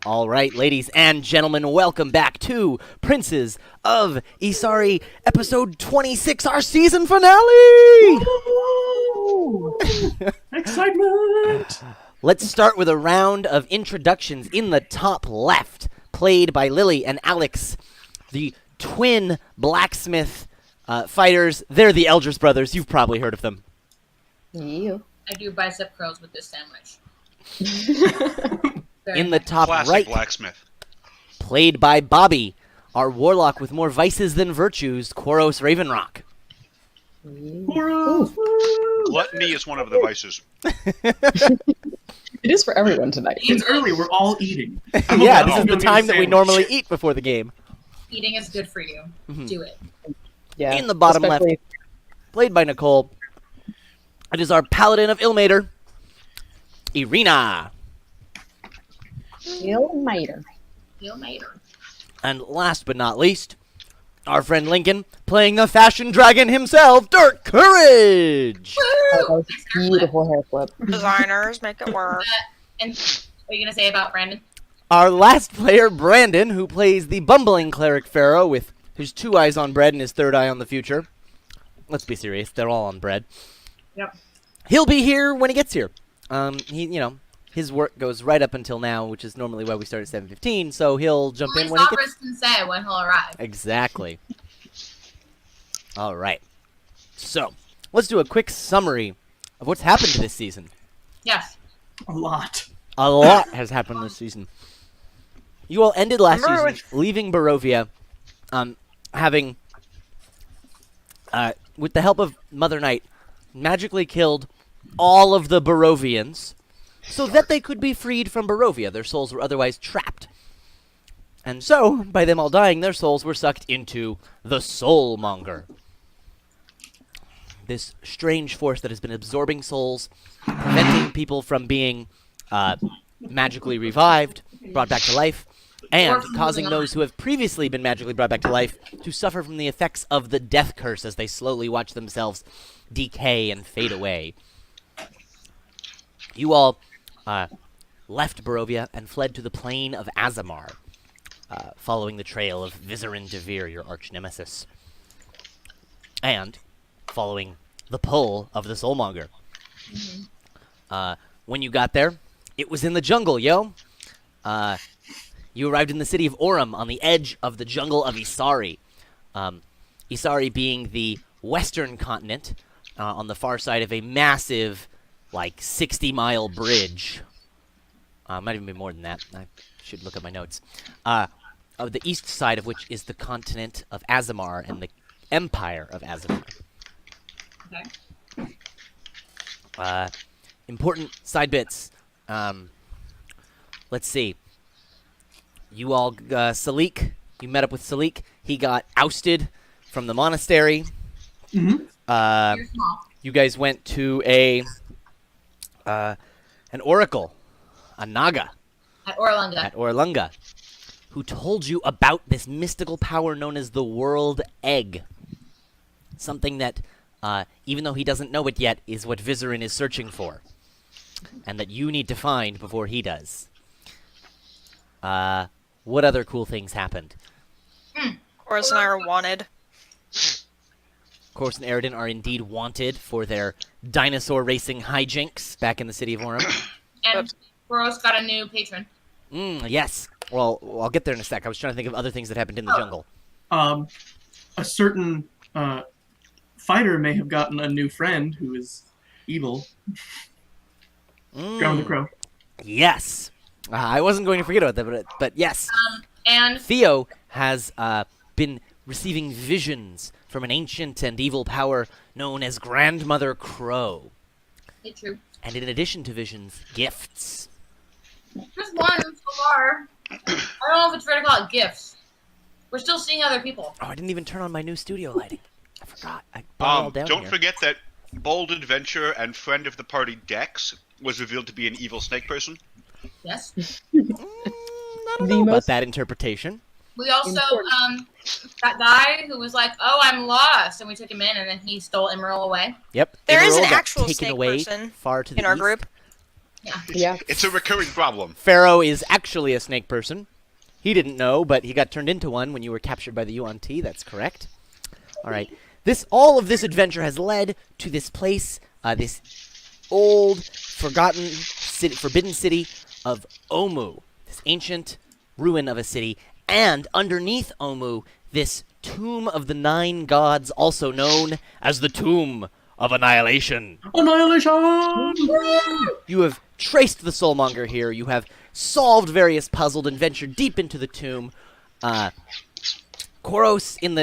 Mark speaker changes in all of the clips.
Speaker 1: All right, ladies and gentlemen, welcome back to Princes of Isari, episode 26, our season finale!
Speaker 2: Excitement!
Speaker 1: Let's start with a round of introductions in the top left, played by Lily and Alex, the twin blacksmith fighters. They're the Eldris brothers. You've probably heard of them.
Speaker 3: You.
Speaker 4: I do bicep curls with this sandwich.
Speaker 1: In the top
Speaker 5: Classic
Speaker 1: right,
Speaker 5: blacksmith.
Speaker 1: played by Bobby, our warlock with more vices than virtues, Quaros Ravenrock.
Speaker 5: Gluttony is one of the vices.
Speaker 3: It is for everyone tonight.
Speaker 2: It's early, we're all eating.
Speaker 1: Yeah, this is the time that we normally eat before the game.
Speaker 4: Eating is good for you. Do it.
Speaker 3: Yeah.
Speaker 1: In the bottom
Speaker 3: especially-
Speaker 1: left, played by Nicole, it is our paladin of Ilmater, Irina.
Speaker 3: Ilmater.
Speaker 4: Feel later.
Speaker 1: And last but not least, our friend Lincoln, playing the fashion dragon himself, Dirk Courage!
Speaker 3: Oh, that was a beautiful hair flip.
Speaker 6: Designers, make it work.
Speaker 4: And what are you gonna say about Brandon?
Speaker 1: Our last player, Brandon, who plays the bumbling cleric pharaoh with his 2 eyes on bread and his 3rd eye on the future. Let's be serious, they're all on bread.
Speaker 4: Yep.
Speaker 1: He'll be here when he gets here. His work goes right up until now, which is normally why we start at 7:15, so he'll jump in when he gets...
Speaker 4: can say when he'll arrive.
Speaker 1: Exactly. All right. So, let's do a quick summary of what's happened this season.
Speaker 4: Yes.
Speaker 2: A lot.
Speaker 1: A lot has happened this season. You all ended last
Speaker 6: Remember
Speaker 1: season leaving Barovia, having, with the help of Mother Night, magically killed all of the Barovians so that they could be freed from Barovia. Their souls were otherwise trapped. And so, by them all dying, their souls were sucked into the Soulmonger. This strange force that has been absorbing souls, preventing people from being magically revived, brought back to life, and causing those who have previously been magically brought back to life to suffer from the effects of the death curse as they slowly watch themselves decay and fade away. You all left Barovia and fled to the plain of Azamar, following the trail of Vizarin Devere, your arch-nemesis, and following the pull of the Soulmonger. When you got there, it was in the jungle, yo. You arrived in the city of Orem on the edge of the jungle of Isari. Isari being the western continent on the far side of a massive, 60-mile bridge. Might even be more than that. I should look at my notes. Of the east side of which is the continent of Azamar and the Empire of Azamar.
Speaker 4: Okay.
Speaker 1: Important side bits. Let's see. You all, Salik, you met up with Salik. He got ousted from the monastery.
Speaker 4: You're small.
Speaker 1: You guys went to an oracle, a naga.
Speaker 4: At Orlanga.
Speaker 1: At Orlunga, who told you about this mystical power known as the World Egg. Something that, even though he doesn't know it yet, is what Vizarin is searching for. And that you need to find before he does. What other cool things happened?
Speaker 6: Horace and I are wanted.
Speaker 1: Corus and Aridin are indeed wanted for their dinosaur racing hijinks back in the city of Orem.
Speaker 4: And Rose got a new patron.
Speaker 1: Yes. Well, I'll get there in a sec. I was trying to think of other things that happened in the jungle.
Speaker 2: A certain fighter may have gotten a new friend who is evil. Ground the Crow.
Speaker 1: Yes. I wasn't going to forget about that, but yes.
Speaker 4: And
Speaker 1: Theo has been receiving visions from an ancient and evil power known as Grandmother Crow.
Speaker 4: it's true.
Speaker 1: And in addition to visions, gifts.
Speaker 4: Just one so far. I don't know if it's fair to call it gifts. We're still seeing other people.
Speaker 1: Oh, I didn't even turn on my new studio lighting. I forgot. I brought it all down
Speaker 5: Don't
Speaker 1: here.
Speaker 5: forget that bold adventurer and friend of the party Dex was revealed to be an evil snake person.
Speaker 4: Yes.
Speaker 1: I don't know about that interpretation.
Speaker 4: We also, that guy who was like, "Oh, I'm lost," and we took him in, and then he stole Emerald away.
Speaker 1: Yep.
Speaker 6: There is
Speaker 1: Emerald
Speaker 6: an
Speaker 1: got
Speaker 6: actual
Speaker 1: taken
Speaker 6: snake
Speaker 1: away
Speaker 6: person
Speaker 1: far to the
Speaker 6: in our
Speaker 1: east.
Speaker 6: group.
Speaker 3: Yeah.
Speaker 5: It's a recurring problem.
Speaker 1: Pharaoh is actually a snake person. He didn't know, but he got turned into one when you were captured by the Yuan Ti. That's correct. All right. All of this adventure has led to this place, this old, forbidden city of Omu. This ancient ruin of a city, and underneath Omu, this tomb of the 9 gods, also known as the Tomb of Annihilation.
Speaker 2: Annihilation!
Speaker 1: You have traced the Soulmonger here. You have solved various puzzles and ventured deep into the tomb. Koros in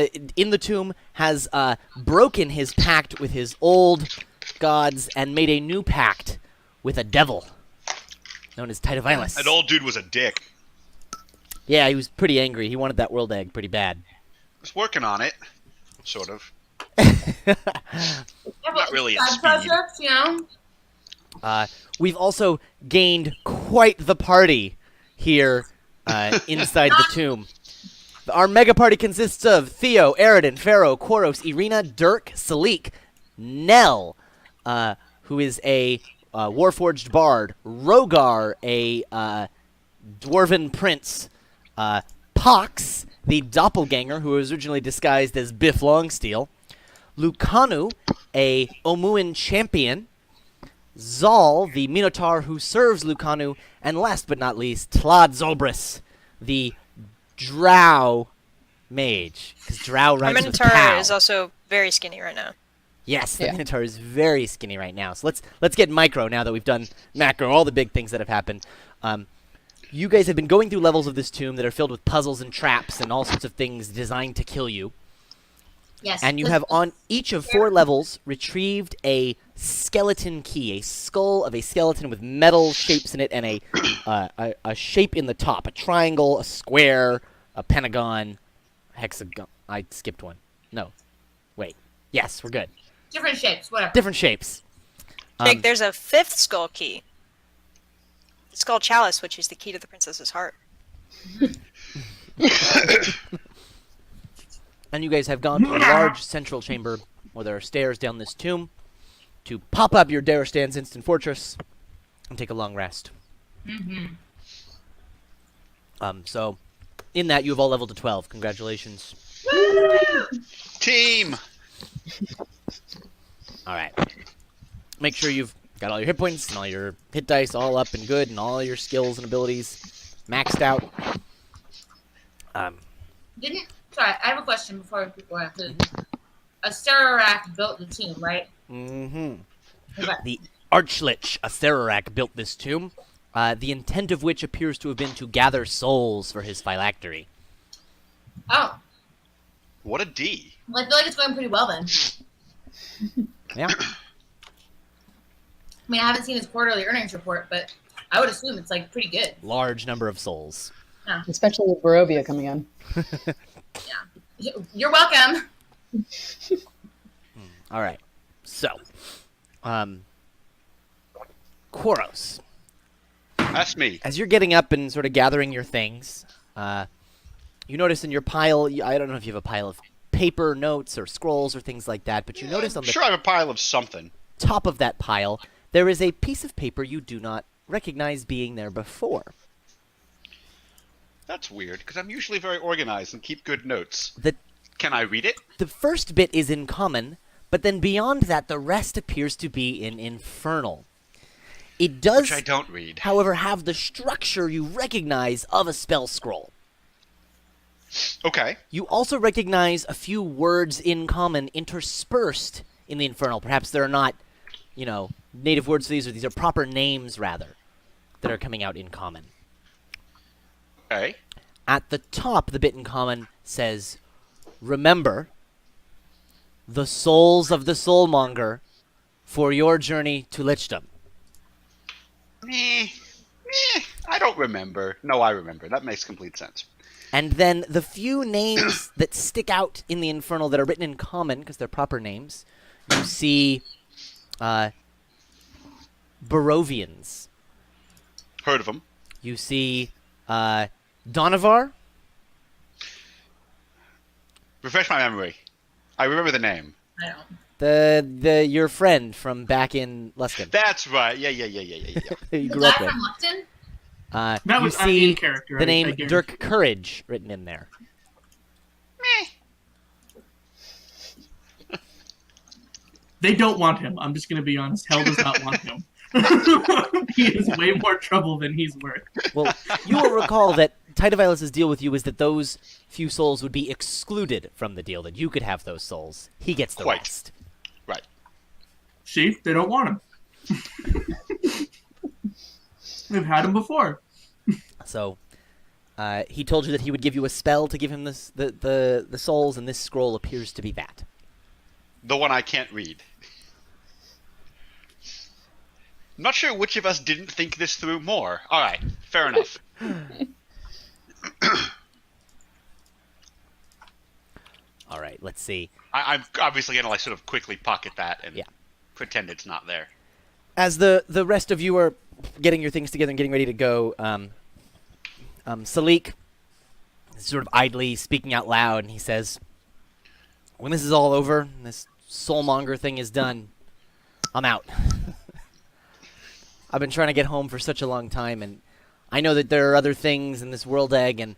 Speaker 1: the tomb has broken his pact with his old gods and made a new pact with a devil known as Titavilus.
Speaker 5: That old dude was a dick.
Speaker 1: Yeah, he was pretty angry. He wanted that world egg pretty bad.
Speaker 5: Was working on it, sort of.
Speaker 4: Yeah,
Speaker 5: Not really a
Speaker 4: side
Speaker 5: speed.
Speaker 4: projects, you know?
Speaker 1: We've also gained quite the party here inside the tomb. Our mega party consists of Theo, Eridan, Pharaoh, Koros, Irina, Dirk, Salik, Nell, who is a warforged bard, Rogar, a dwarven prince, Pox, the doppelganger who was originally disguised as Biff Longsteel, Lucanu, a Omuan champion, Zal, the Minotaur who serves Lucanu, and last but not least, Tlad Zolbris, the Drow mage. Because Drow
Speaker 6: Our
Speaker 1: rhymes with
Speaker 6: Minotaur
Speaker 1: cow.
Speaker 6: is also very skinny right now.
Speaker 1: Yes, the
Speaker 3: Yeah.
Speaker 1: Minotaur is very skinny right now. So let's get micro now that we've done macro, all the big things that have happened. You guys have been going through levels of this tomb that are filled with puzzles and traps and all sorts of things designed to kill you.
Speaker 4: Yes.
Speaker 1: And you have on each of 4 levels retrieved a skeleton key, a skull of a skeleton with metal shapes in it and a shape in the top, a triangle, a square, a pentagon, hexagon. I skipped one. No. Wait. Yes, we're good.
Speaker 4: Different shapes, whatever.
Speaker 1: Different shapes.
Speaker 6: Jake, there's a 5th skull key. The skull chalice, which is the key to the princess's heart.
Speaker 1: And you guys have gone to a large central chamber where there are stairs down this tomb to pop up your Darastan's instant fortress and take a long rest. So, in that, you have all leveled to 12. Congratulations.
Speaker 5: Team!
Speaker 1: Alright. Make sure you've got all your hit points and all your hit dice all up and good and all your skills and abilities maxed out.
Speaker 4: Sorry, I have a question before we go on. A Sararak built the tomb, right?
Speaker 1: Mm-hmm.
Speaker 4: Okay.
Speaker 1: The Archlich Atherarak built this tomb, the intent of which appears to have been to gather souls for his phylactery.
Speaker 4: Oh,
Speaker 5: What a D.
Speaker 4: well, I feel like it's going pretty well then.
Speaker 1: Yeah.
Speaker 4: I mean, I haven't seen his quarterly earnings report, but I would assume it's like pretty good.
Speaker 1: Large number of souls.
Speaker 3: Especially with Barovia coming in.
Speaker 4: You're welcome.
Speaker 1: Alright. So, Koros,
Speaker 5: That's me.
Speaker 1: as you're getting up and sort of gathering your things, you notice in your pile, I don't know if you have a pile of paper, notes, or scrolls or things like that, but you notice on
Speaker 5: I'm
Speaker 1: the
Speaker 5: sure I have a pile of something.
Speaker 1: top of that pile, there is a piece of paper you do not recognize being there before.
Speaker 5: That's weird, because I'm usually very organized and keep good notes.
Speaker 1: The
Speaker 5: Can I read it?
Speaker 1: The first bit is in common, but then beyond that, the rest appears to be in infernal. It does,
Speaker 5: Which I don't read.
Speaker 1: however, have the structure you recognize of a spell scroll.
Speaker 5: Okay.
Speaker 1: You also recognize a few words in common interspersed in the infernal. Perhaps they're not, native words for these, or these are proper names, rather, that are coming out in common.
Speaker 5: Okay.
Speaker 1: At the top, the bit in common says, "Remember, the souls of the Soulmonger for your journey to Lichdom."
Speaker 5: I don't remember. No, I remember. That makes complete sense.
Speaker 1: And then the few names that stick out in the Infernal that are written in common, because they're proper names, you see Barovians.
Speaker 5: Heard of them.
Speaker 1: You see Donavar.
Speaker 5: Refresh my memory. I remember the name.
Speaker 4: I don't.
Speaker 1: Your friend from back in Luskin.
Speaker 5: That's right. Yeah.
Speaker 1: You
Speaker 4: The
Speaker 1: grew
Speaker 4: guy
Speaker 1: up with.
Speaker 4: from Luckton?
Speaker 2: That
Speaker 1: you
Speaker 2: was
Speaker 1: see
Speaker 2: in character.
Speaker 1: the name
Speaker 2: I guarantee.
Speaker 1: Dirk Courage written in there.
Speaker 2: They don't want him. I'm just going to be honest. Hell does not want him. He is way more trouble than he's worth.
Speaker 1: Well, you will recall that Titavilus's deal with you is that those few souls would be excluded from the deal, that you could have those souls. He gets the
Speaker 5: Quite.
Speaker 1: rest.
Speaker 5: Right.
Speaker 2: See? They don't want him. They've had him before.
Speaker 1: So, he told you that he would give you a spell to give him the souls, and this scroll appears to be that.
Speaker 5: The one I can't read. Not sure which of us didn't think this through more. All right, fair enough.
Speaker 1: All right, let's see.
Speaker 5: I'm obviously gonna like sort of quickly pocket that and
Speaker 1: Yeah.
Speaker 5: pretend it's not there.
Speaker 1: As the rest of you are getting your things together and getting ready to go, Salik is sort of idly speaking out loud, and he says, "When this is all over, and this soulmonger thing is done, I'm out. I've been trying to get home for such a long time, and I know that there are other things in this world egg, and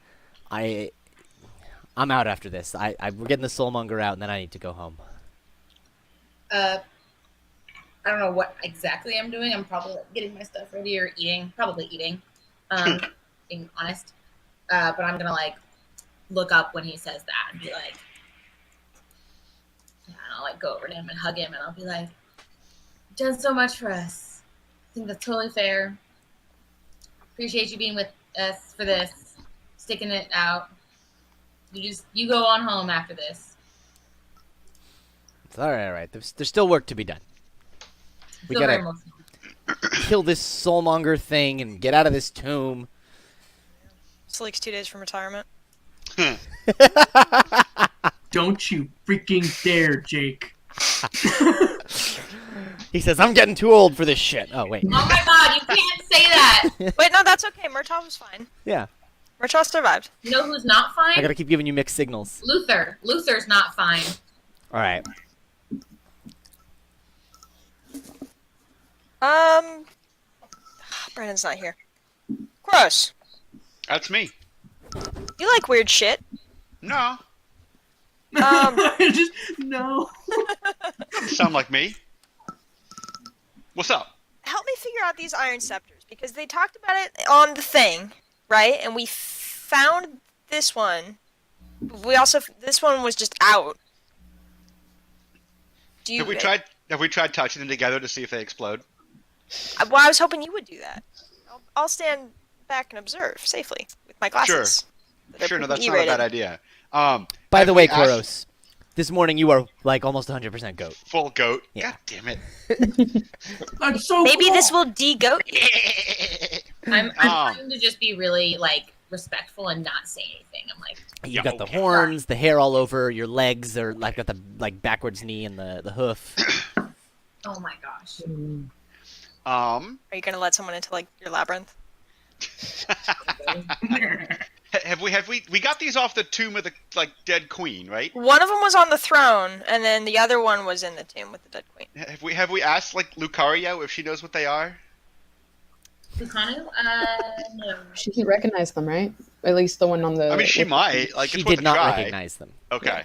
Speaker 1: I'm out after this. We're getting the soulmonger out, and then I need to go home."
Speaker 4: I don't know what exactly I'm doing. I'm probably like, getting my stuff ready or eating. Probably eating. Being honest. But I'm gonna like look up when he says that and be like, yeah, and I'll like go over to him and hug him and I'll be like, "You've done so much for us. I think that's totally fair. Appreciate you being with us for this, sticking it out. You go on home after this."
Speaker 1: It's all right. There's still work to be done. We
Speaker 4: Feel very
Speaker 1: gotta
Speaker 4: emotional.
Speaker 1: kill this soulmonger thing and get out of this tomb.
Speaker 6: Salik's 2 days from retirement.
Speaker 2: Don't you freaking dare, Jake.
Speaker 1: He says, "I'm getting too old for this shit." Oh, wait.
Speaker 4: Oh my god, you can't say that.
Speaker 6: Wait, no, that's okay. Murtaugh was fine.
Speaker 1: Yeah.
Speaker 6: Murtaugh survived.
Speaker 4: You know who's not
Speaker 1: I
Speaker 4: fine?
Speaker 1: gotta keep giving you mixed signals.
Speaker 4: Luther. Luther's not fine.
Speaker 1: All right.
Speaker 6: Brandon's not here. Gross.
Speaker 5: That's me.
Speaker 6: You like weird shit.
Speaker 5: No,
Speaker 2: Just no.
Speaker 5: doesn't sound like me. What's up?
Speaker 6: Help me figure out these iron scepters, because they talked about it on the thing, right? And we found this one. This one was just out.
Speaker 5: Have we tried touching them together to see if they explode?
Speaker 6: Well, I was hoping you would do that. I'll stand back and observe safely with my glasses.
Speaker 5: Sure, no, that's not a bad idea.
Speaker 1: By the way,
Speaker 5: we asked-
Speaker 1: Koros, this morning you are like almost 100% goat.
Speaker 5: Full goat.
Speaker 1: Yeah.
Speaker 5: God damn it.
Speaker 2: That's so
Speaker 6: Maybe
Speaker 2: cool.
Speaker 6: this will de-goat you.
Speaker 4: I'm trying to just be really like respectful and not say anything. I'm like,
Speaker 1: You
Speaker 5: Yeah,
Speaker 1: got the
Speaker 5: okay.
Speaker 1: horns, the hair all over, your legs are like got the backwards knee and the hoof.
Speaker 4: oh my gosh.
Speaker 6: Are you gonna let someone into like your labyrinth?
Speaker 5: Have we got these off the tomb of the like dead queen, right?
Speaker 6: One of them was on the throne, and then the other one was in the tomb with the dead queen.
Speaker 5: Have we asked like Lucario if she knows what they are?
Speaker 4: Lucanu? No.
Speaker 3: She can recognize them, right? At least the one on the.
Speaker 5: I mean, she might. Like,
Speaker 1: She
Speaker 5: it's worth
Speaker 1: did
Speaker 5: a
Speaker 1: not
Speaker 5: try.
Speaker 1: recognize them.
Speaker 5: Okay.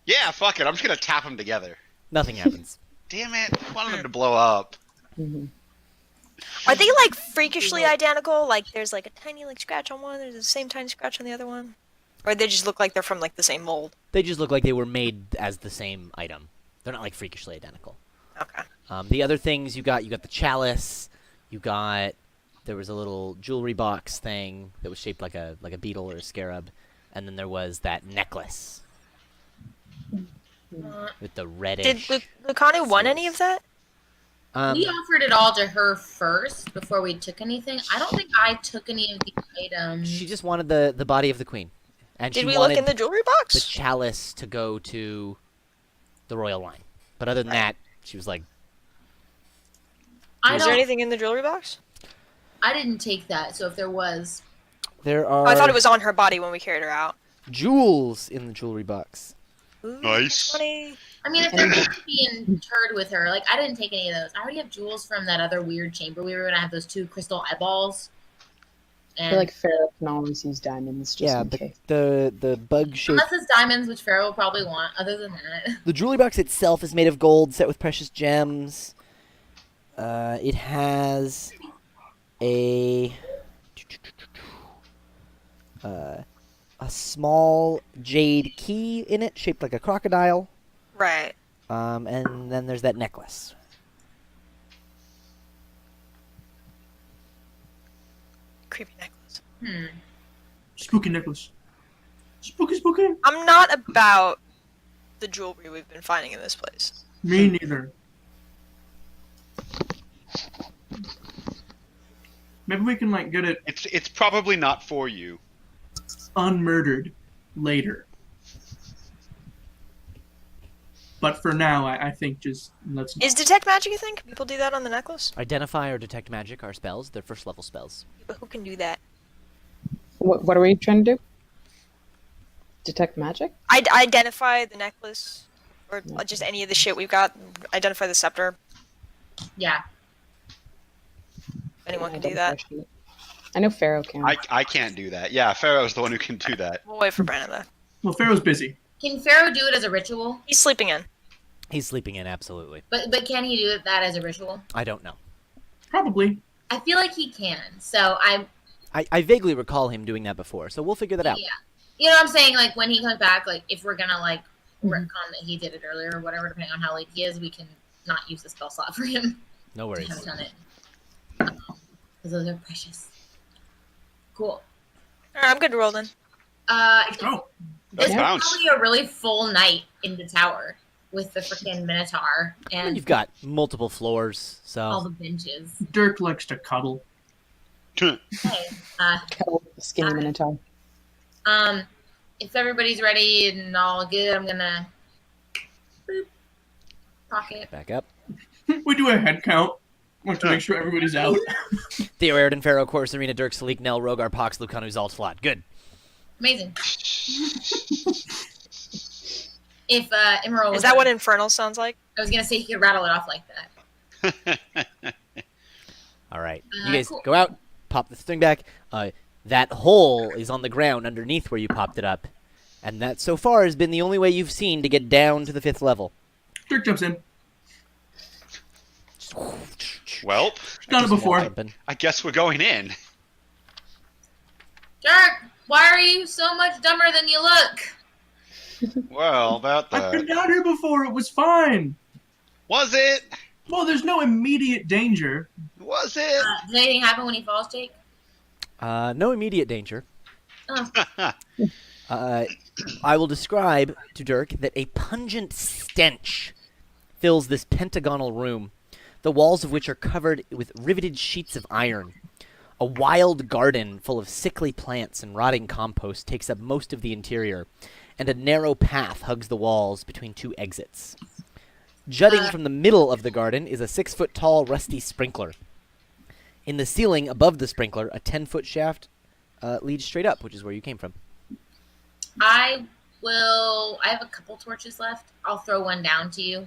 Speaker 5: Yeah, fuck it. I'm just gonna tap them together.
Speaker 1: Nothing happens.
Speaker 5: Damn it! I wanted them to blow up.
Speaker 3: Mhm.
Speaker 6: Are they like freakishly identical? Like there's like a tiny like scratch on one, there's the same tiny scratch on the other one? Or they just look like they're from like the same mold?
Speaker 1: They just look like they were made as the same item. They're not like freakishly identical.
Speaker 6: Okay.
Speaker 1: The other things you got the chalice. There was a little jewelry box thing that was shaped like a beetle or a scarab, and then there was that necklace with the
Speaker 6: Did
Speaker 1: reddish.
Speaker 6: Lucanu want any of that?
Speaker 4: We offered it all to her first before we took anything. I don't think I took any of the items.
Speaker 1: She just wanted the body of the queen, and
Speaker 6: Did
Speaker 1: she
Speaker 6: we look
Speaker 1: wanted
Speaker 6: in the jewelry
Speaker 1: the
Speaker 6: box?
Speaker 1: chalice to go to the royal line. But other than that, she was like,
Speaker 4: I
Speaker 6: Is there
Speaker 4: don't.
Speaker 6: anything in the jewelry box?
Speaker 4: I didn't take that. So if there was,
Speaker 1: "There
Speaker 6: Oh,
Speaker 1: are
Speaker 6: I thought it was on her body when we carried her out.
Speaker 1: jewels in the jewelry box."
Speaker 6: Ooh,
Speaker 5: Nice.
Speaker 6: 20.
Speaker 4: I mean, if they're going to be interred with her, like, I didn't take any of those. I already have jewels from that other weird chamber we were going to have those 2 crystal eyeballs.
Speaker 3: I
Speaker 4: And
Speaker 3: feel like Pharaoh can always use diamonds just
Speaker 1: Yeah,
Speaker 3: in
Speaker 1: but
Speaker 3: case.
Speaker 1: the bug shape.
Speaker 4: unless it's diamonds, which Pharaoh will probably want. Other than that,
Speaker 1: The jewelry box itself is made of gold, set with precious gems. It has a small jade key in it, shaped like a crocodile.
Speaker 6: Right.
Speaker 1: And then there's that necklace.
Speaker 6: Creepy necklace.
Speaker 2: Spooky necklace. Spooky, spooky.
Speaker 6: I'm not about the jewelry we've been finding in this place.
Speaker 2: Me neither. Maybe we can like get it
Speaker 5: It's probably not for you.
Speaker 2: unmurdered later. But for now, I think just let's.
Speaker 6: Is detect magic a thing? Can people do that on the necklace?
Speaker 1: Identify or detect magic are spells. They're first level spells.
Speaker 6: But who can do that?
Speaker 3: What are we trying to do? Detect magic?
Speaker 6: Identify the necklace, or just any of the shit we've got. Identify the scepter.
Speaker 4: yeah.
Speaker 6: Anyone can do that.
Speaker 3: I know Pharaoh can.
Speaker 5: I can't do that. Yeah, Pharaoh's the one who can do that.
Speaker 6: We'll wait for Brandon though.
Speaker 2: Well, Pharaoh's busy.
Speaker 4: Can Pharaoh do it as a ritual?
Speaker 6: He's sleeping in.
Speaker 1: He's sleeping in, absolutely.
Speaker 4: But can he do that as a ritual?
Speaker 1: I don't know.
Speaker 2: Probably.
Speaker 4: I feel like he can. So
Speaker 1: I vaguely recall him doing that before, so we'll figure that out.
Speaker 4: yeah. You know what I'm saying? Like when he comes back, like if we're gonna like retcon that he did it earlier or whatever, depending on how late he is, we can not use the spell slot for him.
Speaker 1: No
Speaker 4: We
Speaker 1: worries.
Speaker 4: haven't done it. Because those are precious. Cool.
Speaker 6: Alright, I'm good to roll then.
Speaker 2: Let's go.
Speaker 4: This is
Speaker 5: Bounce.
Speaker 4: probably a really full night in the tower with the freaking Minotaur
Speaker 1: And
Speaker 4: and
Speaker 1: you've got multiple floors,
Speaker 4: all
Speaker 1: so
Speaker 4: the benches.
Speaker 2: Dirk likes to cuddle.
Speaker 4: Hey,
Speaker 3: Kettle, skinny minotaur.
Speaker 4: if everybody's ready and all good, I'm gonna boop, pocket.
Speaker 1: back up.
Speaker 2: We do a head count. Want to make sure everybody's out.
Speaker 1: Theo, Aridin, Pharaoh, Chorus, Arena, Dirk, Salik, Nell, Rogar, Pox, Lucanu, Zalt, Slot. Good.
Speaker 4: Amazing. If Emerald
Speaker 6: Is that what Infernal sounds like?
Speaker 4: I was gonna say, he could rattle it off like that.
Speaker 1: All right. You guys
Speaker 4: Cool.
Speaker 1: go out, pop the thing back. That hole is on the ground underneath where you popped it up. And that, so far, has been the only way you've seen to get down to the 5th level.
Speaker 2: Dirk jumps in.
Speaker 5: Well,
Speaker 2: Done it before.
Speaker 1: Jumping.
Speaker 5: I guess we're going in.
Speaker 4: Dirk, why are you so much dumber than you look?
Speaker 5: Well, about
Speaker 2: I've been
Speaker 5: that.
Speaker 2: down here before. It was fine.
Speaker 5: Was it?
Speaker 2: Well, there's no immediate danger.
Speaker 5: Was it?
Speaker 4: Does anything happen when he falls, Jake?
Speaker 1: No immediate danger.
Speaker 4: Oh,
Speaker 1: I will describe to Dirk that a pungent stench fills this pentagonal room, the walls of which are covered with riveted sheets of iron. A wild garden full of sickly plants and rotting compost takes up most of the interior, and a narrow path hugs the walls between 2 exits. Jutting from the middle of the garden is a 6-foot-tall rusty sprinkler. In the ceiling above the sprinkler, a 10-foot shaft leads straight up, which is where you came from.
Speaker 4: I have a couple torches left. I'll throw one down to you.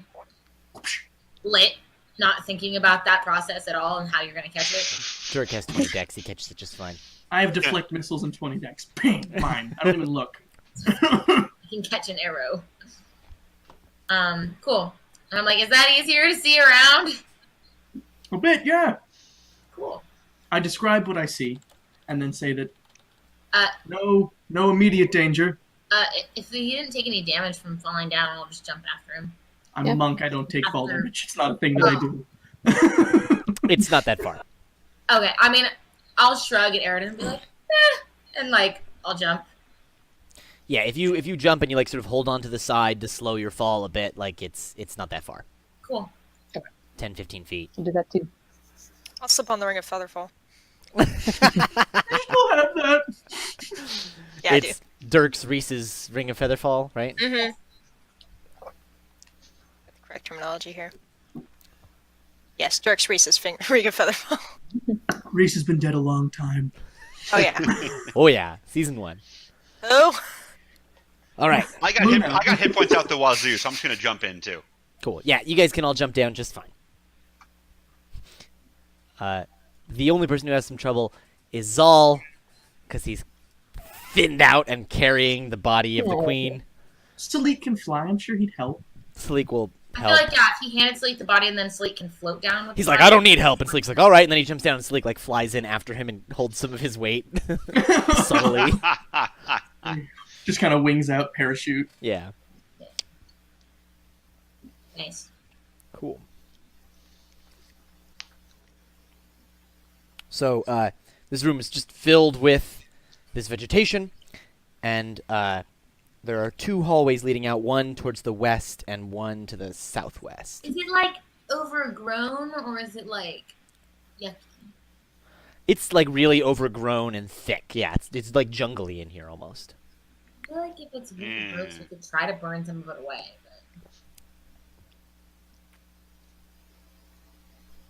Speaker 4: Lit. Not thinking about that process at all and how you're going to catch it.
Speaker 1: Dirk has 20 decks. He catches it just fine.
Speaker 2: I have deflect missiles and 20 decks. Ping! Mine. I don't even look.
Speaker 4: You can catch an arrow. Cool. And I'm like, is that easier to see around?
Speaker 2: A bit, yeah.
Speaker 4: Cool.
Speaker 2: I describe what I see, and then say that
Speaker 4: Uh,
Speaker 2: no immediate danger.
Speaker 4: If he didn't take any damage from falling down, I'll just jump after him.
Speaker 2: I'm
Speaker 3: Yeah.
Speaker 2: a monk. I don't take fall damage. It's not a thing that I do.
Speaker 1: It's not that far.
Speaker 4: Okay, I mean, I'll shrug at Aridin and be like, and like, I'll jump.
Speaker 1: Yeah, if you jump and you like sort of hold on to the side to slow your fall a bit, like it's not that far.
Speaker 4: Cool.
Speaker 1: 10, 15 feet.
Speaker 3: I'll do that too.
Speaker 6: I'll slip on the ring of Featherfall.
Speaker 2: I still have that.
Speaker 6: Yeah,
Speaker 1: It's Dirk's Reese's Ring of Featherfall, right?
Speaker 6: I do. Mm-hmm. Correct terminology here. Yes, Dirk's Reese's ring of Featherfall.
Speaker 2: Reese has been dead a long time.
Speaker 6: Oh yeah.
Speaker 1: Oh yeah, season 1.
Speaker 6: Oh.
Speaker 1: All right.
Speaker 5: I got hit points out the wazoo, so I'm just gonna jump in too.
Speaker 1: Cool. Yeah, you guys can all jump down just fine. The only person who has some trouble is Zal, because he's thinned out and carrying the body of the
Speaker 3: Oh.
Speaker 1: queen.
Speaker 2: Sleek can fly. I'm sure he'd help.
Speaker 1: Sleek will
Speaker 4: I
Speaker 1: help.
Speaker 4: feel like, yeah, if he handed Sleek the body and then Sleek can float down with
Speaker 1: He's
Speaker 4: the
Speaker 1: like,
Speaker 4: body.
Speaker 1: I don't need help. And Sleek's like, all right. And then he jumps down and Sleek like flies in after him and holds some of his weight subtly.
Speaker 2: Just kind of wings out, parachute.
Speaker 1: Yeah.
Speaker 4: Nice.
Speaker 1: Cool. So this room is just filled with this vegetation, and there are 2 hallways leading out, one towards the west and one to the southwest.
Speaker 4: Is it like overgrown or is it like yucky?
Speaker 1: It's like really overgrown and thick. Yeah, it's like jungly in here almost.
Speaker 4: I feel like if it's really gross, we could try to burn some of it away.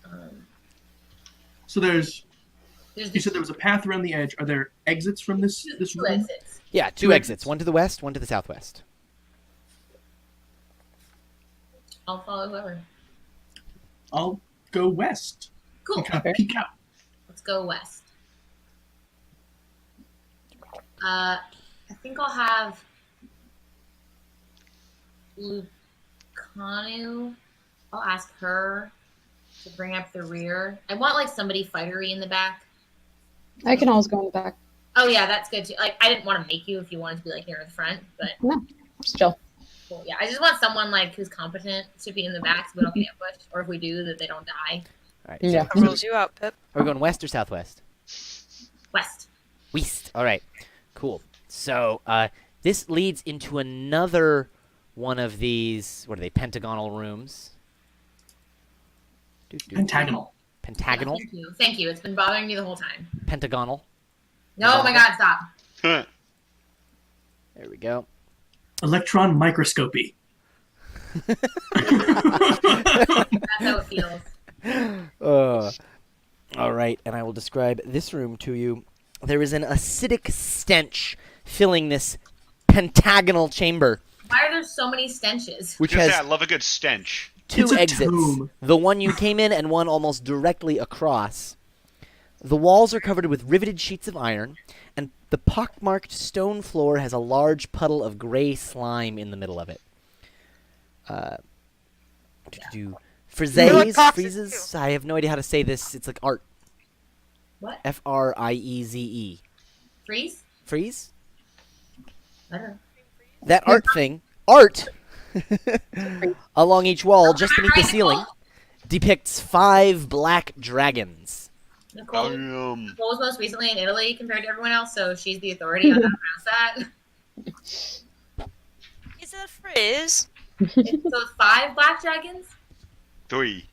Speaker 4: But,
Speaker 2: So there's.
Speaker 4: there's
Speaker 2: You said there was a path around the edge. Are there exits from this
Speaker 4: two
Speaker 2: room?
Speaker 4: exits.
Speaker 1: Yeah, 2
Speaker 2: Two
Speaker 1: exits.
Speaker 2: exits.
Speaker 1: One to the west, one to the southwest.
Speaker 4: I'll follow whoever.
Speaker 2: I'll go west.
Speaker 4: Cool.
Speaker 2: And kind
Speaker 3: Okay.
Speaker 2: of peek out.
Speaker 4: Let's go west. I think I'll have Lucanu. I'll ask her to bring up the rear. I want like somebody fightery in the back.
Speaker 3: I can always go in the back.
Speaker 4: Oh yeah, that's good too. Like I didn't want to make you if you wanted to be like near the front, but
Speaker 3: Just chill.
Speaker 4: cool. Yeah, I just want someone like who's competent to be in the back so we don't get ambushed, or if we do, that they don't die.
Speaker 1: All right.
Speaker 3: Yeah.
Speaker 6: That rules you out, Pip.
Speaker 1: Are we going west or southwest?
Speaker 4: West.
Speaker 1: West. All right. Cool. So this leads into another one of these. What are they? Pentagonal rooms.
Speaker 2: Pentagonal.
Speaker 1: Pentagonal.
Speaker 4: Thank you. Thank you. It's been bothering me the whole time.
Speaker 1: Pentagonal.
Speaker 4: No, oh my God, stop.
Speaker 1: There we go.
Speaker 2: Electron microscopy.
Speaker 4: That's how it feels.
Speaker 1: All right, and I will describe this room to you. There is an acidic stench filling this pentagonal chamber,
Speaker 4: Why are there so many stenches?
Speaker 1: which
Speaker 5: I
Speaker 1: has
Speaker 5: love a good stench.
Speaker 1: 2
Speaker 2: It's a
Speaker 1: exits.
Speaker 2: tomb.
Speaker 1: The one you came in and one almost directly across. The walls are covered with riveted sheets of iron, and the pockmarked stone floor has a large puddle of gray slime in the middle of it. Friezes?
Speaker 6: toxic,
Speaker 1: Friezes? I have no idea how to say this. It's like art.
Speaker 4: What?
Speaker 1: Frieze.
Speaker 4: Freeze?
Speaker 1: Frieze?
Speaker 4: I don't know.
Speaker 1: That art thing. Art! Along each wall, just beneath the
Speaker 4: Alright,
Speaker 1: ceiling, depicts 5 black dragons.
Speaker 4: Nicole,
Speaker 5: Um,
Speaker 4: Nicole was most recently in Italy compared to everyone else, so she's the authority on how to pronounce that.
Speaker 6: Is it a frizz?
Speaker 4: So it's 5 black dragons?
Speaker 5: 3.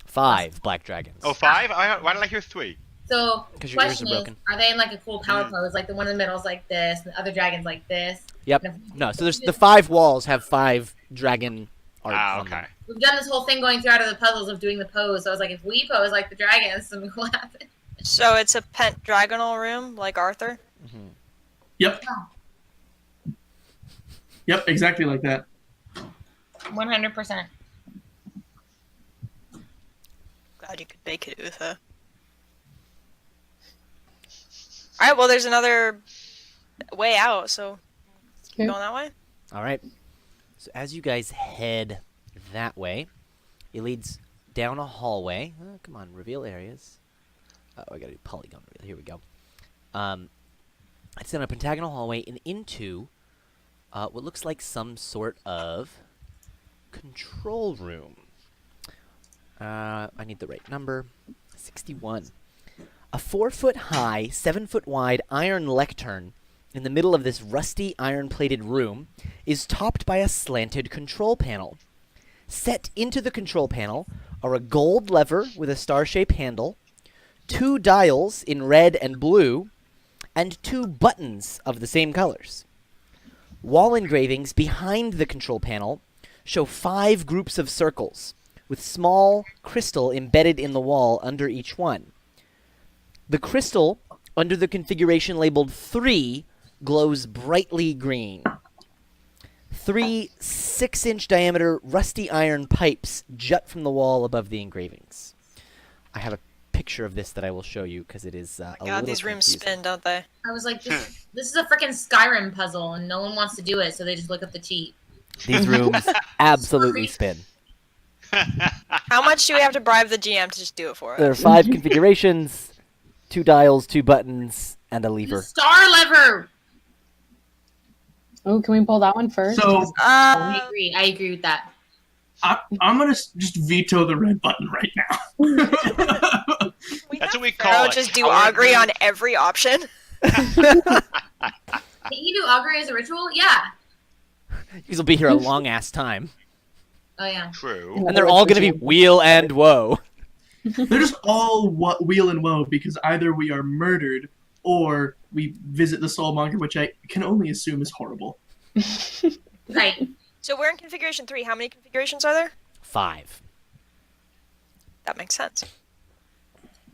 Speaker 1: 5 black dragons.
Speaker 5: Oh, 5? Why did I hear 3?
Speaker 4: So,
Speaker 1: 'Cause your ears
Speaker 4: question
Speaker 1: are
Speaker 4: is,
Speaker 1: broken.
Speaker 4: are they in like a cool power pose? Like the one in the middle is like this, and the other dragon's like this?
Speaker 1: Yep. No, so there's the 5 walls have 5 dragon art on
Speaker 5: Okay.
Speaker 1: them.
Speaker 4: We've done this whole thing going through out of the puzzles of doing the pose, so I was like, if we pose like the dragons, something will happen.
Speaker 6: So it's a pentagonal room, like Arthur?
Speaker 2: Yep. Yep, exactly like that.
Speaker 4: 100%.
Speaker 6: Glad you could make it, Utha. Alright, well, there's another way out, so
Speaker 3: Okay.
Speaker 6: going that way?
Speaker 1: All right. So as you guys head that way, it leads down a hallway. Oh, come on, reveal areas. Oh, I gotta do polygon reveal. Here we go. It's down a pentagonal hallway and into what looks like some sort of control room. I need the right number. 61. A 4-foot-high, 7-foot-wide iron lectern in the middle of this rusty iron-plated room is topped by a slanted control panel. Set into the control panel are a gold lever with a star-shaped handle, 2 dials in red and blue, and 2 buttons of the same colors. Wall engravings behind the control panel show 5 groups of circles, with small crystal embedded in the wall under each one. The crystal under the configuration labeled 3 glows brightly green. 3 6-inch diameter rusty iron pipes jut from the wall above the engravings. I have a picture of this that I will show you because it is a
Speaker 6: God,
Speaker 1: little
Speaker 6: these rooms
Speaker 1: confusing.
Speaker 6: spin, don't they?
Speaker 4: I was like, this is a freaking Skyrim puzzle, and no one wants to do it, so they just look up the cheat.
Speaker 1: These rooms absolutely spin.
Speaker 6: How much do we have to bribe the GM to just do it for us?
Speaker 1: There are 5 configurations, 2 dials, 2 buttons, and a
Speaker 4: The
Speaker 1: lever.
Speaker 4: star lever!
Speaker 3: Oh, can we pull that one first?
Speaker 2: So
Speaker 4: I agree with that.
Speaker 2: I'm gonna just veto the red button right now.
Speaker 5: That's what we
Speaker 6: Pharaoh
Speaker 5: call it.
Speaker 6: just do
Speaker 5: Coward
Speaker 6: Augury
Speaker 5: move.
Speaker 6: on every option.
Speaker 4: Can you do augury as a ritual? Yeah.
Speaker 1: These will be here a long ass time.
Speaker 4: Oh, yeah.
Speaker 5: True.
Speaker 1: And they're all going to be wheel and woe.
Speaker 2: They're just all wheel and woe because either we are murdered or we visit the soulmonger, which I can only assume is horrible.
Speaker 4: Right.
Speaker 6: So we're in configuration 3. How many configurations are there?
Speaker 1: 5.
Speaker 6: That makes sense.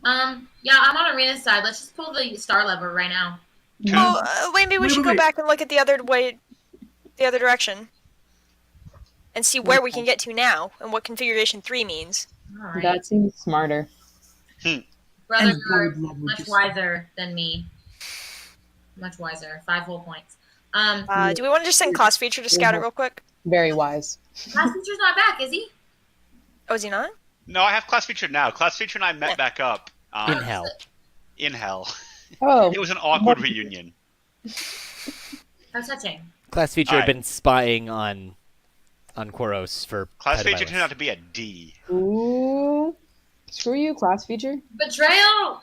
Speaker 4: Yeah, I'm on Arena's side. Let's just pull the star lever right now.
Speaker 6: Oh, maybe we should go
Speaker 2: wait.
Speaker 6: back and look at the other direction, and see where we can get to now and what configuration 3 means.
Speaker 4: All right.
Speaker 3: That seems smarter.
Speaker 4: Brother,
Speaker 2: And
Speaker 4: you're
Speaker 2: God love what
Speaker 4: much
Speaker 2: you said.
Speaker 4: wiser than me. Much wiser. 5 whole points.
Speaker 6: Do we want to just send class feature to scout it real quick?
Speaker 3: Very wise.
Speaker 4: Class teacher's not back, is he?
Speaker 6: Oh, is he not?
Speaker 5: No, I have class feature now. Class feature and I met back up.
Speaker 1: In hell.
Speaker 5: In hell.
Speaker 3: Oh,
Speaker 5: It was an awkward reunion.
Speaker 4: How touching.
Speaker 1: Class feature had
Speaker 5: Alright.
Speaker 1: been spying on Quaros for
Speaker 5: Class
Speaker 1: quite a
Speaker 5: feature
Speaker 1: while.
Speaker 5: turned out to be a D.
Speaker 3: ooh. Screw you, class feature.
Speaker 4: Betrayal!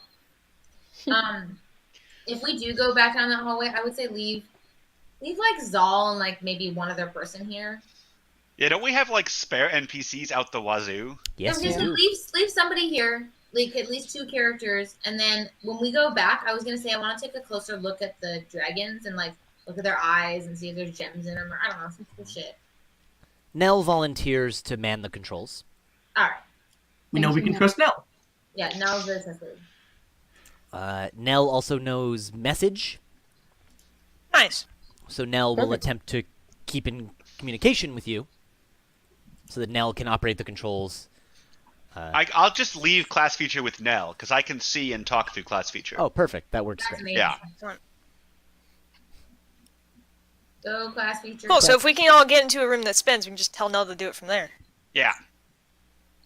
Speaker 4: If we do go back down that hallway, I would say leave like Zal and like maybe one other person here.
Speaker 5: Yeah, don't we have like spare NPCs out the wazoo?
Speaker 1: Yes,
Speaker 4: So
Speaker 1: you
Speaker 4: just
Speaker 1: do.
Speaker 4: leave somebody here, like at least 2 characters, and then when we go back, I was gonna say I want to take a closer look at the dragons and like look at their eyes and see if there's gems in them or I don't know, some cool shit.
Speaker 1: Nell volunteers to man the controls.
Speaker 4: All right,
Speaker 2: We know we can trust Nell.
Speaker 4: yeah, now very sensitive.
Speaker 1: Nell also knows message,
Speaker 6: Nice.
Speaker 1: so Nell will
Speaker 3: Perfect.
Speaker 1: attempt to keep in communication with you, so that Nell can operate the controls.
Speaker 5: I'll just leave class feature with Nell because I can see and talk through class feature.
Speaker 1: Oh, perfect. That works
Speaker 4: That's
Speaker 1: great.
Speaker 4: amazing.
Speaker 5: Yeah.
Speaker 4: Go class feature.
Speaker 6: Cool. So if we can all get into a room that spins, we can just tell Nell to do it from there.
Speaker 5: Yeah.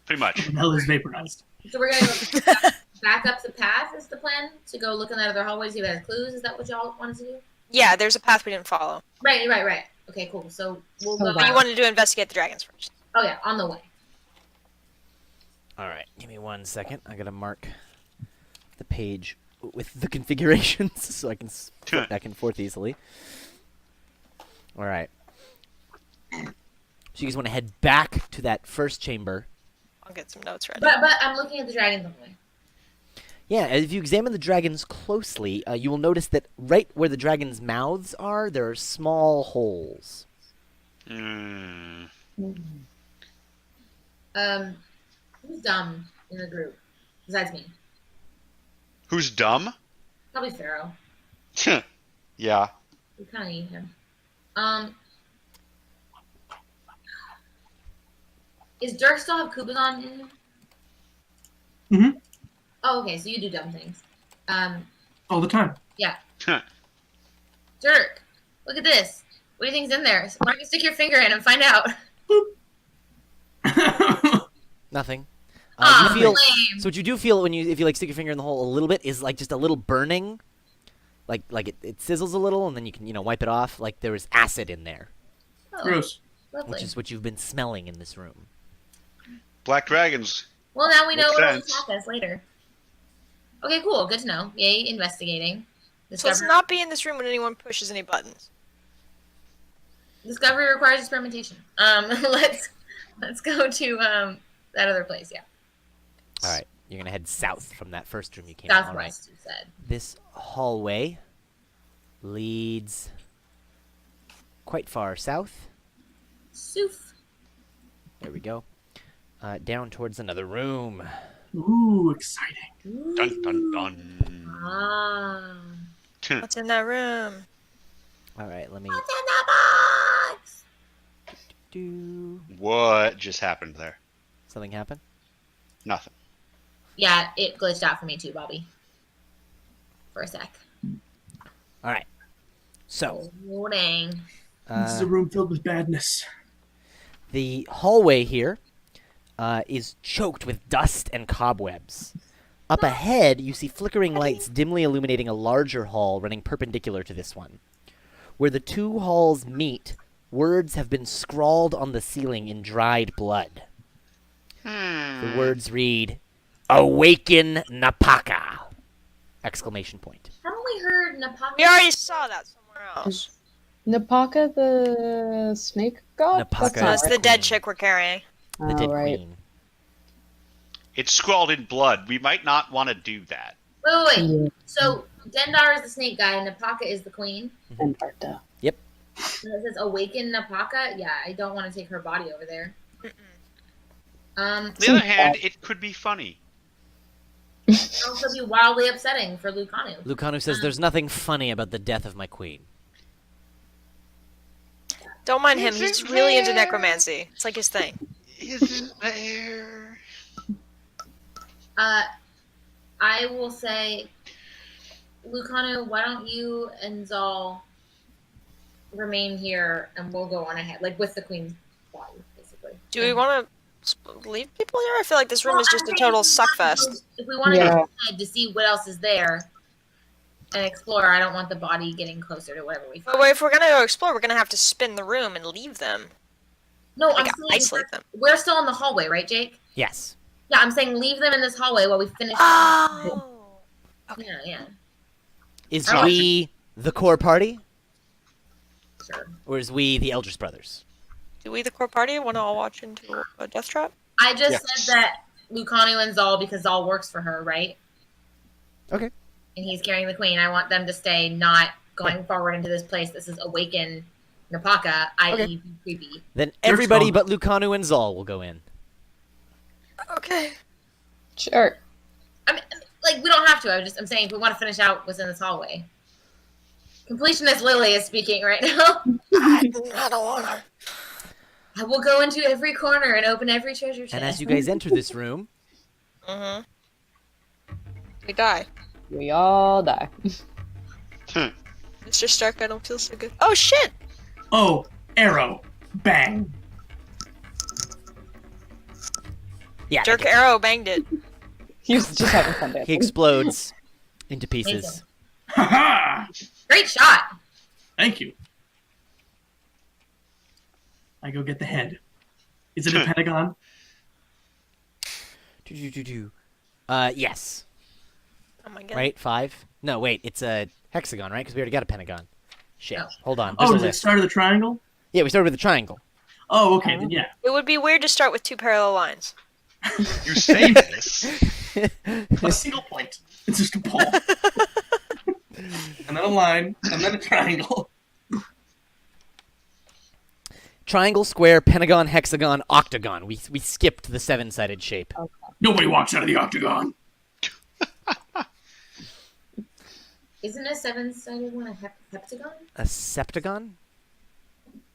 Speaker 5: Pretty much.
Speaker 2: Nell is vaporized.
Speaker 4: So we're gonna go back up the path. Is the plan to go look in that other hallway, see if there's clues? Is that what y'all wanted to do?
Speaker 6: Yeah, there's a path we didn't follow.
Speaker 4: Right. Okay, cool. So we'll go.
Speaker 3: But
Speaker 6: But
Speaker 4: back.
Speaker 6: you wanted to investigate the dragons first.
Speaker 4: Oh yeah, on the way.
Speaker 1: All right, give me 1 second. I gotta mark the page with the configurations so I can flip back and forth easily. All right. So you guys want to head back to that first chamber.
Speaker 6: I'll get some notes ready.
Speaker 4: But I'm looking at the dragons on the way.
Speaker 1: Yeah, if you examine the dragons closely, you will notice that right where the dragons' mouths are, there are small holes.
Speaker 5: Mm.
Speaker 4: Who's dumb in the group besides me?
Speaker 5: Who's dumb?
Speaker 4: Probably Pharaoh.
Speaker 5: Yeah.
Speaker 4: We kind of need him. Is Dirk still have Kuban in him?
Speaker 2: Mhm.
Speaker 4: Oh, okay. So you do dumb things.
Speaker 2: All the time.
Speaker 4: Yeah. Dirk, look at this. What do you think's in there? Why don't you stick your finger in and find out?
Speaker 1: Nothing.
Speaker 4: Aw,
Speaker 1: You feel
Speaker 4: lame.
Speaker 1: so. What you do feel if you like stick your finger in the hole a little bit is like just a little burning, like it sizzles a little, and then you can wipe it off. Like there is acid in there,
Speaker 4: Oh,
Speaker 2: Gross.
Speaker 4: lovely.
Speaker 1: which is what you've been smelling in this room.
Speaker 5: Black dragons.
Speaker 4: Well, now we know
Speaker 5: Makes
Speaker 4: what will
Speaker 5: sense.
Speaker 4: attack us later. Okay, cool. Good to know. Yay, investigating.
Speaker 6: So let's not be in this room when anyone pushes any buttons.
Speaker 4: Discovery requires experimentation. Let's go to that other place. Yeah,
Speaker 1: All right, you're gonna head south from that first room you came in. All right.
Speaker 4: southwest. You said.
Speaker 1: This hallway leads quite far south.
Speaker 4: Soof.
Speaker 1: There we go. Down towards another room.
Speaker 2: Ooh, exciting.
Speaker 5: Dun dun dun.
Speaker 4: Ah.
Speaker 6: What's in that room?
Speaker 1: All right, let me
Speaker 4: What's in the box?
Speaker 1: do.
Speaker 5: What just happened there?
Speaker 1: Something happen?
Speaker 5: Nothing.
Speaker 4: Yeah, it glitched out for me too, Bobby. For a sec.
Speaker 1: All right. So,
Speaker 4: Loading.
Speaker 2: This is a room filled with badness.
Speaker 1: the hallway here is choked with dust and cobwebs. Up ahead, you see flickering lights dimly illuminating a larger hall running perpendicular to this one. Where the two halls meet, words have been scrawled on the ceiling in dried blood. The words read, "Awaken Napaka!" Exclamation point.
Speaker 4: Haven't we heard Napaka?
Speaker 6: We already saw that somewhere else.
Speaker 3: Napaka the snake god?
Speaker 1: Napaka
Speaker 3: That's
Speaker 6: So
Speaker 3: not
Speaker 6: it's
Speaker 3: right.
Speaker 6: the dead chick we're carrying.
Speaker 1: The
Speaker 3: Oh,
Speaker 1: dead
Speaker 3: right.
Speaker 1: queen.
Speaker 5: It's scrawled in blood. We might not want to do that.
Speaker 4: Wait.
Speaker 3: Yeah.
Speaker 4: So Dendar is the snake guy, and Napaka is the queen.
Speaker 3: And Arta.
Speaker 4: And it says awaken Napaka. Yeah, I don't want to take her body over there.
Speaker 5: On the other hand, it could be funny.
Speaker 4: It'll also be wildly upsetting for Lucanu.
Speaker 1: Lucanu says, "There's nothing funny about the death of my queen."
Speaker 6: Don't mind him.
Speaker 5: Is
Speaker 6: He's
Speaker 5: it
Speaker 6: really into
Speaker 5: there?
Speaker 6: necromancy. It's like his thing.
Speaker 5: Isn't there?
Speaker 4: I will say, Lucanu, why don't you and Zal remain here, and we'll go on ahead, like with the queen's body, basically.
Speaker 6: Do we want to leave people here? I feel like this room is just a total suckfest.
Speaker 4: If we want to
Speaker 3: Yeah.
Speaker 4: go ahead to see what else is there and explore, I don't want the body getting closer to whatever we find.
Speaker 6: But if we're gonna go explore, we're gonna have to spin the room and leave them.
Speaker 4: No,
Speaker 6: Like,
Speaker 4: I'm saying
Speaker 6: isolate them.
Speaker 4: we're still in the hallway, right, Jake?
Speaker 1: Yes.
Speaker 4: Yeah, I'm saying leave them in this hallway while we finish.
Speaker 6: Oh.
Speaker 4: Yeah,
Speaker 1: Is
Speaker 5: Oh.
Speaker 1: we the core party,
Speaker 4: sure.
Speaker 1: or is we the Eldris brothers?
Speaker 6: Do we, the core party, want to all watch into a death trap?
Speaker 4: I just
Speaker 5: Yes.
Speaker 4: said that Lucanu and Zal, because Zal works for her, right?
Speaker 1: Okay.
Speaker 4: And he's carrying the queen. I want them to stay not going forward into this place. This is awaken Napaka, i.e.
Speaker 1: Okay.
Speaker 4: creepy.
Speaker 1: Then everybody
Speaker 2: strong.
Speaker 1: but Lucanu and Zal will go in.
Speaker 6: Okay.
Speaker 3: Sure.
Speaker 4: I mean, like, we don't have to. I'm saying if we want to finish out what's in this hallway. Completionist Lily is speaking right now.
Speaker 6: I don't want to.
Speaker 4: I will go into every corner and open every treasure chest.
Speaker 1: And as you guys enter this room,
Speaker 6: Mm-hmm. We die.
Speaker 3: We all die.
Speaker 6: Mr. Stark, I don't feel so good. Oh, shit!
Speaker 2: Oh, arrow. Bang.
Speaker 1: yeah,
Speaker 6: Dirk
Speaker 1: he-
Speaker 6: Arrow banged it.
Speaker 3: He was just having fun
Speaker 1: he
Speaker 3: dancing.
Speaker 1: explodes into pieces.
Speaker 4: Amazing.
Speaker 2: Ha ha!
Speaker 4: Great shot.
Speaker 2: Thank you. I go get the head. Is it a pentagon?
Speaker 1: Yes.
Speaker 6: Oh my god.
Speaker 1: Right? 5? No, wait. It's a hexagon, right? Because we already got a pentagon. Shit.
Speaker 4: Oh.
Speaker 1: Hold on.
Speaker 2: Oh,
Speaker 1: There's
Speaker 2: is
Speaker 1: a
Speaker 2: it
Speaker 1: list.
Speaker 2: start of the triangle?
Speaker 1: Yeah, we started with a triangle.
Speaker 2: Oh, okay, then yeah.
Speaker 6: It would be weird to start with two parallel lines.
Speaker 5: You say this.
Speaker 2: A single point. It's just a pole. And then a line, and then a triangle.
Speaker 1: Triangle, square, pentagon, hexagon, octagon. We skipped the 7-sided shape.
Speaker 2: Nobody walks out of the octagon.
Speaker 4: Isn't a 7-sided one a heptagon?
Speaker 1: A septagon?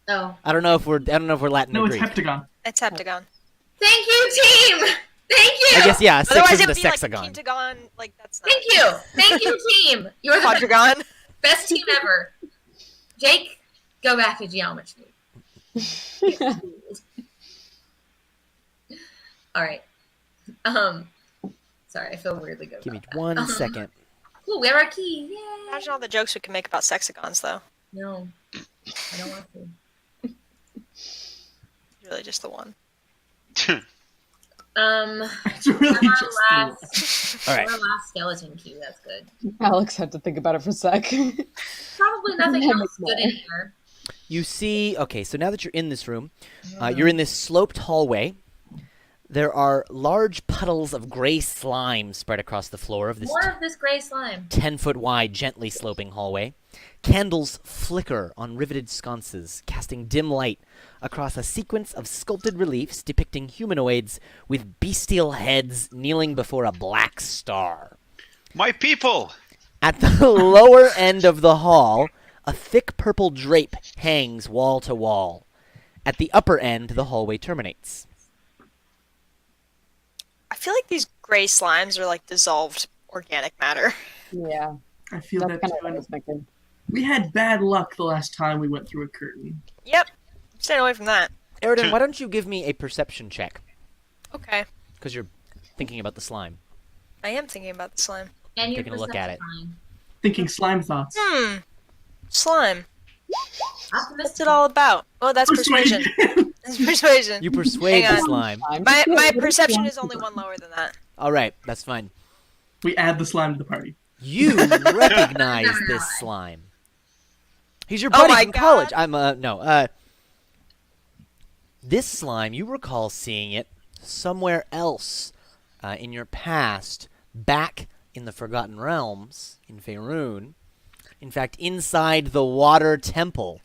Speaker 4: Oh.
Speaker 1: I don't know if we're Latin
Speaker 2: No,
Speaker 1: or
Speaker 2: it's
Speaker 1: Greek.
Speaker 2: heptagon.
Speaker 6: It's heptagon.
Speaker 4: Thank you, team! Thank you!
Speaker 1: I guess yeah. 6
Speaker 6: Otherwise, it
Speaker 1: isn't a
Speaker 6: would be like
Speaker 1: sexagon.
Speaker 6: pentagon. Like that's not
Speaker 4: Thank you! Thank you, team! You're the
Speaker 6: quadrigon.
Speaker 4: best team ever. Jake, go back to geometry. Alright. Sorry, I feel weirdly good
Speaker 1: Give me
Speaker 4: about that.
Speaker 1: 1 second.
Speaker 4: Ooh, we have our key. Yay!
Speaker 6: Imagine all the jokes we can make about sexagons, though.
Speaker 4: No. I don't want to.
Speaker 6: It's really just the one.
Speaker 2: It's really
Speaker 4: our
Speaker 2: just
Speaker 4: last,
Speaker 1: All right.
Speaker 4: our last skeleton key, that's good.
Speaker 3: Alex had to think about it for a sec.
Speaker 4: Probably nothing
Speaker 3: That
Speaker 4: else
Speaker 3: makes
Speaker 4: good in here.
Speaker 1: You see, okay, so now that you're in this room, you're in this sloped hallway. There are large puddles of gray slime spread across the floor of this
Speaker 4: More of this gray slime.
Speaker 1: 10-foot wide, gently sloping hallway. Candles flicker on riveted sconces, casting dim light across a sequence of sculpted reliefs depicting humanoids with bestial heads kneeling before a black star.
Speaker 5: My people!
Speaker 1: At the lower end of the hall, A thick purple drape hangs wall to wall. At the upper end, the hallway terminates.
Speaker 6: I feel like these gray slimes are like dissolved organic matter.
Speaker 3: Yeah,
Speaker 2: I feel
Speaker 3: that's
Speaker 2: that
Speaker 3: kind of
Speaker 2: too.
Speaker 3: what I
Speaker 2: And
Speaker 3: was thinking.
Speaker 2: we had bad luck the last time we went through a curtain.
Speaker 6: Yep. Stay away from that.
Speaker 1: Aridin, why don't you give me a perception check?
Speaker 6: Okay.
Speaker 1: Because you're thinking about the slime.
Speaker 6: I am thinking about the slime.
Speaker 4: And your
Speaker 1: Taking a look at it.
Speaker 4: perception.
Speaker 2: Thinking slime thoughts.
Speaker 6: Slime. What's
Speaker 4: Optimistic.
Speaker 6: it all about? Oh, that's persuasion. That's persuasion.
Speaker 1: You persuade
Speaker 6: Hang
Speaker 1: the
Speaker 6: on.
Speaker 1: slime.
Speaker 6: My perception is only one lower than that.
Speaker 1: All right, that's fine.
Speaker 2: We add the slime to the party.
Speaker 1: You recognize this slime. He's your buddy
Speaker 6: my
Speaker 1: from college.
Speaker 6: God.
Speaker 1: This slime, you recall seeing it somewhere else in your past, back in the Forgotten Realms in Faerun. In fact, inside the Water Temple.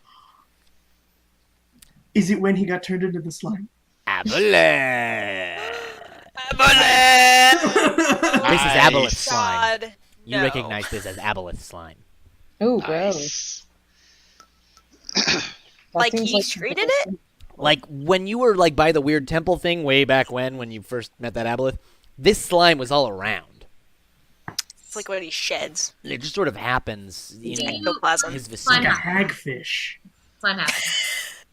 Speaker 2: Is it when he got turned into the slime?
Speaker 1: Aboleth. This is
Speaker 5: Nice.
Speaker 1: Aboleth slime.
Speaker 6: God,
Speaker 1: You
Speaker 6: no.
Speaker 1: recognize this as Aboleth slime.
Speaker 3: Oh, gross.
Speaker 5: Nice.
Speaker 3: That
Speaker 6: Like
Speaker 3: seems
Speaker 6: he treated it?
Speaker 1: Like, when you were, like, by the weird temple thing way back when you first met that Aboleth, this slime was all around.
Speaker 6: It's like what he sheds.
Speaker 1: It just sort of happens in
Speaker 6: Ectoplasm.
Speaker 1: his
Speaker 2: Like
Speaker 1: vicinity.
Speaker 2: a hagfish.
Speaker 4: Slime happens.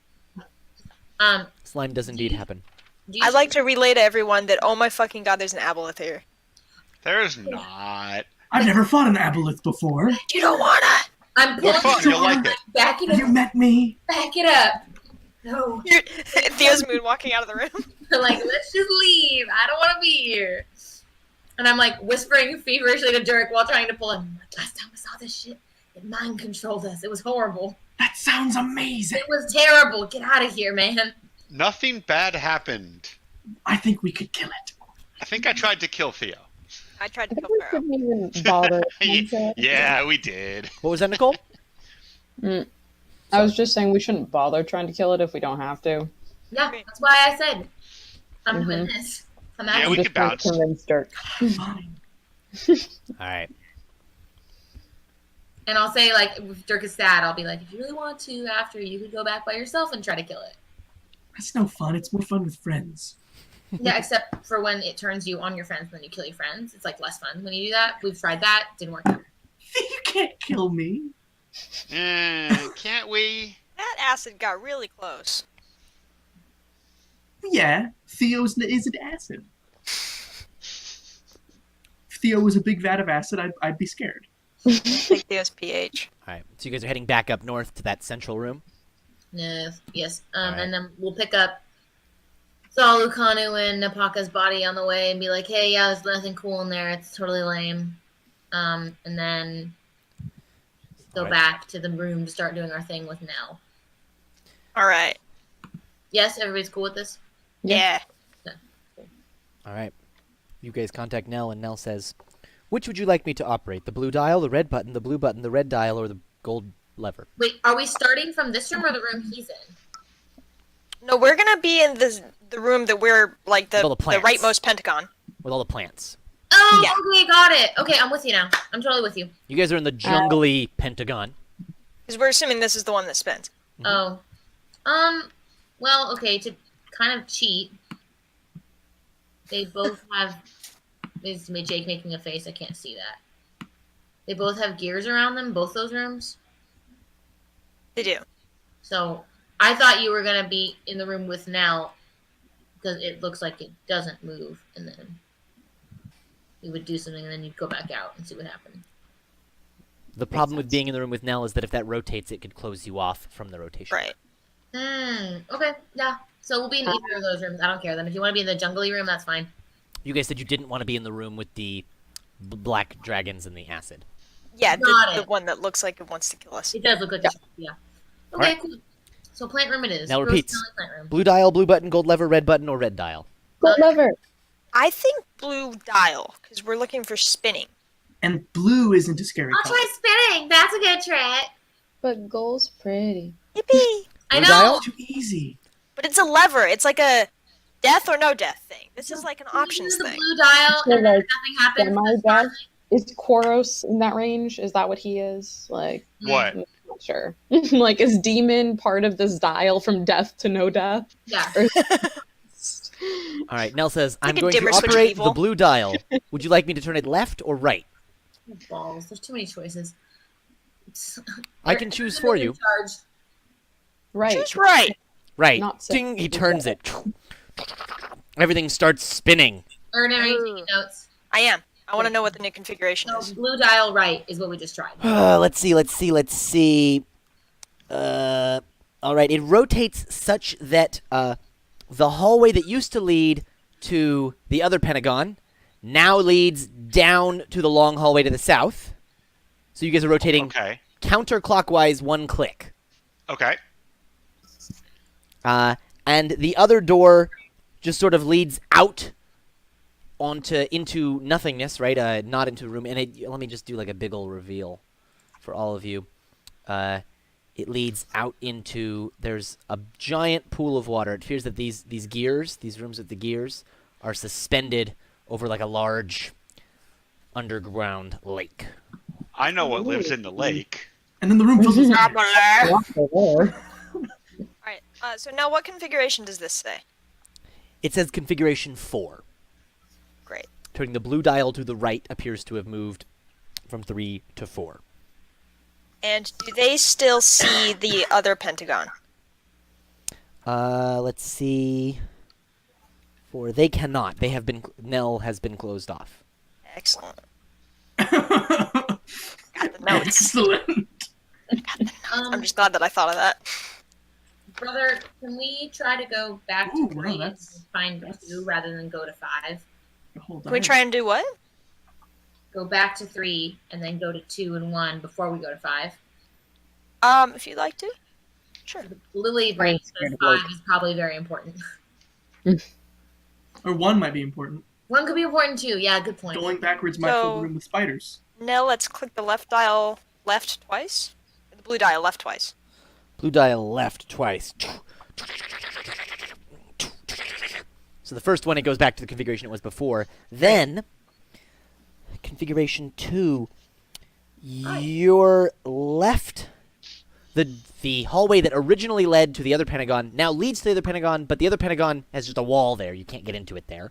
Speaker 1: Slime does indeed happen.
Speaker 4: Do you
Speaker 6: I'd like to relay to everyone that, oh my fucking god, there's an aboleth here.
Speaker 5: There's not.
Speaker 2: I've never fought an aboleth before.
Speaker 6: You don't wanna!
Speaker 4: I'm
Speaker 5: You're
Speaker 4: pulling
Speaker 5: fun. You'll like it.
Speaker 4: Back it
Speaker 2: Have you
Speaker 4: up.
Speaker 2: met me?
Speaker 4: Back it up. No.
Speaker 6: Theo's moonwalking out of the room.
Speaker 4: Like, let's just leave. I don't want to be here. And I'm like whispering feverishly to Dirk while trying to pull him. Like, last time we saw this shit, it mind controlled us. It was horrible.
Speaker 2: That sounds amazing.
Speaker 4: It was terrible. Get out of here, man.
Speaker 5: Nothing bad happened.
Speaker 2: I think we could kill it.
Speaker 5: I think I tried to kill Theo.
Speaker 6: I tried to
Speaker 3: I think
Speaker 6: kill
Speaker 3: we
Speaker 6: Pharaoh.
Speaker 3: shouldn't even bother.
Speaker 5: Yeah, we did.
Speaker 1: What was that, Nicole?
Speaker 3: I was just saying we shouldn't bother trying to kill it if we don't have to.
Speaker 4: Yeah, that's why I said I'm doing
Speaker 3: Mhm.
Speaker 4: this. I'm
Speaker 5: Yeah,
Speaker 4: actually
Speaker 5: we
Speaker 3: just
Speaker 5: could bounce.
Speaker 3: to convince Dirk.
Speaker 2: Fine.
Speaker 1: All right.
Speaker 4: And I'll say, like, if Dirk is sad, I'll be like, if you really want to, after, you could go back by yourself and try to kill it.
Speaker 2: That's no fun. It's more fun with friends.
Speaker 4: Yeah, except for when it turns you on your friends and then you kill your friends. It's, like, less fun when you do that. We've tried that. Didn't work out.
Speaker 2: You can't kill me.
Speaker 5: Can't we?
Speaker 6: That acid got really close.
Speaker 2: Yeah, Theo's isn't acid. If Theo was a big vat of acid, I'd be scared.
Speaker 6: Like Theo's pH.
Speaker 1: All right. So you guys are heading back up north to that central room.
Speaker 4: Yes.
Speaker 1: Alright.
Speaker 4: And then we'll pick up Saul Lucanu and Napaka's body on the way and be like, hey, yeah, there's nothing cool in there. It's totally lame. And then go
Speaker 1: Alright.
Speaker 4: back to the room to start doing our thing with Nell.
Speaker 6: Alright.
Speaker 4: Yes, everybody's cool with this?
Speaker 6: Yeah.
Speaker 1: All right. You guys contact Nell, and Nell says, which would you like me to operate? The blue dial, the red button, the blue button, the red dial, or the gold lever?
Speaker 4: Wait, are we starting from this room or the room he's in?
Speaker 6: No, we're gonna be in the room that we're, like,
Speaker 1: With all
Speaker 6: the
Speaker 1: the plants.
Speaker 6: rightmost pentagon.
Speaker 1: With all the plants.
Speaker 4: Oh,
Speaker 6: Yeah.
Speaker 4: okay, got it. Okay, I'm with you now. I'm totally with you.
Speaker 1: You guys are in the jungly pentagon.
Speaker 6: Because we're assuming this is the one that spins.
Speaker 4: Oh. Well, okay, to kind of cheat, they both have... Is Jake making a face? I can't see that. They both have gears around them, both those rooms.
Speaker 6: They do.
Speaker 4: So I thought you were going to be in the room with Nell because it looks like it doesn't move. And then you would do something and then you'd go back out and see what happened.
Speaker 1: The problem with being in the room with Nell is that if that rotates, it could close you off from the rotation.
Speaker 6: Right.
Speaker 4: Okay, yeah. So we'll be in either of those rooms. I don't care. Then if you want to be in the jungly room, that's fine.
Speaker 1: You guys said you didn't want to be in the room with the black dragons and the acid.
Speaker 6: Yeah,
Speaker 4: Got
Speaker 6: the
Speaker 4: it.
Speaker 6: one that looks like it wants to kill us.
Speaker 4: It does look like yeah. Okay,
Speaker 1: Alright.
Speaker 4: cool. So plant room it is.
Speaker 1: Now
Speaker 4: Rose
Speaker 1: repeats.
Speaker 4: Valley Plant room.
Speaker 1: Blue dial, blue button, gold lever, red button, or red dial.
Speaker 3: Gold lever.
Speaker 6: I think blue dial, because we're looking for spinning.
Speaker 2: And blue isn't a scary
Speaker 4: I'll
Speaker 2: color.
Speaker 4: try spinning. That's a good trick.
Speaker 3: But gold's pretty.
Speaker 6: Yippee!
Speaker 4: I
Speaker 1: Blue
Speaker 4: know.
Speaker 1: dial?
Speaker 2: Too easy.
Speaker 6: But it's a lever. It's like a death or no death thing. This is like an
Speaker 4: Can you
Speaker 6: options
Speaker 4: do the
Speaker 6: thing.
Speaker 4: blue dial
Speaker 3: So,
Speaker 4: and then
Speaker 3: like,
Speaker 4: nothing happens.
Speaker 3: am I
Speaker 4: that's
Speaker 3: dead?
Speaker 4: fine.
Speaker 3: Is Koros in that range? Is that what he is? Like,
Speaker 5: What?
Speaker 3: not sure. Like, is demon part of this dial from death to no death?
Speaker 4: Yeah.
Speaker 1: All right, Nell says, I'm
Speaker 6: like a
Speaker 1: going to
Speaker 6: dimmer switch of
Speaker 1: operate
Speaker 6: evil.
Speaker 1: the blue dial. Would you like me to turn it left or right?
Speaker 4: Balls. There's too many choices.
Speaker 1: I can choose for you.
Speaker 4: Charge.
Speaker 3: Right.
Speaker 6: Choose right.
Speaker 1: Right.
Speaker 3: Not so-
Speaker 1: Ding, he turns it. Everything starts spinning.
Speaker 4: Ern, are you taking notes?
Speaker 6: I am. I want to know what the new configuration
Speaker 4: No,
Speaker 6: is.
Speaker 4: blue dial right is what we just tried.
Speaker 1: Let's see. All right, it rotates such that the hallway that used to lead to the other pentagon now leads down to the long hallway to the south. So you guys are rotating
Speaker 5: Okay.
Speaker 1: counterclockwise 1 click.
Speaker 5: Okay.
Speaker 1: And the other door just sort of leads out into nothingness, right? Not into a room. And let me just do like a big ol' reveal for all of you. It leads out into, there's a giant pool of water. It appears that these gears, these rooms with the gears, are suspended over like a large underground lake.
Speaker 5: I know what lives in the lake.
Speaker 2: And then the room fills with
Speaker 6: Alright, so now what configuration does this say?
Speaker 1: It says configuration 4.
Speaker 6: Great.
Speaker 1: Turning the blue dial to the right appears to have moved from 3 to 4.
Speaker 6: And do they still see the other pentagon?
Speaker 1: Let's see. 4. They cannot. They have been. Nell has been closed off.
Speaker 6: Excellent. Got the notes.
Speaker 2: Excellent.
Speaker 6: I'm just glad that I thought of that.
Speaker 4: Brother, can we try to go back to
Speaker 2: Ooh, wow,
Speaker 4: 3
Speaker 2: that's-
Speaker 4: and find 2 rather than go to 5?
Speaker 6: Can we try and do what?
Speaker 4: Go back to 3 and then go to 2 and 1 before we go to 5.
Speaker 6: If you'd like to. Sure.
Speaker 4: Lily brain says 5 is probably very important.
Speaker 2: Or 1 might be important.
Speaker 4: 1 could be important too. Yeah, good point.
Speaker 2: Going backwards might fill the room with spiders.
Speaker 6: Now let's click the left dial left twice. The blue dial left twice.
Speaker 1: Blue dial left twice. So the first one, it goes back to the configuration it was before. Then, configuration 2, your left, the hallway that originally led to the other pentagon now leads to the other pentagon, but the other pentagon has just a wall there. You can't get into it there.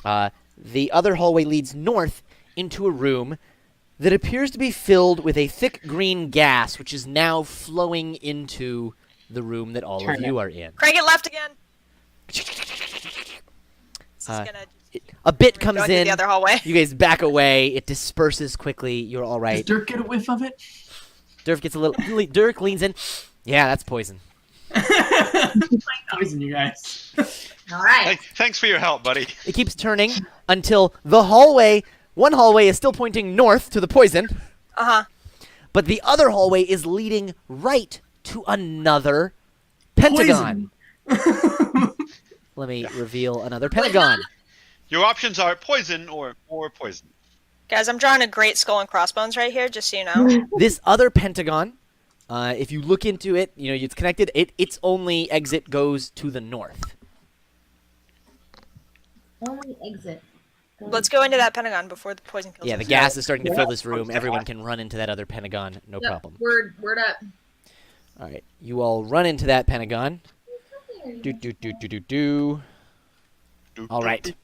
Speaker 1: The other hallway leads north into a room that appears to be filled with a thick green gas, which is now flowing into the room that all of you are in.
Speaker 6: Crank it left again. This is gonna
Speaker 1: A bit
Speaker 6: going
Speaker 1: comes
Speaker 6: through
Speaker 1: in.
Speaker 6: the other hallway.
Speaker 1: You guys back away. It disperses quickly. You're all
Speaker 2: Does
Speaker 1: right.
Speaker 2: Dirk get a whiff of it?
Speaker 1: Dirk gets a little. Dirk leans in. Yeah, that's poison.
Speaker 2: Poison, you guys.
Speaker 4: All right.
Speaker 5: Hey, thanks for your help, buddy.
Speaker 1: It keeps turning until the hallway. One hallway is still pointing north to the poison, but the other hallway is leading right to another pentagon.
Speaker 2: Poison.
Speaker 1: Let me reveal another pentagon.
Speaker 5: Your options are poison or poison.
Speaker 6: Guys, I'm drawing a great skull and crossbones right here, just so you know.
Speaker 1: This other pentagon, if you look into it, you know it's connected. Its only exit goes to the north.
Speaker 4: Only exit.
Speaker 6: Let's go into that pentagon before the poison kills
Speaker 1: Yeah,
Speaker 6: us.
Speaker 1: the gas is starting to fill this room. Everyone can run into that other pentagon, no
Speaker 4: Yep,
Speaker 1: problem.
Speaker 4: Word up.
Speaker 1: All right, you all run into that pentagon. Do. All right.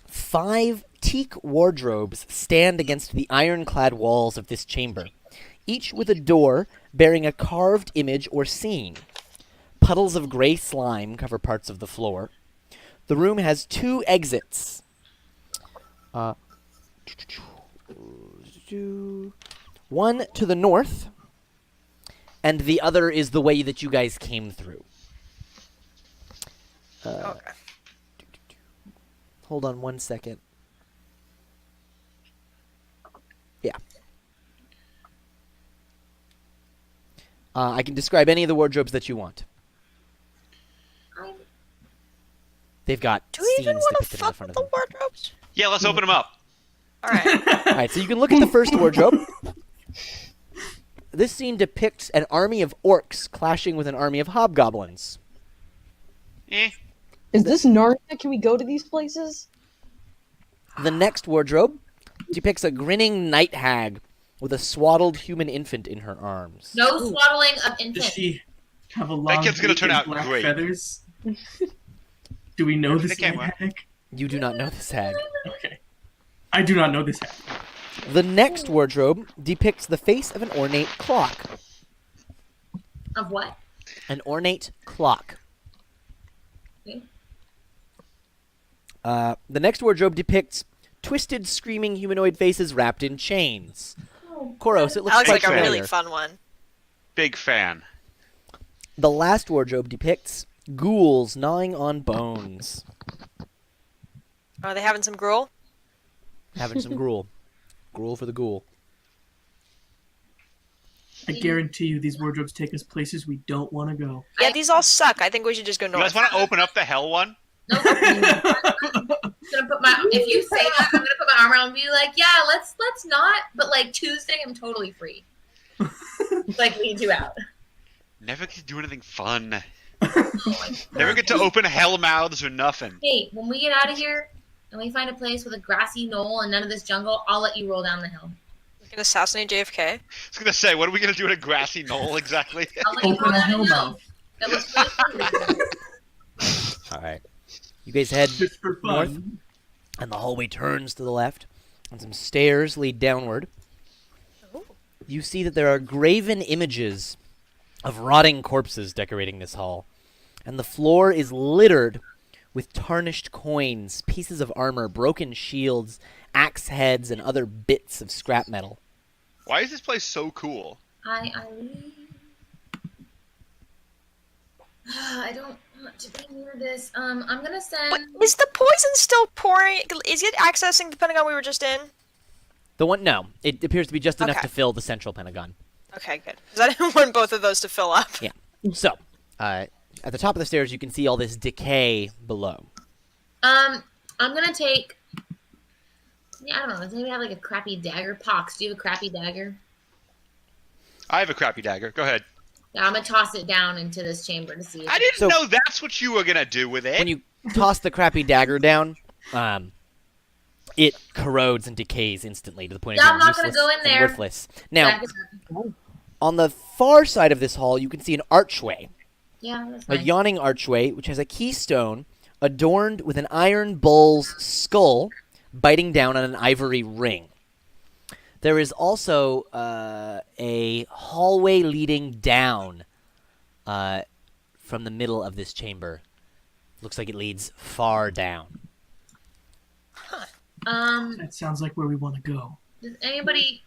Speaker 1: 5 teak wardrobes stand against the ironclad walls of this chamber, each with a door bearing a carved image or scene. Puddles of gray slime cover parts of the floor. The room has 2 exits. One to the north, and the other is the way that you guys came through.
Speaker 6: Okay.
Speaker 1: Hold on one second. Yeah. I can describe any of the wardrobes that you want. They've got
Speaker 6: Do we even
Speaker 1: scenes
Speaker 6: want to
Speaker 1: depicted in the
Speaker 6: fuck
Speaker 1: front
Speaker 6: with
Speaker 1: of
Speaker 6: the
Speaker 1: them.
Speaker 6: wardrobes?
Speaker 5: Yeah, let's open them up.
Speaker 6: Alright.
Speaker 1: All right, so you can look at the first wardrobe. This scene depicts an army of orcs clashing with an army of hobgoblins.
Speaker 3: Is this Narnia? Can we go to these places?
Speaker 1: The next wardrobe depicts a grinning night hag with a swaddled human infant in her arms.
Speaker 4: No swaddling of
Speaker 2: Does
Speaker 4: infant.
Speaker 2: she have a long
Speaker 5: kid's gonna
Speaker 2: beak
Speaker 5: turn
Speaker 2: and
Speaker 5: out
Speaker 2: black
Speaker 5: great.
Speaker 2: feathers? Do we know this
Speaker 5: Okay, well.
Speaker 2: hag?
Speaker 1: You do not know this hag.
Speaker 2: Okay. I do not know this hag.
Speaker 1: The next wardrobe depicts the face of an ornate clock.
Speaker 4: Of what?
Speaker 1: An ornate clock.
Speaker 4: Okay.
Speaker 1: The next wardrobe depicts twisted, screaming humanoid faces wrapped in chains. Koros, it looks
Speaker 6: That looks
Speaker 1: quite
Speaker 6: like a
Speaker 1: familiar.
Speaker 6: really fun one.
Speaker 5: Big fan.
Speaker 1: The last wardrobe depicts ghouls gnawing on bones.
Speaker 6: Are they having some gruel?
Speaker 1: Having some gruel. Gruel for the ghoul.
Speaker 2: I guarantee you these wardrobes take us places we don't want to go.
Speaker 6: Yeah, these all suck. I think we should just go
Speaker 5: You
Speaker 6: north.
Speaker 5: guys want to open up the hell one?
Speaker 4: Nope. I'm gonna put my. If you say that, I'm gonna put my arm around and be like, yeah, let's not. But like Tuesday, I'm totally free. Like lead you out.
Speaker 5: Never get to do anything fun.
Speaker 4: Oh my
Speaker 5: Never
Speaker 4: God.
Speaker 5: get to open hell mouths or nothing.
Speaker 4: Hey, when we get out of here and we find a place with a grassy knoll and none of this jungle, I'll let you roll down the hill.
Speaker 6: We can assassinate JFK.
Speaker 5: I was gonna say, what are we gonna do at a grassy knoll exactly?
Speaker 4: I'll let you
Speaker 2: Open
Speaker 4: roll
Speaker 2: a
Speaker 4: down
Speaker 2: hell
Speaker 4: the hill.
Speaker 2: mouth.
Speaker 4: That looks really fun.
Speaker 1: All right. You guys head
Speaker 2: Just for fun.
Speaker 1: north, and the hallway turns to the left, and some stairs lead downward. You see that there are graven images of rotting corpses decorating this hall, and the floor is littered with tarnished coins, pieces of armor, broken shields, axe heads, and other bits of scrap metal.
Speaker 5: Why is this place so cool?
Speaker 4: I don't want to be near this. I'm gonna
Speaker 6: What,
Speaker 4: send.
Speaker 6: is the poison still pouring? Is it accessing the Pentagon we were just in?
Speaker 1: The one, no, it appears to be just enough
Speaker 6: Okay.
Speaker 1: to fill the central Pentagon.
Speaker 6: Okay, good. Because I didn't want both of those to fill up.
Speaker 1: Yeah. So, at the top of the stairs, you can see all this decay below.
Speaker 4: I'm gonna take. Yeah, I don't know. Does anybody have like a crappy dagger? Pox, do you have a crappy dagger?
Speaker 5: I have a crappy dagger. Go ahead.
Speaker 4: Yeah, I'm gonna toss it down into this chamber to see. If
Speaker 5: I didn't
Speaker 1: So-
Speaker 5: know that's what you were gonna do with it.
Speaker 1: When you toss the crappy dagger down, it corrodes and decays instantly to the point of
Speaker 4: Yeah,
Speaker 1: being
Speaker 4: I'm not gonna
Speaker 1: useless
Speaker 4: go in
Speaker 1: and
Speaker 4: there.
Speaker 1: worthless. Now,
Speaker 4: Back it up.
Speaker 1: on the far side of this hall, you can see an archway,
Speaker 4: Yeah, that's
Speaker 1: a
Speaker 4: nice.
Speaker 1: yawning archway, which has a keystone adorned with an iron bull's skull biting down on an ivory ring. There is also a hallway leading down from the middle of this chamber. Looks like it leads far down.
Speaker 2: That sounds like where we want to go.
Speaker 4: Does anybody?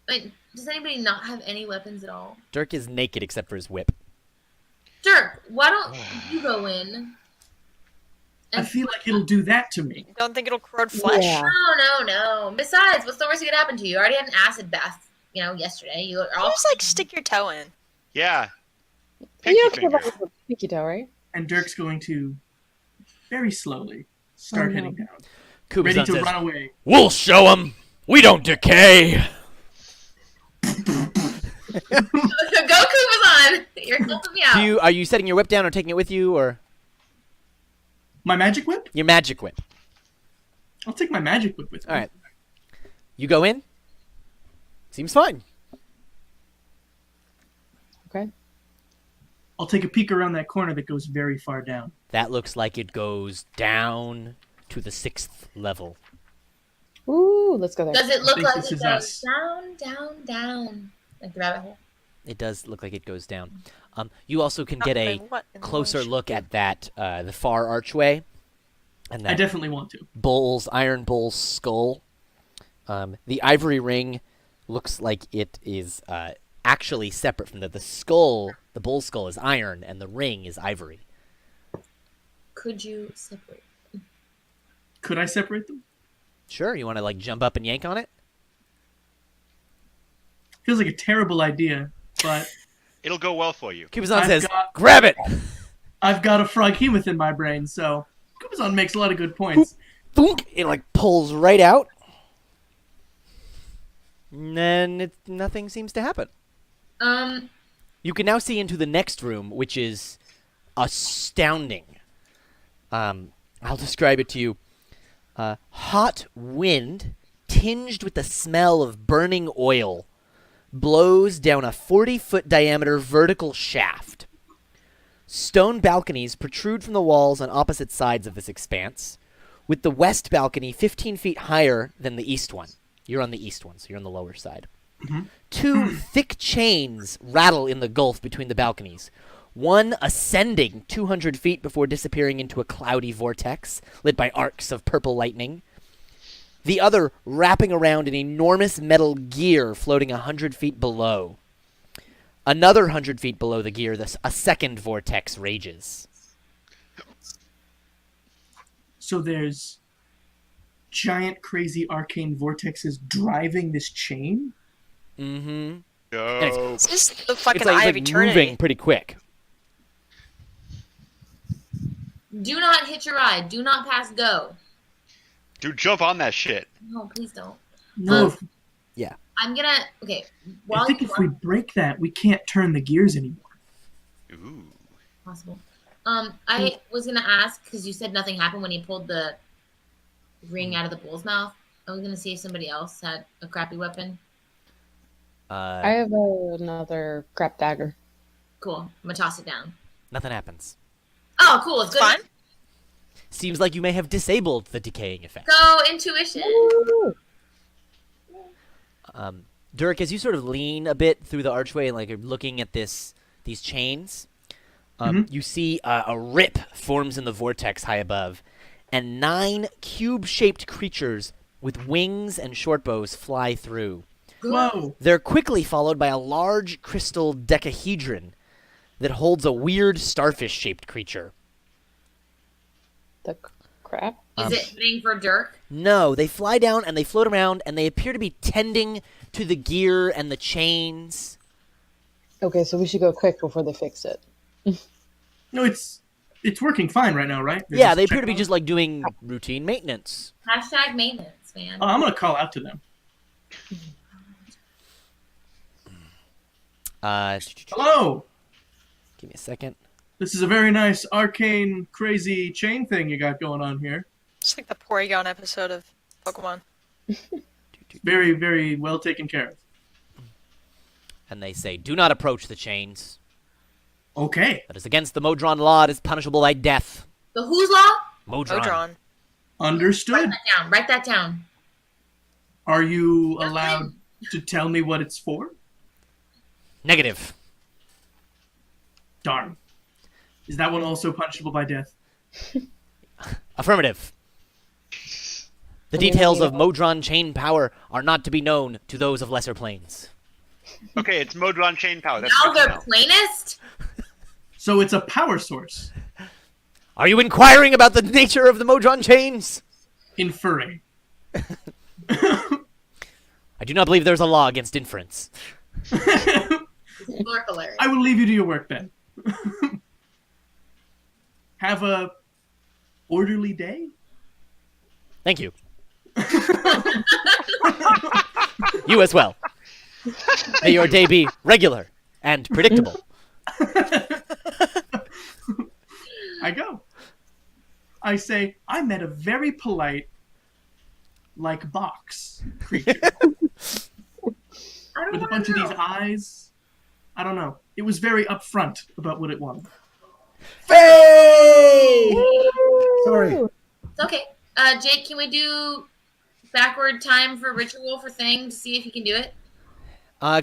Speaker 4: Like, does anybody not have any weapons at all?
Speaker 1: Dirk is naked except for his whip.
Speaker 4: Dirk, why don't you go in?
Speaker 2: I feel like it'll do that to me.
Speaker 6: Don't think it'll corrode flesh?
Speaker 3: Yeah.
Speaker 4: No. Besides, what's the worst that could happen to you? You already had an acid bath, yesterday. You are all
Speaker 6: Just like stick your toe in.
Speaker 5: Yeah.
Speaker 3: You
Speaker 5: Pinky
Speaker 3: don't care
Speaker 5: finger.
Speaker 3: about the pinky toe, right?
Speaker 2: And Dirk's going to very slowly start
Speaker 3: Oh, no.
Speaker 2: heading down.
Speaker 1: Kubizan
Speaker 2: Ready to
Speaker 1: says,
Speaker 2: run away.
Speaker 1: "We'll show 'em. We don't decay."
Speaker 4: Go Kubazan! You're helping me out.
Speaker 1: Are you setting your whip down or taking it with you, or
Speaker 2: My magic whip?
Speaker 1: your magic whip?
Speaker 2: I'll take my magic whip with me.
Speaker 1: All right. You go in. Seems fine.
Speaker 3: Okay.
Speaker 2: I'll take a peek around that corner that goes very far down.
Speaker 1: That looks like it goes down to the 6th level.
Speaker 3: Ooh, let's go there.
Speaker 4: Does it look
Speaker 2: think
Speaker 4: like
Speaker 2: this
Speaker 4: it
Speaker 2: is
Speaker 4: goes
Speaker 2: us.
Speaker 4: down? Like the rabbit hole?
Speaker 1: It does look like it goes down. You also can get a
Speaker 6: What in the
Speaker 1: closer
Speaker 6: world?
Speaker 1: look at that the far archway, and
Speaker 2: I
Speaker 1: that
Speaker 2: definitely want to.
Speaker 1: iron bull's skull. The ivory ring looks like it is actually separate from the skull. The bull's skull is iron, and the ring is ivory.
Speaker 4: Could you separate?
Speaker 2: Could I separate them?
Speaker 1: Sure, you want to like jump up and yank on it?
Speaker 2: Feels like a terrible idea, but
Speaker 5: It'll go well for you.
Speaker 1: Kubizan
Speaker 2: I've
Speaker 1: says,
Speaker 2: got-
Speaker 1: "Grab it!"
Speaker 2: I've got a froghemoth in my brain, so Kubazan makes a lot of good points.
Speaker 1: Thunk! It like pulls right out. And then nothing seems to happen. You can now see into the next room, which is astounding. I'll describe it to you. Hot wind tinged with the smell of burning oil, blows down a 40-foot diameter vertical shaft. Stone balconies protrude from the walls on opposite sides of this expanse, with the west balcony 15 feet higher than the east one. You're on the east one, so you're on the lower side.
Speaker 2: Mm-hmm.
Speaker 1: Two thick chains rattle in the gulf between the balconies, one ascending 200 feet before disappearing into a cloudy vortex lit by arcs of purple lightning. The other wrapping around an enormous metal gear floating 100 feet below. Another 100 feet below the gear, a second vortex rages.
Speaker 2: So there's giant, crazy arcane vortexes driving this chain?
Speaker 1: Mm-hmm.
Speaker 5: Yo.
Speaker 6: This is the fucking
Speaker 1: It's like,
Speaker 6: Eye of Eternity.
Speaker 1: moving pretty quick.
Speaker 4: Do not hitch a ride. Do not pass go.
Speaker 5: Dude, jump on that shit.
Speaker 4: No, please don't.
Speaker 2: No,
Speaker 4: I'm gonna. Okay.
Speaker 2: I
Speaker 4: While
Speaker 2: think
Speaker 4: you
Speaker 2: if we break that, we can't turn the gears anymore.
Speaker 5: Ooh.
Speaker 4: possible. I was gonna ask because you said nothing happened when he pulled the ring out of the bull's mouth. I was gonna see if somebody else had a crappy weapon.
Speaker 3: I have another crap dagger.
Speaker 4: Cool. I'm gonna toss it down.
Speaker 1: Nothing happens.
Speaker 4: Oh, cool. It's good.
Speaker 6: Fine.
Speaker 1: Seems like you may have disabled the decaying effect.
Speaker 4: Go intuition.
Speaker 1: Dirk, as you sort of lean a bit through the archway and like are looking at these chains, you see a rip forms in the vortex high above, and 9 cube-shaped creatures with wings and short bows fly through.
Speaker 2: Whoa!
Speaker 1: They're quickly followed by a large crystal decahedron that holds a weird starfish-shaped creature.
Speaker 3: The crap?
Speaker 4: Is it hitting for Dirk?
Speaker 1: No, they fly down and they float around and they appear to be tending to the gear and the chains.
Speaker 3: Okay, so we should go quick before they fix it.
Speaker 2: No, it's working fine right now, right? They're
Speaker 1: Yeah,
Speaker 2: just
Speaker 1: they appear to be
Speaker 2: checking
Speaker 1: just like doing routine maintenance.
Speaker 4: Hashtag maintenance, man.
Speaker 2: on it. I'm gonna call out to them. Hello!
Speaker 1: Give me a second.
Speaker 2: This is a very nice arcane, crazy chain thing you got going on here.
Speaker 6: It's like the Porygon episode of Pokemon.
Speaker 2: Very, very well taken care of.
Speaker 1: And they say, "Do not approach the chains.
Speaker 2: Okay.
Speaker 1: That is against the Modron law. It is punishable by death."
Speaker 4: The whose law?
Speaker 1: Modron.
Speaker 6: Odron.
Speaker 2: Understood.
Speaker 4: Write that down. Write that down.
Speaker 2: Are you allowed to tell me what it's for?
Speaker 1: Negative.
Speaker 2: Darn. Is that one also punishable by death?
Speaker 1: Affirmative. The details of Modron chain power are not to be known to those of lesser planes.
Speaker 5: Okay, it's Modron chain power. That's
Speaker 4: Now
Speaker 5: good to
Speaker 4: they're
Speaker 5: know.
Speaker 4: plainest?
Speaker 2: So it's a power source.
Speaker 1: Are you inquiring about the nature of the Modron chains?
Speaker 2: Inferring.
Speaker 1: I do not believe there's a law against inference.
Speaker 4: People are hilarious.
Speaker 2: I will leave you to your work then. Have a orderly day.
Speaker 1: Thank you. You as well. May your day be regular and predictable.
Speaker 2: I go. I say, I met a very polite, like, box creature
Speaker 4: I don't
Speaker 2: with a
Speaker 4: wanna
Speaker 2: bunch of these
Speaker 4: know.
Speaker 2: eyes. I don't know. It was very upfront about what it wanted.
Speaker 1: Hey!
Speaker 7: Sorry.
Speaker 4: It's okay. Jake, can we do backward time for ritual for thing to see if you can do it?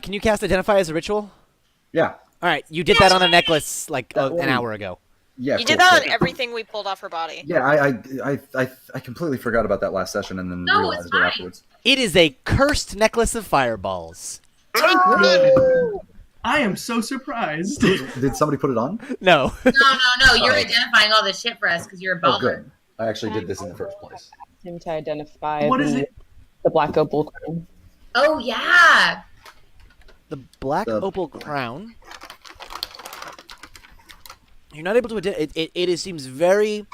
Speaker 1: Can you cast Identify as a ritual?
Speaker 7: Yeah.
Speaker 1: All right, you did that on a necklace like an hour ago.
Speaker 7: Yeah.
Speaker 6: You
Speaker 7: cool,
Speaker 6: did that
Speaker 7: cool.
Speaker 6: on everything we pulled off her body.
Speaker 7: Yeah, I completely forgot about that last session and then
Speaker 4: No,
Speaker 7: realized
Speaker 4: it's
Speaker 7: it
Speaker 4: fine.
Speaker 7: afterwards.
Speaker 1: It is a cursed necklace of fireballs.
Speaker 2: I am so surprised.
Speaker 7: Did somebody put it on?
Speaker 1: No.
Speaker 4: No. You're
Speaker 7: Oh.
Speaker 4: identifying all this shit for us because you're a
Speaker 7: Oh,
Speaker 4: baller.
Speaker 7: good. I actually did this in the first place.
Speaker 3: Him to identify
Speaker 2: What is it?
Speaker 3: the black opal crown.
Speaker 4: Oh, yeah.
Speaker 1: The black
Speaker 7: The-
Speaker 1: opal crown. You're not able to identify. It seems very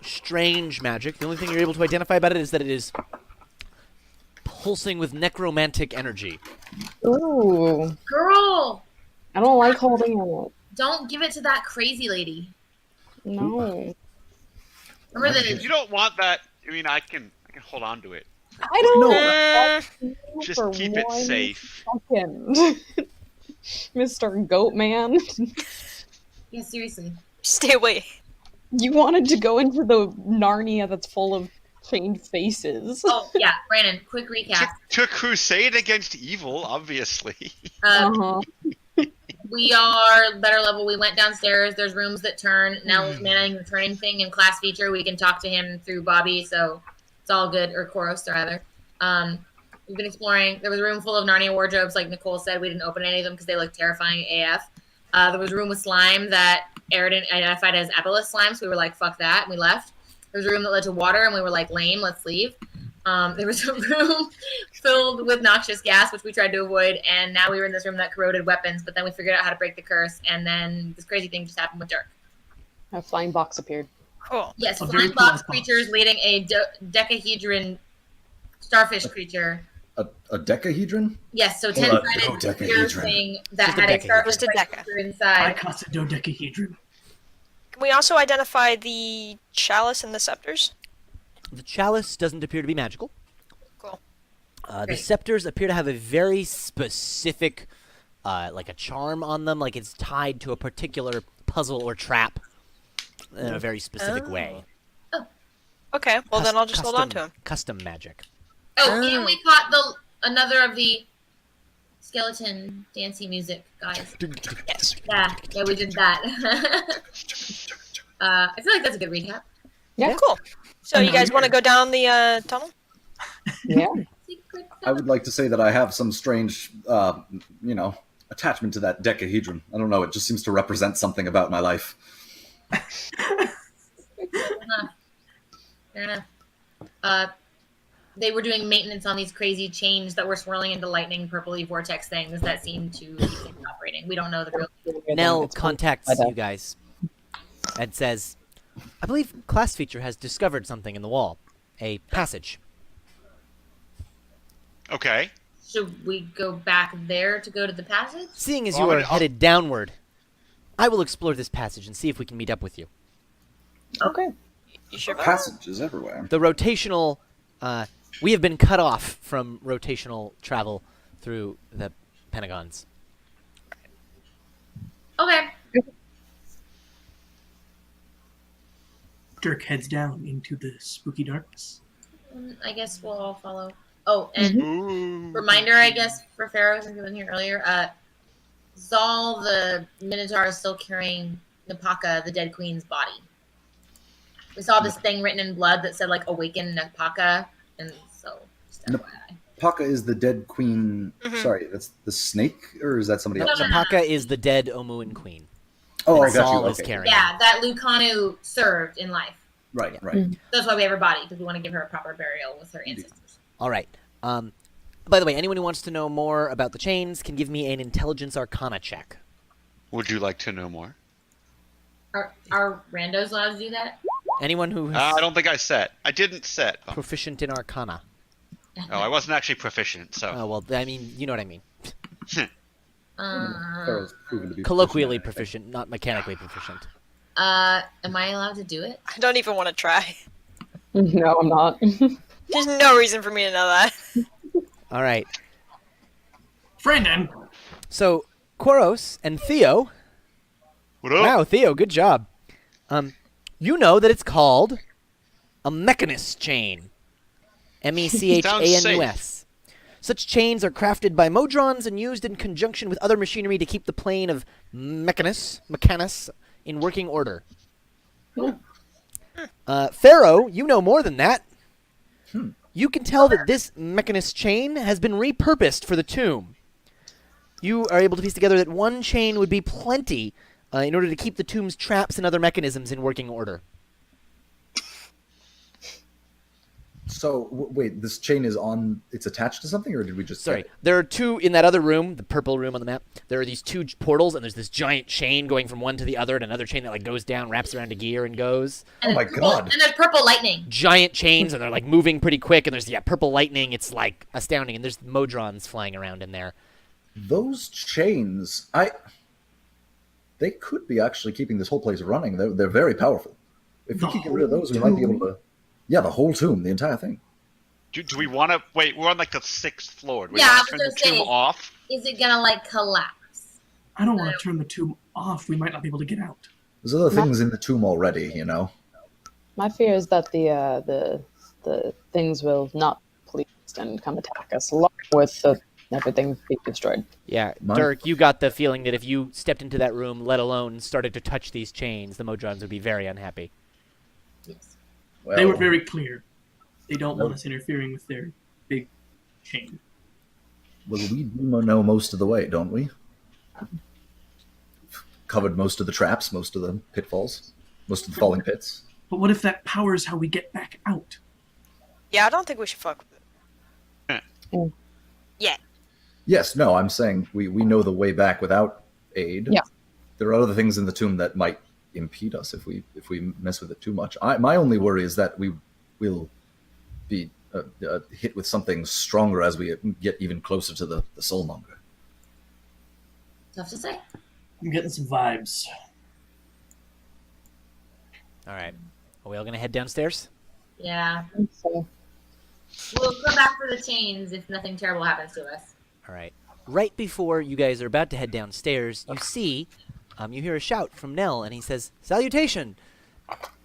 Speaker 1: strange magic. The only thing you're able to identify about it is that it is pulsing with necromantic energy.
Speaker 3: Ooh.
Speaker 4: Girl,
Speaker 3: I don't like holding on
Speaker 4: don't give it to that crazy lady.
Speaker 3: it. No.
Speaker 4: Remember
Speaker 5: If you don't want that, I mean, I can hold on to it.
Speaker 3: I don't
Speaker 7: No.
Speaker 3: know.
Speaker 5: Just keep it safe.
Speaker 3: Second. Mr. Goat Man.
Speaker 4: Yeah, seriously.
Speaker 6: Stay away.
Speaker 3: You wanted to go into the Narnia that's full of chained faces.
Speaker 4: Oh yeah, Brandon. Quick recap.
Speaker 5: To crusade against evil, obviously.
Speaker 3: Uh-huh.
Speaker 4: We are better level. We went downstairs. There's rooms that turn. Now with manning the turning thing in class feature, we can talk to him through Bobby, so it's all good. Or Koros, rather. We've been exploring. There was a room full of Narnia wardrobes, like Nicole said. We didn't open any of them because they looked terrifying AF. There was a room with slime that Aridin identified as Aboleth slime, so we were like, fuck that, and we left. There was a room that led to water, and we were like, lame, let's leave. There was a room filled with noxious gas, which we tried to avoid, and now we were in this room that corroded weapons, but then we figured out how to break the curse, and then this crazy thing just happened with Dirk.
Speaker 3: A flying box appeared.
Speaker 6: Cool.
Speaker 4: Yes,
Speaker 2: A
Speaker 4: flying
Speaker 2: very
Speaker 4: box
Speaker 2: cool box.
Speaker 4: creatures leading a decahedron starfish creature.
Speaker 7: A decahedron?
Speaker 4: Yes, so
Speaker 7: A
Speaker 4: 10-sided
Speaker 7: dodecahedron.
Speaker 4: thing that
Speaker 1: Just a
Speaker 4: had a
Speaker 1: deca.
Speaker 4: starfish
Speaker 6: Just a deca.
Speaker 4: creature inside.
Speaker 2: Icosododecahedron.
Speaker 6: Can we also identify the chalice and the scepters?
Speaker 1: The chalice doesn't appear to be magical.
Speaker 6: Cool.
Speaker 1: The
Speaker 4: Great.
Speaker 1: scepters appear to have a very specific, like a charm on them, like it's tied to a particular puzzle or trap in a very specific way.
Speaker 6: Okay, well then I'll just hold on to him.
Speaker 1: Custom magic.
Speaker 4: Oh, and we caught another of the skeleton dancey music guys.
Speaker 6: Yes.
Speaker 4: Yeah, we did that. I feel like that's a good recap.
Speaker 3: Yeah.
Speaker 6: Cool. So you guys want to go down the tunnel?
Speaker 3: Yeah.
Speaker 4: Secret
Speaker 7: I would like to say that I have some strange, attachment to that decahedron. I don't know. It just seems to represent something about my life.
Speaker 4: Fair enough. They were doing maintenance on these crazy chains that were swirling into lightning purpley vortex things that seemed to be operating. We don't know the real.
Speaker 1: Nell contacts you guys and says, I believe class feature has discovered something in the wall. A passage.
Speaker 5: Okay.
Speaker 4: Should we go back there to go to the passage?
Speaker 1: Seeing as
Speaker 5: Well,
Speaker 1: you are
Speaker 5: I'll-
Speaker 1: headed downward, I will explore this passage and see if we can meet up with you.
Speaker 3: Okay.
Speaker 6: You sure about
Speaker 7: Passages everywhere.
Speaker 1: The rotational, we have been cut off from rotational travel through the Pentagons.
Speaker 4: Okay.
Speaker 2: Dirk heads down into the spooky darkness.
Speaker 4: I guess we'll all follow. Oh, and
Speaker 5: Ooh.
Speaker 4: reminder, I guess, for Pharaoh, since we were in here earlier. Zal, the Minotaur, is still carrying Napaka, the dead queen's body. We saw this thing written in blood that said, like, awaken Napaka, and so, just
Speaker 7: Nap-
Speaker 4: FYI.
Speaker 7: Paka is the dead queen.
Speaker 6: Mhm.
Speaker 7: Sorry, that's the snake, or is that somebody
Speaker 1: No,
Speaker 7: else?
Speaker 1: Napaka is the dead Omuan queen.
Speaker 7: Oh, I
Speaker 1: that
Speaker 7: got you.
Speaker 1: Zal is
Speaker 7: Okay.
Speaker 1: carrying.
Speaker 4: Yeah, that Lucanu served in life.
Speaker 7: Right, right.
Speaker 3: Mm.
Speaker 4: That's why we have her body, because we want to give her a proper burial with her
Speaker 7: Indeed.
Speaker 4: ancestors.
Speaker 1: All right. By the way, anyone who wants to know more about the chains can give me an intelligence arcana check.
Speaker 5: Would you like to know more?
Speaker 4: Are randos allowed to do that?
Speaker 1: Anyone who is
Speaker 5: I don't think I set. I didn't set. Oh,
Speaker 1: proficient in arcana.
Speaker 5: I wasn't actually proficient, so.
Speaker 1: Oh, well, I mean, you know what I mean.
Speaker 7: Pharaoh's proven to be
Speaker 1: Colloquially
Speaker 7: proficient.
Speaker 1: proficient, not mechanically proficient.
Speaker 4: Am I allowed to do it?
Speaker 6: I don't even want to try.
Speaker 3: No, I'm not.
Speaker 6: There's no reason for me to know that.
Speaker 1: All right.
Speaker 2: Brandon!
Speaker 1: So, Koros and Theo.
Speaker 5: What up?
Speaker 1: Wow, Theo, good job. You know that it's called a mechanus chain. MECHANUS. Such chains are crafted by Modrons and used in conjunction with other machinery to keep the plane of mechanus, in working order. Pharaoh, you know more than that. You can tell that this mechanus chain has been repurposed for the tomb. You are able to piece together that one chain would be plenty in order to keep the tomb's traps and other mechanisms in working order.
Speaker 7: So, wait, this chain is on... It's attached to something, or did we just...
Speaker 1: Sorry,
Speaker 7: get it?
Speaker 1: there are two in that other room, the purple room on the map. There are these two portals, and there's this giant chain going from one to the other, and another chain that like goes down, wraps around a gear, and goes.
Speaker 4: And
Speaker 7: Oh my
Speaker 4: there's purple-
Speaker 7: God.
Speaker 4: And there's purple lightning.
Speaker 1: Giant chains, and they're like moving pretty quick, and there's purple lightning. It's like astounding, and there's Modrons flying around in there.
Speaker 7: Those chains... They could be actually keeping this whole place running. They're very powerful. If we
Speaker 2: The
Speaker 7: could get rid of
Speaker 2: whole
Speaker 7: those, we might be able
Speaker 2: tomb?
Speaker 7: to... Yeah, the whole tomb, the entire thing.
Speaker 5: Do we want to wait? We're on like the 6th floor. Do we
Speaker 4: Yeah, I
Speaker 5: want
Speaker 4: was
Speaker 5: to turn the
Speaker 4: gonna say-
Speaker 5: tomb off?
Speaker 4: Is it gonna like collapse?
Speaker 2: I don't want to turn the tomb off. We might not be able to get out.
Speaker 7: There's other things in the tomb already, you know.
Speaker 3: My fear is that the things will not please and come attack us, along with everything being destroyed.
Speaker 1: Yeah,
Speaker 7: My-
Speaker 1: Dirk, you got the feeling that if you stepped into that room, let alone started to touch these chains, the Modrons would be very unhappy.
Speaker 4: Yes.
Speaker 7: Well,
Speaker 2: They were very clear. They don't want us interfering with their big chain.
Speaker 7: well, we do know most of the way, don't we? Covered most of the traps, most of the pitfalls, most of the falling pits.
Speaker 2: But what if that powers how we get back out?
Speaker 6: Yeah, I don't think we should fuck with it. Yeah.
Speaker 7: Yes, no, I'm saying we know the way back without aid.
Speaker 3: Yeah.
Speaker 7: There are other things in the tomb that might impede us if we mess with it too much. My only worry is that we will be hit with something stronger as we get even closer to the soulmonger.
Speaker 4: Tough to say.
Speaker 2: I'm getting some vibes.
Speaker 1: All right. Are we all going to head downstairs?
Speaker 4: Yeah.
Speaker 3: So,
Speaker 4: We'll come back for the chains if nothing terrible happens to us.
Speaker 1: All right. Right before you guys are about to head downstairs, you see, you hear a shout from Nell, and he says, "Salutation!"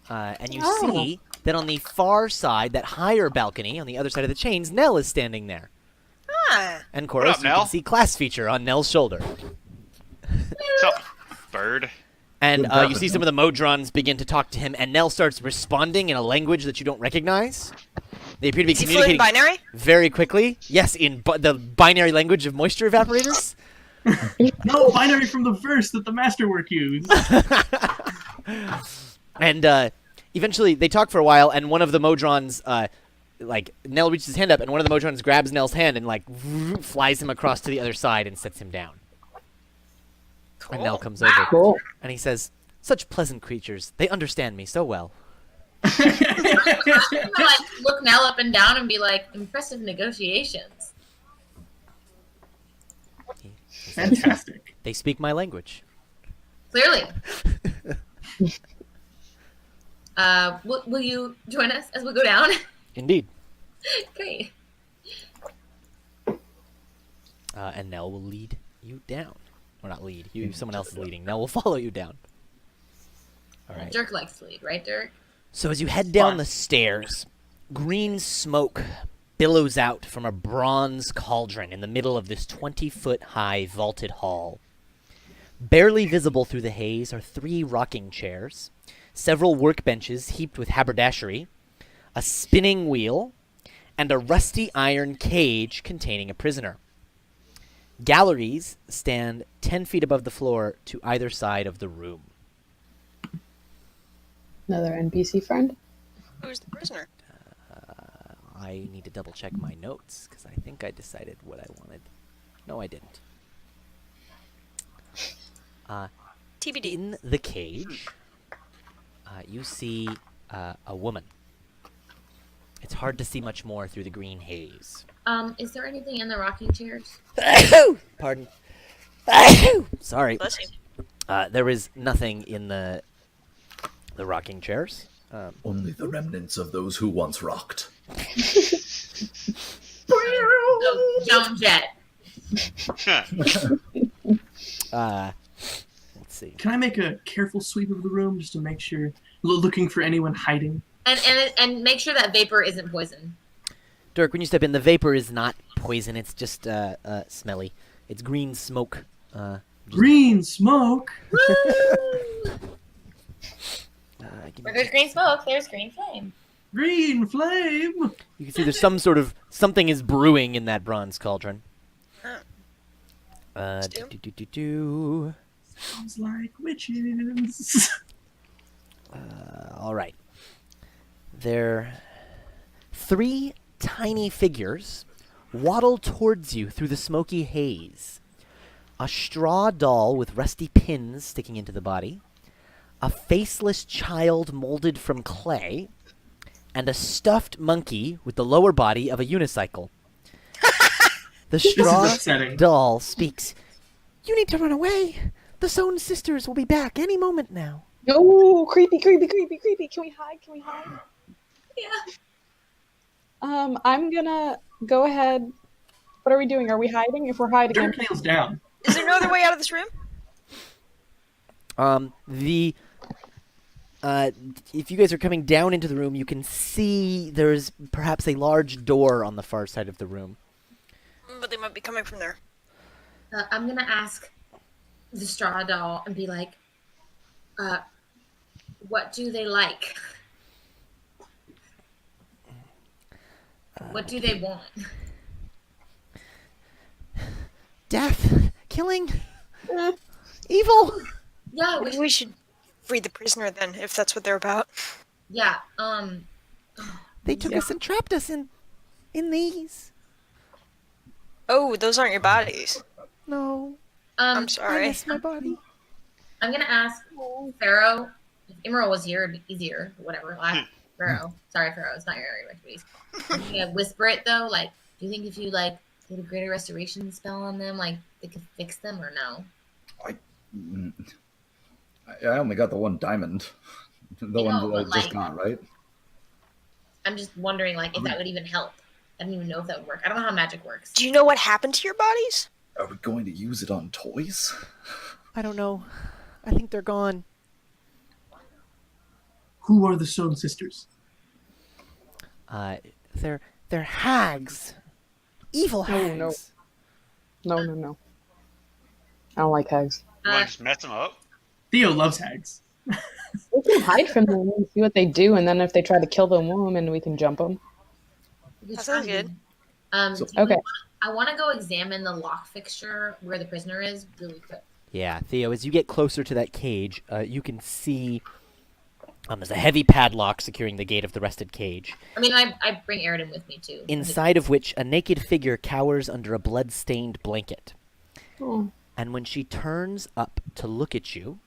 Speaker 1: And you see that on the far side, that higher balcony, on the other side of the chains, Nell is standing there.
Speaker 6: Ah.
Speaker 1: And Chorus,
Speaker 5: up,
Speaker 1: you
Speaker 5: Nell?
Speaker 1: can see class feature on Nell's shoulder.
Speaker 5: What's up, bird?
Speaker 1: And
Speaker 7: Good
Speaker 1: you see some of the Modrons begin to talk to him, and Nell starts responding in a language that you don't recognize. They appear to be
Speaker 6: Is he fluent in
Speaker 1: communicating
Speaker 6: binary?
Speaker 1: very quickly. Yes, in the binary language of moisture evaporators.
Speaker 2: No, binary from the verse that the masterwork used.
Speaker 1: And eventually, they talk for a while, and one of the Modrons, like, Nell reaches his hand up, and one of the Modrons grabs Nell's hand and, like, flies him across to the other side and sets him down.
Speaker 6: Cool.
Speaker 1: And Nell comes over,
Speaker 3: cool.
Speaker 1: and he says, "Such pleasant creatures. They understand me so well."
Speaker 4: I'm gonna like look Nell up and down and be like, impressive negotiations.
Speaker 1: He says,
Speaker 2: Fantastic.
Speaker 1: "They speak my language."
Speaker 4: Clearly. Will you join us as we go down?
Speaker 1: Indeed.
Speaker 4: Great.
Speaker 1: And Nell will lead you down. Or not lead. Someone else is leading. Nell will follow you down. All right.
Speaker 4: Dirk likes to lead, right, Dirk?
Speaker 1: So as you head down the stairs, green smoke billows out from a bronze cauldron in the middle of this 20-foot-high vaulted hall. Barely visible through the haze are 3 rocking chairs, several workbenches heaped with haberdashery, a spinning wheel, and a rusty iron cage containing a prisoner. Galleries stand 10 feet above the floor to either side of the room.
Speaker 3: Another NPC friend?
Speaker 6: Who's the prisoner?
Speaker 1: I need to double check my notes because I think I decided what I wanted. No, I didn't.
Speaker 6: TBD.
Speaker 1: In the cage, you see a woman. It's hard to see much more through the green haze.
Speaker 4: Is there anything in the rocking chairs?
Speaker 1: Pardon. Sorry.
Speaker 6: Bless you.
Speaker 1: There is nothing in the rocking chairs.
Speaker 7: Only the remnants of those who once rocked.
Speaker 4: No, Joan Jett.
Speaker 1: Let's see.
Speaker 2: Can I make a careful sweep of the room just to make sure, looking for anyone hiding?
Speaker 4: And make sure that vapor isn't poison.
Speaker 1: Dirk, when you step in, the vapor is not poison. It's just smelly. It's green smoke.
Speaker 2: Green smoke.
Speaker 4: Where there's green smoke, there's green flame.
Speaker 2: Green flame.
Speaker 1: You can see there's some sort of something is brewing in that bronze cauldron.
Speaker 6: Stew?
Speaker 2: Sounds like witches.
Speaker 1: All right. There, 3 tiny figures waddle towards you through the smoky haze. A straw doll with rusty pins sticking into the body, a faceless child molded from clay, and a stuffed monkey with the lower body of a unicycle. The straw
Speaker 2: upsetting.
Speaker 1: doll speaks. "You need to run away. The Sohn sisters will be back any moment now."
Speaker 3: Oh, creepy, creepy, creepy, creepy. Can we hide? Can we hide?
Speaker 4: Yeah.
Speaker 3: I'm gonna go ahead. What are we doing? Are we hiding? If we're hiding,
Speaker 2: Dirk kneels down.
Speaker 6: Is there no other way out of this room?
Speaker 1: The if you guys are coming down into the room, you can see there's perhaps a large door on the far side of the room.
Speaker 6: But they might be coming from there.
Speaker 4: I'm gonna ask the straw doll and be like, what do they like? What do they want?
Speaker 1: Death, killing, evil.
Speaker 4: Yeah,
Speaker 6: Maybe we should free the prisoner then, if that's what they're about.
Speaker 4: yeah.
Speaker 1: They took us and trapped us in these.
Speaker 6: Oh, those aren't your bodies.
Speaker 1: No,
Speaker 6: I'm
Speaker 1: I
Speaker 6: sorry.
Speaker 1: miss my body.
Speaker 4: I'm gonna ask Pharaoh. If Emerald was here, it'd be easier. Whatever. Pharaoh. Sorry, Pharaoh. It's not your area of expertise. I'm gonna whisper it though. Like, do you think if you like did a greater restoration spell on them, like they could fix them or no?
Speaker 7: I only got the one diamond. The
Speaker 4: I
Speaker 7: one
Speaker 4: know,
Speaker 7: that I
Speaker 4: but,
Speaker 7: just
Speaker 4: like-
Speaker 7: got, right?
Speaker 4: I'm just wondering, like, if that would even help. I don't even know if that would work. I don't know how magic works.
Speaker 6: Do you know what happened to your bodies?
Speaker 7: Are we going to use it on toys?
Speaker 1: I don't know. I think they're gone.
Speaker 2: Who are the Stone Sisters?
Speaker 1: They're hags. Evil hags.
Speaker 3: no. No. I don't like hags.
Speaker 5: You want to just mess them up?
Speaker 2: Theo loves hags.
Speaker 3: We can hide from them and see what they do, and then if they try to kill the woman, we can jump them.
Speaker 6: That sounds good.
Speaker 3: Okay.
Speaker 4: I want to go examine the lock fixture where the prisoner is really quick.
Speaker 1: Yeah, Theo, as you get closer to that cage, you can see there's a heavy padlock securing the gate of the rested cage,
Speaker 4: I mean, I bring Aridin with me too.
Speaker 1: inside of which a naked figure cowers under a blood-stained blanket.
Speaker 3: Oh.
Speaker 1: And when she turns up to look at you,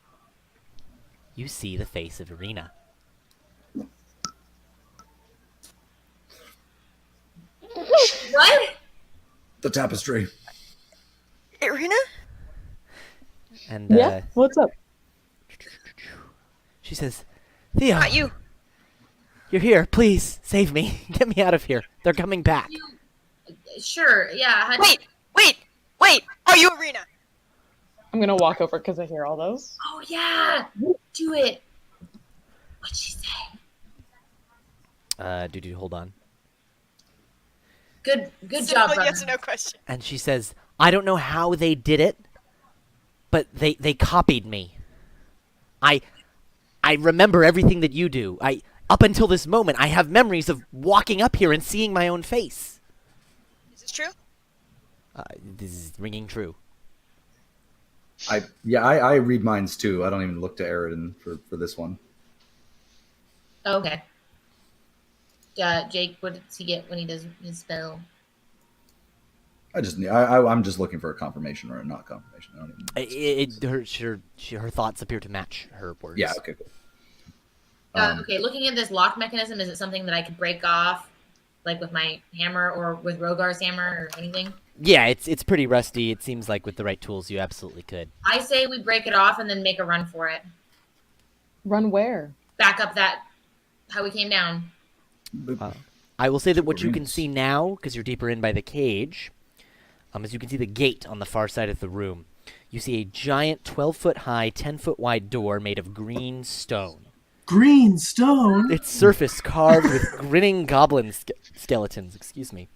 Speaker 1: you see the face of Irina.
Speaker 4: What?
Speaker 7: The tapestry.
Speaker 6: Irina?
Speaker 1: And
Speaker 3: Yeah? What's up?
Speaker 1: she says, Theo,
Speaker 6: Not you.
Speaker 1: you're here. Please, save me. Get me out of here. They're coming back.
Speaker 4: Sure. Yeah.
Speaker 6: Wait! Are you Irina?
Speaker 3: I'm gonna walk over because I hear all those.
Speaker 4: Oh yeah. Do it. What'd she say?
Speaker 1: Hold on.
Speaker 4: Good job,
Speaker 6: Simple
Speaker 4: brother.
Speaker 6: yes or no question.
Speaker 1: And she says, I don't know how they did it, but they copied me. I remember everything that you do. Up until this moment, I have memories of walking up here and seeing my own face.
Speaker 6: Is this true?
Speaker 1: This is ringing true.
Speaker 7: I read minds too. I don't even look to Aridin for this one.
Speaker 4: Okay. Jake, what does he get when he does his spell?
Speaker 7: I'm just looking for a confirmation or a not confirmation. I don't even.
Speaker 1: Her thoughts appear to match her words.
Speaker 7: Yeah. Okay. Cool.
Speaker 4: Okay, looking at this lock mechanism, is it something that I could break off, like with my hammer or with Rogar's hammer or anything?
Speaker 1: Yeah, it's pretty rusty. It seems like with the right tools, you absolutely could.
Speaker 4: I say we break it off and then make a run for it.
Speaker 3: Run where?
Speaker 4: Back up how we came down.
Speaker 1: I will say that what you can see now, because you're deeper in by the cage, as you can see the gate on the far side of the room, you see a giant 12-foot high, 10-foot wide door made of green stone.
Speaker 2: Green stone?
Speaker 1: Its surface carved with grinning goblin skeletons. Excuse me.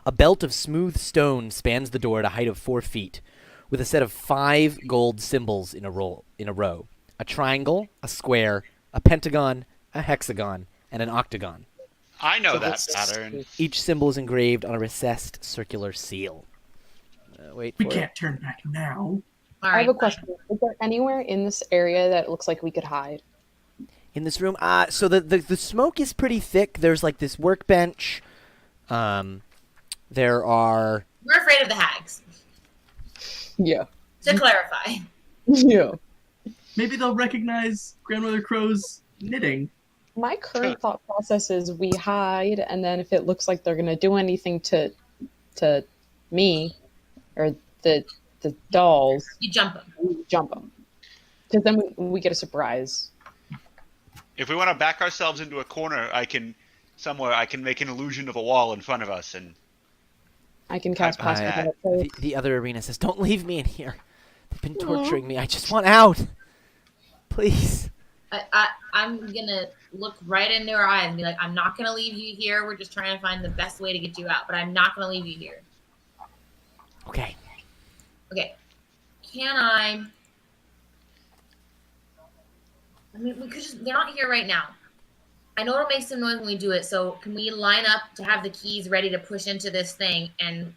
Speaker 1: A belt of smooth stone spans the door at a height of 4 feet, with a set of 5 gold symbols in a row: a triangle, a square, a pentagon, a hexagon, and an octagon.
Speaker 5: I know
Speaker 3: So
Speaker 5: that
Speaker 3: that's-
Speaker 5: pattern.
Speaker 1: Each symbol is engraved on a recessed circular seal. Wait
Speaker 2: We
Speaker 1: for
Speaker 2: can't turn back now.
Speaker 4: All
Speaker 3: I
Speaker 4: right.
Speaker 3: have a question. Is there anywhere in this area that looks like we could hide?
Speaker 1: in this room. So the smoke is pretty thick. There's like this workbench. There are.
Speaker 4: We're afraid of the hags.
Speaker 3: Yeah.
Speaker 4: To clarify.
Speaker 3: Yeah.
Speaker 2: Maybe they'll recognize Grandmother Crow's knitting.
Speaker 3: My current thought process is we hide, and then if it looks like they're gonna do anything to me or the dolls,
Speaker 4: You jump them.
Speaker 3: we jump them. Because then we get a surprise.
Speaker 5: If we want to back ourselves into a corner, I can somewhere I can make an illusion of a wall in front of us, and
Speaker 3: I can cast pass without a trace.
Speaker 1: The other arena says, "Don't leave me in here. They've been torturing me. I just want out. Please."
Speaker 4: I'm gonna look right into her eyes and be like, I'm not gonna leave you here. We're just trying to find the best way to get you out, but I'm not gonna leave you here.
Speaker 1: Okay.
Speaker 4: Okay. Can I mean, we could they're not here right now. I know it'll make some noise when we do it, so can we line up to have the keys ready to push into this thing and,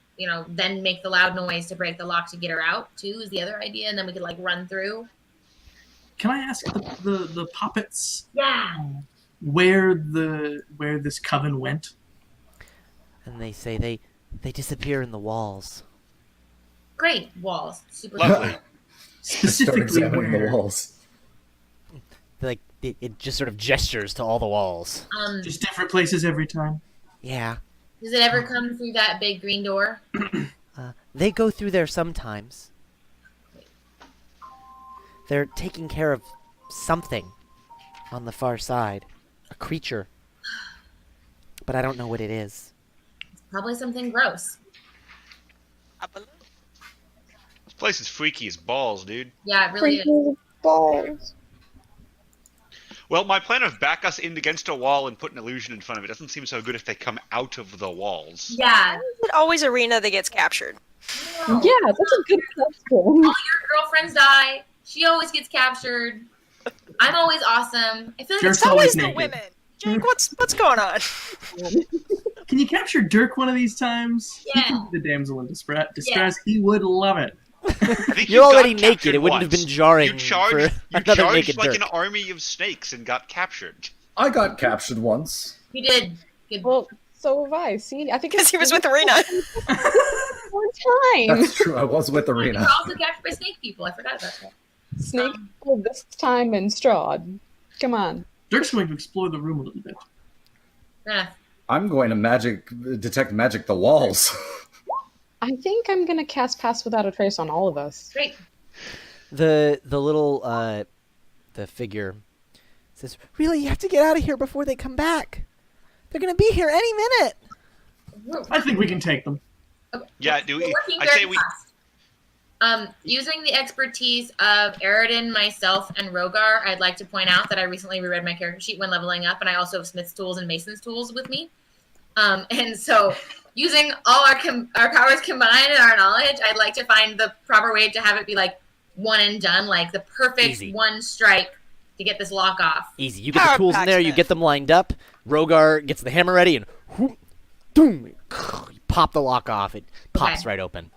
Speaker 4: then make the loud noise to break the lock to get her out, too, is the other idea, and then we could, run through?
Speaker 2: Can I ask the puppets
Speaker 4: Yeah!
Speaker 2: where this coven went?
Speaker 1: And they say they disappear in the walls.
Speaker 4: Great. Walls. Super
Speaker 5: lovely.
Speaker 7: Start
Speaker 2: Specifically
Speaker 7: examining
Speaker 2: where?
Speaker 7: the walls.
Speaker 1: Like it just sort of gestures to all the walls.
Speaker 2: Just different places every time.
Speaker 1: Yeah.
Speaker 4: Does it ever come through that big green door?
Speaker 1: They go through there sometimes. They're taking care of something on the far side. A creature. But I don't know what it is.
Speaker 4: Probably something gross.
Speaker 5: This place is freaky as balls, dude.
Speaker 4: Yeah, it really is.
Speaker 3: Freaking balls.
Speaker 5: Well, my plan of back us in against a wall and put an illusion in front of it doesn't seem so good if they come out of the walls.
Speaker 4: Yeah.
Speaker 6: Is it always Arena that gets captured?
Speaker 4: No.
Speaker 3: Yeah, that's a good question.
Speaker 4: All your girlfriends die. She always gets captured. I'm always awesome. I feel like
Speaker 2: Jerk's
Speaker 6: It's always the
Speaker 2: naked.
Speaker 6: women. Jake, what's going on?
Speaker 2: Can you capture Dirk one of these times?
Speaker 4: Yeah.
Speaker 2: He can be the damsel in distress. He would love it.
Speaker 5: I think
Speaker 1: You're
Speaker 5: you got
Speaker 1: already naked.
Speaker 5: captured
Speaker 1: It wouldn't have
Speaker 5: once.
Speaker 1: been jarring
Speaker 5: You charged,
Speaker 1: for
Speaker 5: you
Speaker 1: another
Speaker 5: charged
Speaker 1: naked
Speaker 5: like
Speaker 1: Dirk.
Speaker 5: an army of snakes and got captured.
Speaker 7: I got captured once.
Speaker 4: you did. Good.
Speaker 3: Well, so have I. See, I think
Speaker 6: Because he was with Arena.
Speaker 3: one time.
Speaker 7: That's true. I was with
Speaker 4: You
Speaker 7: Arena.
Speaker 4: were also captured by snake people. I forgot about that.
Speaker 3: Snake well, this time in Strahd. Come on.
Speaker 2: Dirk's going to explore the room a little bit.
Speaker 4: Fair enough.
Speaker 7: I'm going to detect magic the walls.
Speaker 3: I think I'm gonna cast pass without a trace on all of us.
Speaker 4: Great.
Speaker 1: The little the figure says, "Really, you have to get out of here before they come back. They're gonna be here any minute."
Speaker 2: I think we can take them.
Speaker 5: Yeah, do
Speaker 4: We're
Speaker 5: we?
Speaker 4: working
Speaker 5: I
Speaker 4: very
Speaker 5: say we.
Speaker 4: fast. Using the expertise of Eridan, myself, and Rogar, I'd like to point out that I recently reread my character sheet when leveling up, and I also have Smith's tools and Mason's tools with me. And so, using all our powers combined and our knowledge, I'd like to find the proper way to have it be like one and done, like the perfect
Speaker 1: Easy.
Speaker 4: one strike to get this lock off.
Speaker 1: Easy. You get the
Speaker 6: Power
Speaker 1: tools in there. You
Speaker 6: Packsmith.
Speaker 1: get them lined up. Rogar gets the hammer ready, and whoop, doom, you pop the lock off. It pops
Speaker 4: Okay.
Speaker 1: right open.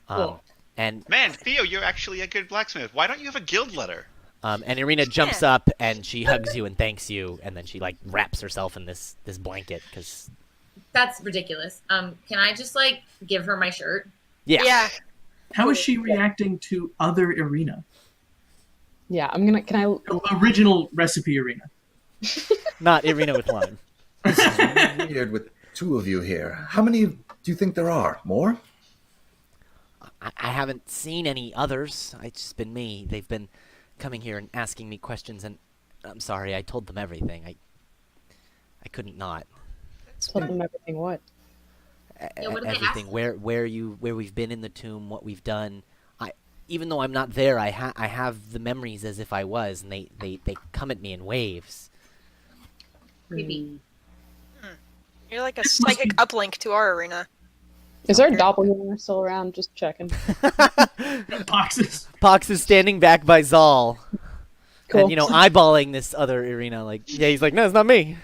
Speaker 4: Cool.
Speaker 1: And
Speaker 5: Man, Theo, you're actually a good blacksmith. Why don't you have a guild letter?
Speaker 1: and Irina jumps up and she hugs you and thanks you, and then she wraps herself in this blanket because
Speaker 4: That's ridiculous. Can I just give her my shirt?
Speaker 6: Yeah.
Speaker 2: How is she reacting to other Arena?
Speaker 3: Yeah, I'm gonna. Can I?
Speaker 2: Original recipe Arena.
Speaker 1: not Irina with lime.
Speaker 7: Weird with two of you here. How many do you think there are? More?
Speaker 1: I haven't seen any others. It's just been me. They've been coming here and asking me questions, and I'm sorry. I told them everything. I couldn't not.
Speaker 3: Told them everything. What?
Speaker 4: Yeah, what did they
Speaker 1: Everything.
Speaker 4: ask?
Speaker 1: Where we've been in the tomb, what we've done. Even though I'm not there, I have the memories as if I was, and they come at me in waves.
Speaker 4: Creepy.
Speaker 6: You're like a psychic uplink to our Arena.
Speaker 3: Is our doppelganger still around? Just checking.
Speaker 2: Boxes.
Speaker 1: Pox is standing back by Zal,
Speaker 3: Cool.
Speaker 1: and eyeballing this other Irina. He's like, no, it's not me.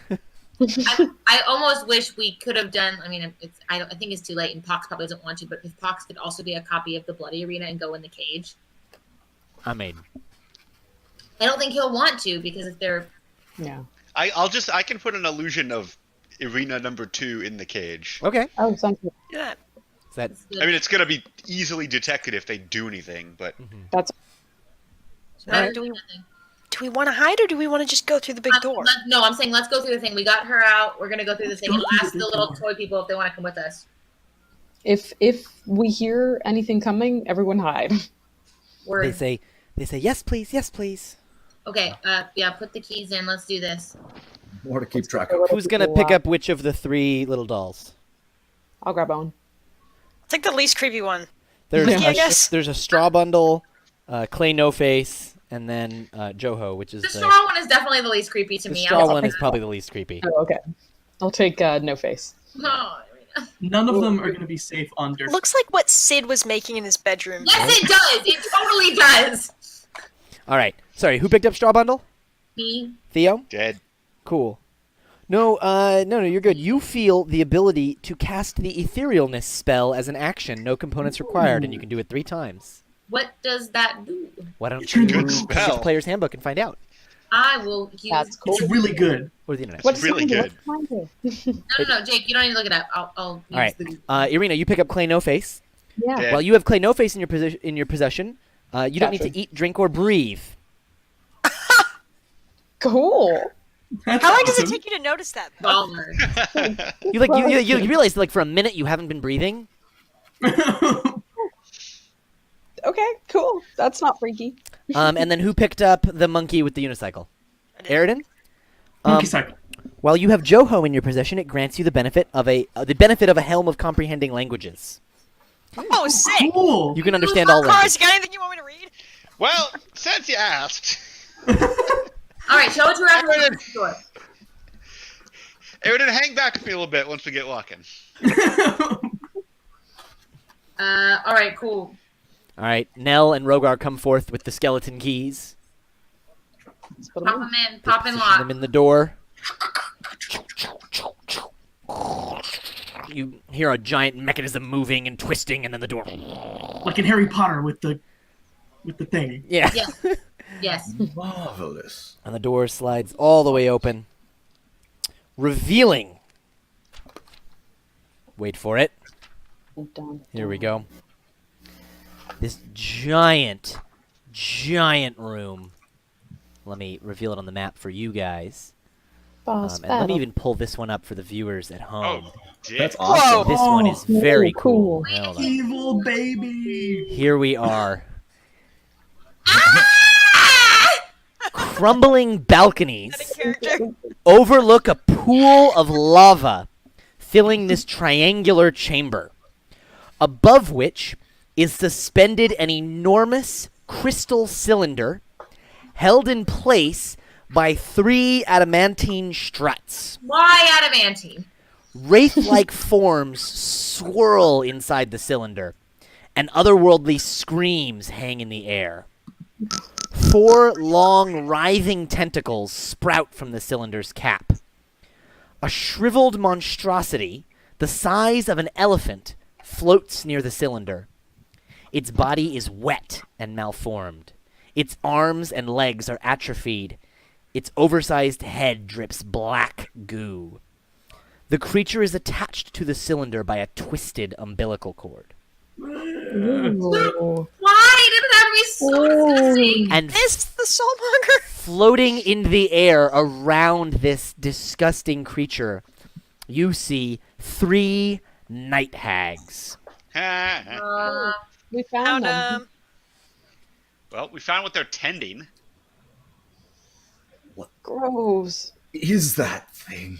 Speaker 4: I almost wish we could have done. I mean, I think it's too late, and Pox probably doesn't want to. But if Pox could also be a copy of the Bloody Arena and go in the cage,
Speaker 1: I mean,
Speaker 4: I don't think he'll want to because if they're
Speaker 3: Yeah.
Speaker 5: I can put an illusion of Arena number 2 in the cage.
Speaker 1: okay.
Speaker 3: Oh, sounds good.
Speaker 6: Yeah.
Speaker 1: Is that
Speaker 5: I mean, it's gonna be easily detected if they do anything, but
Speaker 3: That's
Speaker 1: Alright.
Speaker 6: Do we want to hide or do we want to just go through the big door?
Speaker 4: No, I'm saying let's go through the thing. We got her out. We're gonna go through the thing
Speaker 2: go
Speaker 4: and
Speaker 2: through
Speaker 4: ask
Speaker 2: the
Speaker 4: the
Speaker 2: big
Speaker 4: little
Speaker 2: door.
Speaker 4: toy people if they want to come with us.
Speaker 3: if we hear anything coming, everyone hide.
Speaker 4: We're
Speaker 1: they say yes, please, yes, please.
Speaker 4: okay. Yeah, put the keys in. Let's do this.
Speaker 7: More to keep track
Speaker 3: Let's
Speaker 7: of.
Speaker 3: go
Speaker 1: Who's gonna pick up which of the 3 little dolls?
Speaker 3: I'll grab Owen.
Speaker 6: Take the least creepy one.
Speaker 1: There's
Speaker 3: Yeah, I
Speaker 6: guess.
Speaker 1: there's a straw bundle, Clay No Face, and then Joho, which is
Speaker 4: The straw one is definitely the least creepy to
Speaker 1: the
Speaker 4: me.
Speaker 1: straw
Speaker 4: I'll
Speaker 1: one
Speaker 4: take
Speaker 1: is probably the least creepy.
Speaker 3: Oh, okay. I'll take No Face.
Speaker 4: No.
Speaker 2: None of them are going to be safe on dirt.
Speaker 6: Looks like what Sid was making in his bedroom.
Speaker 4: Yes, it does. It totally does.
Speaker 1: All right. Sorry, who picked up straw bundle?
Speaker 4: Me.
Speaker 1: Theo?
Speaker 5: Dead.
Speaker 1: Cool. No, no, you're good. You feel the ability to cast the etherealness spell as an action, no components required, and you can do it 3 times.
Speaker 4: What does that do?
Speaker 1: Why don't
Speaker 2: It's
Speaker 1: you
Speaker 2: a good
Speaker 1: get
Speaker 5: spell.
Speaker 1: the player's handbook and find out?
Speaker 4: I will use.
Speaker 3: That's cool.
Speaker 2: It's really good.
Speaker 1: Or the internet.
Speaker 4: What's
Speaker 5: really good.
Speaker 4: No, Jake. You don't need to look it up. I'll use
Speaker 1: All right.
Speaker 4: the.
Speaker 1: Irina, you pick up Clay No Face.
Speaker 3: Yeah.
Speaker 5: Dead.
Speaker 1: While you have Clay No Face in your possession, you don't need
Speaker 3: Gotcha.
Speaker 1: to eat, drink, or breathe.
Speaker 3: Cool.
Speaker 2: That's
Speaker 6: How long does it
Speaker 2: awesome.
Speaker 6: take you to notice that? though?
Speaker 4: Baller.
Speaker 1: You realize like for a minute you haven't been breathing.
Speaker 3: Okay, cool. That's not freaky.
Speaker 1: And then who picked up the monkey with the unicycle? Aridin.
Speaker 2: Monkey cycle.
Speaker 1: While you have Joho in your possession, it grants you the benefit of a helm of comprehending languages.
Speaker 6: Oh, sick!
Speaker 2: Cool.
Speaker 1: You can understand all
Speaker 6: Cars,
Speaker 1: languages.
Speaker 6: you got anything you want me to read?
Speaker 5: Well, since you asked,
Speaker 4: All right. Show it to her after we open the door.
Speaker 5: Aridin, hang back with me a little bit once we get walking.
Speaker 4: All right. Cool.
Speaker 1: All right, Nell and Rogar come forth with the skeleton keys.
Speaker 3: Let's put 'em
Speaker 4: Pop
Speaker 3: in.
Speaker 4: them in. Pop and
Speaker 1: Position them
Speaker 4: lock.
Speaker 1: in the door. You hear a giant mechanism moving and twisting, and then the door.
Speaker 2: Like in Harry Potter with the thing.
Speaker 1: Yeah.
Speaker 4: Yes. Yes.
Speaker 7: Marvelous.
Speaker 1: And the door slides all the way open, revealing. Wait for it.
Speaker 3: Dun,
Speaker 1: Here we
Speaker 3: dun.
Speaker 1: go. This giant room. Let me reveal it on the map for you guys.
Speaker 3: Boss
Speaker 1: And let me
Speaker 3: battle.
Speaker 1: even pull this one up for the viewers at home.
Speaker 5: Oh, dick.
Speaker 7: That's awesome.
Speaker 1: This one is
Speaker 3: Oh,
Speaker 1: very
Speaker 3: cool.
Speaker 1: cool. Hold on.
Speaker 2: Evil baby.
Speaker 1: Here we are. Crumbling balconies
Speaker 6: Character.
Speaker 1: overlook a pool of lava filling this triangular chamber, above which is suspended an enormous crystal cylinder held in place by 3 adamantine struts.
Speaker 4: Why adamantine?
Speaker 1: Wraith-like forms swirl inside the cylinder, and otherworldly screams hang in the air. 4 long, writhing tentacles sprout from the cylinder's cap. A shriveled monstrosity, the size of an elephant, floats near the cylinder. Its body is wet and malformed. Its arms and legs are atrophied. Its oversized head drips black goo. The creature is attached to the cylinder by a twisted umbilical cord.
Speaker 3: Ooh.
Speaker 4: Why did it have to be so disgusting?
Speaker 1: And
Speaker 6: Is the soulmonger?
Speaker 1: floating in the air around this disgusting creature, you see 3 night hags.
Speaker 3: We found
Speaker 6: Found
Speaker 3: them.
Speaker 5: Well, we found what they're tending.
Speaker 3: Gross.
Speaker 7: Is that thing?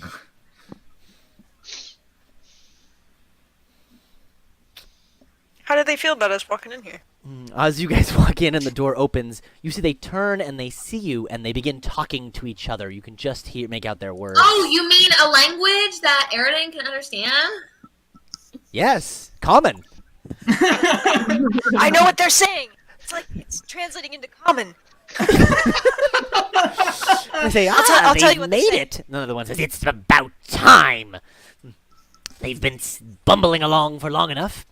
Speaker 6: How did they feel about us walking in here?
Speaker 1: As you guys walk in and the door opens, you see they turn and they see you and they begin talking to each other. You can just make out their words.
Speaker 4: Oh, you mean a language that Aridin can understand?
Speaker 1: Yes, common.
Speaker 6: I know what they're saying. It's like it's translating into common.
Speaker 1: They say,
Speaker 6: I'll tell
Speaker 1: they
Speaker 6: you what they
Speaker 1: made
Speaker 6: say.
Speaker 1: it. Another one says, it's about time. They've been bumbling along for long enough.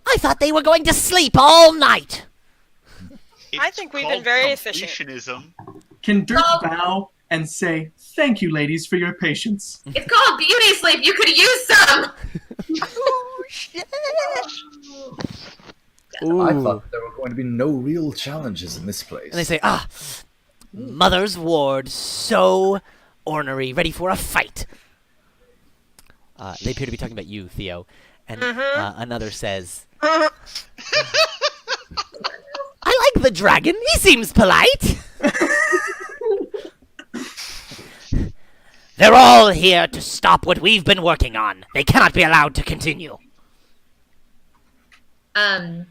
Speaker 1: I thought they were going to sleep all night.
Speaker 6: I think we've been
Speaker 5: called
Speaker 6: very efficient.
Speaker 5: completionism.
Speaker 2: Can Dirk
Speaker 4: Oh.
Speaker 2: bow and say, "Thank you, ladies, for your patience"?
Speaker 4: It's called beauty sleep. You could use some.
Speaker 6: Oh shit!
Speaker 1: Ooh.
Speaker 7: I thought there were going to be no real challenges in this place.
Speaker 1: And they say, Mother's ward, so ornery, ready for a fight. They appear to be talking about you, Theo. And another says, I like the dragon. He seems polite. They're all here to stop what we've been working on. They cannot be allowed to continue.
Speaker 4: Um,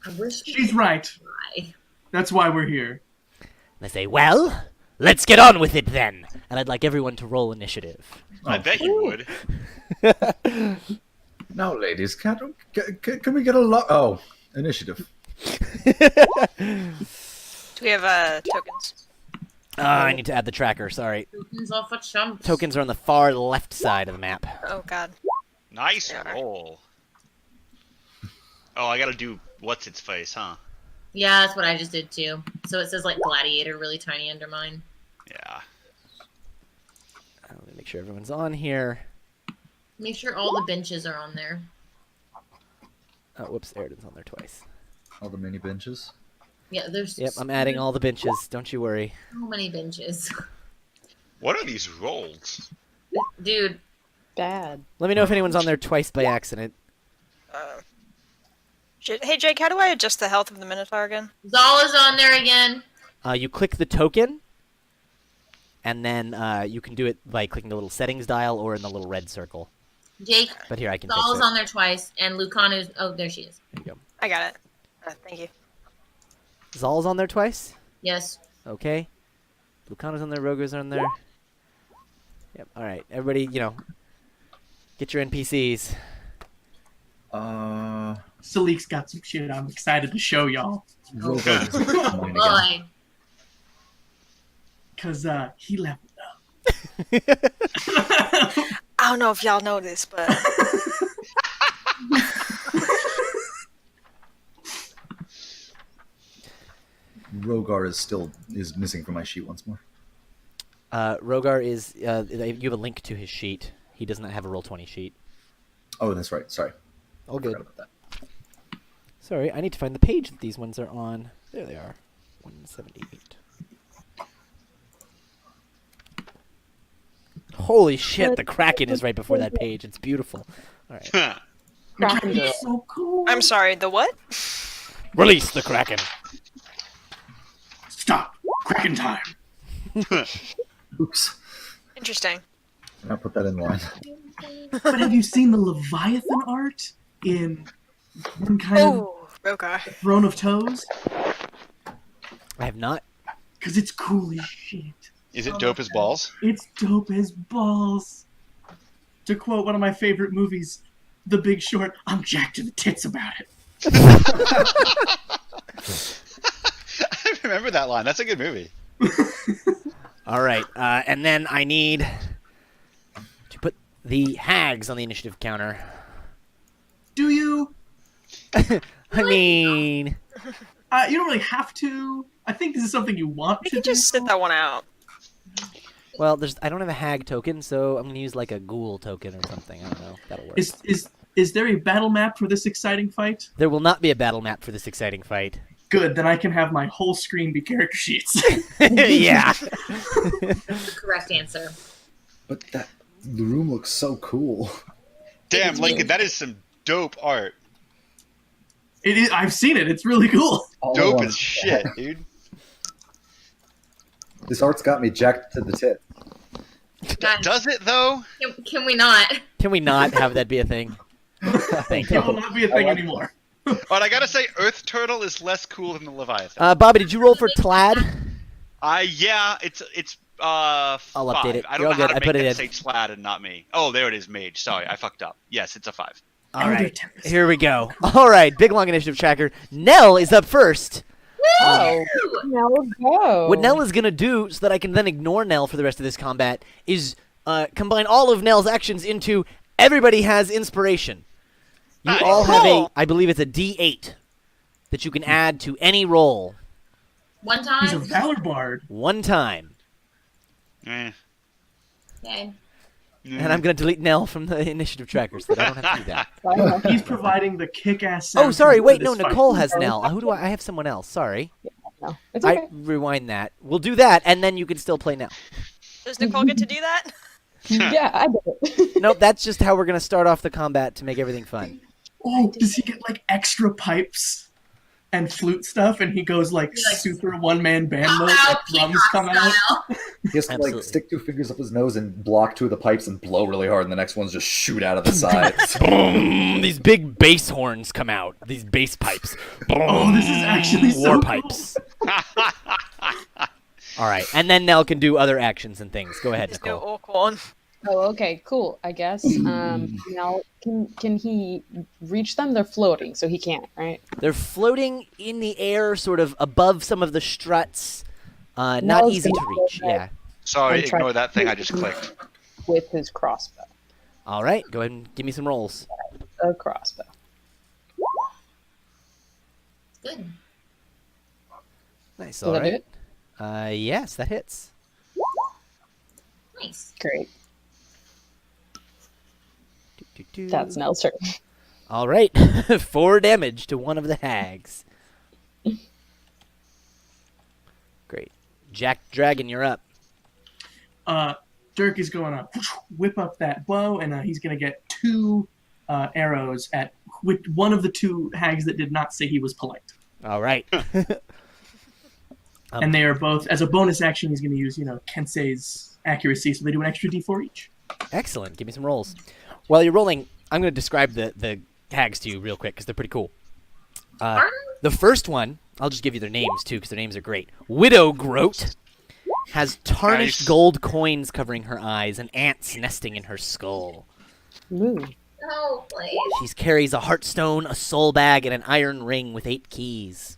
Speaker 4: I wish we
Speaker 2: She's
Speaker 4: could
Speaker 2: right.
Speaker 4: try.
Speaker 2: That's why we're here.
Speaker 1: They say, well, let's get on with it then. And I'd like everyone to roll initiative.
Speaker 5: I bet you would.
Speaker 7: Now, ladies, can we get a lot? Oh, initiative.
Speaker 6: Do we have tokens?
Speaker 1: I need to add the tracker, sorry.
Speaker 4: Tokens off of chumps.
Speaker 1: Tokens are on the far left side of the map.
Speaker 6: Oh God.
Speaker 5: Nice
Speaker 6: Yeah.
Speaker 5: roll. Oh, I gotta do what's its face, huh?
Speaker 4: Yeah, that's what I just did too. So it says like gladiator really tiny under mine.
Speaker 5: Yeah.
Speaker 1: Let me make sure everyone's on here.
Speaker 4: Make sure all the benches are on there.
Speaker 1: Oh, whoops, Eridan's on there twice.
Speaker 7: All the mini benches.
Speaker 4: Yeah, there's
Speaker 1: Yep, I'm adding all the benches. Don't you worry.
Speaker 4: so many benches.
Speaker 5: What are these rolls?
Speaker 4: Dude,
Speaker 3: Bad.
Speaker 1: Let me know if anyone's on there twice by accident.
Speaker 6: Hey Jake, how do I adjust the health of the Minotaur again?
Speaker 4: Zal is on there again.
Speaker 1: You click the token, and then you can do it by clicking the little settings dial or in the little red circle.
Speaker 4: Jake,
Speaker 1: But here, I can
Speaker 4: Zal
Speaker 1: fix
Speaker 4: is
Speaker 1: it.
Speaker 4: on there twice, and Lucano's. Oh, there she is.
Speaker 1: There you go.
Speaker 6: I got it. Thank you.
Speaker 1: Zal's on there twice?
Speaker 4: Yes.
Speaker 1: Okay. Lucano's on there, Rogo's on there. Yep, alright. Everybody, get your NPCs.
Speaker 2: Salik's got some shit I'm excited to show y'all.
Speaker 7: Rogar is mine again.
Speaker 4: Boy.
Speaker 2: Because he leveled up.
Speaker 6: I don't know if y'all know this, but
Speaker 7: Rogar is missing from my sheet once more.
Speaker 1: Rogar is, you have a link to his sheet. He does not have a Roll20 sheet.
Speaker 7: Oh, that's right. Sorry.
Speaker 1: All
Speaker 7: Forgot
Speaker 1: good.
Speaker 7: about that.
Speaker 1: Sorry, I need to find the page that these ones are on. There they are. 178. Holy shit, the Kraken is right before that page. It's beautiful. Alright.
Speaker 3: Kraken girl.
Speaker 2: He's so cool.
Speaker 6: I'm sorry. The what?
Speaker 1: Release the Kraken!
Speaker 2: Stop. Kraken time.
Speaker 7: Oops.
Speaker 6: Interesting.
Speaker 7: I'll put that in line.
Speaker 2: But have you seen the Leviathan art in one kind of
Speaker 6: Oh, Rogar.
Speaker 2: Throne of Toes?
Speaker 1: I have not.
Speaker 2: Because it's cool as shit.
Speaker 5: Is it dope as balls?
Speaker 2: It's dope as balls. To quote one of my favorite movies, The Big Short, I'm jacked to the tits about it.
Speaker 5: I remember that line. That's a good movie.
Speaker 1: Alright, and then I need to put the hags on the initiative counter.
Speaker 2: Do you?
Speaker 1: I mean...
Speaker 2: You don't really have to. I think this is something you want
Speaker 6: We
Speaker 2: to
Speaker 6: can
Speaker 2: do.
Speaker 6: just sit that one out.
Speaker 1: Well, I don't have a hag token, so I'm going to use like a ghoul token or something. I don't know. That'll work.
Speaker 2: Is there a battle map for this exciting fight?
Speaker 1: There will not be a battle map for this exciting fight.
Speaker 2: Good, then I can have my whole screen be character sheets.
Speaker 1: Yeah.
Speaker 4: The correct answer.
Speaker 7: But the room looks so cool.
Speaker 5: Damn, Lincoln, that is some dope art.
Speaker 2: It is. I've seen it. It's really cool.
Speaker 7: All I
Speaker 5: Dope
Speaker 7: want
Speaker 5: as
Speaker 7: is-
Speaker 5: shit, dude.
Speaker 7: This art's got me jacked to the tit.
Speaker 4: God,
Speaker 5: Does it, though?
Speaker 4: can we not?
Speaker 1: Can we not have that be a thing? Thank
Speaker 2: It will
Speaker 1: you.
Speaker 2: not be a thing anymore.
Speaker 5: But I gotta say, Earth Turtle is less cool than the Leviathan.
Speaker 1: Bobby, did you roll for Tlad?
Speaker 5: Yeah, it's
Speaker 1: I'll
Speaker 5: 5.
Speaker 1: update it.
Speaker 5: I
Speaker 1: You're
Speaker 5: don't
Speaker 1: all
Speaker 5: know how
Speaker 1: good.
Speaker 5: to
Speaker 1: I
Speaker 5: make
Speaker 1: put it
Speaker 5: that
Speaker 1: in.
Speaker 5: say Tlad and not me. Oh, there it is, Mage. Sorry, I fucked up. Yes, it's a 5.
Speaker 1: All
Speaker 2: Elder
Speaker 1: right.
Speaker 2: Tempest.
Speaker 1: Here we go. All right. Big long initiative tracker. Nell is up first.
Speaker 3: Oh, now go.
Speaker 1: What Nell is going to do, so that I can then ignore Nell for the rest of this combat, is combine all of Nell's actions into everybody has inspiration. You
Speaker 5: Nice.
Speaker 1: all have a,
Speaker 6: Cool.
Speaker 1: I believe it's a D8 that you can add to any roll
Speaker 4: One
Speaker 2: He's a
Speaker 4: time?
Speaker 2: Valor Bard.
Speaker 1: one time.
Speaker 5: Eh.
Speaker 4: Okay.
Speaker 1: And I'm going to delete Nell from the initiative tracker so that I don't have to do that.
Speaker 2: He's providing the kick-ass.
Speaker 1: Oh, sorry.
Speaker 2: soundtrack
Speaker 1: Wait,
Speaker 2: for
Speaker 1: no.
Speaker 2: this fight.
Speaker 1: Nicole has Nell. Who do I have someone else. Sorry.
Speaker 3: No, it's okay.
Speaker 1: I rewind that. We'll do that, and then you can still play Nell.
Speaker 6: Does Nicole get to do that?
Speaker 3: Yeah, I did it.
Speaker 1: Nope, that's just how we're going to start off the combat to make everything fun.
Speaker 2: Oh, does he get like extra pipes? and flute stuff, and he goes like
Speaker 4: He, like,
Speaker 2: super one-man band
Speaker 4: Pop
Speaker 2: mode,
Speaker 4: out,
Speaker 2: like drums
Speaker 4: peacock
Speaker 2: come out.
Speaker 4: style.
Speaker 7: He has to like
Speaker 1: Absolutely.
Speaker 7: stick 2 fingers up his nose and block 2 of the pipes and blow really hard, and the next ones just shoot out of the sides.
Speaker 1: Boom! These big bass horns come out. These bass pipes. Boom!
Speaker 2: Oh, this is actually so
Speaker 1: war
Speaker 2: cool.
Speaker 1: pipes. All right, and then Nell can do other actions and things. Go ahead,
Speaker 6: Just go
Speaker 1: Nicole.
Speaker 6: Orcon.
Speaker 3: Oh, okay, cool. I guess. Now, can he reach them? They're floating, so he can't, right?
Speaker 1: They're floating in the air, sort of above some of the struts. Not
Speaker 3: Nell's
Speaker 1: easy to
Speaker 3: gonna
Speaker 1: reach.
Speaker 3: go ahead.
Speaker 1: Yeah.
Speaker 5: Sorry,
Speaker 3: And try-
Speaker 5: ignore that thing I just clicked.
Speaker 3: With his crossbow.
Speaker 1: All right, go ahead and give me some rolls.
Speaker 3: A crossbow.
Speaker 4: Good.
Speaker 1: Nice.
Speaker 3: Will
Speaker 1: All
Speaker 3: that do
Speaker 1: right.
Speaker 3: it?
Speaker 1: Yes, that hits.
Speaker 4: Nice.
Speaker 3: Great.
Speaker 1: Doo.
Speaker 3: That's Nell's turn.
Speaker 1: All right, 4 damage to one of the hags. Great. Jack Dragon, you're up.
Speaker 2: Dirk is going to whip up that bow, and he's going to get 2 arrows at one of the 2 hags that did not say he was polite.
Speaker 1: All right.
Speaker 2: And they are both, as a bonus action, he's going to use, Kensei's accuracy, so they do an extra d4 each.
Speaker 1: Excellent. Give me some rolls. While you're rolling, I'm going to describe the hags to you real quick because they're pretty cool. The first one, I'll just give you their names too because their names are great. Widow Groat has tarnished
Speaker 5: Nice.
Speaker 1: gold coins covering her eyes and ants nesting in her skull.
Speaker 3: Ooh.
Speaker 4: Oh, please.
Speaker 1: She carries a heartstone, a soul bag, and an iron ring with 8 keys.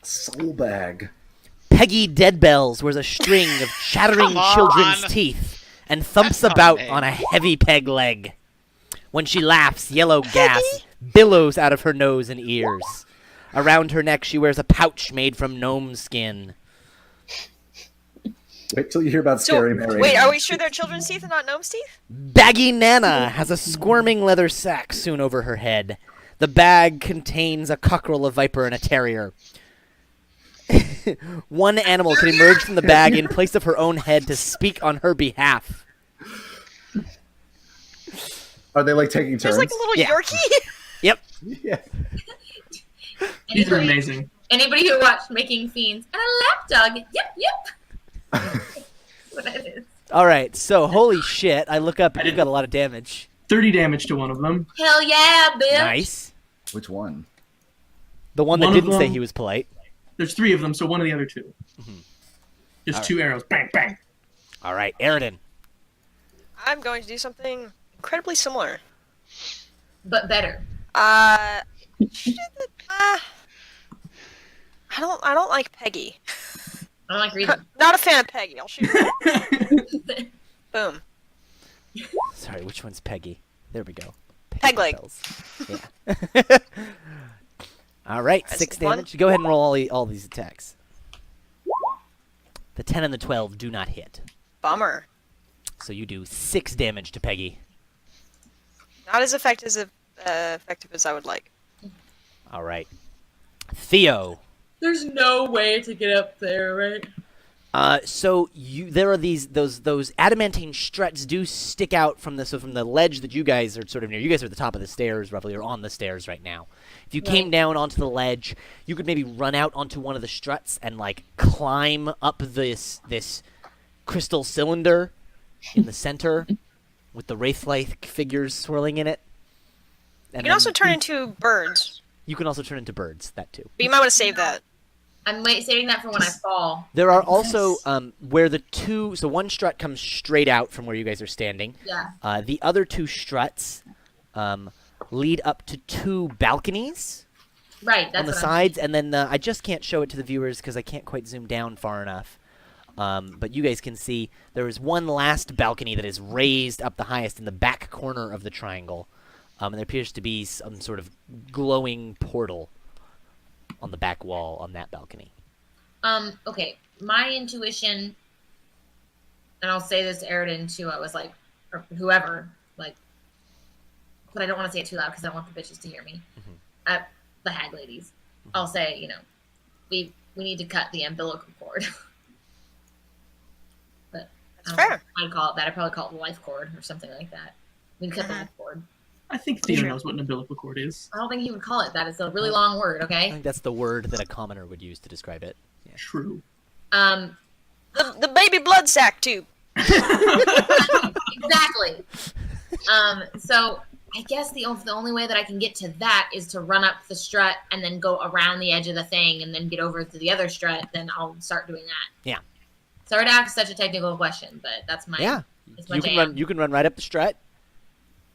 Speaker 7: Soul bag.
Speaker 1: Peggy Deadbells wears a string of chattering
Speaker 5: Come on.
Speaker 1: children's teeth and thumps
Speaker 5: That's not
Speaker 1: about
Speaker 5: a name.
Speaker 1: on a heavy peg leg. When she laughs, yellow gas billows out of her nose and ears. Around her neck, she wears a pouch made from gnome skin.
Speaker 7: Wait till you hear about
Speaker 6: So,
Speaker 7: Scary Mary.
Speaker 6: wait, are we sure they're children's teeth and not gnome's teeth?
Speaker 1: Baggy Nana has a squirming leather sack sewn over her head. The bag contains a cockerel, a viper, and a terrier. One animal can emerge from the bag in place of her own head to speak on her behalf.
Speaker 7: Are they like taking turns?
Speaker 6: There's like a little
Speaker 1: Yeah.
Speaker 6: Yorkie.
Speaker 1: Yep.
Speaker 7: Yeah.
Speaker 2: These are
Speaker 4: Anybody-
Speaker 2: amazing.
Speaker 4: Anybody who watched Making Fiends and a lapdog. Yep. What it is.
Speaker 1: All right. So, holy shit! I look up and you've got a lot of damage.
Speaker 2: 30 damage to one of them.
Speaker 4: Hell yeah, bitch.
Speaker 1: Nice.
Speaker 7: Which one?
Speaker 1: The one that
Speaker 2: One of
Speaker 1: didn't say
Speaker 2: them-
Speaker 1: he was polite.
Speaker 2: There's 3 of them, so one of the other 2. Just
Speaker 1: All
Speaker 2: 2 arrows. Bang, bang.
Speaker 1: All right, Aridin.
Speaker 6: I'm going to do something incredibly similar.
Speaker 4: But better.
Speaker 6: Shit, I don't like Peggy.
Speaker 4: I don't like reading.
Speaker 6: Not a fan of Peggy. I'll shoot her. Boom.
Speaker 1: Sorry, which one's Peggy? There we go.
Speaker 6: Peg leg.
Speaker 1: Bells. Yeah. All right,
Speaker 6: Press
Speaker 1: 6
Speaker 6: one.
Speaker 1: damage. Go ahead and roll all these attacks. The 10 and the 12 do not hit.
Speaker 6: Bummer.
Speaker 1: So you do 6 damage to Peggy.
Speaker 6: Not as effective as I would like.
Speaker 1: All right. Theo.
Speaker 4: There's no way to get up there, right?
Speaker 1: There are those adamantine struts do stick out from the ledge that you guys are sort of near. You guys are at the top of the stairs, roughly, or on the stairs right now. If you came down onto the ledge, you could maybe run out onto one of the struts and like climb up this crystal cylinder in the center with the wraith-like figures swirling in it.
Speaker 6: You
Speaker 1: And
Speaker 6: can also
Speaker 1: then
Speaker 6: turn into birds,
Speaker 1: you can also turn into birds. That too.
Speaker 6: but you might want to save that.
Speaker 4: I'm saving that for when I fall.
Speaker 1: There are also where the two. So one strut comes straight out from where you guys are standing.
Speaker 4: Yeah.
Speaker 1: The other 2 struts lead up to 2 balconies
Speaker 4: Right. That's
Speaker 1: on the
Speaker 4: what
Speaker 1: sides, and then I just can't show it to the viewers because I can't quite zoom down far enough. But you guys can see there is one last balcony that is raised up the highest in the back corner of the triangle, and there appears to be some sort of glowing portal on the back wall on that balcony.
Speaker 4: Okay. My intuition, and I'll say this to Aridin too. I was like, or whoever, like, but I don't want to say it too loud because I don't want the bitches to hear me. The hag ladies. I'll say, we need to cut the umbilical cord. But
Speaker 6: That's
Speaker 4: I don't know
Speaker 6: fair.
Speaker 4: what I'd call it that. I'd probably call it the life cord or something like that. We need to cut the life cord.
Speaker 2: I think Theo
Speaker 6: Sure.
Speaker 2: knows what an umbilical cord is.
Speaker 4: I don't think he would call it that. It's a really long word.
Speaker 1: I
Speaker 4: Okay.
Speaker 1: think that's the word that a commoner would use to describe it.
Speaker 2: True.
Speaker 6: The baby blood sac tube.
Speaker 4: Exactly. So I guess the only way that I can get to that is to run up the strut and then go around the edge of the thing and then get over to the other strut. Then I'll start doing that.
Speaker 1: Yeah.
Speaker 4: Sorry to ask such a technical question, but that's my
Speaker 1: Yeah.
Speaker 4: That's my
Speaker 1: You can
Speaker 4: jam.
Speaker 1: run. You can run right up the strut.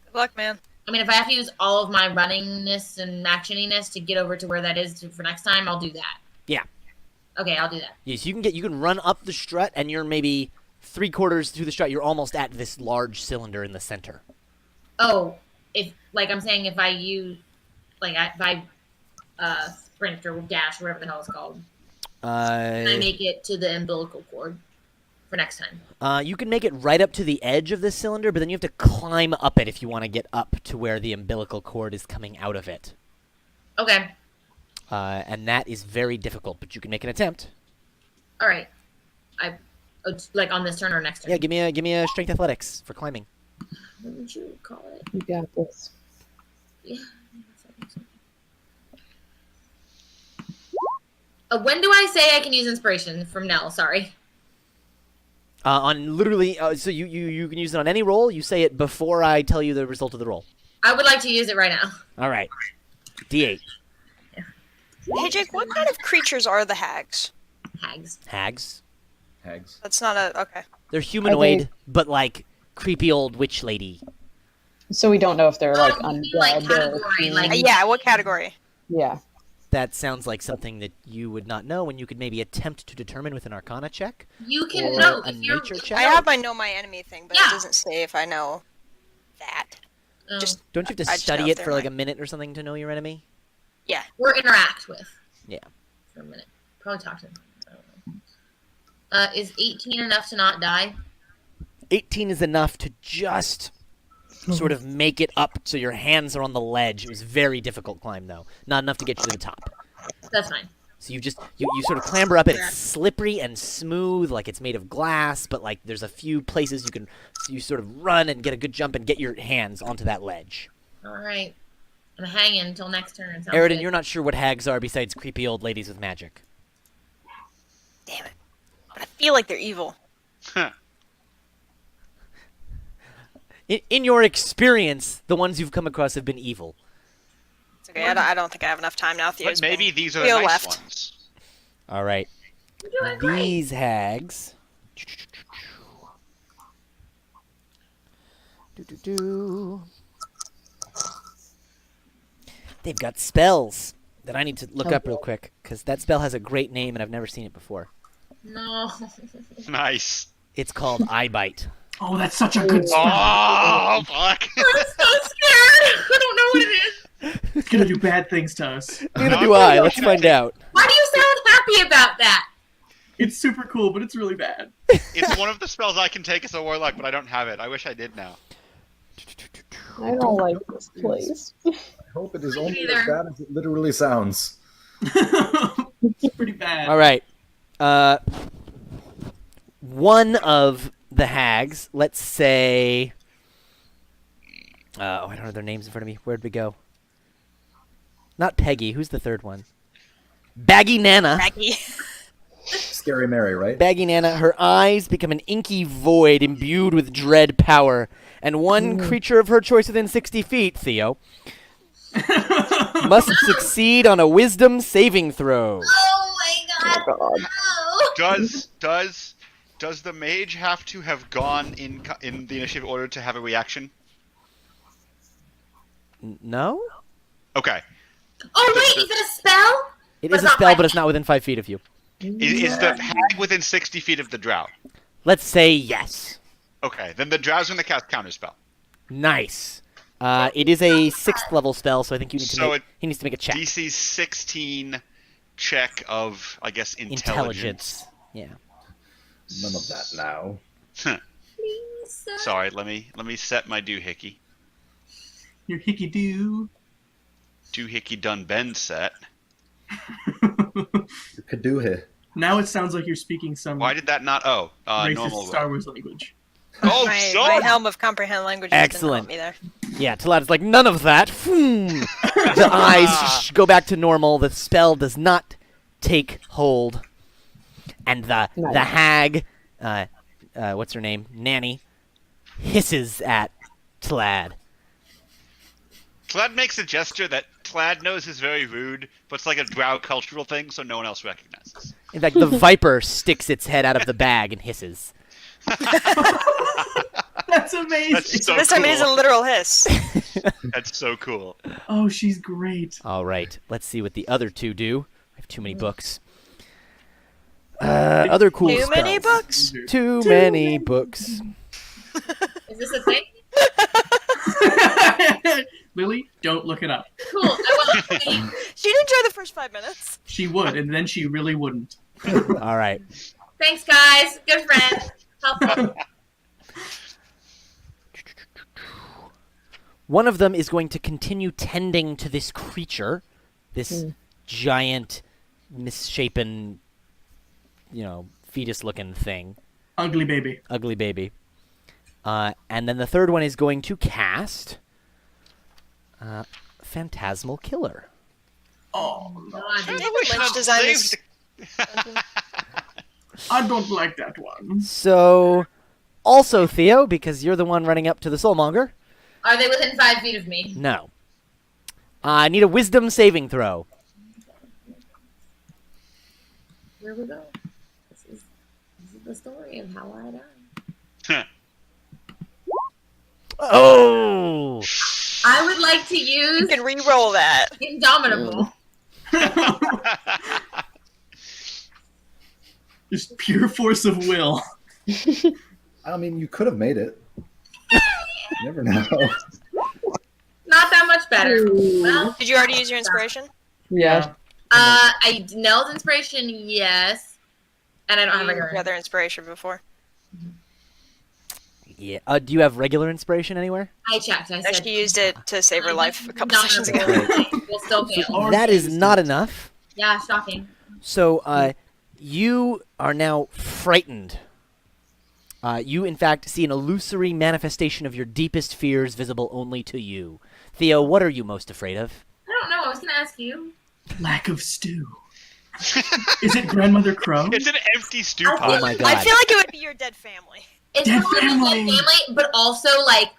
Speaker 6: Good luck, man.
Speaker 4: I mean, if I have to use all of my runningness and actioniness to get over to where that is for next time, I'll do that.
Speaker 1: Yeah.
Speaker 4: Okay, I'll do that.
Speaker 1: Yes, you can run up the strut, and you're maybe 3/4 through the strut. You're almost at this large cylinder in the center.
Speaker 4: Oh, if I'm saying if I use if I sprint or dash or whatever the hell it's called, can I make it to the umbilical cord for next time?
Speaker 1: You can make it right up to the edge of this cylinder, but then you have to climb up it if you want to get up to where the umbilical cord is coming out of it.
Speaker 4: Okay.
Speaker 1: And that is very difficult, but you can make an attempt.
Speaker 4: All right. On this turn or next turn?
Speaker 1: Yeah, give me a strength athletics for climbing.
Speaker 4: What would you call it?
Speaker 3: You got this.
Speaker 4: Yeah. When do I say I can use inspiration from Nell? Sorry.
Speaker 1: On literally, so you can use it on any roll. You say it before I tell you the result of the roll.
Speaker 4: I would like to use it right now.
Speaker 1: All right. D8.
Speaker 6: Hey, Jake, what kind of creatures are the hags?
Speaker 4: Hags.
Speaker 1: Hags.
Speaker 7: Hags.
Speaker 6: That's not a... Okay.
Speaker 1: They're humanoid, but like creepy old witch lady.
Speaker 3: So we don't know if they're like
Speaker 4: Like
Speaker 3: undead
Speaker 4: category,
Speaker 3: or
Speaker 4: like-
Speaker 6: Yeah, what category?
Speaker 3: yeah.
Speaker 1: That sounds like something that you would not know, and you could maybe attempt to determine with an Arcana check.
Speaker 4: You can
Speaker 1: Or
Speaker 4: know
Speaker 1: a
Speaker 4: if you're.
Speaker 1: nature check?
Speaker 6: I have my know my enemy thing, but
Speaker 4: Yeah.
Speaker 6: it doesn't say if I know that.
Speaker 4: Oh,
Speaker 6: Just
Speaker 1: Don't you have to
Speaker 6: I just know
Speaker 1: study
Speaker 6: if
Speaker 1: it for
Speaker 6: they're
Speaker 1: like
Speaker 6: like-
Speaker 1: a minute or something to know your enemy?
Speaker 4: or interact with.
Speaker 1: Yeah.
Speaker 4: For a minute. Probably talk to him. I don't know. Is 18 enough to not die?
Speaker 1: 18 is enough to just sort of make it up so your hands are on the ledge. It was a very difficult climb, though. Not enough to get you to the top.
Speaker 4: That's fine.
Speaker 1: So you sort of clamber up it. It's slippery and smooth, like it's made of glass, but like there's a few places you sort of run and get a good jump and get your hands onto that ledge.
Speaker 4: All right. I'm hanging until next turn. Sounds
Speaker 1: Aridin,
Speaker 4: good.
Speaker 1: you're not sure what hags are besides creepy old ladies with magic.
Speaker 6: damn it. But I feel like they're evil.
Speaker 1: In your experience, the ones you've come across have been evil.
Speaker 6: It's okay. I don't think I have enough time now.
Speaker 5: But maybe these are the
Speaker 6: Theo
Speaker 5: nice
Speaker 6: left.
Speaker 5: ones.
Speaker 1: All right.
Speaker 4: You're doing great.
Speaker 1: These hags. They've got spells that I need to look up real quick, because that spell has a great name and I've never seen it before.
Speaker 4: No.
Speaker 5: Nice.
Speaker 1: It's called Eye Bite.
Speaker 2: Oh, that's such a good spell.
Speaker 5: Oh, fuck.
Speaker 4: I'm so scared. I don't know what it is.
Speaker 2: It's gonna do bad things to us.
Speaker 1: Neither do I. Let's find out.
Speaker 4: Why do you sound happy about that?
Speaker 2: It's super cool, but it's really bad.
Speaker 5: It's one of the spells I can take as a warlock, but I don't have it. I wish I did now.
Speaker 3: I don't like this place.
Speaker 7: I hope it is only
Speaker 4: either.
Speaker 7: as bad as it literally sounds.
Speaker 2: It's pretty bad.
Speaker 1: All right. One of the hags, let's say... I don't have their names in front of me. Where'd we go? Not Peggy. Who's the third one? Baggy Nana.
Speaker 6: Maggie.
Speaker 7: Scary Mary, right?
Speaker 1: Baggy Nana, her eyes become an inky void imbued with dread power, and one creature of her choice within 60 feet, Theo, must succeed on a wisdom saving throw.
Speaker 4: Oh my god. No.
Speaker 5: Does the mage have to have gone in the initiative order to have a reaction?
Speaker 1: No?
Speaker 5: Okay.
Speaker 4: Oh wait, is it a spell?
Speaker 1: It
Speaker 4: But
Speaker 1: is
Speaker 4: it's
Speaker 1: a
Speaker 4: not
Speaker 1: spell,
Speaker 4: five
Speaker 1: but it's
Speaker 4: feet.
Speaker 1: not within 5 feet of you.
Speaker 5: Is the hag within 60 feet of the drow?
Speaker 1: Let's say yes.
Speaker 5: Okay, then the drow's going to cast counterspell.
Speaker 1: Nice. It is a 6th level spell, so I think you need to
Speaker 5: So
Speaker 1: make, he needs to make a check.
Speaker 5: DC 16 check of, I guess, intelligence.
Speaker 1: Yeah.
Speaker 7: None of that now.
Speaker 4: Please.
Speaker 5: Sorry, let me set my doohickey.
Speaker 2: Your hickey doo.
Speaker 5: Doohickey done been set.
Speaker 7: You could do here.
Speaker 2: Now it sounds like you're speaking some
Speaker 5: Why did that not? Oh,
Speaker 2: racist
Speaker 5: normal.
Speaker 2: Star Wars language.
Speaker 5: Oh,
Speaker 6: my
Speaker 5: son!
Speaker 6: helm of comprehend languages
Speaker 1: Excellent.
Speaker 6: didn't help me there.
Speaker 1: Yeah, Talad is like, none of that. The eyes go back to normal. The spell does not take hold. And the hag, what's her name? Nanny, hisses at Talad.
Speaker 5: Tlad makes a gesture that Tlad knows is very rude, but it's like a drow cultural thing, so no one else recognizes.
Speaker 1: In fact, the viper sticks its head out of the bag and hisses.
Speaker 2: That's amazing.
Speaker 5: That's so
Speaker 6: This time it is a
Speaker 5: cool.
Speaker 6: literal hiss.
Speaker 5: That's so cool.
Speaker 2: Oh, she's great.
Speaker 1: All right, let's see what the other two do. I have too many books. Other cool
Speaker 6: Too
Speaker 1: spells.
Speaker 6: many books?
Speaker 1: Too many books.
Speaker 4: Is this a thing?
Speaker 2: Lily, don't look it up.
Speaker 4: Cool. I want to see.
Speaker 6: She'd enjoy the first 5 minutes.
Speaker 2: She would, and then she really wouldn't.
Speaker 1: All right.
Speaker 4: Thanks, guys. Good friend. Helpful.
Speaker 1: One of them is going to continue tending to this creature, this giant, misshapen, fetus-looking thing,
Speaker 2: Ugly baby.
Speaker 1: ugly baby. And then the third one is going to cast Phantasmal Killer.
Speaker 2: Oh, no.
Speaker 4: God,
Speaker 6: Let's design this.
Speaker 2: I don't like that one.
Speaker 1: So, also Theo, because you're the one running up to the Soulmonger.
Speaker 4: Are they within 5 feet of me?
Speaker 1: No. I need a Wisdom saving throw.
Speaker 4: Here we go. This is the story of how I died.
Speaker 1: Oh!
Speaker 4: I would like to
Speaker 6: You
Speaker 4: use
Speaker 6: can re-roll that.
Speaker 4: Indomitable.
Speaker 2: Just pure force of will.
Speaker 7: I mean, you could have made it. You never know.
Speaker 4: Not that much better. Well,
Speaker 6: Did you already use your inspiration?
Speaker 3: Yeah.
Speaker 4: I nailed inspiration, yes. And I don't have
Speaker 6: You
Speaker 4: regular.
Speaker 6: used other inspiration before.
Speaker 1: Yeah. Do you have regular inspiration anywhere?
Speaker 4: I checked. I
Speaker 6: No,
Speaker 4: said
Speaker 6: she used it to save her life a couple sessions ago.
Speaker 4: Indomitable. We'll still fail.
Speaker 1: That is not enough.
Speaker 4: Yeah, shocking.
Speaker 1: So, you are now frightened. You, in fact, see an illusory manifestation of your deepest fears visible only to you. Theo, what are you most afraid of?
Speaker 4: I don't know. I was going to ask you.
Speaker 2: Lack of stew. Is it Grandmother Crow?
Speaker 5: It's an empty stew
Speaker 4: I
Speaker 5: pot.
Speaker 1: Oh my god.
Speaker 6: I feel like it would be your dead family.
Speaker 4: It's
Speaker 2: Dead
Speaker 4: probably
Speaker 2: family.
Speaker 4: my family, but also, like,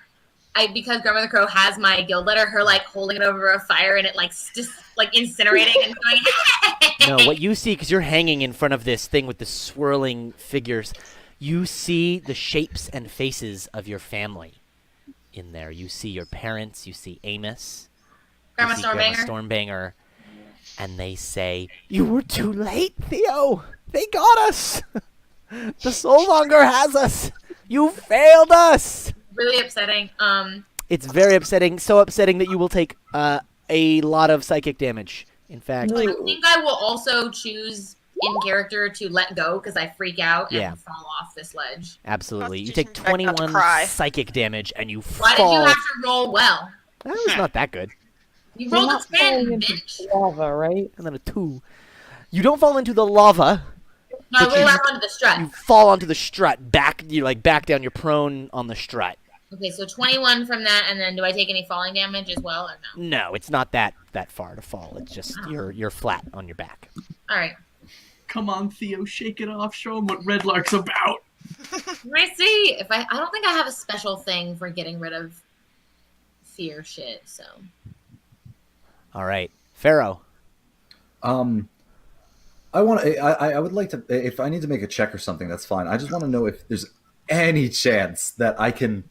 Speaker 4: because Grandmother Crow has my guild letter, her, like, holding it over a fire and it, like, just, like, incinerating and going,
Speaker 1: No, what you see, because you're hanging in front of this thing with the swirling figures, you see the shapes and faces of your family in there. You see your parents, you see Amos,
Speaker 4: Grandma
Speaker 1: you see Grandma Stormbanger, and they say, "You were too late, Theo! They got us! The Soulmonger has us! You failed us!"
Speaker 4: really upsetting.
Speaker 1: It's very upsetting, so upsetting that you will take a lot of psychic damage. In fact,
Speaker 4: I think I will also choose in character to let go because I freak out and
Speaker 1: Yeah.
Speaker 4: fall off this ledge.
Speaker 1: absolutely. You
Speaker 6: Constitution
Speaker 1: take
Speaker 6: check not to
Speaker 1: 21
Speaker 6: cry.
Speaker 1: psychic damage, and you
Speaker 4: Why did
Speaker 1: fall.
Speaker 4: you have to roll well?
Speaker 1: That was not that good.
Speaker 4: You
Speaker 3: You're
Speaker 4: rolled a
Speaker 3: not
Speaker 4: 10,
Speaker 3: falling into
Speaker 4: bitch.
Speaker 3: lava, right?
Speaker 1: And then a 2. You don't fall into the lava.
Speaker 4: No, I
Speaker 1: But
Speaker 4: roll
Speaker 1: you-
Speaker 4: back onto the strut.
Speaker 1: You fall onto the strut. You're back down. You're prone on the strut.
Speaker 4: Okay, so 21 from that, and then do I take any falling damage as well, or no?
Speaker 1: No, it's not that far to fall. It's just you're flat on your back.
Speaker 4: All right.
Speaker 2: Come on, Theo, shake it off. Show him what Red Lark's about.
Speaker 4: Let me see. I don't think I have a special thing for getting rid of fear shit, so.
Speaker 1: All right, Pharaoh.
Speaker 7: I want. I would like to. If I need to make a check or something, that's fine. I just want to know if there's any chance that I can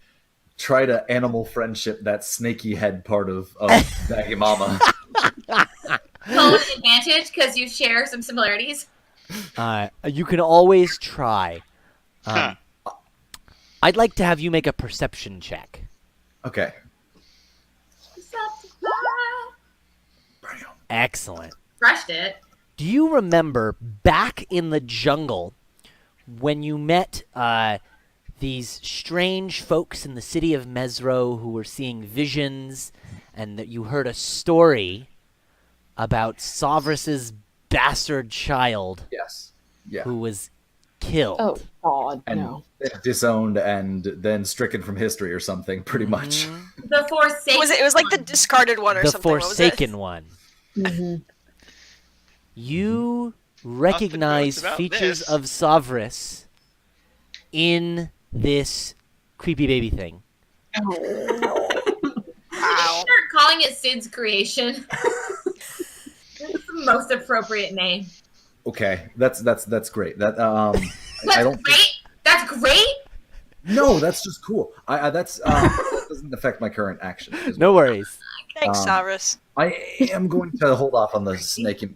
Speaker 7: try to animal friendship that snaky head part of Baggy Mama.
Speaker 4: Tone advantage because you share some similarities.
Speaker 1: You can always try. I'd like to have you make a perception check.
Speaker 7: Okay.
Speaker 1: Excellent.
Speaker 4: Crushed it.
Speaker 1: Do you remember back in the jungle when you met these strange folks in the city of Mesro who were seeing visions, and that you heard a story about Sovras's bastard child
Speaker 7: Yes. Yeah.
Speaker 1: who was killed.
Speaker 3: Oh God,
Speaker 7: and
Speaker 3: no.
Speaker 7: disowned and then stricken from history or something, pretty much.
Speaker 1: Mhm.
Speaker 4: The Forsaken.
Speaker 6: It was like the discarded one or
Speaker 1: The
Speaker 6: something. What was
Speaker 1: Forsaken
Speaker 6: it?
Speaker 1: one.
Speaker 3: hmm
Speaker 1: You recognize
Speaker 5: about
Speaker 1: features
Speaker 5: this.
Speaker 1: of Savris in this creepy baby thing.
Speaker 6: Wow.
Speaker 4: Start calling it Sid's creation. It's the most appropriate name.
Speaker 7: Okay, that's great. That
Speaker 4: That's
Speaker 7: I don't
Speaker 4: great.
Speaker 7: think,
Speaker 4: That's great.
Speaker 7: no, that's just cool. I that's that doesn't affect my current action.
Speaker 1: No worries.
Speaker 6: Thanks,
Speaker 7: Um,
Speaker 6: Cyrus.
Speaker 7: I am going to hold off on the snaky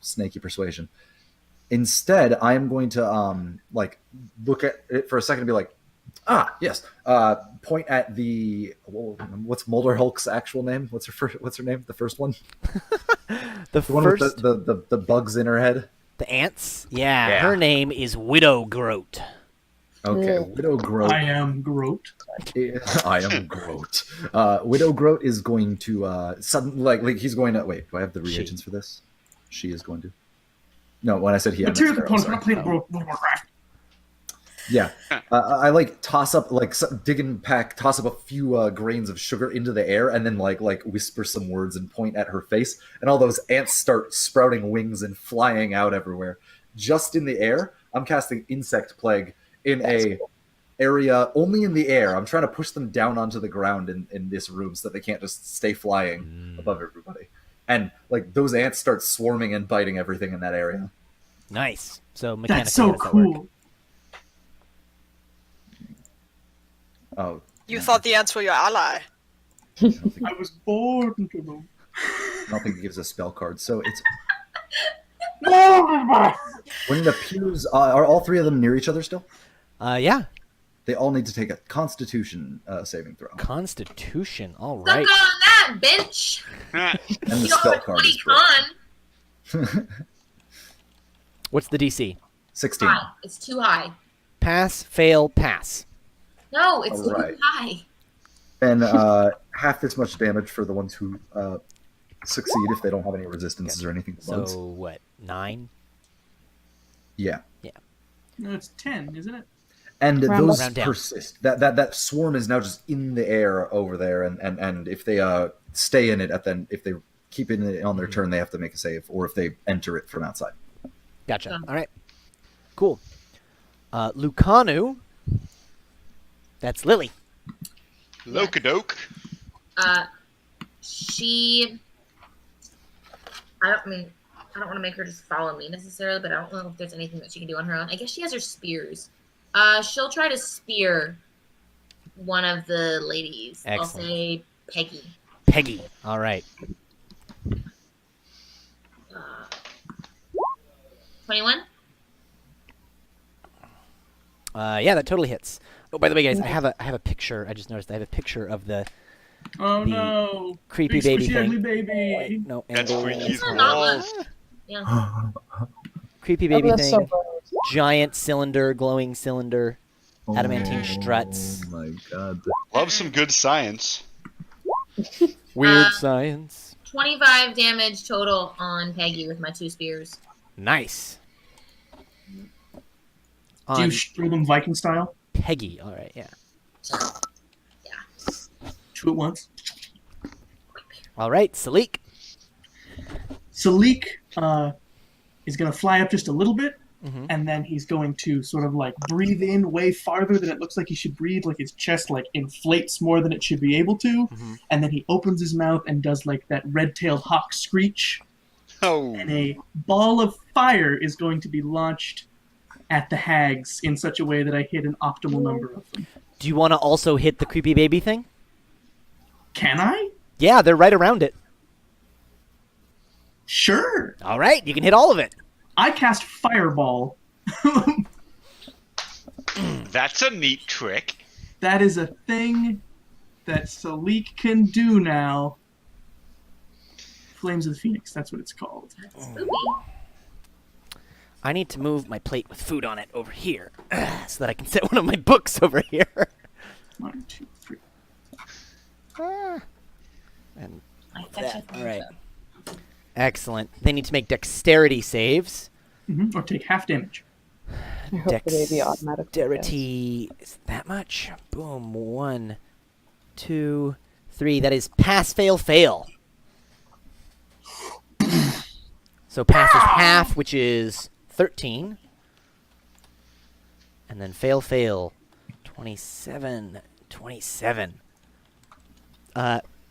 Speaker 7: snaky persuasion. Instead, I am going to like look at it for a second and be like, yes. Point at the what's Mulder Hulk's actual name? What's her name? The first one,
Speaker 1: The
Speaker 7: the one
Speaker 1: first,
Speaker 7: with the bugs in her head.
Speaker 1: the ants. Yeah,
Speaker 7: Yeah.
Speaker 1: her name is Widow Groat.
Speaker 7: Okay,
Speaker 3: Yeah.
Speaker 7: Widow Groat.
Speaker 2: I am Groot.
Speaker 7: I am Groat. Widow Groat is going to suddenly like he's going to wait. Do I have the reagents for this? She is going to. No, when I said he, I meant
Speaker 2: Material
Speaker 7: Sparrow,
Speaker 2: components. We're
Speaker 7: sorry.
Speaker 2: not playing World of Warcraft.
Speaker 7: Yeah, I like toss up toss up a few grains of sugar into the air, and then like whisper some words and point at her face, and all those ants start sprouting wings and flying out everywhere. Just in the air, I'm casting Insect Plague in
Speaker 3: That's
Speaker 7: a area only in the air. I'm trying to push them down onto the ground in this room so that they can't just stay flying above everybody. And like those ants start swarming and biting everything in that area.
Speaker 1: Nice. So mechanically,
Speaker 2: That's so
Speaker 1: how does that work?
Speaker 2: cool.
Speaker 7: Oh,
Speaker 6: You thought the ants were your ally.
Speaker 2: I was born to them.
Speaker 7: I don't think it gives a spell card. So it's
Speaker 2: No!
Speaker 7: when it appears. Are all three of them near each other still?
Speaker 1: Yeah.
Speaker 7: They all need to take a Constitution saving throw,
Speaker 1: Constitution. All
Speaker 4: Suck
Speaker 1: right.
Speaker 4: on that, bitch.
Speaker 7: and the
Speaker 4: You don't
Speaker 7: spell
Speaker 4: have a
Speaker 7: card
Speaker 4: 20
Speaker 7: is broken.
Speaker 4: con.
Speaker 1: What's the DC?
Speaker 7: 16.
Speaker 4: High. It's too high.
Speaker 1: Pass, fail, pass.
Speaker 4: No, it's
Speaker 7: All right.
Speaker 4: too high.
Speaker 7: And half this much damage for the ones who succeed if they don't have any resistances or anything to bugs.
Speaker 1: So what? 9?
Speaker 7: Yeah.
Speaker 2: No, it's 10, isn't it?
Speaker 7: And
Speaker 3: Round
Speaker 7: those
Speaker 1: up.
Speaker 7: persist. That swarm is now just in the air over there, and if they stay in it, if they keep it on their turn, they have to make a save, or if they enter it from outside.
Speaker 1: Gotcha.
Speaker 4: Yeah.
Speaker 1: All right. Cool. Lucanu. That's Lily.
Speaker 5: Lokadoke.
Speaker 4: She. I don't want to make her just follow me necessarily, but I don't know if there's anything that she can do on her own. I guess she has her spears. She'll try to spear one of the ladies. I'll
Speaker 1: Excellent.
Speaker 4: say Peggy.
Speaker 1: Peggy. All right.
Speaker 4: 21?
Speaker 1: Yeah, that totally hits. Oh, by the way, guys, I have a picture. I just noticed I have a picture of the
Speaker 2: Oh
Speaker 1: The
Speaker 2: no.
Speaker 1: creepy
Speaker 2: Big
Speaker 1: baby
Speaker 2: squishy
Speaker 1: thing.
Speaker 2: ugly baby.
Speaker 1: Wait, no,
Speaker 5: That's
Speaker 1: angle.
Speaker 5: freaky as
Speaker 4: It's not
Speaker 5: balls.
Speaker 4: left. Yeah.
Speaker 1: Creepy
Speaker 3: Oh,
Speaker 1: baby
Speaker 3: that's so
Speaker 1: thing.
Speaker 3: gross.
Speaker 1: Giant cylinder, glowing cylinder. Adamantine struts.
Speaker 7: Oh my god.
Speaker 5: Love some good science.
Speaker 1: Weird science.
Speaker 4: 25 damage total on Peggy with my 2 spears.
Speaker 1: Nice.
Speaker 2: Do
Speaker 1: On
Speaker 2: you throw them Viking style?
Speaker 1: Peggy. All right, yeah.
Speaker 2: Two at once.
Speaker 1: All right, Salik.
Speaker 2: Salik is going to fly up just a little bit,
Speaker 1: Mhm.
Speaker 2: and then he's going to sort of like breathe in way farther than it looks like he should breathe, like his chest like inflates more than it should be able to,
Speaker 1: Mhm.
Speaker 2: and then he opens his mouth and does like that red-tailed hawk screech,
Speaker 5: Oh.
Speaker 2: and a ball of fire is going to be launched at the hags in such a way that I hit an optimal number of them.
Speaker 1: Do you want to also hit the creepy baby thing?
Speaker 2: Can I?
Speaker 1: Yeah, they're right around it.
Speaker 2: Sure.
Speaker 1: All right, you can hit all of it.
Speaker 2: I cast fireball.
Speaker 5: That's a neat trick.
Speaker 2: That is a thing that Salik can do now. Flames of the Phoenix, that's what it's called.
Speaker 4: Spooky.
Speaker 1: I need to move my plate with food on it over here so that I can set one of my books over here.
Speaker 2: 1, 2, 3.
Speaker 1: And
Speaker 4: I
Speaker 1: that. All right. Excellent. They need to make dexterity saves.
Speaker 2: Or take half damage.
Speaker 3: I hope the baby automatically does.
Speaker 1: Dexterity is that much? Boom. 1, 2, 3. That is pass, fail, fail. So pass is half, which is 13. And then fail, fail. 27. 27.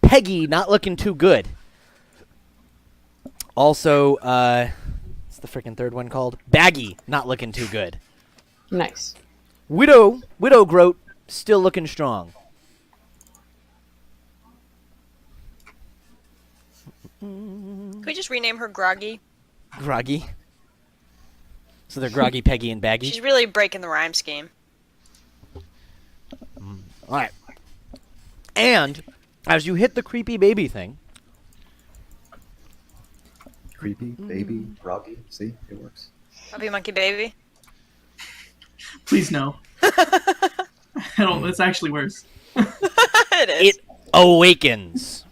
Speaker 1: Peggy not looking too good. Also, what's the freaking third one called? Baggy not looking too good.
Speaker 3: Nice.
Speaker 1: Widow Groat still looking strong.
Speaker 6: Could we just rename her Groggy?
Speaker 1: Groggy. So they're Groggy, Peggy, and Baggy.
Speaker 6: She's really breaking the rhyme scheme.
Speaker 1: All right. And as you hit the creepy baby thing,
Speaker 7: Creepy, baby, groggy. See, it works.
Speaker 6: Puppy monkey baby.
Speaker 2: Please no. I don't. It's actually worse.
Speaker 6: It is.
Speaker 1: it awakens.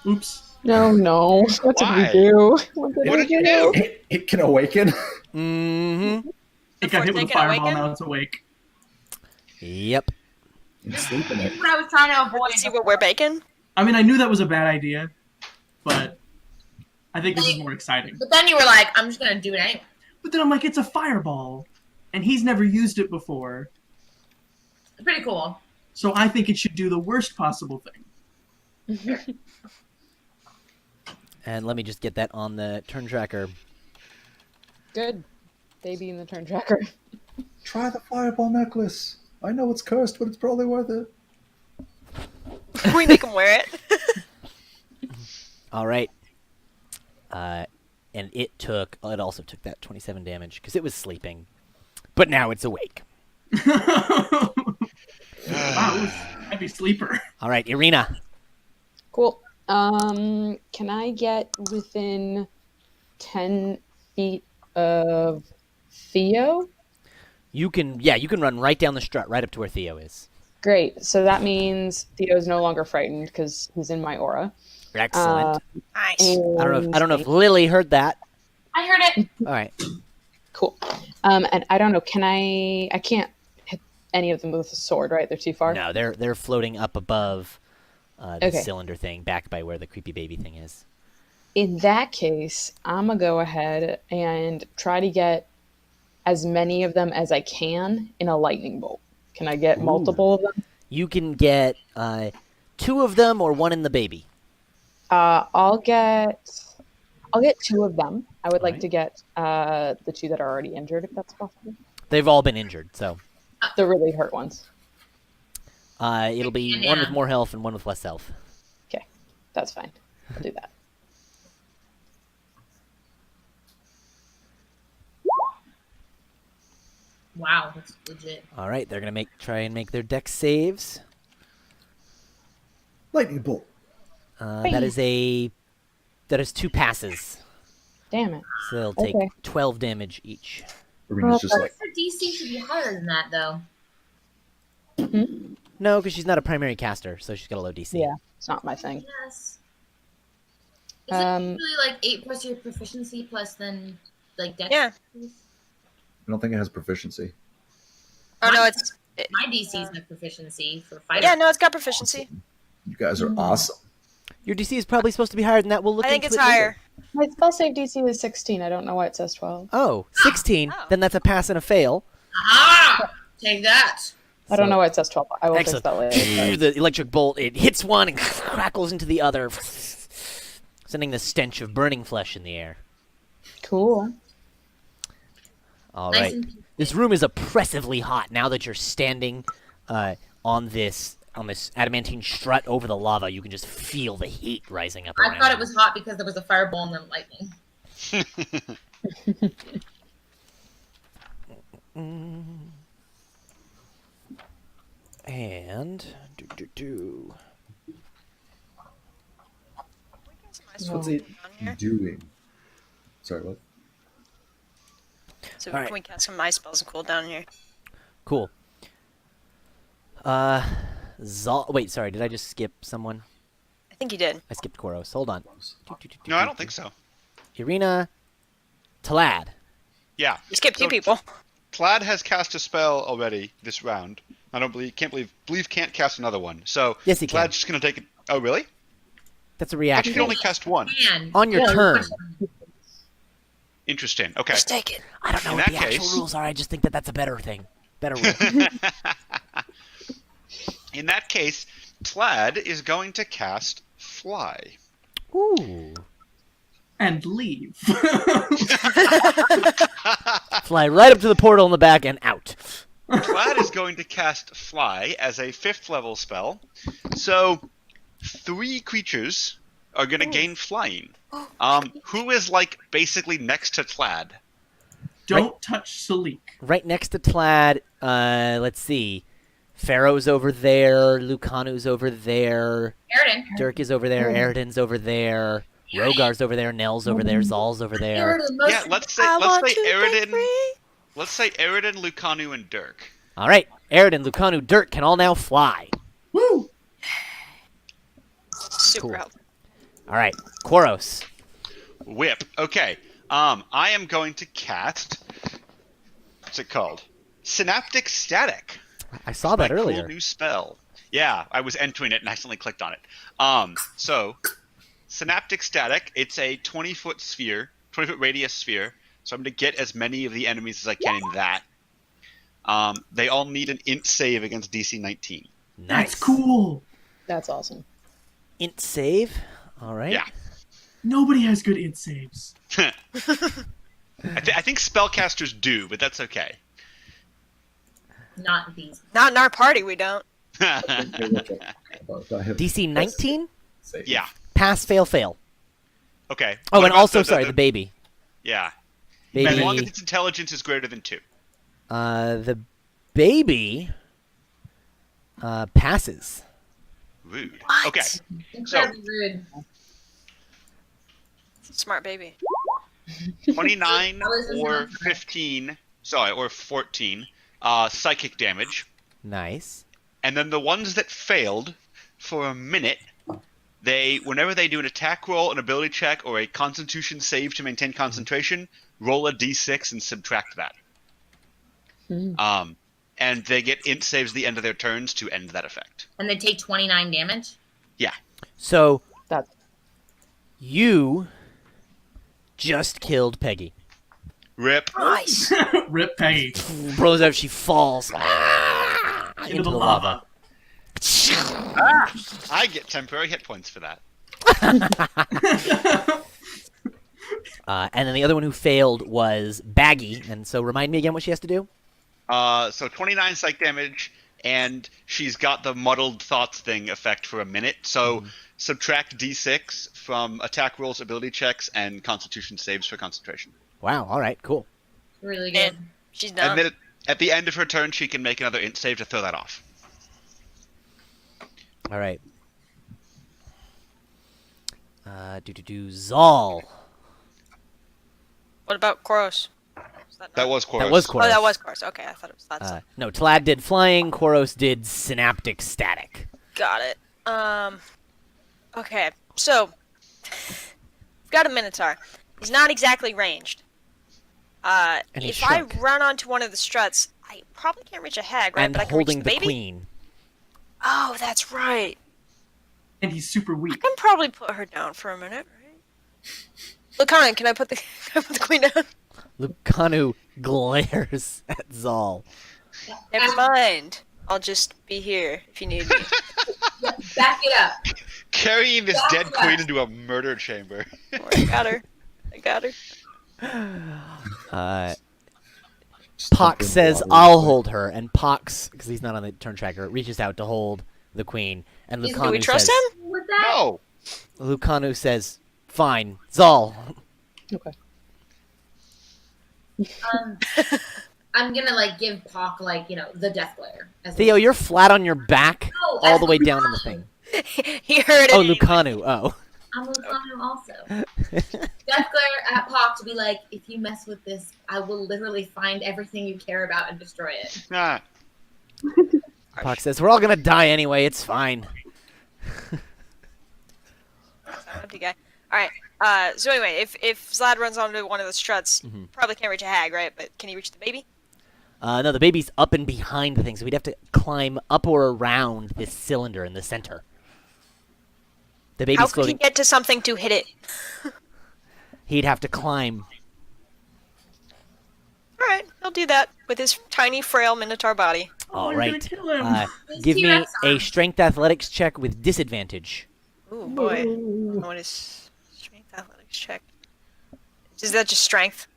Speaker 2: Oops.
Speaker 3: No. What did
Speaker 5: Why?
Speaker 3: we do?
Speaker 5: What did you do?
Speaker 7: It can awaken.
Speaker 1: Mm-hmm.
Speaker 2: It got hit with a
Speaker 6: Forsaken
Speaker 2: fireball.
Speaker 6: awaken?
Speaker 2: Now it's awake.
Speaker 1: Yep.
Speaker 7: You can sleep in it.
Speaker 4: That's what I was trying to avoid.
Speaker 6: See what we're baking?
Speaker 2: I mean, I knew that was a bad idea, but I think this is more exciting.
Speaker 4: But then you were like, I'm just gonna do it anyway.
Speaker 2: But then I'm like, it's a fireball, and he's never used it before,
Speaker 4: Pretty cool.
Speaker 2: so I think it should do the worst possible thing.
Speaker 1: And let me just get that on the turn tracker.
Speaker 3: Good. Baby in the turn tracker.
Speaker 7: Try the fireball necklace. I know it's cursed, but it's probably worth it.
Speaker 6: We make him wear it.
Speaker 1: All right. And it also took that 27 damage because it was sleeping. But now it's awake.
Speaker 2: Wow, it was a heavy sleeper.
Speaker 1: All right, Irina.
Speaker 3: Cool. Can I get within 10 feet of Theo?
Speaker 1: You can run right down the strut, right up to where Theo is.
Speaker 3: Great. So that means Theo's no longer frightened because he's in my aura.
Speaker 1: Excellent.
Speaker 6: Nice.
Speaker 1: I don't know if Lily heard that.
Speaker 4: I heard it.
Speaker 1: All right.
Speaker 3: Cool. And I don't know. I can't hit any of them with a sword, right? They're too far.
Speaker 1: No, they're floating up above the
Speaker 3: Okay.
Speaker 1: cylinder thing, back by where the creepy baby thing is.
Speaker 3: In that case, I'm gonna go ahead and try to get as many of them as I can in a lightning bolt. Can I get multiple of them?
Speaker 1: You can get 2 of them or 1 in the baby.
Speaker 3: I'll get 2 of them. I would like
Speaker 1: Alright.
Speaker 3: to get the 2 that are already injured, if that's possible.
Speaker 1: They've all been injured, so
Speaker 3: The really hurt ones.
Speaker 1: it'll be 1 with more health and 1 with less health.
Speaker 3: Okay, that's fine. I'll do that.
Speaker 4: Wow, that's legit.
Speaker 1: All right, they're gonna try and make their dex saves.
Speaker 7: Lightning bolt.
Speaker 1: That is 2 passes,
Speaker 3: Damn it.
Speaker 1: so they'll take
Speaker 3: Okay.
Speaker 1: 12 damage each.
Speaker 7: Irina's just like,
Speaker 4: Her DC should be higher than that, though.
Speaker 1: No, because she's not a primary caster, so she's got a low DC.
Speaker 3: Yeah, it's not my thing.
Speaker 4: Yes. Is
Speaker 3: Um,
Speaker 4: it usually like 8 plus your proficiency plus then like dex?
Speaker 6: Yeah.
Speaker 7: I don't think it has proficiency.
Speaker 6: Oh no, it's
Speaker 4: My DC's my proficiency for fighting.
Speaker 6: yeah, no, it's got proficiency.
Speaker 7: You guys are awesome.
Speaker 1: Your DC is probably supposed to be higher than that. We'll look
Speaker 6: I think
Speaker 1: into
Speaker 6: it's
Speaker 1: it later.
Speaker 6: higher.
Speaker 3: My spell save DC was 16. I don't know why it says 12.
Speaker 1: Oh, 16.
Speaker 6: Oh.
Speaker 1: Then that's a pass and a fail.
Speaker 4: Ah! Take that.
Speaker 3: I don't know why it says 12. I will
Speaker 1: Excellent.
Speaker 3: fix that later.
Speaker 1: The electric bolt, it hits one and crackles into the other, sending the stench of burning flesh in the air.
Speaker 3: Cool.
Speaker 1: All
Speaker 4: Nice
Speaker 1: right.
Speaker 4: and-
Speaker 1: This room is oppressively hot now that you're standing on this adamantine strut over the lava. You can just feel the heat rising up around
Speaker 4: I thought it
Speaker 1: you.
Speaker 4: was hot because there was a fireball and then lightning.
Speaker 1: And
Speaker 7: What's it doing? Sorry, what?
Speaker 6: So
Speaker 1: Alright.
Speaker 6: can we cast some my spells and cool down here?
Speaker 1: Cool. Wait, sorry, did I just skip someone?
Speaker 6: I think you did.
Speaker 1: I skipped Koros. Hold on.
Speaker 5: No, I don't think so.
Speaker 1: Irina, Talad.
Speaker 5: Yeah.
Speaker 6: You skipped two
Speaker 5: So-
Speaker 6: people.
Speaker 5: Tlad has cast a spell already this round. I don't believe can't cast another one. So
Speaker 1: Yes, he can.
Speaker 5: Tlad's just gonna take it. Oh, really?
Speaker 1: That's a
Speaker 5: I thought you
Speaker 1: reaction.
Speaker 5: can only cast one.
Speaker 4: And
Speaker 1: On your
Speaker 3: Yeah,
Speaker 1: turn.
Speaker 5: Interesting. Okay.
Speaker 6: Just take it.
Speaker 1: I don't know
Speaker 5: In
Speaker 1: what
Speaker 5: that
Speaker 1: the actual
Speaker 5: case-
Speaker 1: rules are. I just think that that's a better thing. Better rule.
Speaker 5: In that case, Tlad is going to cast Fly.
Speaker 1: Ooh.
Speaker 2: And leave.
Speaker 1: Fly right up to the portal in the back and out.
Speaker 5: Tlad is going to cast Fly as a 5th level spell. So 3 creatures are going to gain flying. Who is like basically next to Tlad?
Speaker 2: Don't touch Salik.
Speaker 1: Right next to Tlad, let's see. Pharaoh's over there. Lucanu's over there.
Speaker 4: Aridin.
Speaker 1: Dirk is over there. Eridan's over there. Rogar's over there. Nell's over there. Zal's over there.
Speaker 4: Aridin, most
Speaker 5: Yeah, let's say Eridan. Let's say Eridan, Lucanu, and Dirk.
Speaker 1: All right. Eridan, Lucanu, Dirk can all now fly.
Speaker 2: Woo!
Speaker 6: Super
Speaker 1: Cool.
Speaker 6: helpful.
Speaker 1: All right. Koros.
Speaker 5: Whip. Okay. I am going to cast. What's it called? Synaptic Static.
Speaker 1: I saw that
Speaker 5: My
Speaker 1: earlier.
Speaker 5: Cool new spell. Yeah, I was entering it and accidentally clicked on it. So Synaptic Static. It's a 20-foot sphere, 20-foot radius sphere. So I'm going to get as many of the enemies as I can in that. They all need an int save against DC 19.
Speaker 1: Nice.
Speaker 2: That's cool.
Speaker 3: That's awesome.
Speaker 1: Int save. All right.
Speaker 5: Yeah.
Speaker 2: Nobody has good int saves.
Speaker 5: I think spellcasters do, but that's okay.
Speaker 4: not these.
Speaker 6: Not in our party, we don't.
Speaker 1: DC 19.
Speaker 5: Yeah.
Speaker 1: Pass, fail, fail.
Speaker 5: Okay.
Speaker 1: Oh,
Speaker 5: What
Speaker 1: and
Speaker 5: about
Speaker 1: also, sorry, the baby.
Speaker 5: Yeah.
Speaker 1: Baby.
Speaker 5: As long as its intelligence is greater than 2.
Speaker 1: The baby passes.
Speaker 5: Rude.
Speaker 6: What?
Speaker 5: Okay.
Speaker 4: Incredibly rude.
Speaker 6: Smart baby.
Speaker 5: 29
Speaker 4: That was
Speaker 5: or
Speaker 4: not
Speaker 5: 15, sorry, or 14 psychic damage.
Speaker 1: Nice.
Speaker 5: And then the ones that failed for a minute, whenever they do an attack roll, an ability check, or a constitution save to maintain concentration, roll a d6 and subtract that. And they get int saves at the end of their turns to end that effect.
Speaker 4: And they take 29 damage.
Speaker 5: Yeah.
Speaker 1: So
Speaker 3: That's
Speaker 1: you just killed Peggy.
Speaker 5: Rip.
Speaker 6: Nice.
Speaker 2: Rip Peggy.
Speaker 1: Blows out, she falls
Speaker 2: Into the lava.
Speaker 5: I get temporary hit points for that.
Speaker 1: And then the other one who failed was Baggy. And so remind me again what she has to do.
Speaker 5: So 29 psych damage, and she's got the muddled thoughts thing effect for a minute. So subtract d6 from attack rolls, ability checks, and constitution saves for concentration.
Speaker 1: Wow. All right. Cool.
Speaker 4: Really good.
Speaker 6: And she's done.
Speaker 5: And then at the end of her turn, she can make another int save to throw that off.
Speaker 1: All right. Zal.
Speaker 6: What about Koros?
Speaker 5: That was Koros.
Speaker 1: That was Koros.
Speaker 6: Oh, that was Koros. Okay, I thought it was that.
Speaker 1: No, Tlad did flying. Koros did synaptic static.
Speaker 6: Got it. Okay, so we've got a Minotaur. He's not exactly ranged.
Speaker 1: And he's
Speaker 6: If I
Speaker 1: shrunk.
Speaker 6: run onto one of the struts, I probably can't reach a hag, right?
Speaker 1: And
Speaker 6: But I can
Speaker 1: holding
Speaker 6: reach the
Speaker 1: the
Speaker 6: baby.
Speaker 1: queen.
Speaker 6: Oh, that's right.
Speaker 2: And he's super
Speaker 6: I
Speaker 2: weak.
Speaker 6: can probably put her down for a minute, right? Look, Conan, can I put the queen down?
Speaker 1: Lucanu glares at Zal.
Speaker 6: Never mind. I'll just be here if you need me.
Speaker 4: Back it up.
Speaker 5: Carrying this
Speaker 4: That's
Speaker 5: dead
Speaker 4: right.
Speaker 5: queen into a murder chamber.
Speaker 6: I got her. I got her.
Speaker 1: Pox says, "I'll hold her," and Pox, because he's not on the turn tracker, reaches out to hold the queen, and
Speaker 4: Do
Speaker 6: Do we
Speaker 1: Lucanu
Speaker 6: trust
Speaker 1: says,
Speaker 6: him?
Speaker 4: With that?
Speaker 5: No.
Speaker 1: "Lucanu says, fine, Zal."
Speaker 3: okay.
Speaker 4: I'm gonna give Pac the death glare. As
Speaker 1: Theo, you're flat on your back,
Speaker 4: No,
Speaker 1: all
Speaker 4: as
Speaker 1: the way down on
Speaker 4: Lucanu.
Speaker 1: the thing.
Speaker 6: He heard it.
Speaker 1: Oh,
Speaker 6: anyway.
Speaker 1: Lucanu. Oh.
Speaker 4: I'm Lucanu also. Death glare at Pac to be like, if you mess with this, I will literally find everything you care about and destroy it.
Speaker 5: Ah.
Speaker 1: Pox says, "We're all gonna die anyway. It's fine."
Speaker 6: Empty guy. All right. So anyway, if Zlad runs onto one of the struts, probably can't reach a hag, right? But can he reach the baby?
Speaker 1: No, the baby's up and behind the thing, so we'd have to climb up or around this cylinder in the center. The baby's
Speaker 6: How could he
Speaker 1: floating.
Speaker 6: get to something to hit it?
Speaker 1: He'd have to climb.
Speaker 6: All right, he'll do that with his tiny, frail Minotaur body.
Speaker 1: All
Speaker 2: you're gonna
Speaker 1: right.
Speaker 2: kill him.
Speaker 1: Give me
Speaker 4: T-Rex
Speaker 1: a
Speaker 4: arm.
Speaker 1: strength athletics check with disadvantage.
Speaker 6: Ooh, boy. What is strength athletics check? Is that just strength?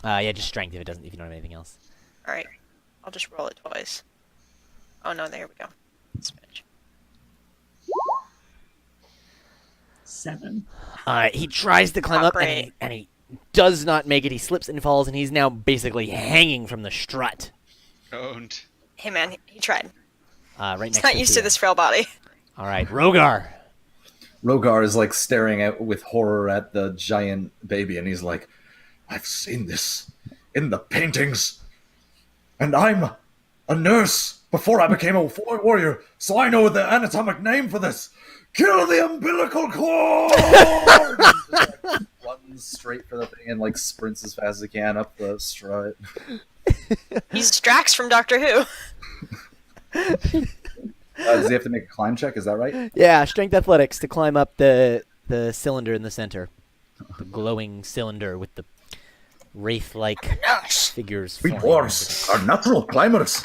Speaker 1: Yeah, just strength if you don't have anything else.
Speaker 6: All right, I'll just roll it twice. Oh no, there we go. Spinach.
Speaker 2: 7.
Speaker 1: He tries to climb
Speaker 6: Not
Speaker 1: up
Speaker 6: great.
Speaker 1: and he does not make it. He slips and falls, and he's now basically hanging from the strut.
Speaker 5: Owned.
Speaker 6: Hey man, he tried.
Speaker 1: Right next
Speaker 6: He's not used to
Speaker 1: Thea.
Speaker 6: this frail body.
Speaker 1: All right, Rogar.
Speaker 7: Rogar is like staring out with horror at the giant baby, and he's like, "I've seen this in the paintings, and I'm a nurse before I became a warrior, so I know the anatomic name for this. Kill the umbilical cord!" He just, like, runs straight for the thing and like sprints as fast as he can up the strut.
Speaker 6: He's Strax from Doctor Who.
Speaker 7: Does he have to make a climb check? Is that right?
Speaker 1: Yeah, strength athletics to climb up the cylinder in the center. The glowing cylinder with the wraith-like
Speaker 6: Nurse.
Speaker 1: figures.
Speaker 7: We
Speaker 1: flying
Speaker 7: dwarves are natural climbers.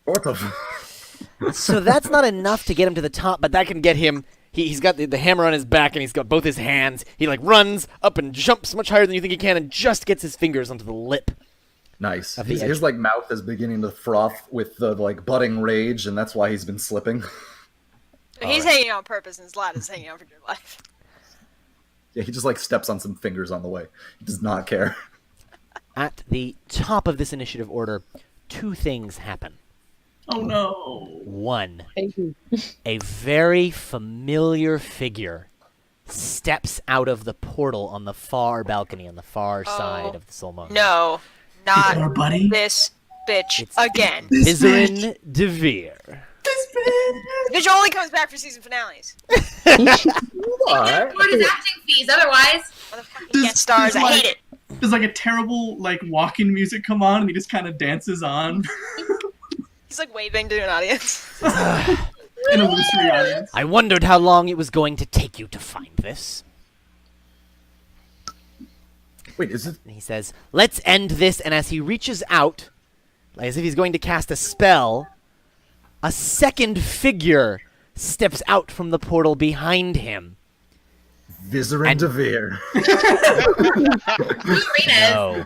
Speaker 7: Sort of.
Speaker 1: So that's not enough to get him to the top, but that can get him. He's got the hammer on his back, and he's got both his hands. He like runs up and jumps much higher than you think he can, and just gets his fingers onto the lip.
Speaker 7: Nice.
Speaker 1: Of the
Speaker 7: His
Speaker 1: edge.
Speaker 7: like mouth is beginning to froth with the like budding rage, and that's why he's been slipping.
Speaker 6: He's hanging on purpose, and his lad is hanging on for dear life.
Speaker 7: Yeah, he just like steps on some fingers on the way. He does not care.
Speaker 1: At the top of this initiative order, two things happen.
Speaker 2: Oh no.
Speaker 1: One,
Speaker 3: Baby.
Speaker 1: a very familiar figure steps out of the portal on the far balcony on the far side of the Solmonga.
Speaker 6: No,
Speaker 2: Our
Speaker 6: not
Speaker 2: buddy.
Speaker 6: this bitch
Speaker 1: It's-
Speaker 6: again.
Speaker 2: This
Speaker 1: Vizerin Devere.
Speaker 2: This bitch.
Speaker 6: Bitch only comes back for season finales.
Speaker 4: He can't afford his acting fees otherwise.
Speaker 6: Motherfucking
Speaker 2: This-
Speaker 6: guest stars,
Speaker 2: this
Speaker 6: I
Speaker 2: like-
Speaker 6: hate it.
Speaker 2: There's like a terrible like walk-in music come on, and he just kind of dances on
Speaker 6: He's like waving to an audience.
Speaker 2: in a illusory audience.
Speaker 1: I wondered how long it was going to take you to find this.
Speaker 7: Wait, is it?
Speaker 1: And he says, "Let's end this." And as he reaches out, like as if he's going to cast a spell, a second figure steps out from the portal behind him.
Speaker 7: Vizerin
Speaker 1: And-
Speaker 7: Devere.
Speaker 4: Arenas.
Speaker 1: No.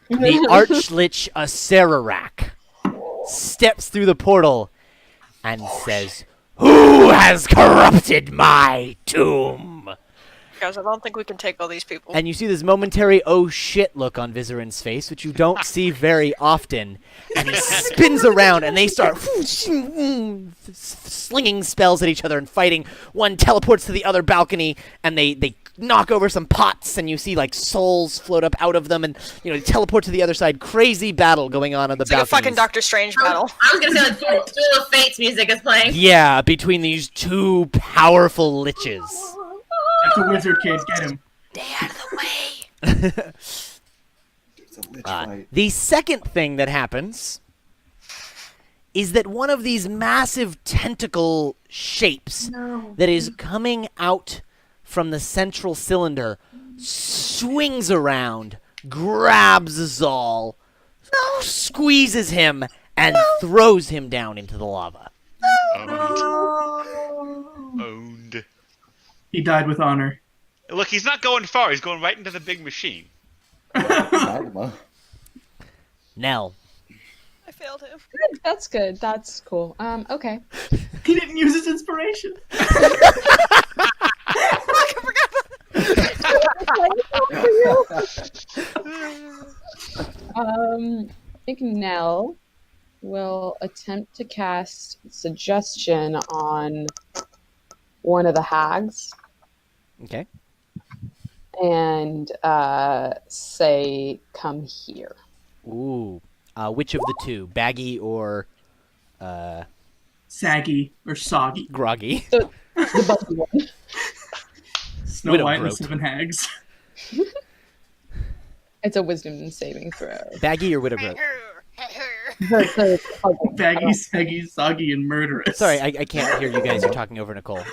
Speaker 1: The Archlich Acerarak steps through the portal and says, "Who has corrupted my tomb?"
Speaker 6: Guys, I don't think we can take all these people.
Speaker 1: And you see this momentary "oh shit" look on Vizerin's face, which you don't see very often. And he spins around, and they start slinging spells at each other and fighting. One teleports to the other balcony, and they knock over some pots, and you see like souls float up out of them, and they teleport to the other side. Crazy battle going on the
Speaker 6: It's like a
Speaker 1: balconies.
Speaker 6: fucking Doctor Strange battle.
Speaker 4: I was gonna say like Duel of Fates music is playing.
Speaker 1: Yeah, between these two powerful liches.
Speaker 2: That's a wizard kid. Get him.
Speaker 6: Stay out of the way.
Speaker 7: It's a lich fight.
Speaker 1: The second thing that happens is that one of these massive tentacle shapes that is coming out from the central cylinder swings around, grabs Zal, squeezes him, and throws him down into the lava.
Speaker 5: Owned.
Speaker 2: He died with honor.
Speaker 5: Look, he's not going far. He's going right into the big machine.
Speaker 7: Magma.
Speaker 1: Nell.
Speaker 6: I failed him.
Speaker 3: That's good. That's cool. Okay.
Speaker 2: He didn't use his inspiration.
Speaker 3: I think Nell will attempt to cast suggestion on one of the hags
Speaker 1: Okay.
Speaker 3: and say, "Come here."
Speaker 1: Ooh. Which of the two? Baggy or
Speaker 2: Saggy or soggy.
Speaker 1: groggy?
Speaker 3: The bumpy one.
Speaker 2: Snow
Speaker 1: Widow
Speaker 2: White and the
Speaker 1: Groat.
Speaker 2: Seven Hags.
Speaker 3: It's a wisdom saving throw.
Speaker 1: Baggy or widow groat?
Speaker 2: Baggy, saggy, soggy, and murderous.
Speaker 1: Sorry, I can't hear you guys. You're talking over Nicole.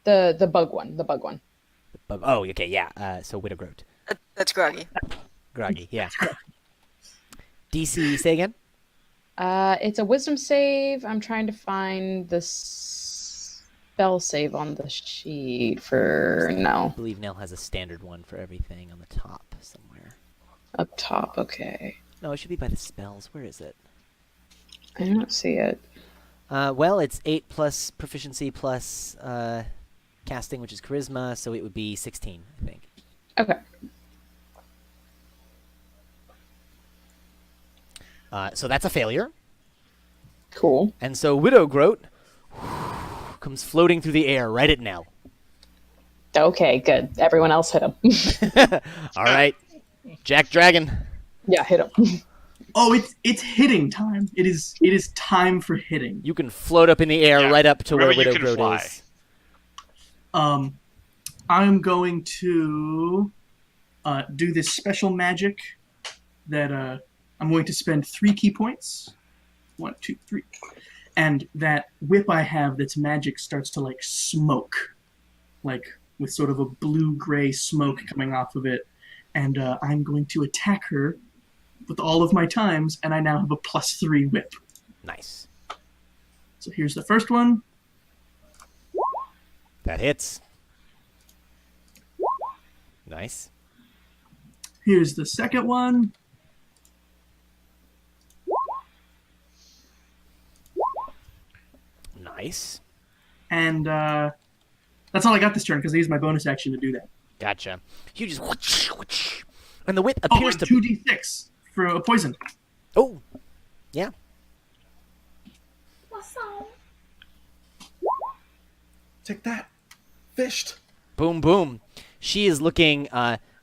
Speaker 3: The bug one. The bug one.
Speaker 1: Oh, okay, yeah. So widow groat.
Speaker 6: That's groggy.
Speaker 1: Groggy, yeah. DC, say again?
Speaker 3: It's a wisdom save. I'm trying to find the spell save on the sheet for
Speaker 1: I
Speaker 3: no.
Speaker 1: believe Nell has a standard one for everything on the top somewhere.
Speaker 3: Up top, okay.
Speaker 1: No, it should be by the spells. Where is it?
Speaker 3: I don't see it.
Speaker 1: Well, it's 8 plus proficiency plus casting, which is charisma, so it would be 16, I think.
Speaker 3: Okay.
Speaker 1: So that's a failure.
Speaker 3: Cool.
Speaker 1: And so Widow Groat comes floating through the air right at Nell.
Speaker 3: Okay, good. Everyone else hit him.
Speaker 1: All right. Jack Dragon.
Speaker 3: Yeah, hit him.
Speaker 2: Oh, it's hitting time. It is time for hitting.
Speaker 1: You can float up in the air
Speaker 5: Yeah,
Speaker 1: right up to where
Speaker 5: wherever you
Speaker 1: Widow
Speaker 5: can
Speaker 1: Groat
Speaker 5: fly.
Speaker 1: is.
Speaker 2: I'm going to do this special magic that I'm going to spend 3 key points. 1, 2, 3. And that whip I have that's magic starts to like smoke. Like with sort of a blue-gray smoke coming off of it. And I'm going to attack her with all of my times, and I now have a +3 whip.
Speaker 1: Nice.
Speaker 2: So here's the first one.
Speaker 1: That hits. Nice.
Speaker 2: Here's the second one.
Speaker 1: Nice.
Speaker 2: And that's all I got this turn because I used my bonus action to do that.
Speaker 1: Gotcha. You just whoosh, whoosh, and the whip
Speaker 2: Oh,
Speaker 1: appears
Speaker 2: and
Speaker 1: to
Speaker 2: 2d6 for a poison.
Speaker 1: Oh. Yeah.
Speaker 4: Awesome.
Speaker 7: Take that. Fished.
Speaker 1: Boom boom. She is looking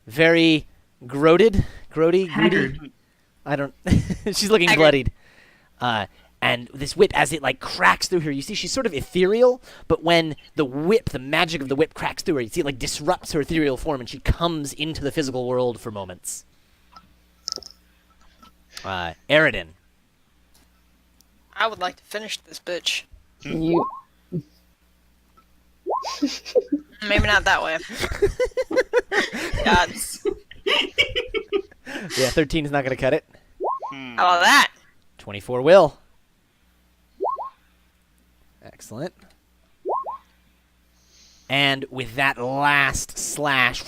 Speaker 1: very grody.
Speaker 2: Haggard.
Speaker 1: I don't she's looking
Speaker 6: Haggard.
Speaker 1: bloodied. And this whip, as it like cracks through her, you see she's sort of ethereal, but when the whip, the magic of the whip cracks through her, you see it like disrupts her ethereal form and she comes into the physical world for moments. Eridan.
Speaker 6: I would like to finish this bitch.
Speaker 3: You.
Speaker 6: Maybe not that way. God.
Speaker 1: Yeah, 13 is not going to cut it.
Speaker 6: How about that?
Speaker 1: 24 will. Excellent. And with that last slash,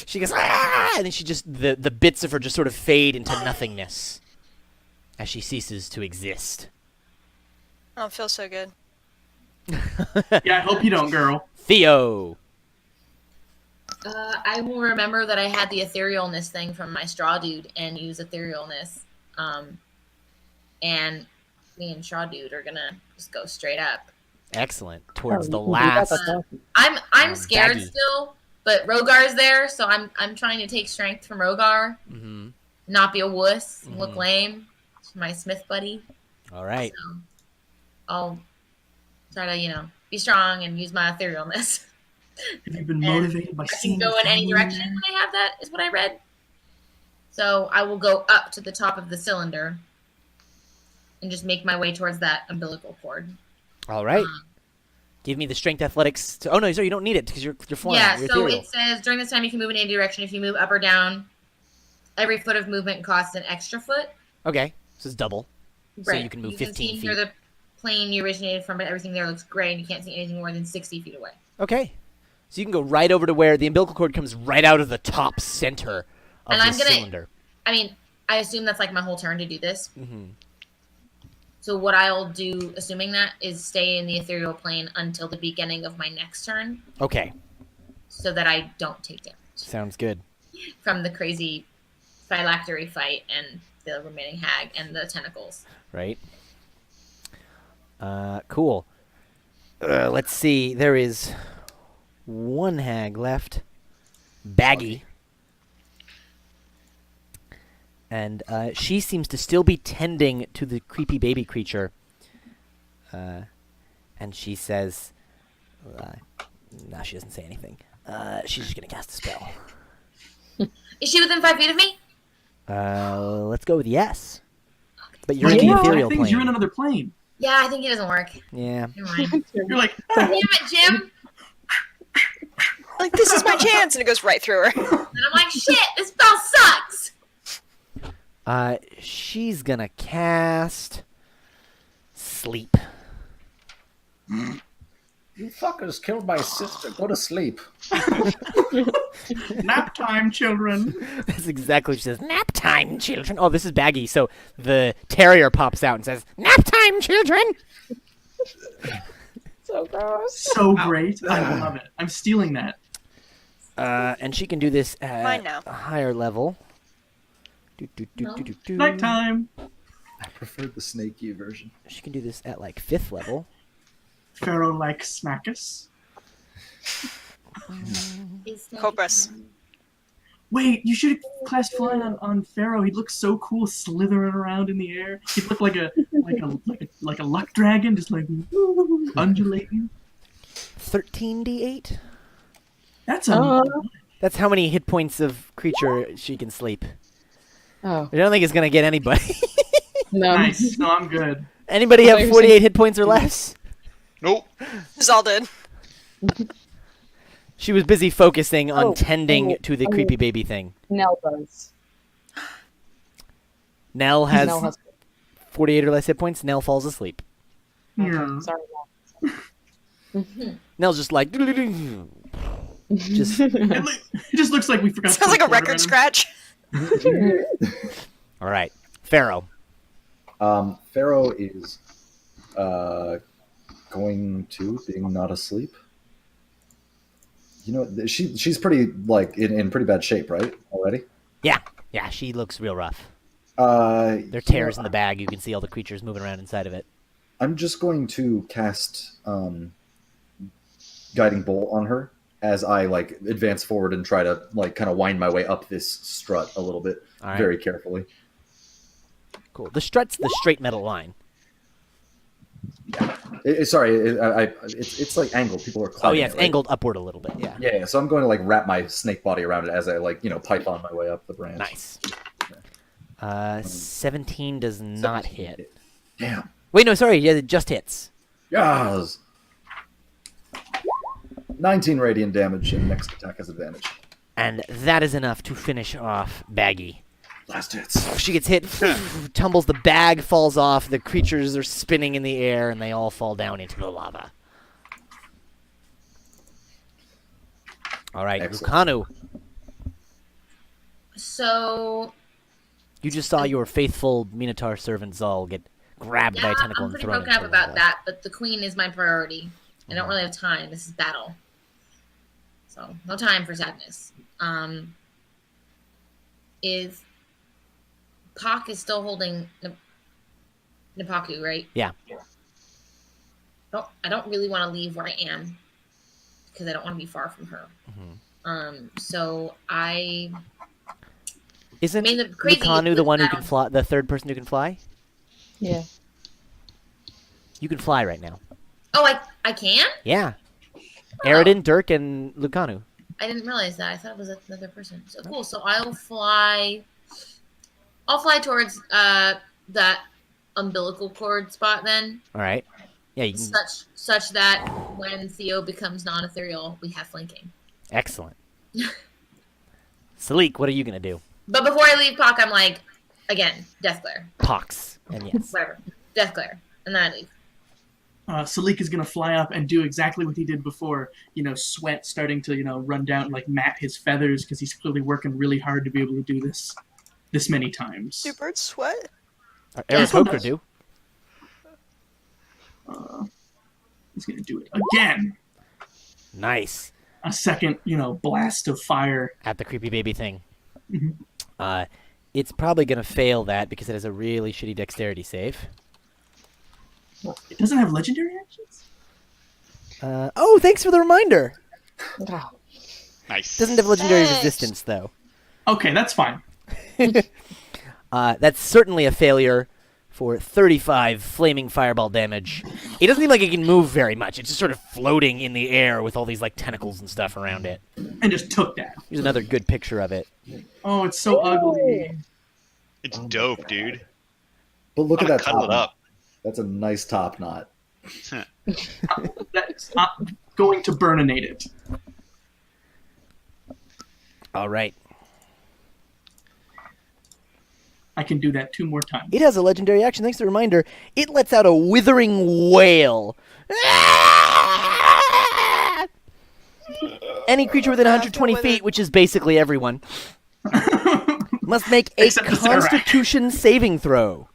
Speaker 1: she goes, ah! And then she just, the bits of her just sort of fade into nothingness as she ceases to exist.
Speaker 6: I don't feel so good.
Speaker 2: Yeah, I hope you don't, girl.
Speaker 1: Theo.
Speaker 4: I will remember that I had the etherealness thing from my straw dude and use etherealness. And me and straw dude are gonna just go straight up.
Speaker 1: Excellent. Towards the
Speaker 3: you can do that,
Speaker 1: last.
Speaker 3: that's awesome.
Speaker 4: I'm scared
Speaker 1: Baggy.
Speaker 4: still, but Rogar's there, so I'm trying to take strength from Rogar,
Speaker 1: Mm-hmm.
Speaker 4: not be a wuss, and look
Speaker 1: Mhm.
Speaker 4: lame. It's my Smith buddy.
Speaker 1: All right.
Speaker 4: So I'll try to, be strong and use my etherealness.
Speaker 2: Have you been
Speaker 4: And
Speaker 2: motivated by
Speaker 4: I can
Speaker 2: seeing
Speaker 4: go
Speaker 2: the
Speaker 4: in any
Speaker 2: family
Speaker 4: direction
Speaker 2: there?
Speaker 4: when I have that, is what I read. So I will go up to the top of the cylinder and just make my way towards that umbilical cord.
Speaker 1: All right. Give me the strength athletics. Oh, no, sorry, you don't need it because you're flying.
Speaker 4: Yeah,
Speaker 1: You're
Speaker 4: so
Speaker 1: ethereal.
Speaker 4: it says during this time you can move in any direction. If you move up or down, every foot of movement costs an extra foot.
Speaker 1: Okay, so it's double. So you can move 15
Speaker 4: see
Speaker 1: feet.
Speaker 4: Near the plane you originated from, but everything there looks gray, and you can't see anything more than 60 feet away.
Speaker 1: Okay. So you can go right over to where the umbilical cord comes right out of the top center of
Speaker 4: And
Speaker 1: the
Speaker 4: I'm gonna-
Speaker 1: cylinder.
Speaker 4: I mean, I assume that's like my whole turn to do this.
Speaker 1: Mm-hmm.
Speaker 4: So what I'll do, assuming that, is stay in the ethereal plane until the beginning of my next turn,
Speaker 1: Okay,
Speaker 4: so that I don't take damage
Speaker 1: sounds good.
Speaker 4: from the crazy phylactery fight and the remaining hag and the tentacles.
Speaker 1: Right. Cool. Let's see. There is one hag left. Baggy. And she seems to still be tending to the creepy baby creature. And she says... no, she doesn't say anything. She's just going to cast a spell.
Speaker 4: Is she within 5 feet of me?
Speaker 1: Let's go with yes. But you're in
Speaker 2: Like,
Speaker 1: the
Speaker 2: you
Speaker 1: ethereal
Speaker 2: things,
Speaker 1: plane.
Speaker 2: you're in another plane.
Speaker 4: Yeah, I think it doesn't work.
Speaker 1: Yeah.
Speaker 4: Never mind.
Speaker 2: You're like,
Speaker 4: Damn it, Jim!
Speaker 6: Like, this is my chance, and it goes right through her.
Speaker 4: And I'm like, shit, this spell sucks!
Speaker 1: She's gonna cast sleep.
Speaker 7: You fuckers killed my sister. Go to sleep.
Speaker 2: nap time, children.
Speaker 1: That's exactly what she says. Nap time, children. Oh, this is Baggy. So the terrier pops out and says, "Nap time, children."
Speaker 3: So gross.
Speaker 2: So great. I love it. I'm stealing that.
Speaker 1: And she can do this at
Speaker 6: Mine now.
Speaker 1: a higher level.
Speaker 2: Nighttime.
Speaker 7: I preferred the snaky version.
Speaker 1: She can do this at like 5th level.
Speaker 2: Pharaoh like Smackus.
Speaker 6: Cobras.
Speaker 2: Wait, you should have classed flying on Pharaoh. He looks so cool, slithering around in the air. He looked like a luck dragon, just like undulating.
Speaker 1: 13d8.
Speaker 2: That's
Speaker 1: That's how many hit points of creature she can sleep.
Speaker 3: Oh
Speaker 1: I don't think it's gonna get anybody.
Speaker 3: no.
Speaker 2: nice. No, I'm good.
Speaker 1: Anybody
Speaker 3: I
Speaker 1: have
Speaker 3: thought you were
Speaker 1: 48 hit points or less?
Speaker 5: Nope.
Speaker 6: Zal did.
Speaker 1: She was busy focusing on
Speaker 3: Oh,
Speaker 1: tending to the
Speaker 3: oh.
Speaker 1: creepy baby thing.
Speaker 3: Nell does.
Speaker 1: Nell has
Speaker 3: Nell has.
Speaker 1: 48 or less hit points. Nell falls asleep.
Speaker 2: Yeah.
Speaker 3: Sorry.
Speaker 1: Nell's just like just
Speaker 2: It just looks like we forgot. to
Speaker 6: Sounds like
Speaker 2: put
Speaker 6: a
Speaker 2: quarter
Speaker 6: record
Speaker 2: in him.
Speaker 6: scratch.
Speaker 1: all right. Pharaoh.
Speaker 7: Pharaoh is going to being not asleep. You know, she's pretty like in pretty bad shape, right? Already.
Speaker 1: Yeah, she looks real rough.
Speaker 7: There
Speaker 1: There are tears in the bag. You can see all the creatures moving around inside of it.
Speaker 7: I'm just going to cast guiding bolt on her as I like advance forward and try to like kind of wind my way up this strut a little bit,
Speaker 1: All right.
Speaker 7: very carefully.
Speaker 1: Cool. The strut's the straight metal line.
Speaker 7: It's like angled. People are
Speaker 1: Oh
Speaker 7: climbing.
Speaker 1: yeah, it's
Speaker 7: it, right?
Speaker 1: angled upward a little bit. Yeah.
Speaker 7: Yeah, so I'm going to like wrap my snake body around it as I like python my way up the branch.
Speaker 1: Nice. 17 does not hit.
Speaker 7: Damn.
Speaker 1: Wait, no, sorry. Yeah, it just hits.
Speaker 7: Yes. 19 radiant damage, and next attack has advantage.
Speaker 1: And that is enough to finish off Baggy.
Speaker 7: Last hits.
Speaker 1: She gets hit, tumbles, the bag falls off, the creatures are spinning in the air, and they all fall down into the lava. All right,
Speaker 7: Excellent.
Speaker 1: Lucanu,
Speaker 4: So,
Speaker 1: you just saw your faithful Minotaur servant Zal get grabbed by
Speaker 4: yeah,
Speaker 1: a tentacle
Speaker 4: I'm
Speaker 1: and
Speaker 4: pretty
Speaker 1: thrown
Speaker 4: broken
Speaker 1: into
Speaker 4: up
Speaker 1: the
Speaker 4: about
Speaker 1: lava.
Speaker 4: that, but the queen is my priority. I don't really have time. This is battle. So, no time for sadness. Is Pak is still holding Nipaku, right?
Speaker 1: Yeah.
Speaker 4: I don't really want to leave where I am because I don't want to be far from her. So I
Speaker 1: Isn't
Speaker 4: I mean, the crazy
Speaker 1: Lucanu the
Speaker 4: was
Speaker 1: one who
Speaker 4: that-
Speaker 1: can fly, the third person who can fly?
Speaker 3: Yeah.
Speaker 1: You can fly right now.
Speaker 4: Oh, I can?
Speaker 1: Yeah. Aridin, Dirk, and Lucanu.
Speaker 4: I didn't realize that. I thought it was another person. So cool. So I'll fly towards that umbilical cord spot then,
Speaker 1: All right. Yeah, you can.
Speaker 4: such that when Theo becomes non-ethereal, we have flanking.
Speaker 1: Excellent. Salik, what are you going to do?
Speaker 4: But before I leave Pak, I'm like, again, Death Glare.
Speaker 1: Pox. And yes.
Speaker 4: Whatever. Death Glare. And then I leave.
Speaker 2: Salik is going to fly up and do exactly what he did before. Sweat starting to, run down, like mat his feathers because he's clearly working really hard to be able to do this many times.
Speaker 6: Do birds sweat?
Speaker 1: Eric
Speaker 2: one
Speaker 1: Hoker
Speaker 2: does.
Speaker 1: do.
Speaker 2: He's going to do it again.
Speaker 1: Nice.
Speaker 2: A second, blast of fire.
Speaker 1: At the creepy baby thing.
Speaker 2: Mhm.
Speaker 1: It's probably going to fail that because it has a really shitty dexterity save.
Speaker 2: It doesn't have legendary actions?
Speaker 1: Oh, thanks for the reminder.
Speaker 3: Oh,
Speaker 5: Nice.
Speaker 1: Doesn't have legendary
Speaker 6: Yes.
Speaker 1: resistance, though.
Speaker 2: Okay, that's fine.
Speaker 1: That's certainly a failure for 35 flaming fireball damage. It doesn't seem like it can move very much. It's just sort of floating in the air with all these like tentacles and stuff around it.
Speaker 2: And just took that.
Speaker 1: Here's another good picture of it.
Speaker 2: Oh, it's so ugly.
Speaker 5: It's dope, dude.
Speaker 7: But look at
Speaker 5: I'm
Speaker 7: that
Speaker 5: gonna cuddle
Speaker 7: top
Speaker 5: it
Speaker 7: knot.
Speaker 5: up.
Speaker 7: That's a nice top knot.
Speaker 2: That's not going to burninate it.
Speaker 1: All right.
Speaker 2: I can do that 2 more times.
Speaker 1: It has a legendary action. Thanks for the reminder. It lets out a withering wail. Any creature within 120 feet, which is basically everyone, must make a
Speaker 2: Except Isari.
Speaker 1: Constitution saving throw.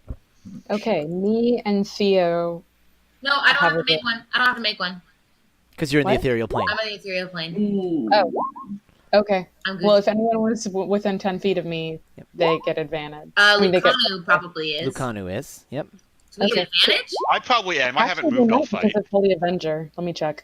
Speaker 3: Okay, me and Theo.
Speaker 4: No, I don't have to
Speaker 3: Have
Speaker 4: make one. I don't have to make one.
Speaker 1: Because you're in the
Speaker 3: What?
Speaker 1: ethereal plane.
Speaker 4: I'm on the ethereal plane.
Speaker 2: Ooh.
Speaker 3: Oh, okay.
Speaker 4: I'm good.
Speaker 3: Well, if anyone was within 10 feet of me,
Speaker 1: Yep.
Speaker 3: they get advantage. They get.
Speaker 4: Lucanu probably is.
Speaker 1: Lucanu is. Yep.
Speaker 4: Do we get
Speaker 3: Okay.
Speaker 4: advantage?
Speaker 5: I probably am. I haven't
Speaker 3: Actually,
Speaker 5: moved
Speaker 3: they
Speaker 5: all
Speaker 3: might
Speaker 5: fight.
Speaker 3: because it's Holy Avenger. Let me check.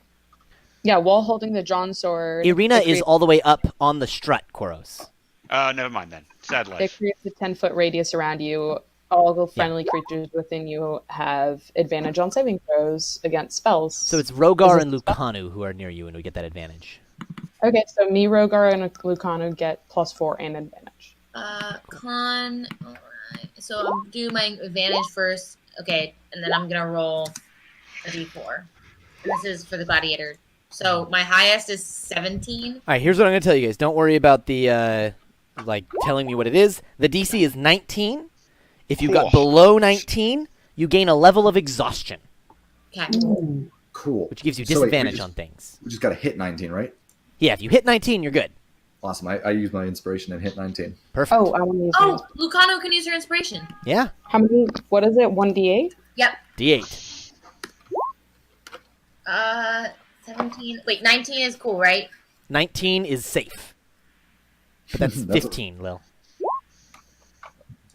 Speaker 3: Yeah, while holding the drawn sword,
Speaker 1: Irina
Speaker 3: it
Speaker 1: is
Speaker 3: creates-
Speaker 1: all the way up on the strut, Koros.
Speaker 5: Never mind then. Sad
Speaker 3: It
Speaker 5: life.
Speaker 3: creates a 10-foot radius around you. All the friendly creatures within you have advantage on saving throws against spells.
Speaker 1: So it's Rogar
Speaker 3: Is it
Speaker 1: and
Speaker 3: a spell?
Speaker 1: Lucanu who are near you, and we get that advantage.
Speaker 3: Okay, so me, Rogar, and Lucano get +4 and advantage.
Speaker 4: Con. Alright. So I'm do my advantage first. Okay, and then I'm gonna roll a d4. And this is for the gladiator. So my highest is 17.
Speaker 1: All right, here's what I'm going to tell you guys. Don't worry about the, telling me what it is. The DC is 19. If you got below 19, you gain a level of exhaustion,
Speaker 4: Okay.
Speaker 2: Ooh.
Speaker 7: Cool.
Speaker 1: which gives you
Speaker 7: So wait,
Speaker 1: disadvantage on things.
Speaker 7: We just got to hit 19, right?
Speaker 1: Yeah, if you hit 19, you're good.
Speaker 7: Awesome. I used my inspiration and hit 19.
Speaker 1: Perfect.
Speaker 3: Oh, I want to use
Speaker 4: Oh, Lucano can use her inspiration.
Speaker 1: Yeah,
Speaker 3: How many? What is it? 1d8?
Speaker 4: Yep.
Speaker 1: D8.
Speaker 4: 17. Wait, 19 is cool, right?
Speaker 1: 19 is safe. But that's
Speaker 7: That's a-
Speaker 1: 15, Lil.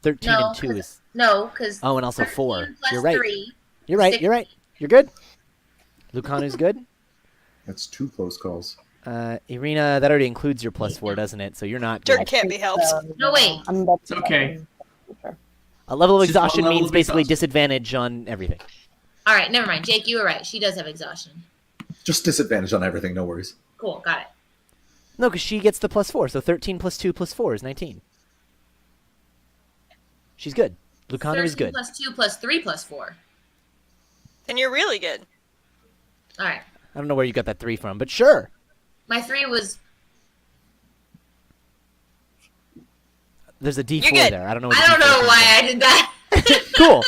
Speaker 1: 13
Speaker 4: No,
Speaker 1: and 2 is...
Speaker 4: No, because.
Speaker 1: Oh, and also 4.
Speaker 4: Plus
Speaker 1: You're right.
Speaker 4: 3.
Speaker 1: You're right. You're right. You're good. Lucanu's good.
Speaker 7: That's 2 close calls.
Speaker 1: Irina, that already includes your +4, doesn't it? So you're not
Speaker 6: Dirt
Speaker 1: good.
Speaker 6: can't be helped.
Speaker 4: No, wait.
Speaker 3: I'm about
Speaker 2: It's okay.
Speaker 1: A level of
Speaker 2: It's just one
Speaker 1: exhaustion
Speaker 2: level
Speaker 1: means
Speaker 2: of
Speaker 1: basically
Speaker 2: exhaustion.
Speaker 1: disadvantage on everything.
Speaker 4: All right, never mind. Jake, you were right. She does have exhaustion.
Speaker 7: Just disadvantage on everything, no worries.
Speaker 4: Cool, got it.
Speaker 1: No, because she gets the +4, so 13 + 2 + 4 is 19. She's good. Lucanu is
Speaker 4: 13
Speaker 1: good.
Speaker 4: plus 2 plus 3 plus 4.
Speaker 6: Then you're really good.
Speaker 4: All right.
Speaker 1: I don't know where you got that 3 from, but sure.
Speaker 4: My 3 was.
Speaker 1: There's a D4
Speaker 6: You're good.
Speaker 1: there. I don't know. What
Speaker 4: I don't
Speaker 1: the D4
Speaker 4: know
Speaker 1: is.
Speaker 4: why I did that.
Speaker 1: Cool.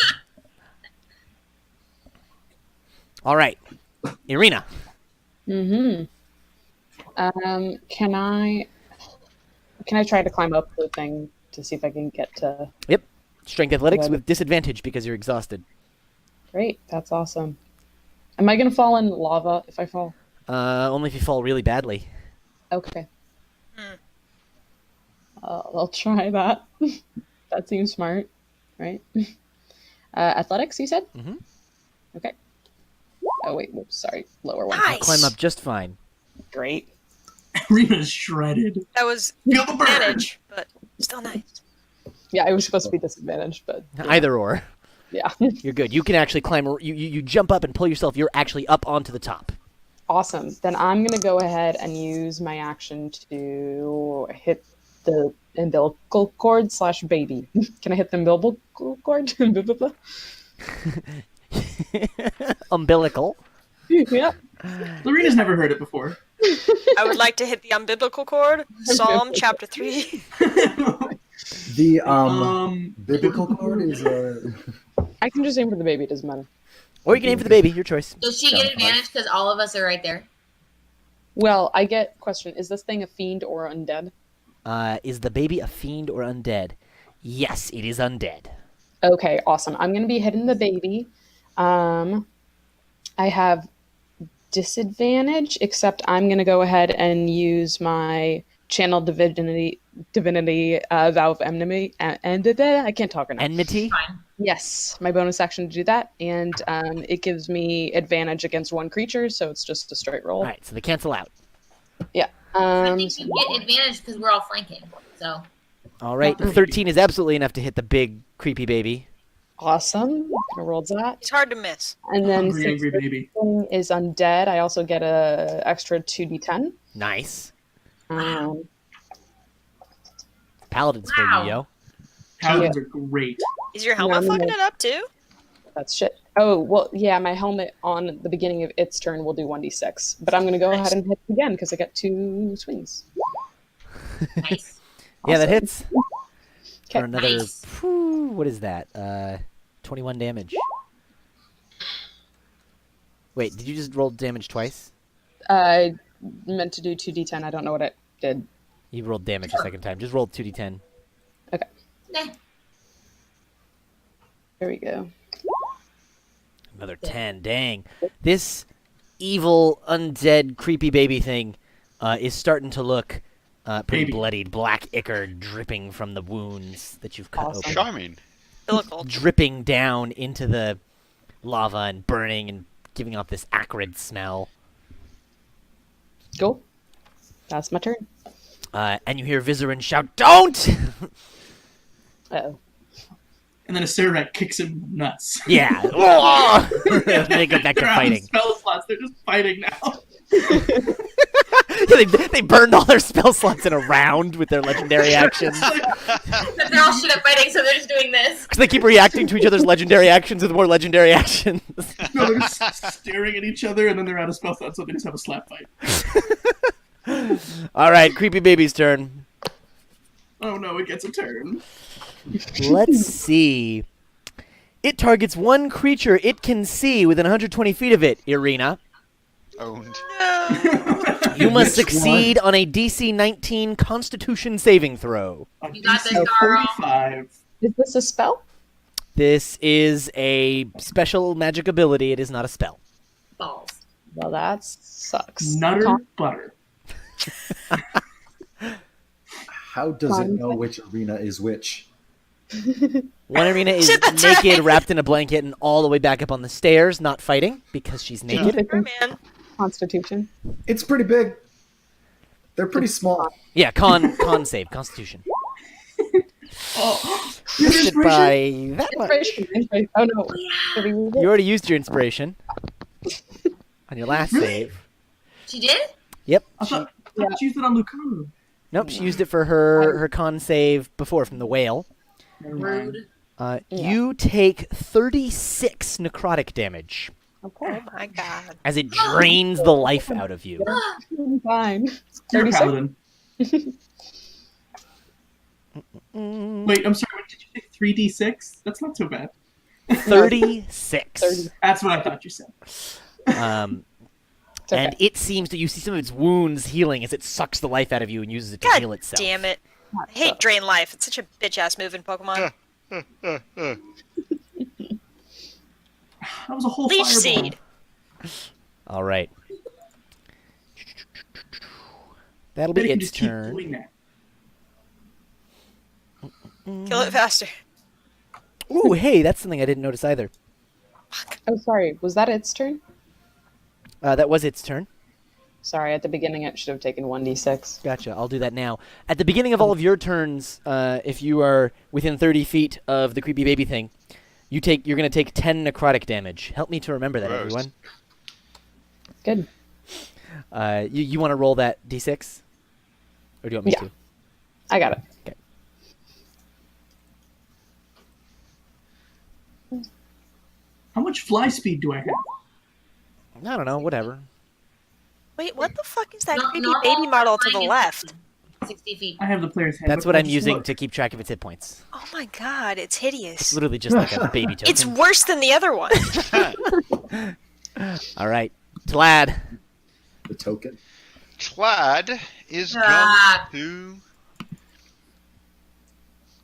Speaker 1: All right, Irina.
Speaker 3: Can I try to climb up the thing to see if I can get to?
Speaker 1: Yep. Strength athletics
Speaker 3: Well-
Speaker 1: with disadvantage because you're exhausted.
Speaker 3: Great, that's awesome. Am I gonna fall in lava if I fall?
Speaker 1: Only if you fall really badly.
Speaker 3: Okay. I'll try that. That seems smart, right? Athletics, you said?
Speaker 1: Mhm.
Speaker 3: Okay. Oh wait, whoops, sorry, lower one.
Speaker 6: Nice.
Speaker 1: Climb up just fine.
Speaker 3: Great.
Speaker 2: Arena's shredded.
Speaker 6: That was
Speaker 2: Feel the burn.
Speaker 6: advantage, but still nice.
Speaker 3: Yeah, it was supposed to be disadvantaged, but yeah.
Speaker 1: Either or.
Speaker 3: Yeah.
Speaker 1: You're good. You can actually climb. You jump up and pull yourself. You're actually up onto the top.
Speaker 3: Awesome. Then I'm gonna go ahead and use my action to hit the umbilical cord / baby. Can I hit the umbilical cord?
Speaker 1: Umbilical.
Speaker 3: Yeah.
Speaker 2: Lorena's never heard it before.
Speaker 6: I would like to hit the umbilical cord. Psalm chapter 3.
Speaker 7: The
Speaker 2: Um,
Speaker 7: biblical cord is
Speaker 3: I can just aim for the baby. It doesn't matter.
Speaker 1: Or you can aim for the baby. Your choice.
Speaker 4: Does she get advantage because all of us are right there?
Speaker 3: Well, I get question. Is this thing a fiend or undead?
Speaker 1: Is the baby a fiend or undead? Yes, it is undead.
Speaker 3: Okay, awesome. I'm gonna be hitting the baby. I have disadvantage, except I'm gonna go ahead and use my channel divinity vow of enmity. And I can't talk right now.
Speaker 1: Enmity.
Speaker 4: Fine.
Speaker 3: Yes, my bonus action to do that, and it gives me advantage against one creature, so it's just a straight roll.
Speaker 1: All right, so they cancel out.
Speaker 3: Yeah.
Speaker 4: I think you get advantage because we're all flanking. So
Speaker 1: All right, 13 is absolutely enough to hit the big creepy baby.
Speaker 3: Awesome. Gonna roll that.
Speaker 6: It's hard to miss.
Speaker 3: And then
Speaker 2: Hungry,
Speaker 3: since
Speaker 2: angry
Speaker 3: this
Speaker 2: baby.
Speaker 3: thing is undead, I also get a extra 2d10.
Speaker 1: Nice.
Speaker 3: Um,
Speaker 1: Paladins for
Speaker 4: Wow.
Speaker 1: you, yo.
Speaker 2: Paladins are great.
Speaker 6: Is your helmet
Speaker 3: No, no,
Speaker 6: fucking
Speaker 3: no.
Speaker 6: it up too?
Speaker 3: that's shit. Oh, well, yeah, my helmet on the beginning of its turn will do 1d6. But I'm going to go ahead and hit it again because I got 2 swings.
Speaker 4: Nice.
Speaker 1: Yeah, that
Speaker 3: Awesome.
Speaker 1: hits.
Speaker 3: Okay.
Speaker 1: For another,
Speaker 4: Nice.
Speaker 1: what is that? 21 damage. Wait, did you just roll damage twice?
Speaker 3: I meant to do 2d10. I don't know what it did.
Speaker 1: You rolled damage a second time. Just roll 2d10.
Speaker 3: Okay,
Speaker 4: Nah.
Speaker 3: there we go.
Speaker 1: Another 10. Dang. This evil, undead, creepy baby thing is starting to look pretty
Speaker 2: Baby.
Speaker 1: bloodied. Black ichor dripping from the wounds that you've cut
Speaker 3: Awesome.
Speaker 1: open.
Speaker 5: Charming.
Speaker 6: Biblical.
Speaker 1: Dripping down into the lava and burning and giving off this acrid smell.
Speaker 3: Cool. That's my turn.
Speaker 1: And you hear Vizerin shout, "Don't!"
Speaker 3: Uh-oh.
Speaker 2: And then a Cerebrite kicks him nuts.
Speaker 1: Yeah. They go back to
Speaker 2: They're out of
Speaker 1: fighting.
Speaker 2: spell slots. They're just fighting now.
Speaker 1: they burned all their spell slots in a round with their legendary actions.
Speaker 4: But they're all shit at fighting, so they're just doing this.
Speaker 1: Because they keep reacting to each other's legendary actions with more legendary actions.
Speaker 2: No, they're just staring at each other, and then they're out of spell slots, so they just have a slap fight.
Speaker 1: All right, creepy baby's turn.
Speaker 2: Oh no, it gets a turn.
Speaker 1: Let's see. It targets one creature it can see within 120 feet of it, Irina.
Speaker 5: Owned.
Speaker 6: No.
Speaker 1: You must
Speaker 2: Which
Speaker 1: succeed on a DC 19 Constitution saving throw.
Speaker 2: A
Speaker 4: You got
Speaker 2: DC
Speaker 4: this, girl.
Speaker 2: 45.
Speaker 3: Is this a spell?
Speaker 1: This is a special magic ability. It is not a spell.
Speaker 4: Balls.
Speaker 3: Well, that sucks.
Speaker 2: Nutter butter.
Speaker 7: How does it
Speaker 3: Fun.
Speaker 7: know which arena is which?
Speaker 1: One Irina is
Speaker 6: Shit, that's
Speaker 1: naked,
Speaker 6: right.
Speaker 1: wrapped in a blanket, and all the way back up on the stairs, not fighting because she's naked.
Speaker 6: Sure, man.
Speaker 3: Constitution.
Speaker 7: It's pretty big. They're pretty small.
Speaker 1: Yeah, con save, Constitution.
Speaker 2: Oh, your
Speaker 1: Should
Speaker 2: inspiration?
Speaker 1: by that much.
Speaker 3: Inspiration. Oh no. Did we lose it?
Speaker 1: You already used your inspiration on your last
Speaker 2: Really?
Speaker 1: save.
Speaker 4: She did?
Speaker 1: Yep.
Speaker 2: I thought she used it on Lucario.
Speaker 1: Nope, she used it for her con save before from the whale.
Speaker 2: Never mind.
Speaker 4: Rude.
Speaker 3: Yeah.
Speaker 1: You take 36 necrotic damage
Speaker 3: Okay.
Speaker 6: Oh my god.
Speaker 1: as it drains the life out of you.
Speaker 3: I'm fine.
Speaker 2: You're a
Speaker 3: 36?
Speaker 2: paladin. Wait, I'm sorry. What did you say? 3d6? That's not so bad.
Speaker 1: 36.
Speaker 3: 30.
Speaker 2: That's what I thought you said.
Speaker 3: It's okay.
Speaker 1: And it seems that you see some of its wounds healing as it sucks the life out of you and uses it to
Speaker 6: God
Speaker 1: heal itself.
Speaker 6: damn it. I hate drain life. It's such a bitch ass move in Pokemon.
Speaker 2: That was a whole
Speaker 6: Leech
Speaker 2: fireball.
Speaker 6: seed.
Speaker 1: All right. That'll be
Speaker 2: Then it can
Speaker 1: its
Speaker 2: just keep
Speaker 1: turn.
Speaker 2: doing that.
Speaker 6: Kill it faster.
Speaker 1: Ooh, hey, that's something I didn't notice either.
Speaker 3: Oh, sorry. Was that its turn?
Speaker 1: That was its turn.
Speaker 3: Sorry, at the beginning it should have taken 1d6.
Speaker 1: Gotcha. I'll do that now. At the beginning of all of your turns, if you are within 30 feet of the creepy baby thing, you're going to take 10 necrotic damage. Help me to remember that,
Speaker 5: Gross.
Speaker 1: everyone.
Speaker 3: Good.
Speaker 1: You want to roll that d6? Or do you want me
Speaker 3: Yeah.
Speaker 1: to?
Speaker 3: I got it.
Speaker 2: How much fly speed do I have?
Speaker 1: I don't know. Whatever.
Speaker 6: Wait, what the fuck is that
Speaker 4: Not-
Speaker 6: creepy
Speaker 4: not
Speaker 6: baby
Speaker 4: all
Speaker 6: model to the
Speaker 4: flying is
Speaker 6: left?
Speaker 4: 60 feet.
Speaker 2: I have the player's head.
Speaker 1: That's
Speaker 2: but
Speaker 1: what
Speaker 2: I
Speaker 1: I'm
Speaker 2: just
Speaker 1: using
Speaker 2: looked.
Speaker 1: to keep track of its hit points.
Speaker 6: Oh my god, it's
Speaker 1: It's
Speaker 6: hideous.
Speaker 1: literally just like a baby token.
Speaker 6: It's worse than the other one.
Speaker 1: All right. Tlad.
Speaker 7: The token.
Speaker 5: Clad is
Speaker 4: Ah.
Speaker 5: going to.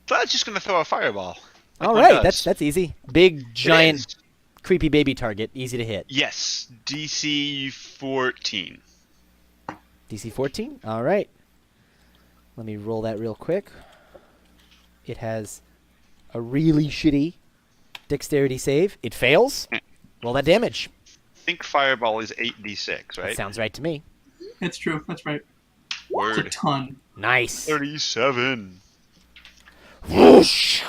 Speaker 5: Clad's just going to throw a fireball. like
Speaker 1: All
Speaker 5: one
Speaker 1: right.
Speaker 5: does.
Speaker 1: That's easy. Big,
Speaker 5: It
Speaker 1: giant,
Speaker 5: is.
Speaker 1: creepy baby target. Easy to hit.
Speaker 5: Yes, DC 14.
Speaker 1: DC 14? All right. Let me roll that real quick. It has a really shitty dexterity save. It fails. Roll that damage.
Speaker 5: I think fireball is 8d6,
Speaker 1: That
Speaker 5: right?
Speaker 1: sounds right to me.
Speaker 2: That's true. That's right. It's a
Speaker 5: Word.
Speaker 2: ton.
Speaker 1: Nice.
Speaker 5: 37.
Speaker 1: Whoosh!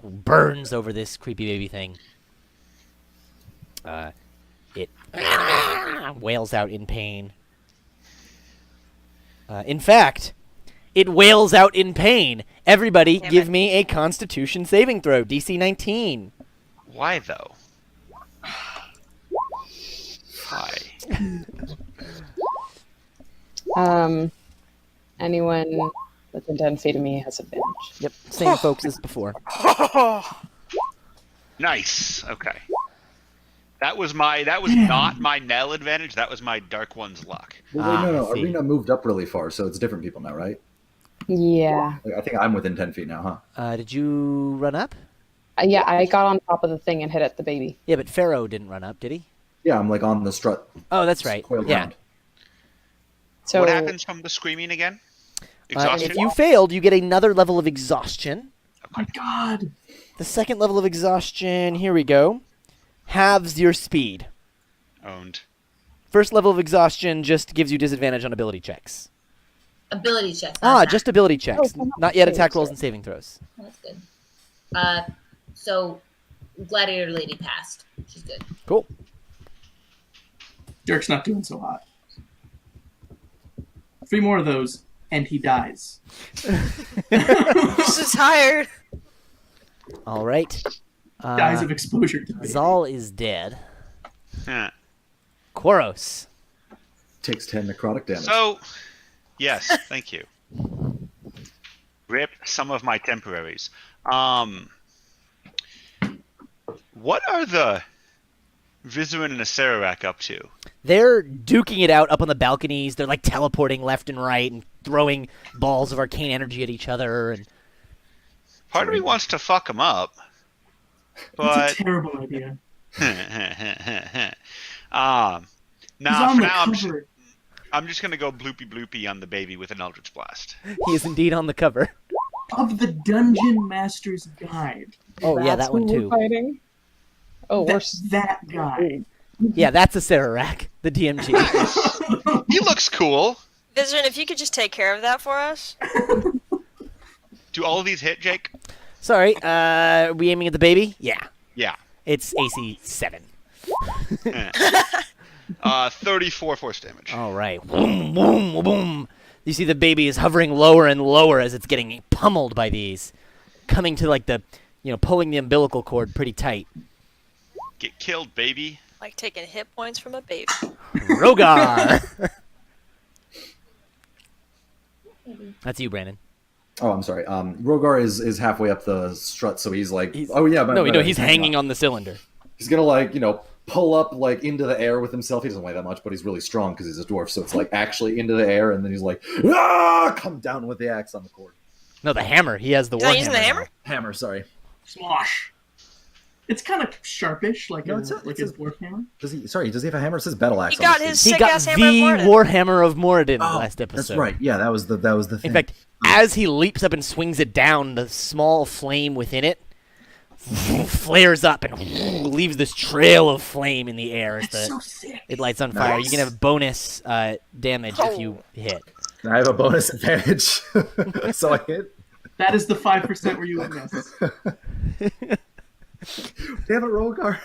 Speaker 1: burns over this creepy baby thing. It wails out in pain. In fact, it wails out in pain. Everybody,
Speaker 6: Damn
Speaker 1: give
Speaker 6: it.
Speaker 1: me a Constitution saving throw, DC 19.
Speaker 5: Why though? Why?
Speaker 3: Anyone within 10 feet of me has advantage.
Speaker 1: Yep, same folks as before.
Speaker 5: Nice. Okay. That was not my Nell advantage. That was my Dark One's luck.
Speaker 7: Well, wait, no.
Speaker 1: I see.
Speaker 7: Arena moved up really far, so it's different people now, right?
Speaker 3: Yeah.
Speaker 7: Like, I think I'm within 10 feet now, huh?
Speaker 1: Did you run up?
Speaker 3: Yeah, I got on top of the thing and hit at the baby.
Speaker 1: Yeah, but Pharaoh didn't run up, did he?
Speaker 7: Yeah, I'm like on the strut.
Speaker 1: Oh, that's right.
Speaker 7: coiled
Speaker 1: Yeah.
Speaker 7: around.
Speaker 3: So
Speaker 5: What happens from the screaming again? Exhaustion.
Speaker 1: If you failed, you get another level of exhaustion.
Speaker 2: My God.
Speaker 1: The second level of exhaustion, here we go, halves your speed.
Speaker 5: Owned.
Speaker 1: First level of exhaustion just gives you disadvantage on ability checks.
Speaker 4: Ability checks. not attack.
Speaker 1: Just ability checks.
Speaker 3: Oh,
Speaker 1: Not yet
Speaker 3: okay,
Speaker 1: attack rolls
Speaker 3: sorry.
Speaker 1: and saving throws.
Speaker 4: That's good. So Gladiator Lady passed. She's good.
Speaker 1: Cool.
Speaker 2: Dirk's not doing so hot. 3 more of those, and he dies.
Speaker 6: This is tired.
Speaker 1: All right.
Speaker 2: Dies of exposure to baby.
Speaker 1: Zal is dead.
Speaker 5: Huh.
Speaker 1: Koros.
Speaker 7: Takes 10 necrotic damage.
Speaker 5: So, yes, thank you. Rip some of my temporaries. What are the Vizerin and Acererak up to?
Speaker 1: They're duking it out up on the balconies. They're like teleporting left and right and throwing balls of arcane energy at each other. And
Speaker 5: Part of me wants to fuck them up,
Speaker 2: That's
Speaker 5: but
Speaker 2: a terrible idea.
Speaker 5: nah.
Speaker 2: He's on
Speaker 5: For
Speaker 2: the
Speaker 5: now,
Speaker 2: cover.
Speaker 5: I'm just gonna go bloopy bloopy on the baby with an Eldritch Blast.
Speaker 1: he is indeed on the cover.
Speaker 2: Of the Dungeon Master's Guide.
Speaker 1: Oh, yeah,
Speaker 3: that's
Speaker 1: that one
Speaker 3: who we're
Speaker 1: too.
Speaker 3: fighting? Oh, we're
Speaker 2: That guy.
Speaker 1: Yeah, that's a Sararak, the DMG.
Speaker 5: He looks cool.
Speaker 6: Vizerin, if you could just take care of that for us.
Speaker 5: Do all of these hit, Jake?
Speaker 1: Sorry, are we aiming at the baby? Yeah.
Speaker 5: Yeah.
Speaker 1: It's AC 7.
Speaker 5: 34 force damage.
Speaker 1: All right. Boom, boom, boom. You see the baby is hovering lower and lower as it's getting pummeled by these. Coming to like the, pulling the umbilical cord pretty tight.
Speaker 5: Get killed, baby.
Speaker 6: Like taking hit points from a baby.
Speaker 1: Rogar! That's you, Brandon.
Speaker 7: Oh, I'm sorry. Rogar is halfway up the strut, so he's like, oh yeah,
Speaker 1: No, he's hanging on the cylinder.
Speaker 7: He's gonna like, pull up like into the air with himself. He doesn't weigh that much, but he's really strong because he's a dwarf. So it's like actually into the air, and then he's like, come down with the axe on the cord.
Speaker 1: No, the hammer. He has the
Speaker 6: He's
Speaker 1: war
Speaker 6: not using the
Speaker 1: hammer.
Speaker 6: hammer?
Speaker 7: Hammer, sorry.
Speaker 2: Slosh. It's kind of sharpish, like
Speaker 7: No,
Speaker 2: a
Speaker 7: it's a-
Speaker 2: like
Speaker 7: it's
Speaker 2: his
Speaker 7: a-
Speaker 2: dwarf hammer.
Speaker 7: Does he have a hammer? It says battle axe.
Speaker 6: He
Speaker 7: on
Speaker 6: got
Speaker 7: the
Speaker 6: his
Speaker 7: sleeve.
Speaker 1: He got
Speaker 6: sick-ass hammer of
Speaker 1: the
Speaker 6: Moradin.
Speaker 1: Warhammer of Moradin last episode.
Speaker 7: That's right. Yeah, that was the thing.
Speaker 1: In fact, as he leaps up and swings it down, the small flame within it flares up and leaves this trail of flame in the air as
Speaker 2: That's so sick.
Speaker 1: it lights on fire. You can have bonus damage if you hit.
Speaker 7: I have a bonus advantage, so I hit.
Speaker 2: That is the 5% where you would miss.
Speaker 7: Damn it, Rogar,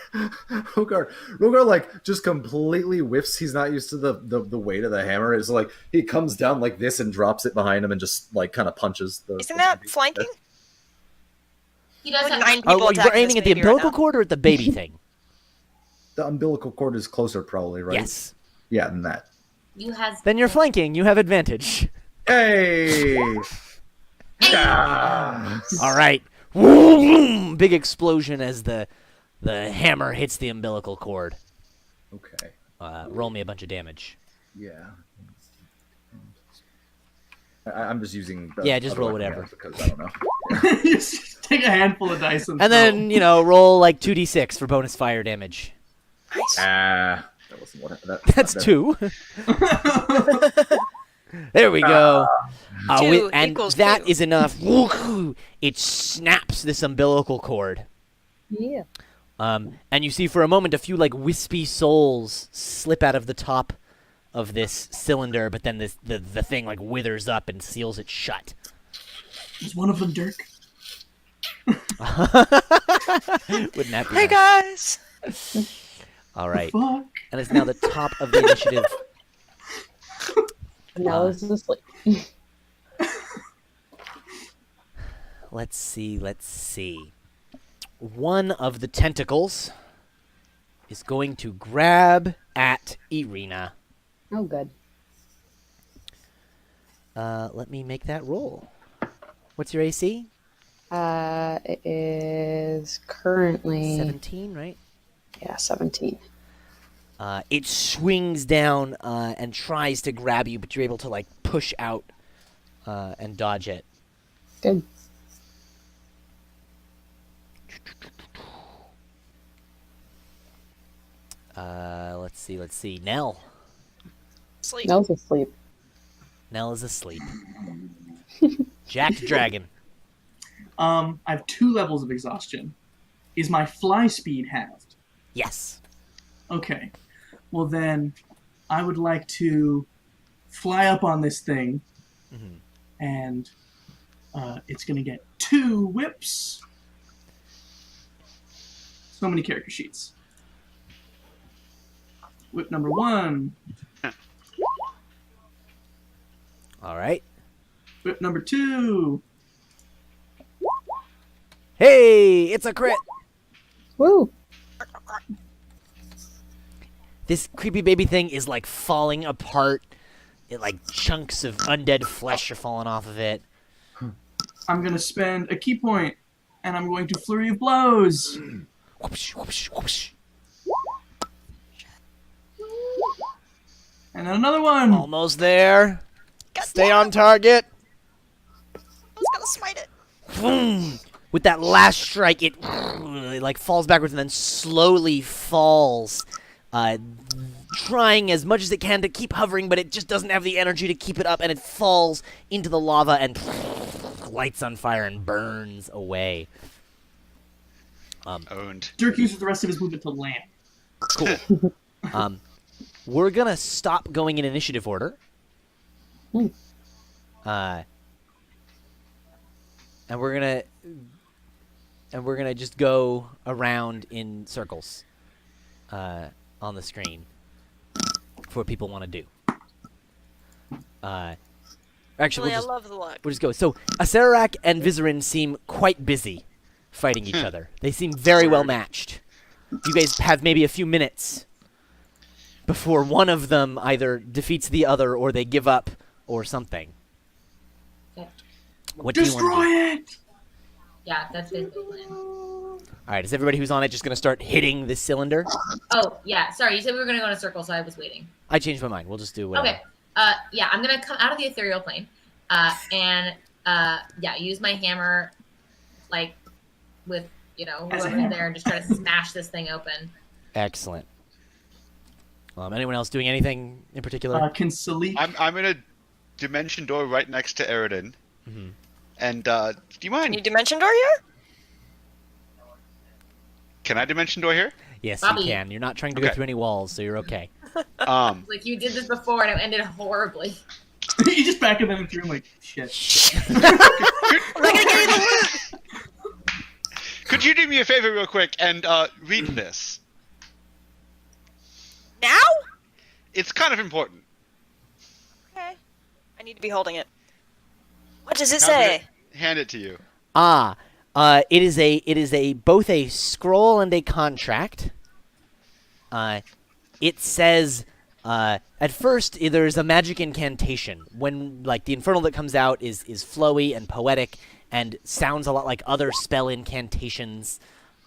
Speaker 7: like just completely whiffs. He's not used to the weight of the hammer. It's like he comes down like this and drops it behind him and just like kind of punches the.
Speaker 6: Isn't that flanking?
Speaker 4: He does
Speaker 6: Like
Speaker 4: have
Speaker 6: 9
Speaker 1: Oh,
Speaker 6: people
Speaker 1: we're
Speaker 6: attacking
Speaker 1: aiming
Speaker 6: this
Speaker 1: at the
Speaker 6: baby right
Speaker 1: umbilical
Speaker 6: now.
Speaker 1: cord or at the baby thing?
Speaker 7: The umbilical cord is closer, probably, right?
Speaker 1: Yes.
Speaker 7: Yeah, than that.
Speaker 4: You has
Speaker 1: Then you're flanking. You have advantage.
Speaker 7: Hey! Ah!
Speaker 1: All right. Vroom! Big explosion as the hammer hits the umbilical cord.
Speaker 7: Okay.
Speaker 1: Roll me a bunch of damage.
Speaker 7: Yeah. I'm just using.
Speaker 1: Yeah, just
Speaker 7: other
Speaker 1: roll
Speaker 7: weapon
Speaker 1: whatever.
Speaker 7: hands because I don't know.
Speaker 2: Just take a handful of dice and
Speaker 1: And then, roll like 2d6 for bonus fire damage.
Speaker 6: Nice.
Speaker 7: That wasn't what.
Speaker 1: That's 2. There we go.
Speaker 6: Two
Speaker 1: And
Speaker 6: equals
Speaker 1: that
Speaker 6: 2.
Speaker 1: is enough. Woohoo! It snaps this umbilical cord.
Speaker 3: Yeah.
Speaker 1: And you see for a moment a few like wispy souls slip out of the top of this cylinder, but then the thing like withers up and seals it shut.
Speaker 2: Is one of them Dirk?
Speaker 1: Wouldn't that be
Speaker 6: Hey
Speaker 1: nice?
Speaker 6: guys.
Speaker 1: All right.
Speaker 2: Fuck.
Speaker 1: And it's now the top of the initiative.
Speaker 3: Nell is asleep.
Speaker 1: Let's see. One of the tentacles is going to grab at Irina.
Speaker 3: Oh, good.
Speaker 1: Let me make that roll. What's your AC?
Speaker 3: It is currently
Speaker 1: 17, right?
Speaker 3: 17.
Speaker 1: It swings down and tries to grab you, but you're able to like push out and dodge it.
Speaker 3: Good.
Speaker 1: Let's see. Nell.
Speaker 6: Sleep.
Speaker 3: Nell's asleep.
Speaker 1: Nell is asleep. Jacked Dragon.
Speaker 2: I have 2 levels of exhaustion. Is my fly speed halved?
Speaker 1: Yes.
Speaker 2: Okay. Well then, I would like to fly up on this thing, and it's gonna get 2 whips. So many character sheets. Whip number 1.
Speaker 1: All right.
Speaker 2: Whip number 2.
Speaker 1: Hey, it's a crit.
Speaker 3: Woo!
Speaker 1: This creepy baby thing is like falling apart. It like chunks of undead flesh are falling off of it.
Speaker 2: I'm gonna spend a key point, and I'm going to flurry of blows.
Speaker 1: Whoopsh, whoopsh, whoopsh.
Speaker 2: And then another one.
Speaker 1: Almost there.
Speaker 6: God
Speaker 1: Stay
Speaker 6: damn
Speaker 1: on
Speaker 6: it.
Speaker 1: target.
Speaker 6: I was gonna smite it.
Speaker 1: Boom. With that last strike, it like falls backwards and then slowly falls, trying as much as it can to keep hovering, but it just doesn't have the energy to keep it up, and it falls into the lava and lights on fire and burns away.
Speaker 5: Owned.
Speaker 2: Dirk uses the rest of his movement to land.
Speaker 1: Cool. We're gonna stop going in initiative order. And we're gonna just go around in circles on the screen for what people want to do. Actually,
Speaker 6: Really, I
Speaker 1: we'll
Speaker 6: love the look.
Speaker 1: just go. So Acererak and Vizarin seem quite busy fighting each other. They seem very well matched. You guys have maybe a few minutes before one of them either defeats the other or they give up or something.
Speaker 4: Okay.
Speaker 1: What do you want to
Speaker 2: Destroy
Speaker 1: do?
Speaker 2: it!
Speaker 4: Yeah, that's basically the plan.
Speaker 1: All right, is everybody who's on it just going to start hitting this cylinder?
Speaker 4: Oh, yeah. Sorry, you said we were going to go in a circle, so I was waiting.
Speaker 1: I changed my mind. We'll just do whatever.
Speaker 4: Okay. Yeah, I'm going to come out of the ethereal plane and, yeah, use my hammer, like, with,
Speaker 2: As a
Speaker 4: whoever's
Speaker 2: hammer.
Speaker 4: there and just try to smash this thing open.
Speaker 1: Excellent. Anyone else doing anything in particular?
Speaker 2: Can Salik...
Speaker 5: I'm in a dimension door right next to Eridan. And do you mind?
Speaker 6: Can you dimension door here?
Speaker 5: Can I dimension door here?
Speaker 1: Yes,
Speaker 4: Bobby.
Speaker 1: you can. You're not trying to go
Speaker 5: Okay.
Speaker 1: through any walls, so you're okay.
Speaker 4: Like, you did this before, and it ended horribly.
Speaker 2: you just back them through like, shit.
Speaker 6: I'm not gonna give you the loot.
Speaker 5: Could you do me a favor real quick and read this?
Speaker 6: Now?
Speaker 5: It's kind of important.
Speaker 6: Okay. I need to be holding it. What does it
Speaker 5: Have
Speaker 6: say?
Speaker 5: it- hand it to you.
Speaker 1: It is a both a scroll and a contract. It says at first there's a magic incantation when like the infernal that comes out is flowy and poetic and sounds a lot like other spell incantations.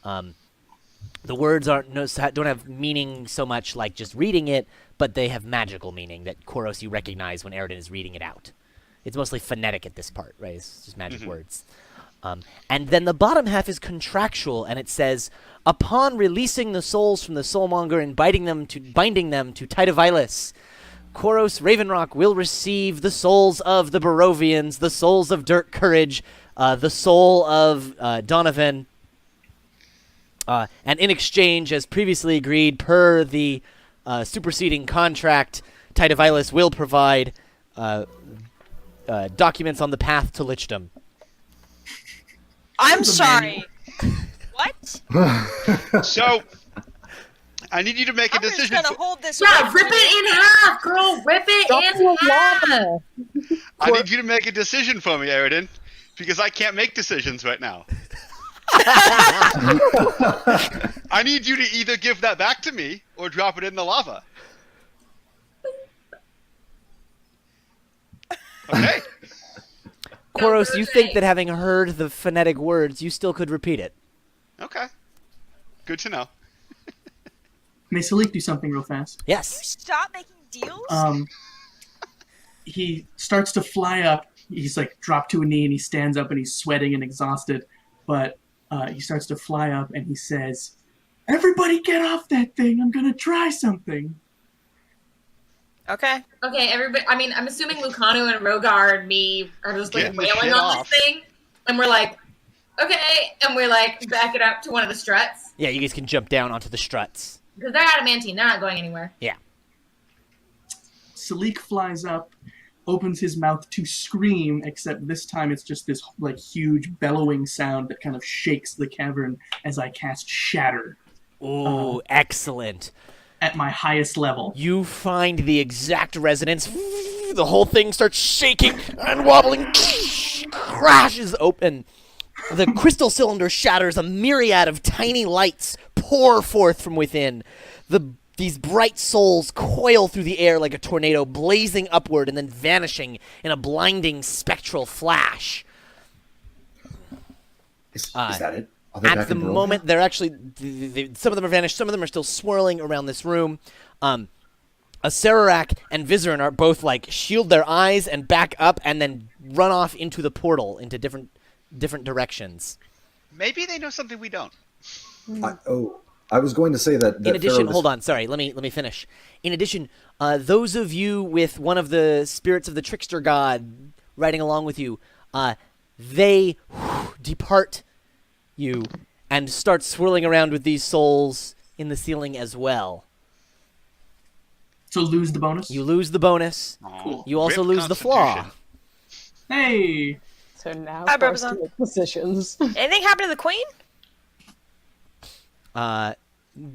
Speaker 1: The words don't have meaning so much like just reading it, but they have magical meaning that Koros you recognize when Eridan is reading it out. It's mostly phonetic at this part, right? It's just magic words. And then the bottom half is contractual, and it says, upon releasing the souls from the Soulmonger and binding them to Titavilis, Koros Ravenrock will receive the souls of the Barovians, the souls of Dirk Courage, the soul of Donovan, and in exchange, as previously agreed, per the superseding contract, Titavilis will provide documents on the path to Lichdom.
Speaker 6: I'm
Speaker 2: The
Speaker 6: sorry. What?
Speaker 5: So, I need you to make a
Speaker 6: I'm just
Speaker 5: decision.
Speaker 6: gonna hold this.
Speaker 4: Yeah,
Speaker 6: away
Speaker 4: rip
Speaker 6: from you.
Speaker 4: it in half, girl. Rip it in half.
Speaker 5: I need you to make a decision for me, Aridin, because I can't make decisions right now. I need you to either give that back to me or drop it in the lava. Okay.
Speaker 1: Koros, you think that having heard the phonetic words, you still could repeat it.
Speaker 5: Okay. Good to know.
Speaker 2: May Salik do something real fast?
Speaker 1: Yes.
Speaker 6: Stop making deals.
Speaker 2: He starts to fly up. He's like dropped to a knee and he stands up and he's sweating and exhausted. But he starts to fly up and he says, "Everybody get off that thing. I'm going to try something."
Speaker 6: Okay.
Speaker 4: Okay, everybody. I mean, I'm assuming Lucano and Rogar and me are just like
Speaker 5: Getting the
Speaker 4: wailing
Speaker 5: shit
Speaker 4: on
Speaker 5: off.
Speaker 4: this thing, and we're like, okay, and we're like back it up to one of the struts
Speaker 1: Yeah, you guys can jump down onto the struts.
Speaker 4: because they're adamantine. They're not going anywhere.
Speaker 1: Yeah.
Speaker 2: Salik flies up, opens his mouth to scream, except this time it's just this like huge bellowing sound that kind of shakes the cavern as I cast Shatter
Speaker 1: Ooh, excellent.
Speaker 2: at my highest level.
Speaker 1: You find the exact resonance. The whole thing starts shaking and wobbling. Crashes open. The crystal cylinder shatters. A myriad of tiny lights pour forth from within. These bright souls coil through the air like a tornado, blazing upward and then vanishing in a blinding spectral flash.
Speaker 7: Is that it? Are they
Speaker 1: At
Speaker 7: back
Speaker 1: the
Speaker 7: in Barovia?
Speaker 1: moment, they're actually some of them are vanished. Some of them are still swirling around this room. Acererak and Vizerin are both like shield their eyes and back up, and then run off into the portal into different directions.
Speaker 5: Maybe they know something we don't.
Speaker 7: I was going to say that.
Speaker 1: In addition, hold on, sorry, let me finish. In addition, those of you with one of the spirits of the trickster god riding along with you, they depart you and start swirling around with these souls in the ceiling as well.
Speaker 2: So lose the bonus?
Speaker 1: You lose the bonus.
Speaker 5: Aw,
Speaker 1: You also
Speaker 5: rip
Speaker 1: lose the flaw.
Speaker 5: Constitution.
Speaker 2: Hey!
Speaker 3: So now
Speaker 6: Hi,
Speaker 3: forced to
Speaker 6: Barbazan.
Speaker 3: make decisions.
Speaker 6: Anything happen to the queen?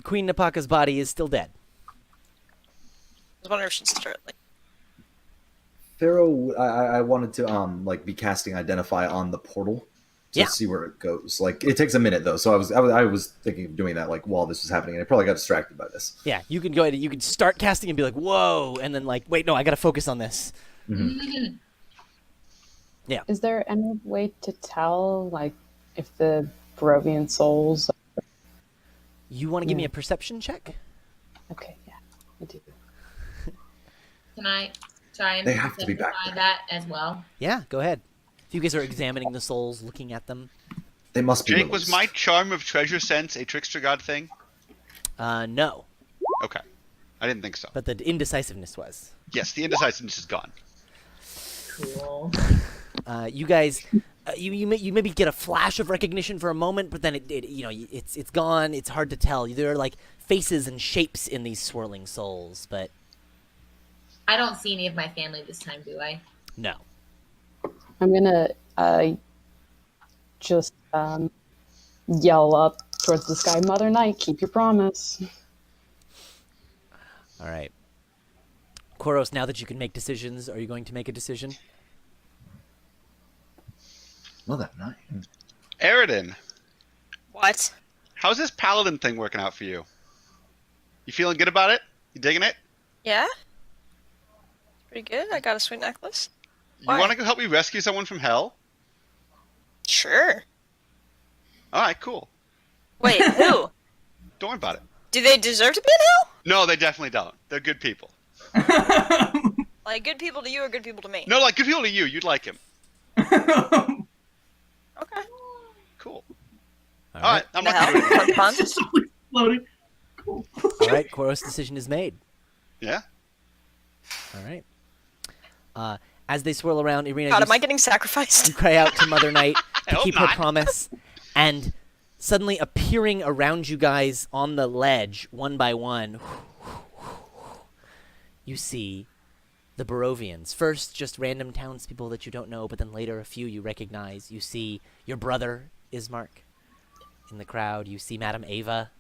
Speaker 1: Queen Napaka's body is still dead.
Speaker 6: I was wondering if she'd start like.
Speaker 7: Pharaoh, I wanted to be casting Identify on the portal to
Speaker 1: Yeah.
Speaker 7: see where it goes. Like it takes a minute though, so I was thinking of doing that like while this was happening, and I probably got distracted by this.
Speaker 1: Yeah, you can go ahead. You can start casting and be like, "Whoa!" and then like, "Wait, no, I got to focus on this."
Speaker 3: Is there any way to tell, like, if the Barovian souls?
Speaker 1: You want to give me a perception check?
Speaker 3: Okay, yeah, I do.
Speaker 4: Can I try and
Speaker 7: They have to be back
Speaker 4: identify
Speaker 7: there.
Speaker 4: that as well?
Speaker 1: Yeah, go ahead. If you guys are examining the souls, looking at them.
Speaker 7: They must be.
Speaker 5: Jake, was
Speaker 7: released.
Speaker 5: my charm of treasure sense a trickster god thing?
Speaker 1: No,
Speaker 5: Okay. I didn't think so.
Speaker 1: but the indecisiveness was.
Speaker 5: Yes, the indecisiveness is gone.
Speaker 4: Cool.
Speaker 1: You guys, you maybe get a flash of recognition for a moment, but then it's gone. It's hard to tell. There are like faces and shapes in these swirling souls, but
Speaker 4: I don't see any of my family this time, do I?
Speaker 1: no.
Speaker 3: I'm gonna just yell up towards the sky, "Mother Night, keep your promise."
Speaker 1: All right, Koros. Now that you can make decisions, are you going to make a decision?
Speaker 7: Well, that night.
Speaker 5: Aridin,
Speaker 6: What?
Speaker 5: how's this paladin thing working out for you? You feeling good about it? You digging it?
Speaker 6: Yeah. Pretty good. I got a sweet necklace.
Speaker 5: You
Speaker 6: Why?
Speaker 5: want to go help me rescue someone from hell?
Speaker 6: Sure.
Speaker 5: All right, cool.
Speaker 6: Wait, who?
Speaker 5: Don't worry about it.
Speaker 6: Do they deserve to be in hell?
Speaker 5: No, they definitely don't. They're good people.
Speaker 6: Like good people to you or good people to me?
Speaker 5: No, like good people to you. You'd like him.
Speaker 6: Okay.
Speaker 5: Cool.
Speaker 1: All
Speaker 5: All right, I'm
Speaker 6: The
Speaker 5: not
Speaker 6: hell?
Speaker 5: going to do anything.
Speaker 6: Fun?
Speaker 2: It's just floating. Cool.
Speaker 1: All right, Koros' decision is made.
Speaker 5: Yeah?
Speaker 1: All right. As they swirl around, Irina,
Speaker 6: God,
Speaker 1: you
Speaker 6: am I getting sacrificed?
Speaker 1: you cry out to Mother Night
Speaker 5: I
Speaker 1: to
Speaker 5: hope
Speaker 1: keep her
Speaker 5: not.
Speaker 1: promise, and suddenly appearing around you guys on the ledge, one by one, you see the Barovians. First, just random townspeople that you don't know, but then later a few you recognize. You see your brother Ismark. In the crowd, you see Madame Ava.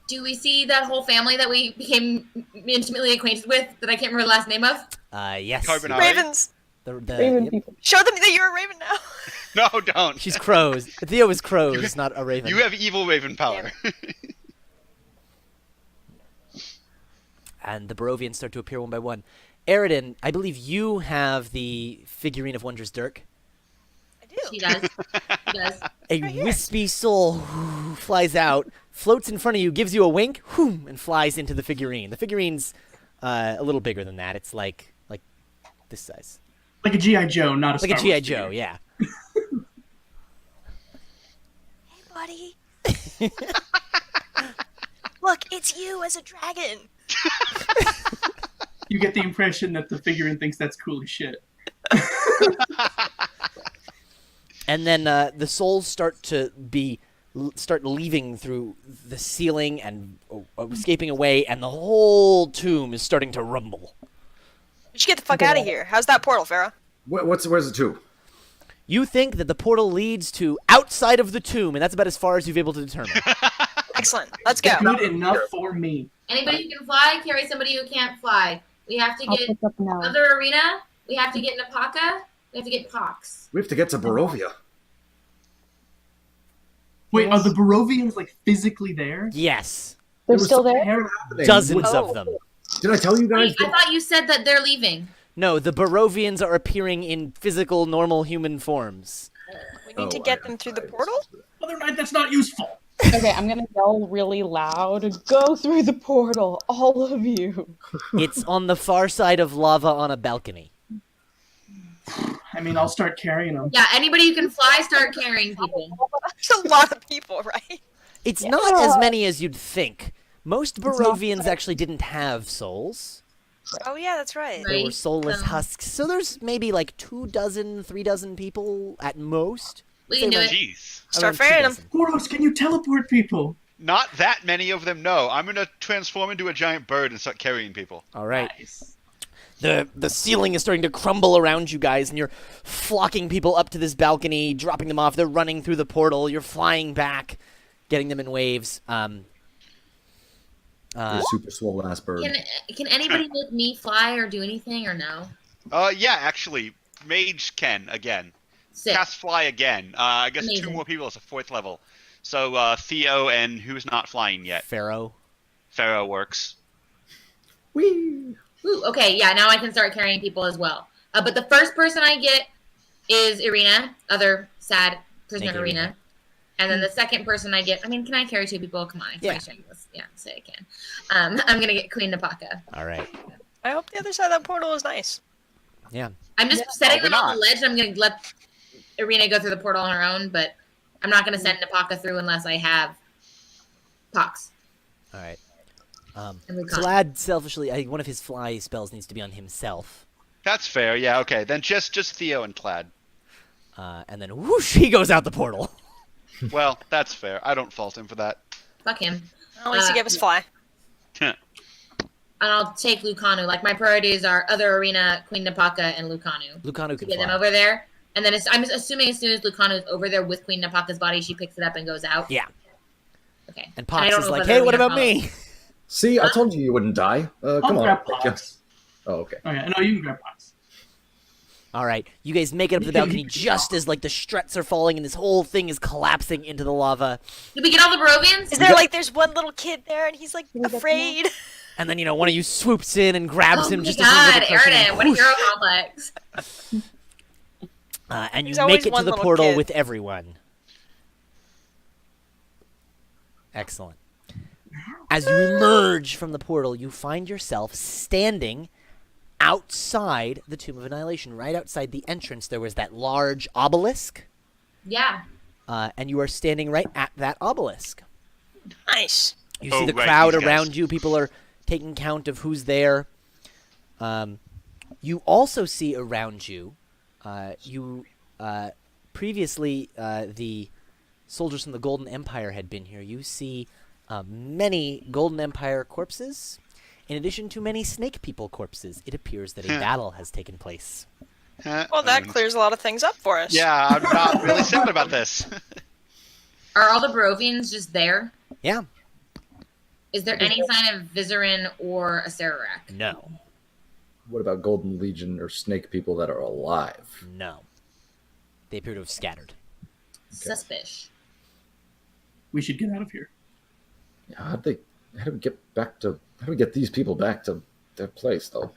Speaker 4: Do we see that whole family that we became intimately acquainted with that I can't remember the last name of?
Speaker 1: Yes.
Speaker 5: Carbonara.
Speaker 6: Ravens.
Speaker 1: The
Speaker 3: Raven
Speaker 1: yep.
Speaker 3: people.
Speaker 6: Show them that you're a raven now.
Speaker 5: No, don't.
Speaker 1: She's crows. Theo is crows, not a raven.
Speaker 5: You have evil raven power.
Speaker 1: And the Barovians start to appear one by one. Aridin, I believe you have the figurine of Wondrous Dirk.
Speaker 6: I do.
Speaker 4: She does. She does.
Speaker 1: A
Speaker 6: Right here.
Speaker 1: wispy soul flies out, floats in front of you, gives you a wink, whoom, and flies into the figurine. The figurine's a little bigger than that. It's like this size.
Speaker 2: Like a G.I. Joe, not a
Speaker 1: Like a
Speaker 2: Star
Speaker 1: G.I.
Speaker 2: Wars
Speaker 1: Joe,
Speaker 2: figure.
Speaker 1: yeah.
Speaker 6: Hey, buddy. Look, it's you as a dragon.
Speaker 2: You get the impression that the figurine thinks that's cool as shit.
Speaker 1: And then the souls start leaving through the ceiling and escaping away, and the whole tomb is starting to rumble.
Speaker 6: We should get the fuck out of here. How's that portal, Farah?
Speaker 7: Where's the two?
Speaker 1: You think that the portal leads to outside of the tomb, and that's about as far as you've been able to determine.
Speaker 6: Excellent. Let's go.
Speaker 2: Good enough for me.
Speaker 4: Anybody who can fly, carry somebody who can't fly. We have to
Speaker 3: I'll
Speaker 4: get
Speaker 3: pick up now.
Speaker 4: Other Arena. We have to get Napaka. We have to get Pox.
Speaker 7: We have to get to Barovia.
Speaker 2: Wait, are the Barovians like physically there?
Speaker 1: Yes.
Speaker 3: They're
Speaker 7: was
Speaker 3: still
Speaker 7: something
Speaker 3: there?
Speaker 7: happening.
Speaker 1: Dozens
Speaker 6: Oh.
Speaker 1: of them.
Speaker 7: Did I tell you guys?
Speaker 4: Wait, I thought you said that they're leaving.
Speaker 1: No, the Barovians are appearing in physical, normal human forms.
Speaker 6: We need to get them through the portal?
Speaker 2: Other night, that's not useful.
Speaker 3: Okay, I'm gonna yell really loud. Go through the portal, all of you.
Speaker 1: It's on the far side of lava on a balcony.
Speaker 2: I mean, I'll start carrying them.
Speaker 4: Yeah, anybody who can fly, start carrying people.
Speaker 6: There's a lot of people, right?
Speaker 1: It's not as many as you'd think. Most Barovians actually didn't have souls.
Speaker 6: Oh, yeah, that's right.
Speaker 1: They were
Speaker 4: Right.
Speaker 1: soulless husks. So there's maybe like 3 dozen people at most.
Speaker 4: We can do it.
Speaker 5: Jeez.
Speaker 6: Start
Speaker 1: Around 2
Speaker 6: ferrying 'em.
Speaker 1: dozen.
Speaker 2: Boros, can you teleport people?
Speaker 5: Not that many of them, no. I'm going to transform into a giant bird and start carrying people.
Speaker 1: All right.
Speaker 2: Nice.
Speaker 1: The ceiling is starting to crumble around you guys, and you're flocking people up to this balcony, dropping them off. They're running through the portal. You're flying back, getting them in waves.
Speaker 7: The super swole ass bird.
Speaker 4: Can anybody make me fly or do anything or no?
Speaker 5: Yeah, actually, Mage can again.
Speaker 4: Sick.
Speaker 5: Cast Fly again. I guess 2
Speaker 4: Amazing.
Speaker 5: more people is a 4th level. So Theo and who's not flying yet?
Speaker 1: Pharaoh.
Speaker 5: Pharaoh works.
Speaker 7: Whee!
Speaker 4: Ooh, okay, yeah, now I can start carrying people as well. But the first person I get is Irina, other sad prisoner
Speaker 1: Thank you,
Speaker 4: Irina.
Speaker 1: Irina.
Speaker 4: And then the second person I get, I mean, can I carry 2 people? Come on, I'm
Speaker 1: Yeah.
Speaker 4: pretty sure yeah, say I can. I'm gonna get Queen Napaka.
Speaker 1: All right.
Speaker 6: I hope the other side of that portal is nice.
Speaker 1: Yeah.
Speaker 4: I'm just setting them
Speaker 5: Probably
Speaker 4: on the ledge. I'm gonna let Irina go through the portal on her own, but I'm not gonna send Napaka through unless I have Pox.
Speaker 1: All right.
Speaker 4: And Lucan.
Speaker 1: Slad selfishly, I think one of his fly spells needs to be on himself.
Speaker 5: That's fair, yeah, okay. Then just Theo and Plaid.
Speaker 1: And then whoosh, he goes out the portal.
Speaker 5: Well, that's fair. I don't fault him for that.
Speaker 4: Fuck him.
Speaker 6: At least he gave us fly.
Speaker 4: And I'll take Lucanu. Like my priorities are other Arena, Queen Napaka, and Lucanu.
Speaker 1: Lucanu
Speaker 4: To
Speaker 1: can
Speaker 4: get them
Speaker 1: fly.
Speaker 4: over there. And then I'm assuming as soon as Lucanu is over there with Queen Napaka's body, she picks it up and goes out.
Speaker 1: Yeah.
Speaker 4: Okay.
Speaker 1: And
Speaker 4: I
Speaker 1: Pox
Speaker 4: don't
Speaker 1: is
Speaker 4: know
Speaker 1: like,
Speaker 4: if
Speaker 1: hey,
Speaker 4: other
Speaker 1: what
Speaker 4: Arena
Speaker 1: about
Speaker 4: follows.
Speaker 1: me?
Speaker 7: See, I told you wouldn't die.
Speaker 2: I'll
Speaker 7: Come on.
Speaker 2: grab
Speaker 7: Thank
Speaker 2: Pox.
Speaker 7: you. Oh, okay.
Speaker 2: Okay, no, you can grab Pox.
Speaker 1: All right. You guys make it up to the balcony just as like the struts are falling and this whole thing is collapsing into the lava.
Speaker 4: Did we get all the Barovians?
Speaker 6: Is there like there's one little kid there and he's like
Speaker 3: we get them
Speaker 6: afraid?
Speaker 1: And then, one of you swoops in and grabs
Speaker 4: Oh
Speaker 1: him
Speaker 4: my
Speaker 1: just
Speaker 4: god,
Speaker 1: as he's like
Speaker 4: Aridin, what a hero complex.
Speaker 1: and you
Speaker 6: There's always
Speaker 1: make it to
Speaker 6: one
Speaker 1: the
Speaker 6: little
Speaker 1: portal
Speaker 6: kid.
Speaker 1: with everyone. Excellent. As you emerge from the portal, you find yourself standing outside the Tomb of Annihilation. Right outside the entrance, there was that large obelisk,
Speaker 4: Yeah.
Speaker 1: and you are standing right at that obelisk.
Speaker 6: Nice.
Speaker 1: You see
Speaker 5: Oh,
Speaker 1: the
Speaker 5: right,
Speaker 1: crowd
Speaker 5: these guys.
Speaker 1: around you. People are taking count of who's there. You also see around you, previously the soldiers from the Golden Empire had been here. You see many Golden Empire corpses, in addition to many Snake People corpses. It appears that a battle has taken place.
Speaker 6: Well, that clears a lot of things up for us.
Speaker 5: Yeah, I'm not really sad about this.
Speaker 4: Are all the Barovians just there?
Speaker 1: Yeah.
Speaker 4: Is there any sign of Vizarin or a Sararak?
Speaker 1: No.
Speaker 7: What about Golden Legion or Snake people that are alive?
Speaker 1: No. They appear to have scattered.
Speaker 4: Suspicious.
Speaker 2: We should get out of here.
Speaker 7: How do we get these people back to their place, though?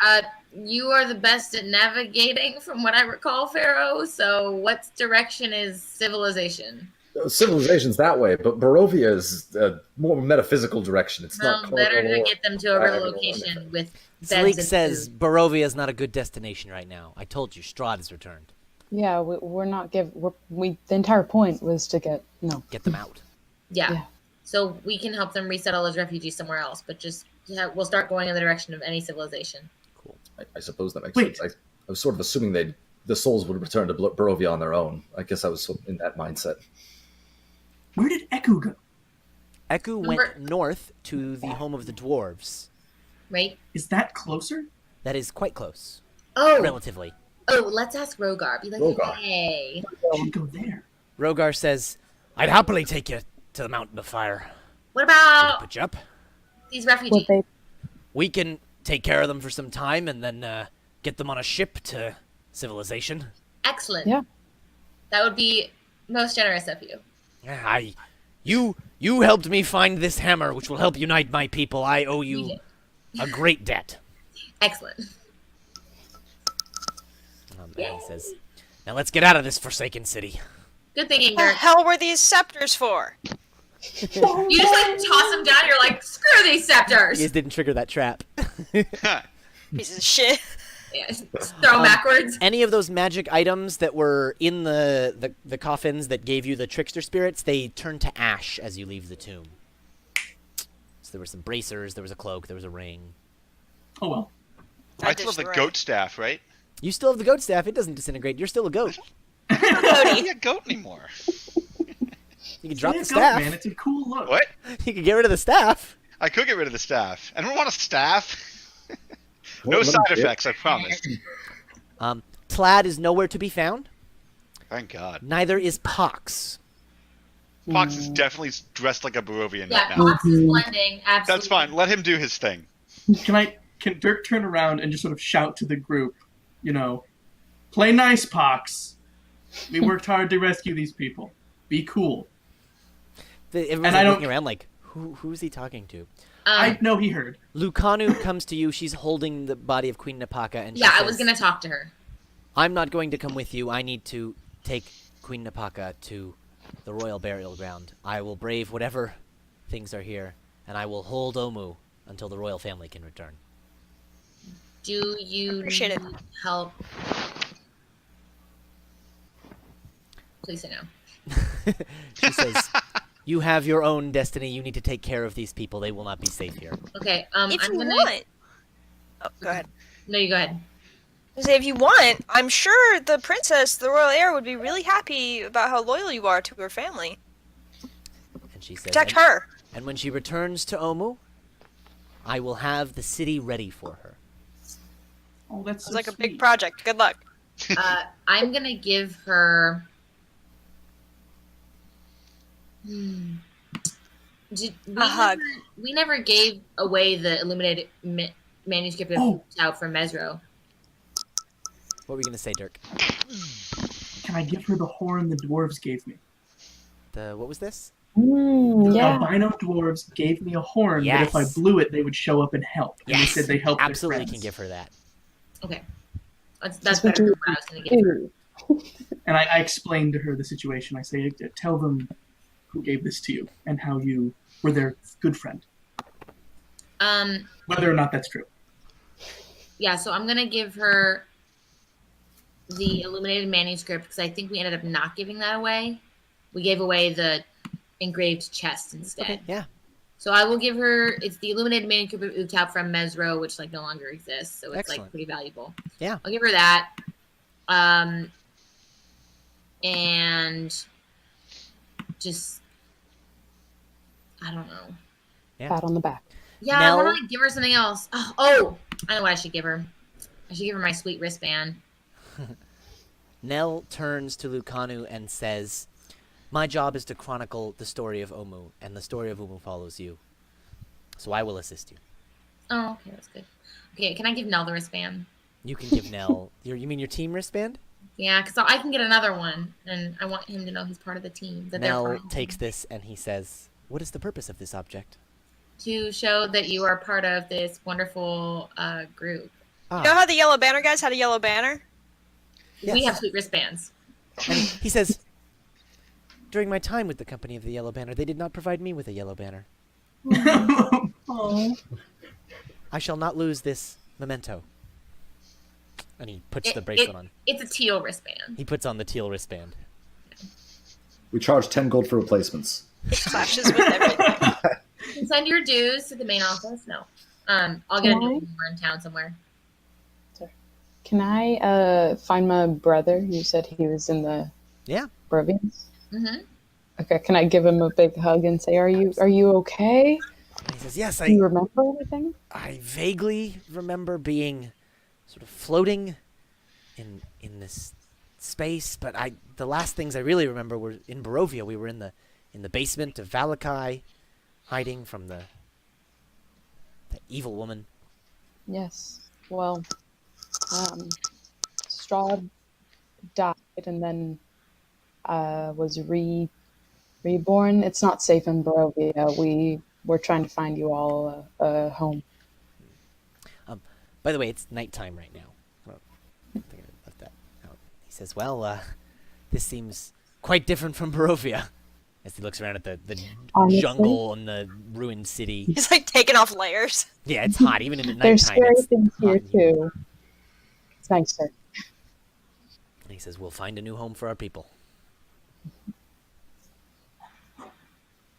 Speaker 4: You are the best at navigating, from what I recall, Pharaoh. So, what direction is civilization?
Speaker 7: Civilization's that way, but Barovia is a more metaphysical direction. It's not
Speaker 4: better to
Speaker 7: carnal
Speaker 4: get them to a
Speaker 7: diagonal
Speaker 4: real
Speaker 7: or
Speaker 4: location
Speaker 7: anything.
Speaker 4: with beds
Speaker 1: Sleek
Speaker 4: and
Speaker 1: says
Speaker 4: food.
Speaker 1: Barovia is not a good destination right now. I told you, Strahd has returned.
Speaker 3: Yeah, we're not the entire point was to get
Speaker 1: Get them out.
Speaker 4: Yeah. So we can help them resettle as refugees somewhere else, but we'll start going in the direction of any civilization.
Speaker 1: Cool.
Speaker 7: I suppose that makes
Speaker 2: Wait.
Speaker 7: sense. I was sort of assuming the souls would return to Barovia on their own. I guess I was in that mindset.
Speaker 2: Where did Eku go?
Speaker 1: Eku
Speaker 4: Remember-
Speaker 1: went north to the home of the dwarves.
Speaker 4: Right?
Speaker 2: Is that closer?
Speaker 1: That is quite close,
Speaker 4: Oh,
Speaker 1: relatively.
Speaker 4: let's ask Rogar. Be like,
Speaker 7: Rogar.
Speaker 4: hey.
Speaker 2: We should go there.
Speaker 1: Rogar says, I'd happily take you to the Mountain of Fire.
Speaker 4: What
Speaker 1: We can
Speaker 4: about
Speaker 1: put you up.
Speaker 4: these refugees?
Speaker 1: We can take care of them for some time and then get them on a ship to civilization.
Speaker 4: Excellent.
Speaker 3: Yeah.
Speaker 4: That would be most generous of you.
Speaker 1: Yeah, you helped me find this hammer, which will help unite my people. I owe you a great debt.
Speaker 4: Excellent.
Speaker 1: And he says, now let's get out of this forsaken city.
Speaker 4: Good thinking,
Speaker 6: What the
Speaker 4: Dirk.
Speaker 6: hell were these scepters for?
Speaker 4: You just like toss them down. You're like, screw these
Speaker 1: You
Speaker 4: scepters.
Speaker 1: guys didn't trigger that trap.
Speaker 6: Pieces of shit.
Speaker 4: Yeah, just throw them backwards.
Speaker 1: Any of those magic items that were in the coffins that gave you the trickster spirits, they turn to ash as you leave the tomb. So there were some bracers, there was a cloak, there was a ring.
Speaker 2: Oh well.
Speaker 5: I still have the goat staff, right?
Speaker 1: You still have the goat staff. It doesn't disintegrate. You're still a goat.
Speaker 5: I don't need a goat anymore.
Speaker 1: You can drop
Speaker 2: Yeah,
Speaker 1: the
Speaker 2: go,
Speaker 1: staff.
Speaker 2: man. It's a cool look.
Speaker 5: What?
Speaker 1: You can get rid of the staff.
Speaker 5: I could get rid of the staff. I don't want a staff.
Speaker 7: Well,
Speaker 5: No
Speaker 7: let
Speaker 5: side
Speaker 7: me-
Speaker 5: effects, I promise.
Speaker 1: Tlad is nowhere to be found.
Speaker 5: Thank God.
Speaker 1: Neither is Pox.
Speaker 5: Pox is definitely dressed like a Barovian
Speaker 4: Yeah,
Speaker 5: right now.
Speaker 4: Fox is blending. Absolutely.
Speaker 5: That's fine. Let him do his thing.
Speaker 2: Can Dirk turn around and just sort of shout to the group, play nice, Pox. We worked hard to rescue these people. Be cool.
Speaker 1: Everyone's
Speaker 2: And
Speaker 1: like,
Speaker 2: I don't-
Speaker 1: looking around like, who's he talking to?
Speaker 2: I know he heard.
Speaker 1: Lucanu comes to you. She's holding the body of Queen Napaka, and she
Speaker 4: Yeah, I
Speaker 1: says,
Speaker 4: was gonna talk to her.
Speaker 1: I'm not going to come with you. I need to take Queen Napaka to the royal burial ground. I will brave whatever things are here, and I will hold Omu until the royal family can return.
Speaker 4: Do you
Speaker 6: Appreciate it.
Speaker 4: need help? Please say no.
Speaker 1: She says, you have your own destiny. You need to take care of these people. They will not be safe here.
Speaker 4: Okay.
Speaker 6: If
Speaker 4: I'm
Speaker 6: you
Speaker 4: gonna.
Speaker 6: want. Oh, go ahead.
Speaker 4: No, you go ahead.
Speaker 6: I say, if you want, I'm sure the princess, the royal heir, would be really happy about how loyal you are to her family.
Speaker 1: And she says,
Speaker 6: Protect her.
Speaker 1: And when she returns to Omu, I will have the city ready for her.
Speaker 2: Oh, that's
Speaker 6: It's
Speaker 2: so
Speaker 6: like a
Speaker 2: sweet.
Speaker 6: big project. Good luck.
Speaker 4: I'm gonna give her.
Speaker 6: A hug.
Speaker 4: We never gave away the illuminated manuscript of
Speaker 2: Oh.
Speaker 4: Tao from Mesro.
Speaker 1: What were you going to say, Dirk?
Speaker 2: Can I give her the horn the dwarves gave me?
Speaker 1: What was this?
Speaker 2: The
Speaker 3: Yeah.
Speaker 2: albino dwarves gave me a horn that if I
Speaker 1: Yes.
Speaker 2: blew it, they would show up and help. And they said they helped
Speaker 1: Absolutely
Speaker 2: their
Speaker 1: can
Speaker 2: friends.
Speaker 1: give her that.
Speaker 4: Okay. That's
Speaker 3: That's what
Speaker 4: better than
Speaker 3: you
Speaker 4: what I was gonna give her.
Speaker 2: And I explained to her the situation. I say, tell them who gave this to you and how you were their good friend. Whether or not that's true.
Speaker 4: Yeah, so I'm gonna give her the illuminated manuscript because I think we ended up not giving that away. We gave away the engraved chest instead.
Speaker 1: Okay, yeah.
Speaker 4: So I will give her. It's the illuminated manuscript of Utap from Mesro, which no longer exists. So it's
Speaker 1: Excellent.
Speaker 4: pretty valuable.
Speaker 1: Yeah.
Speaker 4: I'll give her that. And just I don't know.
Speaker 3: Pat on the back.
Speaker 4: Yeah,
Speaker 1: Nell?
Speaker 4: I want to give her something else. Oh, I know what I should give her. I should give her my sweet wristband.
Speaker 1: Nell turns to Lucanu and says, My job is to chronicle the story of Omu, and the story of Omu follows you. So I will assist you.
Speaker 4: Oh, okay, that's good. Okay, can I give Nell the wristband?
Speaker 1: You can give Nell you mean your team wristband?
Speaker 4: Yeah, because I can get another one, and I want him to know he's part of the team. That they're part
Speaker 1: Nell
Speaker 4: of the
Speaker 1: takes
Speaker 4: team.
Speaker 1: this and he says, "What is the purpose of this object?"
Speaker 4: To show that you are part of this wonderful group.
Speaker 6: You know how the Yellow Banner guys had a yellow banner?
Speaker 1: Yes.
Speaker 4: We have sweet wristbands.
Speaker 1: And he says, "During my time with the company of the Yellow Banner, they did not provide me with a yellow banner.
Speaker 2: Oh.
Speaker 1: I shall not lose this memento." And he puts the bracelet on.
Speaker 4: It's a teal wristband.
Speaker 1: He puts on the teal wristband.
Speaker 7: We charge 10 gold for replacements.
Speaker 6: It clashes with everything.
Speaker 4: You can send your dues to the main office. No. I'll get a new one when we're in town somewhere.
Speaker 3: Can I find my brother? You said he was in the
Speaker 1: Yeah.
Speaker 3: Barovians.
Speaker 4: Mm-hmm.
Speaker 3: Okay, can I give him a big hug and say, "Are you okay?
Speaker 1: And he says, "Yes,
Speaker 3: Do you remember anything?"
Speaker 1: I vaguely remember being sort of floating in this space, but the last things I really remember were in Barovia. We were in the basement of Valakai, hiding from the evil woman."
Speaker 3: Yes. Well, Strahd died and then was reborn. It's not safe in Barovia. We're trying to find you all a home.
Speaker 1: By the way, it's nighttime right now. I think I left that out. He says, "Well, this seems quite different from Barovia." As he looks around at the
Speaker 3: Honestly?
Speaker 1: jungle and the ruined city.
Speaker 6: He's like taking off layers.
Speaker 1: Yeah, it's hot. Even in the
Speaker 3: There's
Speaker 1: nighttime,
Speaker 3: scary
Speaker 1: it's
Speaker 3: things
Speaker 1: hot
Speaker 3: here
Speaker 1: in here.
Speaker 3: too. It's nicer.
Speaker 1: And he says, "We'll find a new home for our people."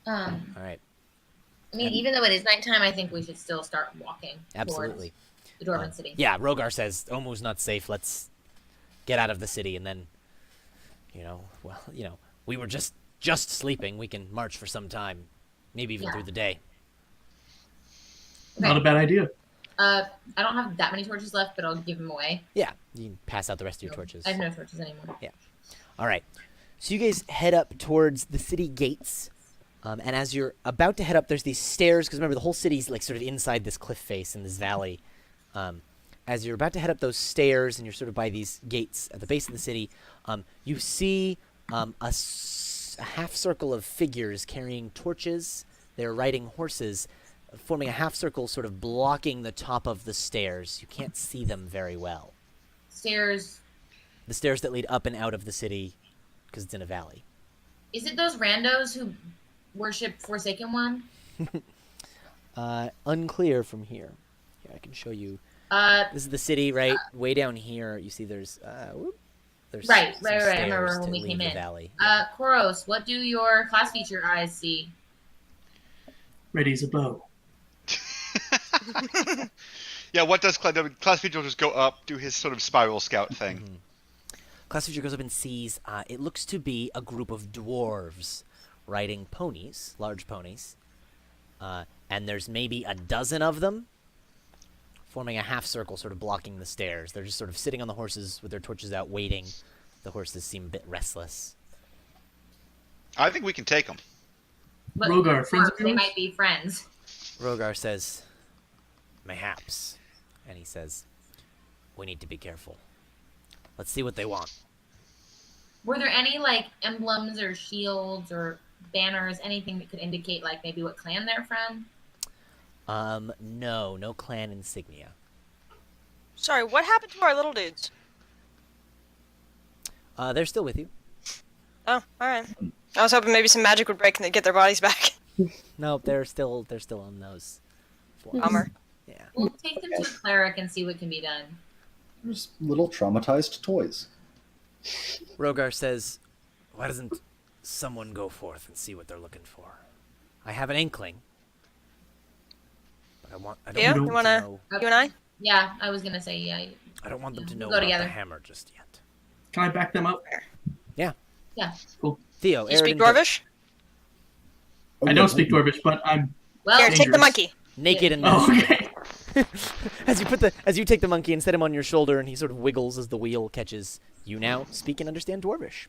Speaker 1: All right.
Speaker 4: I mean, even though it is nighttime, I think we should still start walking
Speaker 1: Absolutely.
Speaker 4: towards the Dwarven city.
Speaker 1: Yeah, Rogar says, "Omu's not safe. Let's get out of the city." And then, we were just sleeping. We can march for some time, maybe even through the day.
Speaker 2: Not a bad idea.
Speaker 4: I don't have that many torches left, but I'll give them away.
Speaker 1: Yeah, you can pass out the rest of your torches.
Speaker 4: I have no torches anymore.
Speaker 1: All right. So you guys head up towards the city gates. And as you're about to head up, there's these stairs, because remember, the whole city's like sort of inside this cliff face in this valley. As you're about to head up those stairs and you're sort of by these gates at the base of the city, you see a half circle of figures carrying torches. They're riding horses, forming a half circle, sort of blocking the top of the stairs. You can't see them very well.
Speaker 4: Stairs.
Speaker 1: The stairs that lead up and out of the city, because it's in a valley.
Speaker 4: Is it those randos who worship Forsaken One?
Speaker 1: Unclear from here. Here, I can show you. This is the city, right? Way down here, you see there's
Speaker 4: Right.
Speaker 1: some
Speaker 4: I
Speaker 1: stairs
Speaker 4: remember
Speaker 1: to
Speaker 4: when we
Speaker 1: leave
Speaker 4: came
Speaker 1: the
Speaker 4: in.
Speaker 1: valley.
Speaker 4: Koros, what do your class feature eyes see?
Speaker 2: Ready as a bow.
Speaker 5: Yeah, what does Class Feature just go up, do his sort of spiral scout thing?
Speaker 1: Class feature goes up and sees, it looks to be a group of dwarves riding ponies, large ponies. And there's maybe a dozen of them, forming a half circle, sort of blocking the stairs. They're just sort of sitting on the horses with their torches out, waiting. The horses seem a bit restless.
Speaker 5: I think we can take them.
Speaker 4: But
Speaker 2: Rogar, friends of
Speaker 4: they
Speaker 2: yours?
Speaker 4: might be friends.
Speaker 1: Rogar says, "Mayhaps." And he says, "We need to be careful. Let's see what they want."
Speaker 4: Were there any like emblems or shields or banners, anything that could indicate like maybe what clan they're from?
Speaker 1: No clan insignia.
Speaker 6: Sorry, what happened to our little dudes?
Speaker 1: They're still with you.
Speaker 6: Oh, alright. I was hoping maybe some magic would break and they'd get their bodies back.
Speaker 1: No, they're still on those.
Speaker 6: Bummer.
Speaker 1: Yeah.
Speaker 4: We'll take them to the cleric and see what can be done.
Speaker 7: There's little traumatized toys.
Speaker 1: Rogar says, "Why doesn't someone go forth and see what they're looking for? I have an inkling, but I don't
Speaker 6: Yeah,
Speaker 1: want
Speaker 6: you
Speaker 1: them
Speaker 6: wanna-
Speaker 1: to know.
Speaker 6: You and I?
Speaker 4: Yeah, I was gonna say yeah.
Speaker 1: I don't want them to
Speaker 4: we'll
Speaker 1: know
Speaker 4: go
Speaker 1: about
Speaker 4: together.
Speaker 1: the hammer just yet."
Speaker 2: Can I back them up?
Speaker 1: Yeah.
Speaker 4: Yeah.
Speaker 2: Cool.
Speaker 1: Theo,
Speaker 6: You speak
Speaker 1: Aridin,
Speaker 6: Dwarvish?
Speaker 2: I don't speak Dwarvish, but I'm
Speaker 4: Well,
Speaker 6: Here, take the
Speaker 2: dangerous.
Speaker 6: monkey.
Speaker 1: naked and
Speaker 2: Oh, okay.
Speaker 1: as you take the monkey and set him on your shoulder, and he sort of wiggles as the wheel catches you. Now speak and understand Dwarvish.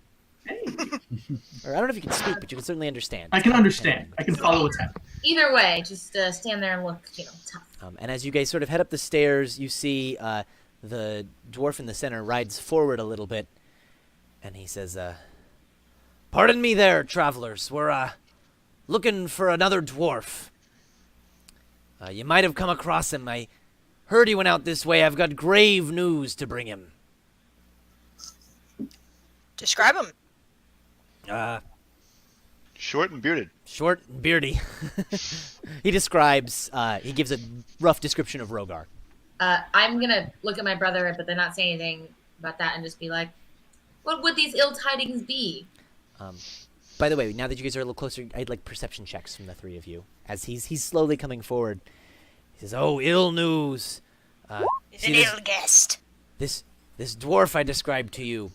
Speaker 1: Or I don't know if you can speak, but you can certainly understand.
Speaker 2: I can understand. I can follow what's happening.
Speaker 4: Either way, just stand there and look, tough.
Speaker 1: And as you guys sort of head up the stairs, you see the dwarf in the center rides forward a little bit, and he says, "Pardon me there, travelers. We're looking for another dwarf. You might have come across him. I heard he went out this way. I've got grave news to bring him."
Speaker 6: Describe him.
Speaker 5: Short and bearded.
Speaker 1: Short and beardy. He describes, he gives a rough description of Rogar.
Speaker 4: I'm gonna look at my brother, but then not say anything about that, and just be like, "What would these ill tidings be?"
Speaker 1: By the way, now that you guys are a little closer, I'd like perception checks from the three of you. As he's slowly coming forward, he says, "Oh, ill news.
Speaker 6: He's an ill guest.
Speaker 1: This dwarf I described to you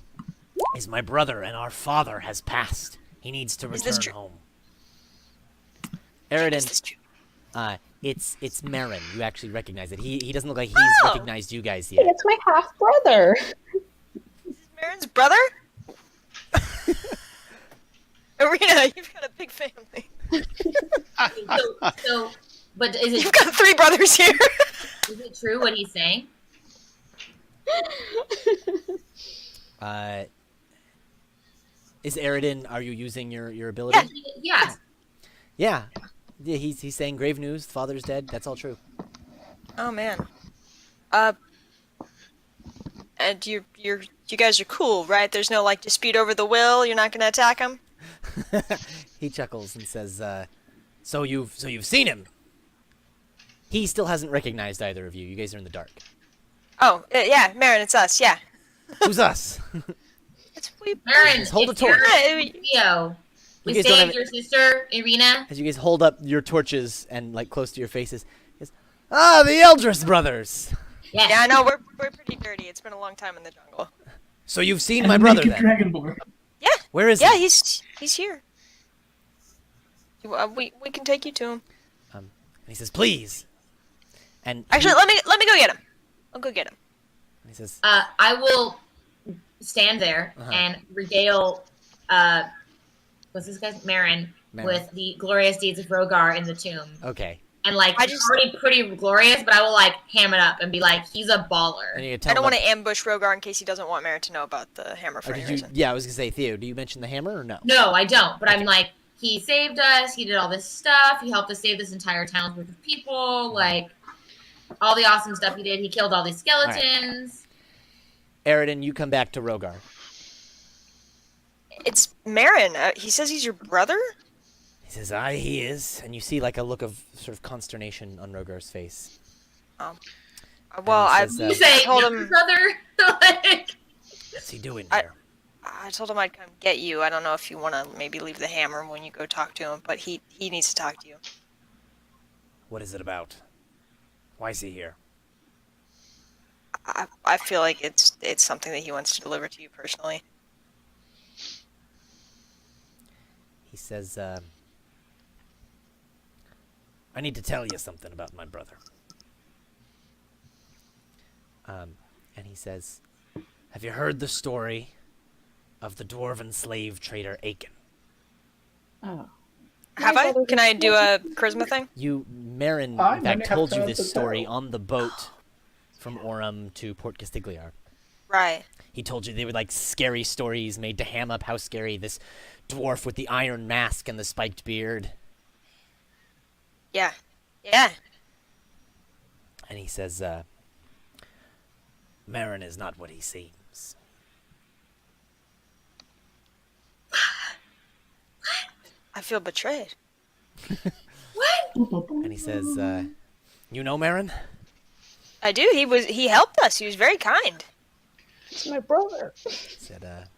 Speaker 1: is my brother, and our father has passed. He needs to
Speaker 6: Is this
Speaker 1: return
Speaker 6: true?
Speaker 1: home."
Speaker 6: Is
Speaker 1: Eridan,
Speaker 6: this true?
Speaker 1: it's Marin. You actually recognize it. He doesn't look like he's
Speaker 6: Oh.
Speaker 1: recognized you guys yet.
Speaker 3: It's my half brother.
Speaker 6: Marin's brother? Arena, you've got a big family.
Speaker 4: But is
Speaker 6: You've got 3 brothers here.
Speaker 4: it true what he's saying?
Speaker 1: Is Eridan? Are you using your ability?
Speaker 4: Yeah.
Speaker 1: Yeah. Yeah, he's saying grave news. Father's dead. That's all true.
Speaker 6: Oh man. And you guys are cool, right? There's no like dispute over the will. You're not gonna attack him.
Speaker 1: He chuckles and says, "So you've seen him?" He still hasn't recognized either of you. You guys are in the dark.
Speaker 6: Oh yeah, Marin, it's us. Yeah.
Speaker 1: Who's us?
Speaker 6: It's we.
Speaker 4: Marin,
Speaker 1: Just hold
Speaker 4: it's
Speaker 1: a torch.
Speaker 4: Theo. We
Speaker 1: You guys don't
Speaker 4: saved
Speaker 1: have-
Speaker 4: your sister, Irina.
Speaker 1: As you guys hold up your torches and like close to your faces, he goes, "Ah, the Eldris brothers.
Speaker 4: Yes.
Speaker 6: Yeah, I know we're pretty dirty. It's been a long time in the jungle.
Speaker 1: So you've seen
Speaker 2: And
Speaker 1: my
Speaker 2: the
Speaker 1: brother
Speaker 2: naked
Speaker 1: then?
Speaker 2: Dragonborn.
Speaker 6: Yeah.
Speaker 1: Where is
Speaker 6: Yeah,
Speaker 1: he?"
Speaker 6: he's here. We can take you to him.
Speaker 1: And he says, "Please." And
Speaker 6: Actually, let me go get him. I'll go get him.
Speaker 1: he says,
Speaker 4: I will stand there
Speaker 1: Uh-huh.
Speaker 4: and regale, what's this guy's? Marin,
Speaker 1: Marin.
Speaker 4: with the glorious deeds of Rogar in the tomb.
Speaker 1: "Okay."
Speaker 4: And like,
Speaker 6: I
Speaker 4: it's
Speaker 6: just-
Speaker 4: already pretty glorious, but I will like ham it up and be like, he's a baller.
Speaker 1: And you tell
Speaker 6: I don't
Speaker 1: him
Speaker 6: want to ambush Rogar in case he doesn't want Marin to know about the hammer for
Speaker 1: Or
Speaker 6: any
Speaker 1: did you?
Speaker 6: reason.
Speaker 1: Yeah, I was gonna say, Theo. Do you mention the hammer or no?
Speaker 4: No, I don't. But I'm like, he saved us. He did all this stuff. He helped us save this entire town's worth of people. Like, all the awesome stuff he did. He killed all these skeletons.
Speaker 1: Eridan, you come back to Rogar.
Speaker 6: It's Marin. He says he's your brother?
Speaker 1: He says, "Aye, he is." And you see like a look of sort of consternation on Rogar's face.
Speaker 6: Well,
Speaker 1: he
Speaker 6: I
Speaker 1: says,
Speaker 4: You say,
Speaker 6: told
Speaker 4: "Yes,
Speaker 6: him
Speaker 4: brother." Like,
Speaker 1: What's he doing
Speaker 6: I-
Speaker 1: here?
Speaker 6: I told him I'd come get you. I don't know if you want to maybe leave the hammer when you go talk to him, but he needs to talk to you.
Speaker 1: What is it about? Why is he here?
Speaker 6: I feel like it's something that he wants to deliver to you personally.
Speaker 1: He says, "I need to tell you something about my brother." And he says, "Have you heard the story of the dwarven slave trader Aiken?"
Speaker 3: Oh.
Speaker 6: Have
Speaker 3: My
Speaker 6: I?
Speaker 3: brother
Speaker 6: Can I do a charisma thing?
Speaker 1: Marin,
Speaker 8: I
Speaker 1: in
Speaker 8: many
Speaker 1: fact,
Speaker 8: have
Speaker 1: told you
Speaker 8: tales
Speaker 1: this
Speaker 8: to
Speaker 1: story
Speaker 8: tell.
Speaker 1: on the boat from Orem to Port Castigliar.
Speaker 6: Right.
Speaker 1: He told you they were like scary stories made to ham up how scary this dwarf with the iron mask and the spiked beard.
Speaker 6: Yeah. Yeah.
Speaker 1: And he says, "Marin is not what he seems."
Speaker 6: I feel betrayed.
Speaker 1: And he says, "You know Marin?"
Speaker 6: I do. He helped us. He was very kind.
Speaker 3: It's my brother.
Speaker 1: He said,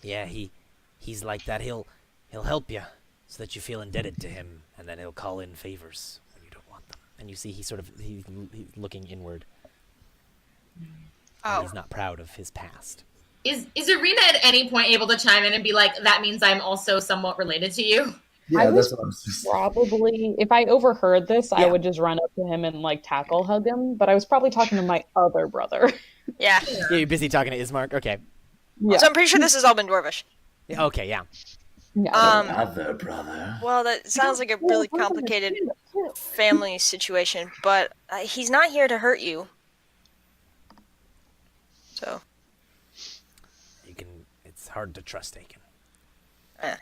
Speaker 1: "Yeah, he's like that. He'll help you so that you feel indebted to him, and then he'll call in favors when you don't want them." And you see he's looking inward. And
Speaker 6: Oh.
Speaker 1: he's not proud of his past.
Speaker 4: is Irina at any point able to chime in and be like, that means I'm also somewhat related to you?
Speaker 7: Yeah,
Speaker 3: I
Speaker 7: that's
Speaker 3: was
Speaker 7: what I'm just.
Speaker 3: probably, if I overheard this, I
Speaker 1: Yeah.
Speaker 3: would just run up to him and like tackle hug him. But I was probably talking to my other brother.
Speaker 6: Yeah.
Speaker 1: Yeah, you're busy talking to Ismark? Okay.
Speaker 3: Yeah.
Speaker 6: So I'm pretty sure this has all been Dwarvish.
Speaker 1: Okay, yeah.
Speaker 3: Yeah.
Speaker 7: Other brother.
Speaker 6: Well, that sounds like a really complicated family situation, but he's not here to hurt you. So,
Speaker 1: It's hard to trust Aiken.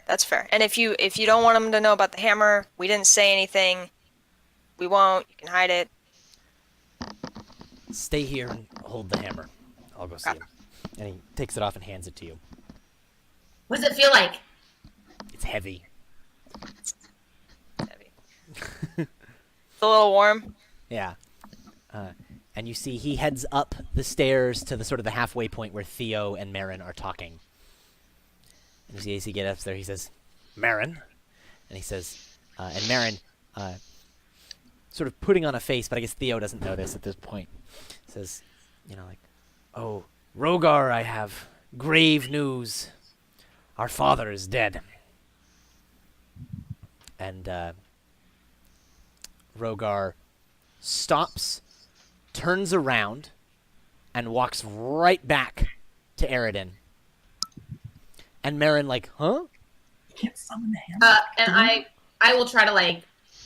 Speaker 6: that's fair. And if you don't want him to know about the hammer, we didn't say anything. We won't. You can hide it.
Speaker 1: Stay here and hold the hammer. I'll go see him. And he takes it off and hands it to you.
Speaker 4: What does it feel like?
Speaker 1: It's heavy.
Speaker 6: Heavy. It's a little warm.
Speaker 1: Yeah. And you see he heads up the stairs to the sort of the halfway point where Theo and Marin are talking. And you see as he gets up there, he says, Marin. And he says, and Marin, sort of putting on a face, but I guess Theo doesn't know this at this point, says, oh, Rogar, I have grave news. Our father is dead. And Rogar stops, turns around, and walks right back to Eridan. And Marin, huh?
Speaker 2: You can't summon the hammer.
Speaker 4: And I will try to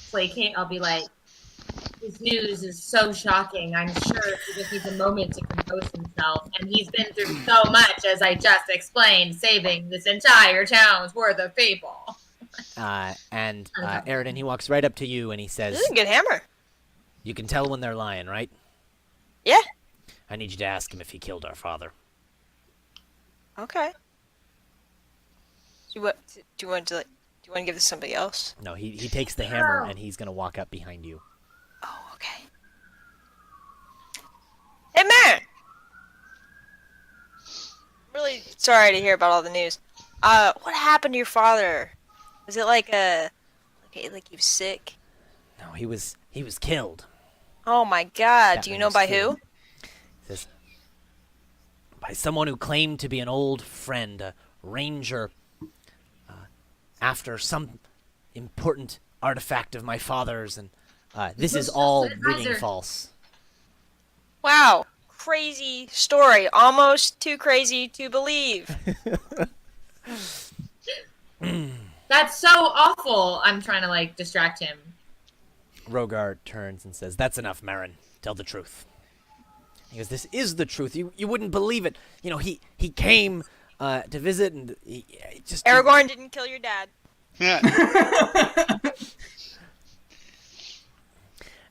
Speaker 4: placate. I'll be like, this news is so shocking. I'm sure he just needs a moment to compose himself. And he's been through so much, as I just explained, saving this entire town's worth of people.
Speaker 1: And Eridan, he walks right up to you and he says,
Speaker 6: This is a good hammer.
Speaker 1: You can tell when they're lying, right?
Speaker 6: Yeah.
Speaker 1: I need you to ask him if he killed our father.
Speaker 6: Okay. Do you want to give this to somebody else?
Speaker 1: No, he takes the hammer and he's going to walk up behind you.
Speaker 6: Oh, okay. Hey, man! Really sorry to hear about all the news. What happened to your father? Was it like he was sick?
Speaker 1: No, he was killed.
Speaker 6: Oh my god,
Speaker 1: That
Speaker 6: do you
Speaker 1: man
Speaker 6: know
Speaker 1: was
Speaker 6: by
Speaker 1: killed.
Speaker 6: who?
Speaker 1: Says, by someone who claimed to be an old friend, a ranger, after some important artifact of my father's, and this is all ringing false.
Speaker 6: Wow, crazy story. Almost too crazy to believe.
Speaker 4: That's so awful. I'm trying to distract him.
Speaker 1: Rogar turns and says, That's enough, Marin. Tell the truth. He goes, This is the truth. You wouldn't believe it. He came to visit and he just...
Speaker 6: Aragorn didn't kill your dad.
Speaker 5: Yeah.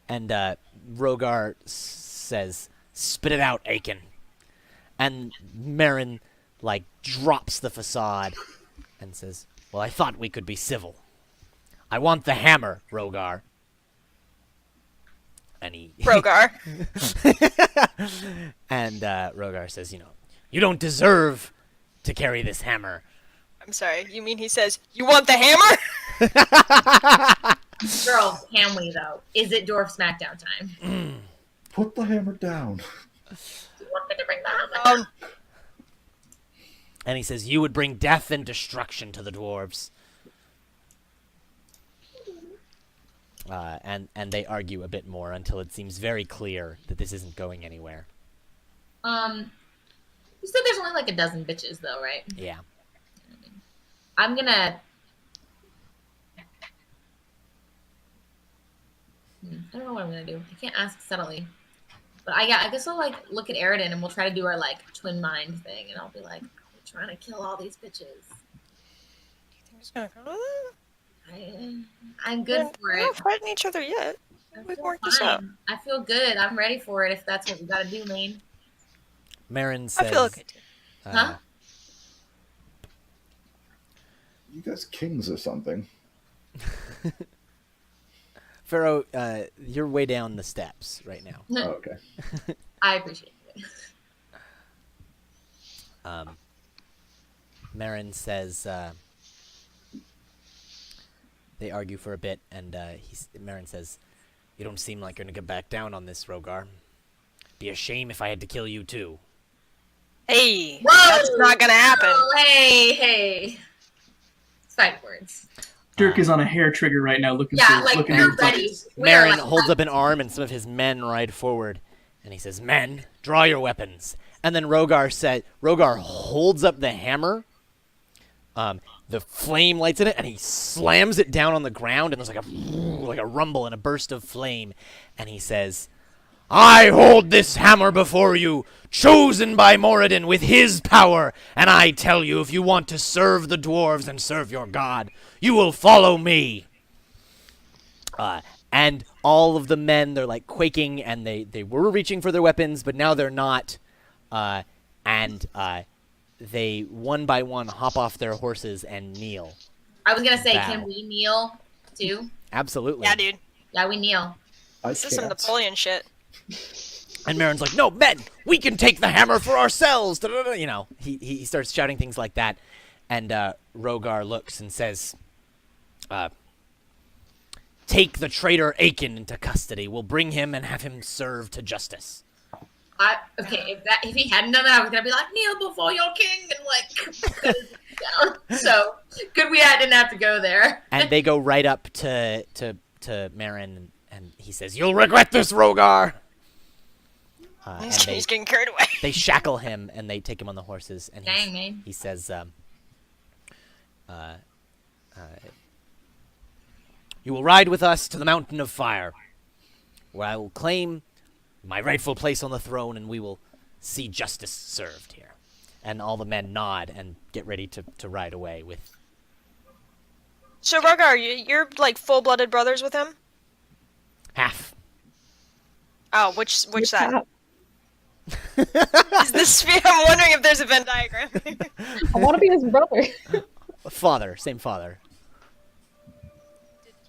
Speaker 1: And Rogar says, Spit it out, Aiken. And Marin, drops the facade and says, Well, I thought we could be civil. I want the hammer, Rogar. And he...
Speaker 6: Rogar.
Speaker 1: And Rogar says, You don't deserve to carry this hammer.
Speaker 6: I'm sorry, you mean he says, You want the hammer?
Speaker 4: Girl, can we, though? Is it Dwarf Smackdown time?
Speaker 7: Put the hammer down.
Speaker 4: Do you want me to bring the hammer down?
Speaker 1: And he says, You would bring death and destruction to the dwarves. And they argue a bit more until it seems very clear that this isn't going anywhere.
Speaker 4: You said there's only a dozen bitches, though, right?
Speaker 1: Yeah.
Speaker 4: I'm gonna... I don't know what I'm gonna do. I can't ask subtly. But I guess I'll look at Eridan and we'll try to do our twin mind thing, and I'll be like, we're trying to kill all these bitches.
Speaker 6: Do you think he's gonna come to that?
Speaker 4: I'm good for
Speaker 6: We're
Speaker 4: it.
Speaker 6: not fighting each other yet. We can work this out.
Speaker 4: I feel good. I'm ready for it if that's what we gotta do, Lane.
Speaker 1: Marin says...
Speaker 6: I feel okay too.
Speaker 4: Huh?
Speaker 7: You guys kings or something.
Speaker 1: Pharaoh, you're way down the steps right now.
Speaker 7: Oh, okay.
Speaker 4: I appreciate it.
Speaker 1: Marin says... They argue for a bit, and Marin says, You don't seem like you're going to get back down on this, Rogar. Be a shame if I had to kill you, too.
Speaker 6: Hey,
Speaker 4: Whoa!
Speaker 6: that's not gonna happen.
Speaker 4: Oh, hey. Fight words.
Speaker 2: Dirk is on a hair trigger right now, looking
Speaker 4: Yeah,
Speaker 2: for looking
Speaker 4: we're
Speaker 2: for
Speaker 4: ready.
Speaker 1: Marin holds up an arm, and some of his men ride forward. And he says, Men, draw your weapons. And then Rogar holds up the hammer, The flame lights in it, and he slams it down on the ground, and there's like a rumble and a burst of flame, and he says, "I hold this hammer before you, chosen by Moradin with his power, and I tell you, if you want to serve the dwarves and serve your god, you will follow me." And all of the men, they're like quaking, and they were reaching for their weapons, but now they're not. They one by one hop off their horses and kneel.
Speaker 4: I was gonna say,
Speaker 1: Bow.
Speaker 4: can we kneel too?
Speaker 1: Absolutely.
Speaker 6: Yeah, dude.
Speaker 4: Yeah, we kneel.
Speaker 6: This is some Napoleon shit.
Speaker 1: And Marin's like, "No, men, we can take the hammer for ourselves." Da-da-da. You know, he starts shouting things like that. And Rogar looks and says, "Take the traitor Aiken into custody. We'll bring him and have him served to justice."
Speaker 4: Okay, if he hadn't done that, I was gonna be like, kneel before your king, and like, down. So good we didn't have to go there.
Speaker 1: And they go right up to Marin, and he says, "You'll regret this, Rogar." And
Speaker 6: He's getting carried away.
Speaker 1: they shackle him and they take him on the horses. And
Speaker 4: Dang, man.
Speaker 1: he says, "You will ride with us to the Mountain of Fire, where I will claim my rightful place on the throne, and we will see justice served here." And all the men nod and get ready to ride away with.
Speaker 6: So Rogar, you're like full-blooded brothers with him?
Speaker 1: Half.
Speaker 6: Oh, which side? Is this? I'm wondering if there's a Venn diagram.
Speaker 3: I want to be his brother.
Speaker 1: Father, same father.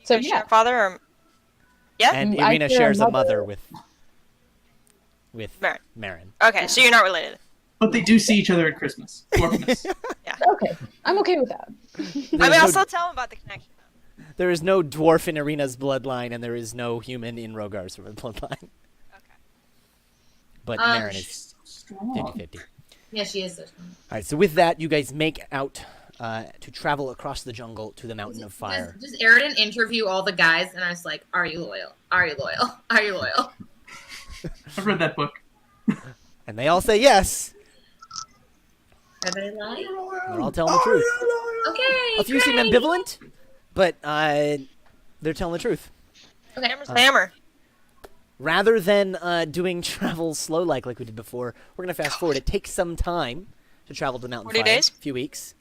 Speaker 3: So
Speaker 6: You
Speaker 3: yeah,
Speaker 6: share father or yeah?
Speaker 1: And
Speaker 3: I
Speaker 1: Irina
Speaker 3: share a
Speaker 1: shares a
Speaker 3: mother.
Speaker 1: mother with
Speaker 6: Marin.
Speaker 1: Marin.
Speaker 6: Okay, so you're not related.
Speaker 2: But they do see each other at Christmas. Dwarfmas.
Speaker 3: okay, I'm okay with that.
Speaker 6: I mean, I'll still tell him about the connection.
Speaker 1: There is no dwarf in Irina's bloodline, and there is no human in Rogar's bloodline.
Speaker 6: Okay.
Speaker 1: But Marin is
Speaker 2: She's so strong.
Speaker 1: 50-50.
Speaker 4: Yeah, she is so strong.
Speaker 1: All right, so with that, you guys make out to travel across the jungle to the Mountain of Fire.
Speaker 4: Does Aridin interview all the guys, and I was like, "Are you loyal? Are you loyal? Are you loyal?"
Speaker 2: I've read that book.
Speaker 1: And they all say yes.
Speaker 4: Are they lying?
Speaker 1: They're all telling the truth.
Speaker 4: Okay.
Speaker 1: A few seem
Speaker 4: great.
Speaker 1: ambivalent, but they're telling the truth.
Speaker 4: Okay.
Speaker 6: Hammer's the hammer.
Speaker 1: Rather than doing travel slow like we did before, we're going to fast forward. It takes some time to travel to the Mountain
Speaker 6: 40
Speaker 1: Fire.
Speaker 6: days?
Speaker 1: A few weeks.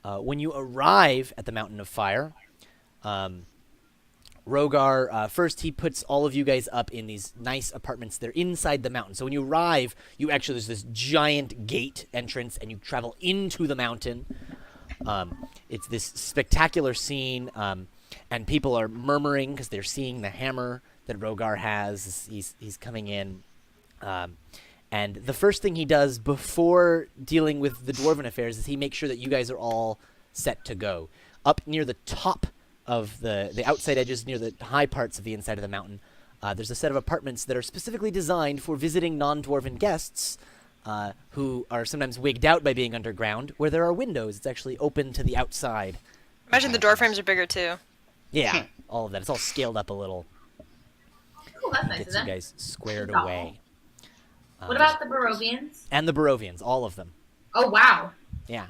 Speaker 1: When you arrive at the Mountain of Fire, Rogar, first he puts all of you guys up in these nice apartments. They're inside the mountain. So when you arrive, there's this giant gate entrance, and you travel into the mountain. It's this spectacular scene, and people are murmuring because they're seeing the hammer that Rogar has. He's coming in. And the first thing he does before dealing with the dwarven affairs is he makes sure that you guys are all set to go. Up near the top of the outside edges, near the high parts of the inside of the mountain, there's a set of apartments that are specifically designed for visiting non-dwarven guests who are sometimes wigged out by being underground, where there are windows. It's actually open to the outside.
Speaker 6: Imagine the door frames are bigger too.
Speaker 1: Yeah, all of that. It's all scaled up a little.
Speaker 4: Cool. That's nice of
Speaker 1: Gets you
Speaker 4: them.
Speaker 1: guys squared
Speaker 4: Oh.
Speaker 1: away.
Speaker 4: What about the Barovians?
Speaker 1: And the Barovians, all of them.
Speaker 4: Oh wow.
Speaker 1: Yeah.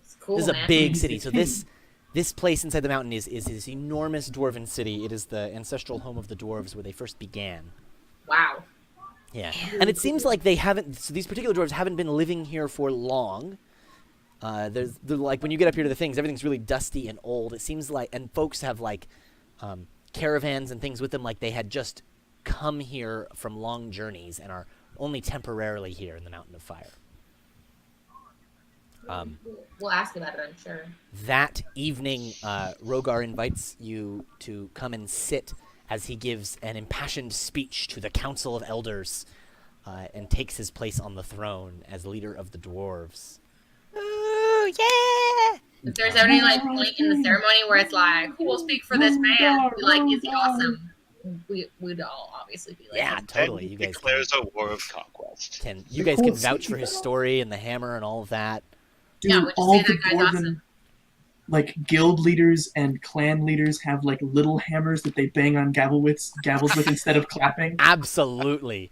Speaker 4: It's cool.
Speaker 1: This is a
Speaker 4: man.
Speaker 1: big city. So this place inside the mountain is this enormous dwarven city. It is the ancestral home of the dwarves where they first began.
Speaker 4: Wow.
Speaker 1: Yeah. And it seems like these particular dwarves haven't been living here for long. They're like, when you get up here to the things, everything's really dusty and old. It seems like, and folks have like caravans and things with them, like they had just come here from long journeys and are only temporarily here in the Mountain of Fire.
Speaker 4: We'll ask about it, I'm sure.
Speaker 1: That evening, Rogar invites you to come and sit as he gives an impassioned speech to the Council of Elders and takes his place on the throne as leader of the dwarves.
Speaker 6: Ooh, yeah!
Speaker 4: If there's any like point in the ceremony where it's like, who will speak for this man? Be like, is he awesome? We'd all obviously be like,
Speaker 1: Yeah, totally. You guys
Speaker 5: declares a war of conquest.
Speaker 1: you guys can vouch for his story and the hammer and all of that.
Speaker 2: Do
Speaker 4: Yeah, would you
Speaker 2: all
Speaker 4: say
Speaker 2: the
Speaker 4: that guy's
Speaker 2: dwarven
Speaker 4: awesome?
Speaker 2: like guild leaders and clan leaders have like little hammers that they bang on gavels with instead of clapping?
Speaker 1: Absolutely.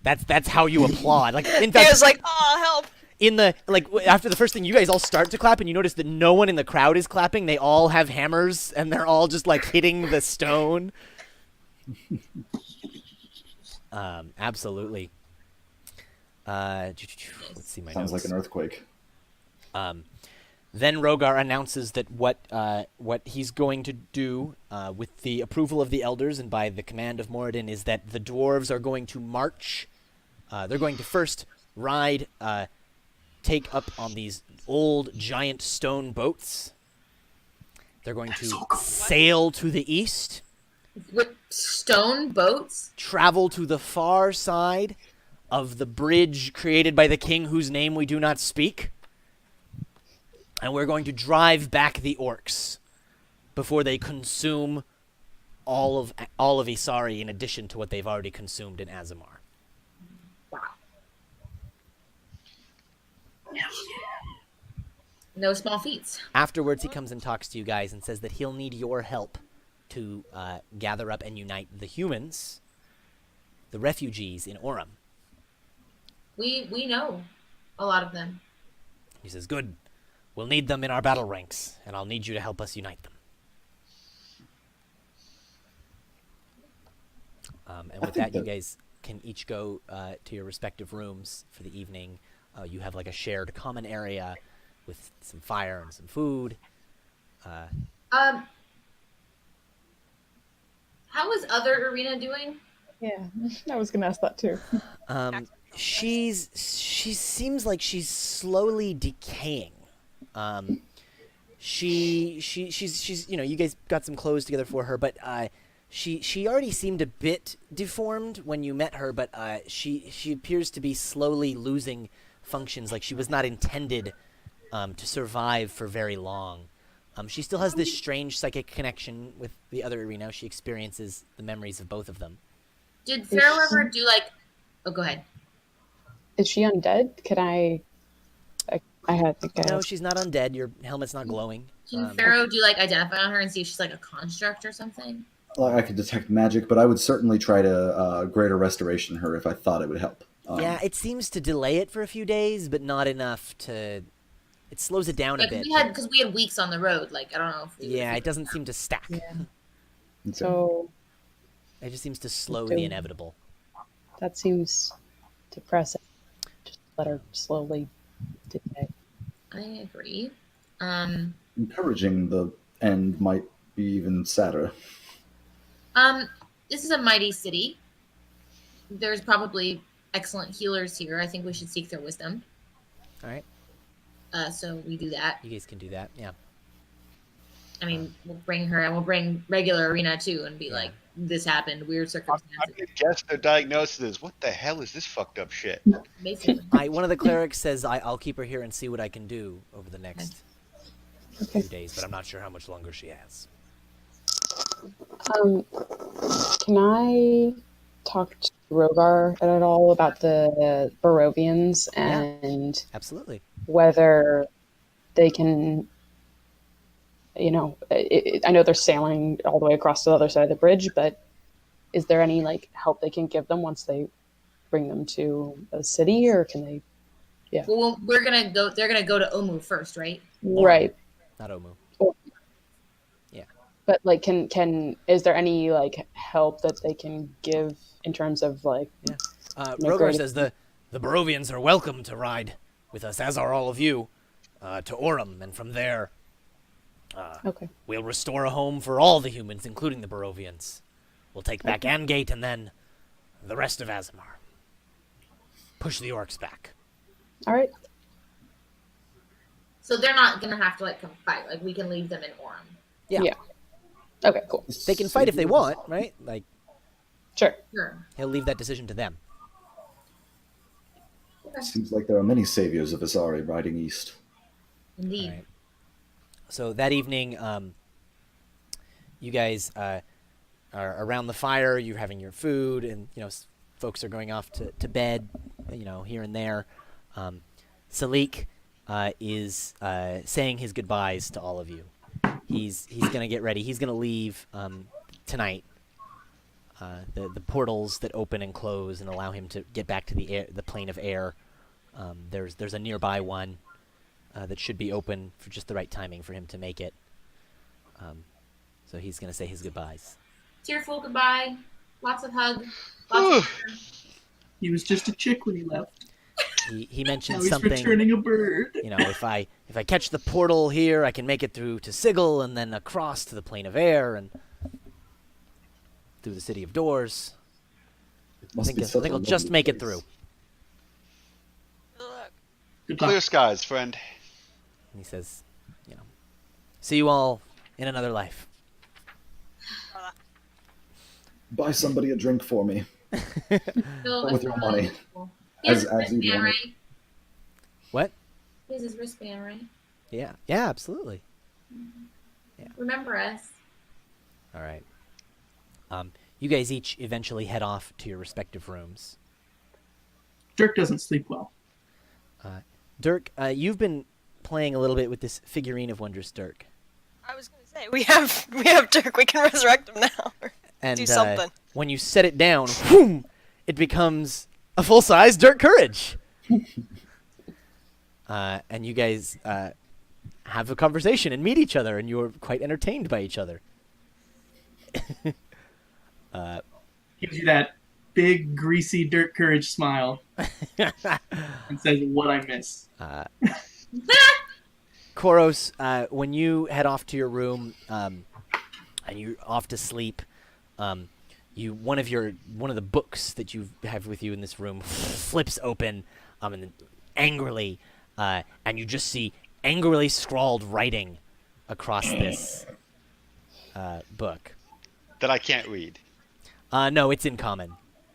Speaker 1: That's how you applaud. Like in
Speaker 6: He
Speaker 1: fact,
Speaker 6: was like, oh, help!
Speaker 1: in the after the first thing, you guys all start to clap, and you notice that no one in the crowd is clapping. They all have hammers, and they're all just like hitting the stone. Absolutely. Let's see my
Speaker 7: Sounds
Speaker 1: notes.
Speaker 7: like an earthquake.
Speaker 1: Then Rogar announces that what he's going to do, with the approval of the elders and by the command of Moradin, is that the dwarves are going to march. They're going to first ride, take up on these old giant stone boats. They're going to sail to the east,
Speaker 4: With stone boats?
Speaker 1: travel to the far side of the bridge created by the king whose name we do not speak. And we're going to drive back the orcs before they consume all of Isari, in addition to what they've already consumed in Azamar.
Speaker 4: Wow. No small feats.
Speaker 1: Afterwards, he comes and talks to you guys and says that he'll need your help to gather up and unite the humans, the refugees in Orem.
Speaker 4: We know a lot of them.
Speaker 1: He says, good. We'll need them in our battle ranks, and I'll need you to help us unite them. And with that, you guys can each go to your respective rooms for the evening. You have like a shared common area with some fire and some food.
Speaker 4: How is other arena doing?
Speaker 3: Yeah, I was gonna ask that too.
Speaker 1: She seems like she's slowly decaying. She's you guys got some clothes together for her, but she already seemed a bit deformed when you met her, but she appears to be slowly losing functions. Like she was not intended to survive for very long. She still has this strange psychic connection with the other arena. She experiences the memories of both of them.
Speaker 4: Did Pharaoh ever do like? Oh, go ahead.
Speaker 3: Is she undead? Can I think I
Speaker 1: No, she's not undead. Your helmet's not glowing.
Speaker 4: Can Pharaoh do like identify on her and see if she's like a construct or something?
Speaker 7: Well, I could detect magic, but I would certainly try to greater restoration her if I thought it would help.
Speaker 1: Yeah, it seems to delay it for a few days, but not enough to. It slows it down a bit.
Speaker 4: Because we had weeks on the road. Like I don't know.
Speaker 1: Yeah, it doesn't seem to stack.
Speaker 3: Yeah.
Speaker 7: Okay.
Speaker 3: So
Speaker 1: It just seems to slow the inevitable.
Speaker 3: that seems depressing. Just let her slowly decay.
Speaker 4: I agree.
Speaker 7: Encouraging the end might be even sadder.
Speaker 4: This is a mighty city. There's probably excellent healers here. I think we should seek their wisdom.
Speaker 1: All right,
Speaker 4: So we do that.
Speaker 1: you guys can do that. Yeah.
Speaker 4: I mean, we'll bring her and we'll bring regular Arena too and be
Speaker 1: Yeah.
Speaker 4: like, this happened, weird
Speaker 5: I'm
Speaker 4: circumstances.
Speaker 5: gonna guess their diagnosis is, what the hell is this fucked up shit?
Speaker 4: Basically.
Speaker 1: One of the clerics says I'll keep her here and see what I can do over the next
Speaker 3: Okay.
Speaker 1: few days, but I'm not sure how much longer she has.
Speaker 3: Can I talk to Rogar at all about the Barovians and
Speaker 1: Absolutely.
Speaker 3: whether they can, I know they're sailing all the way across to the other side of the bridge, but is there any like help they can give them once they bring them to a city, or can they?
Speaker 4: Well, they're gonna go to Omu first, right?
Speaker 3: Right.
Speaker 1: Not Omu.
Speaker 3: But like, is there any like help that they can give in terms of like?
Speaker 1: Rogar
Speaker 3: great.
Speaker 1: says the Barovians are welcome to ride with us, as are all of you, to Orem, and from there
Speaker 3: Okay.
Speaker 1: we'll restore a home for all the humans, including the Barovians. We'll take back Angate and then the rest of Azamar. Push the orcs back.
Speaker 3: All right.
Speaker 4: So they're not gonna have to like come fight. Like we can leave them in Orem.
Speaker 1: Yeah.
Speaker 3: Okay. Cool.
Speaker 1: They can fight if they want, right? Like,
Speaker 3: Sure.
Speaker 4: Sure.
Speaker 1: he'll leave that decision to them.
Speaker 7: Seems like there are many saviors of Isari riding east.
Speaker 4: Indeed.
Speaker 1: Right. So that evening, you guys are around the fire. You're having your food, and folks are going off to bed. Here and there. Salik is saying his goodbyes to all of you. He's gonna get ready. He's gonna leave tonight. The portals that open and close and allow him to get back to the plane of air There's a nearby one that should be open for just the right timing for him to make it. So he's going to say his goodbyes.
Speaker 4: Tearful goodbye. Lots of hug. Lots of
Speaker 2: He was just a chick when he left.
Speaker 1: He
Speaker 2: Now
Speaker 1: mentioned
Speaker 2: he's
Speaker 1: something.
Speaker 2: returning a bird.
Speaker 1: You know, if I catch the portal here, I can make it through to Sigil and then across to the plane of air and through the city of doors. I think I'll just make it through.
Speaker 6: Good luck.
Speaker 2: Good luck.
Speaker 5: Clear skies, friend.
Speaker 1: And he says, you know, see you all in another life.
Speaker 7: Buy somebody a drink for me.
Speaker 4: Phil,
Speaker 7: With your money.
Speaker 4: He has
Speaker 7: As
Speaker 4: his
Speaker 7: you
Speaker 4: wristband,
Speaker 7: want it.
Speaker 4: right?
Speaker 1: What?
Speaker 4: He has his wristband, right?
Speaker 1: Yeah, absolutely.
Speaker 4: Remember us.
Speaker 1: All right. You guys each eventually head off to your respective rooms.
Speaker 2: Dirk doesn't sleep well.
Speaker 1: Dirk, you've been playing a little bit with this figurine of Wondrous Dirk.
Speaker 6: I was gonna say we have Dirk. We can resurrect him now.
Speaker 1: And
Speaker 6: Do something.
Speaker 1: when you set it down, whoom, it becomes a full-size Dirk Courage. And you guys have a conversation and meet each other, and you're quite entertained by each other.
Speaker 2: Gives you that big, greasy Dirk Courage smile and says, "What I miss."
Speaker 1: Koros, when you head off to your room and you're off to sleep, one of the books that you have with you in this room flips open, and then angrily, and you just see angrily scrawled writing across this book.
Speaker 5: That I can't read.
Speaker 1: No, it's in common.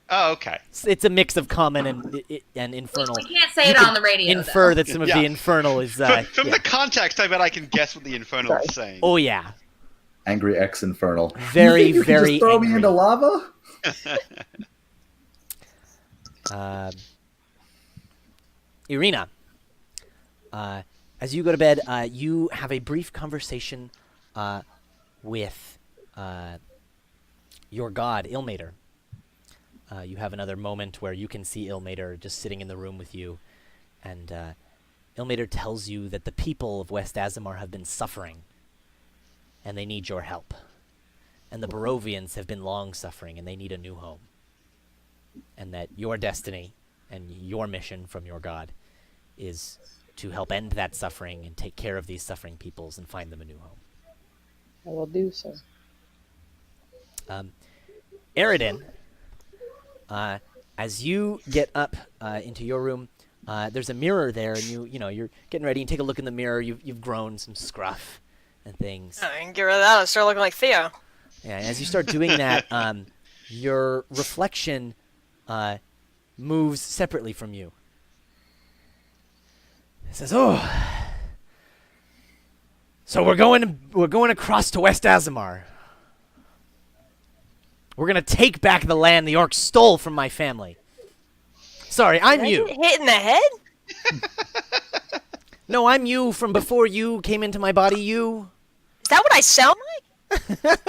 Speaker 5: Oh, okay.
Speaker 1: It's a mix of common and infernal.
Speaker 4: We can't say it on the radio.
Speaker 1: Infer
Speaker 4: though.
Speaker 1: that some of
Speaker 5: Yeah.
Speaker 1: the infernal is.
Speaker 5: From
Speaker 1: Yeah.
Speaker 5: the context, I bet I can guess what the infernal is saying.
Speaker 1: Oh yeah,
Speaker 7: Angry X Infernal.
Speaker 1: very
Speaker 7: You think you can
Speaker 1: very.
Speaker 7: just throw
Speaker 1: angry.
Speaker 7: me into lava?
Speaker 1: Irina, as you go to bed, you have a brief conversation with your god, Ilmater. You have another moment where you can see Ilmater just sitting in the room with you, and Ilmater tells you that the people of West Azamar have been suffering, and they need your help. And the Barovians have been long suffering, and they need a new home. And that your destiny and your mission from your god is to help end that suffering and take care of these suffering peoples and find them a new home.
Speaker 3: I will do so.
Speaker 1: Aridin, as you get up into your room, there's a mirror there, and you're getting ready and take a look in the mirror. You've grown some scruff and things.
Speaker 6: I can get rid of that. I'll start looking like Theo.
Speaker 1: Yeah, and as you start doing that, your reflection moves separately from you. It says, "Oh, so we're going across to West Azamar. We're gonna take back the land the orcs stole from my family. Sorry, I'm
Speaker 6: Did I
Speaker 1: you.
Speaker 6: get hit in the head?
Speaker 1: No, I'm you from before you came into my body. You.
Speaker 6: Is that what I sound like?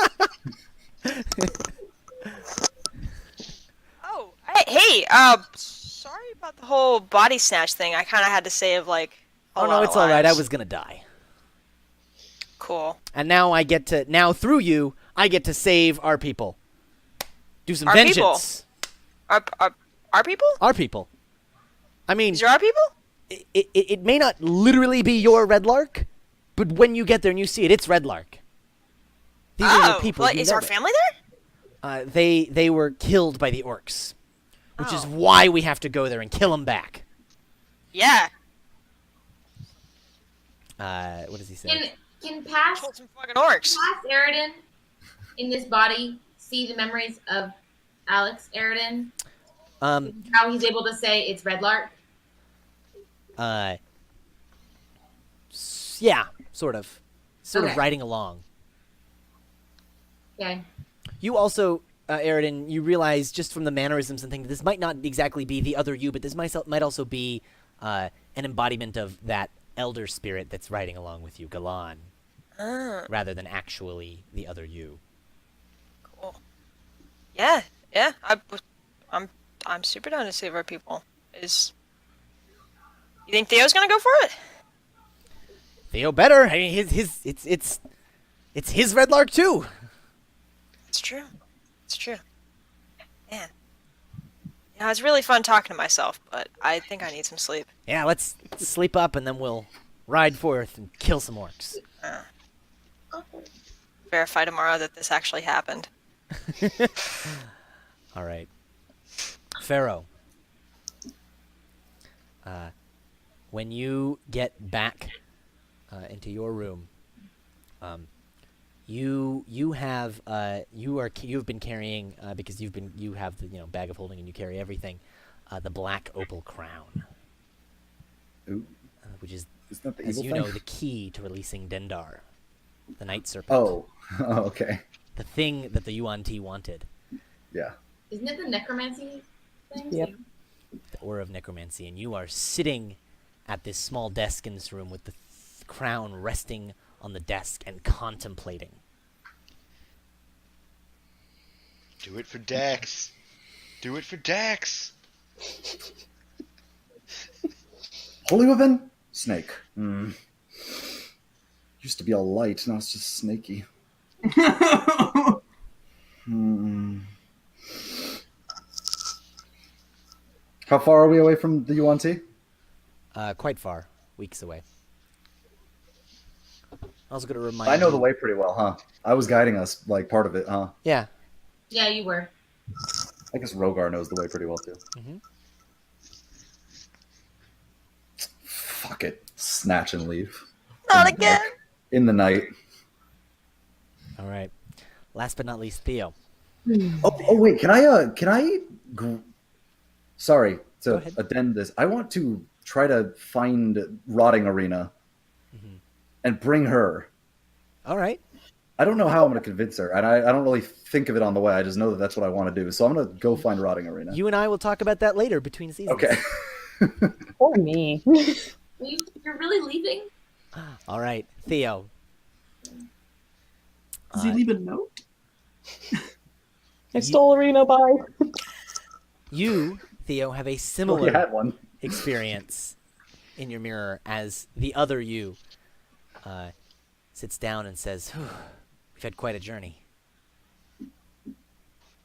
Speaker 6: Oh, hey, sorry about the whole body snatch thing. I kind of had to save like.
Speaker 1: Oh no, it's all right. I was gonna die,
Speaker 6: cool.
Speaker 1: and now through you, I get to save our people. Do some
Speaker 6: Our
Speaker 1: vengeance.
Speaker 6: Our people?
Speaker 1: Our people. I mean,
Speaker 6: Is there our people?
Speaker 1: it may not literally be your Red Lark, but when you get there and you see it, it's Red Lark. These are your people.
Speaker 6: Like,
Speaker 1: you
Speaker 6: is
Speaker 1: know
Speaker 6: our
Speaker 1: them.
Speaker 6: family there?
Speaker 1: They were killed by the orcs, which is why we have to go there and kill them back.
Speaker 6: Yeah.
Speaker 1: What does he say?
Speaker 4: Can past
Speaker 6: Killed some fucking orcs.
Speaker 4: Aridin in this body see the memories of Alex Aridin? How he's able to say it's Red Lark?
Speaker 1: Yeah, sort of
Speaker 4: Okay.
Speaker 1: riding along.
Speaker 4: Okay.
Speaker 1: You also, Aridin, you realize just from the mannerisms and things, this might not exactly be the other you, but this might also be an embodiment of that elder spirit that's riding along with you, Galan, rather than actually the other you.
Speaker 6: Cool. Yeah. I'm super down to save our people. You think Theo's gonna go for it?
Speaker 1: Theo better. I mean, it's his red lark too.
Speaker 6: It's true. It's true. Man. Yeah, it's really fun talking to myself, but I think I need some sleep.
Speaker 1: Yeah, let's sleep up and then we'll ride forth and kill some orcs.
Speaker 6: Verify tomorrow that this actually happened.
Speaker 1: All right, Pharaoh. When you get back into your room, you've been carrying because you have the bag of holding and you carry everything, the black opal crown,
Speaker 7: Ooh,
Speaker 1: which is,
Speaker 7: isn't that the
Speaker 1: as
Speaker 7: evil
Speaker 1: you
Speaker 7: thing?
Speaker 1: know, the key to releasing Dendar, the night serpent.
Speaker 7: Oh, okay.
Speaker 1: The thing that the Yuan Ti wanted,
Speaker 7: Yeah.
Speaker 4: Isn't it the necromancy thing?
Speaker 3: Yep.
Speaker 1: the aura of necromancy, and you are sitting at this small desk in this room with the crown resting on the desk and contemplating.
Speaker 5: Do it for Dex. Do it for Dex.
Speaker 7: Holy weapon? Snake. Used to be all light, now it's just snaky. How far are we away from the Yuan Ti?
Speaker 1: Quite far, weeks away. I was going to remind
Speaker 7: I know
Speaker 1: you.
Speaker 7: the way pretty well, huh? I was guiding us, like, part of it, huh?
Speaker 1: Yeah.
Speaker 4: Yeah, you were.
Speaker 7: I guess Rogar knows the way pretty well, too.
Speaker 1: Mhm.
Speaker 7: Fuck it. Snatch and leave.
Speaker 6: Not again!
Speaker 7: In the night.
Speaker 1: All right. Last but not least, Theo.
Speaker 7: Oh wait, can I sorry
Speaker 1: Go
Speaker 7: to
Speaker 1: ahead.
Speaker 7: addend this. I want to try to find Rotting Arena and bring her.
Speaker 1: All right.
Speaker 7: I don't know how I'm going to convince her, and I don't really think of it on the way. I just know that that's what I want to do. So I'm going to go find Rotting Arena.
Speaker 1: You and I will talk about that later between seasons.
Speaker 7: Okay.
Speaker 3: Or me.
Speaker 4: You're really leaving?
Speaker 1: All right, Theo.
Speaker 2: Does he leave a note?
Speaker 3: I stole Arena by.
Speaker 1: You, Theo, have a
Speaker 7: Oh, you
Speaker 1: similar
Speaker 7: had one.
Speaker 1: experience in your mirror as the other you sits down and says, "Whew, we've had quite a journey."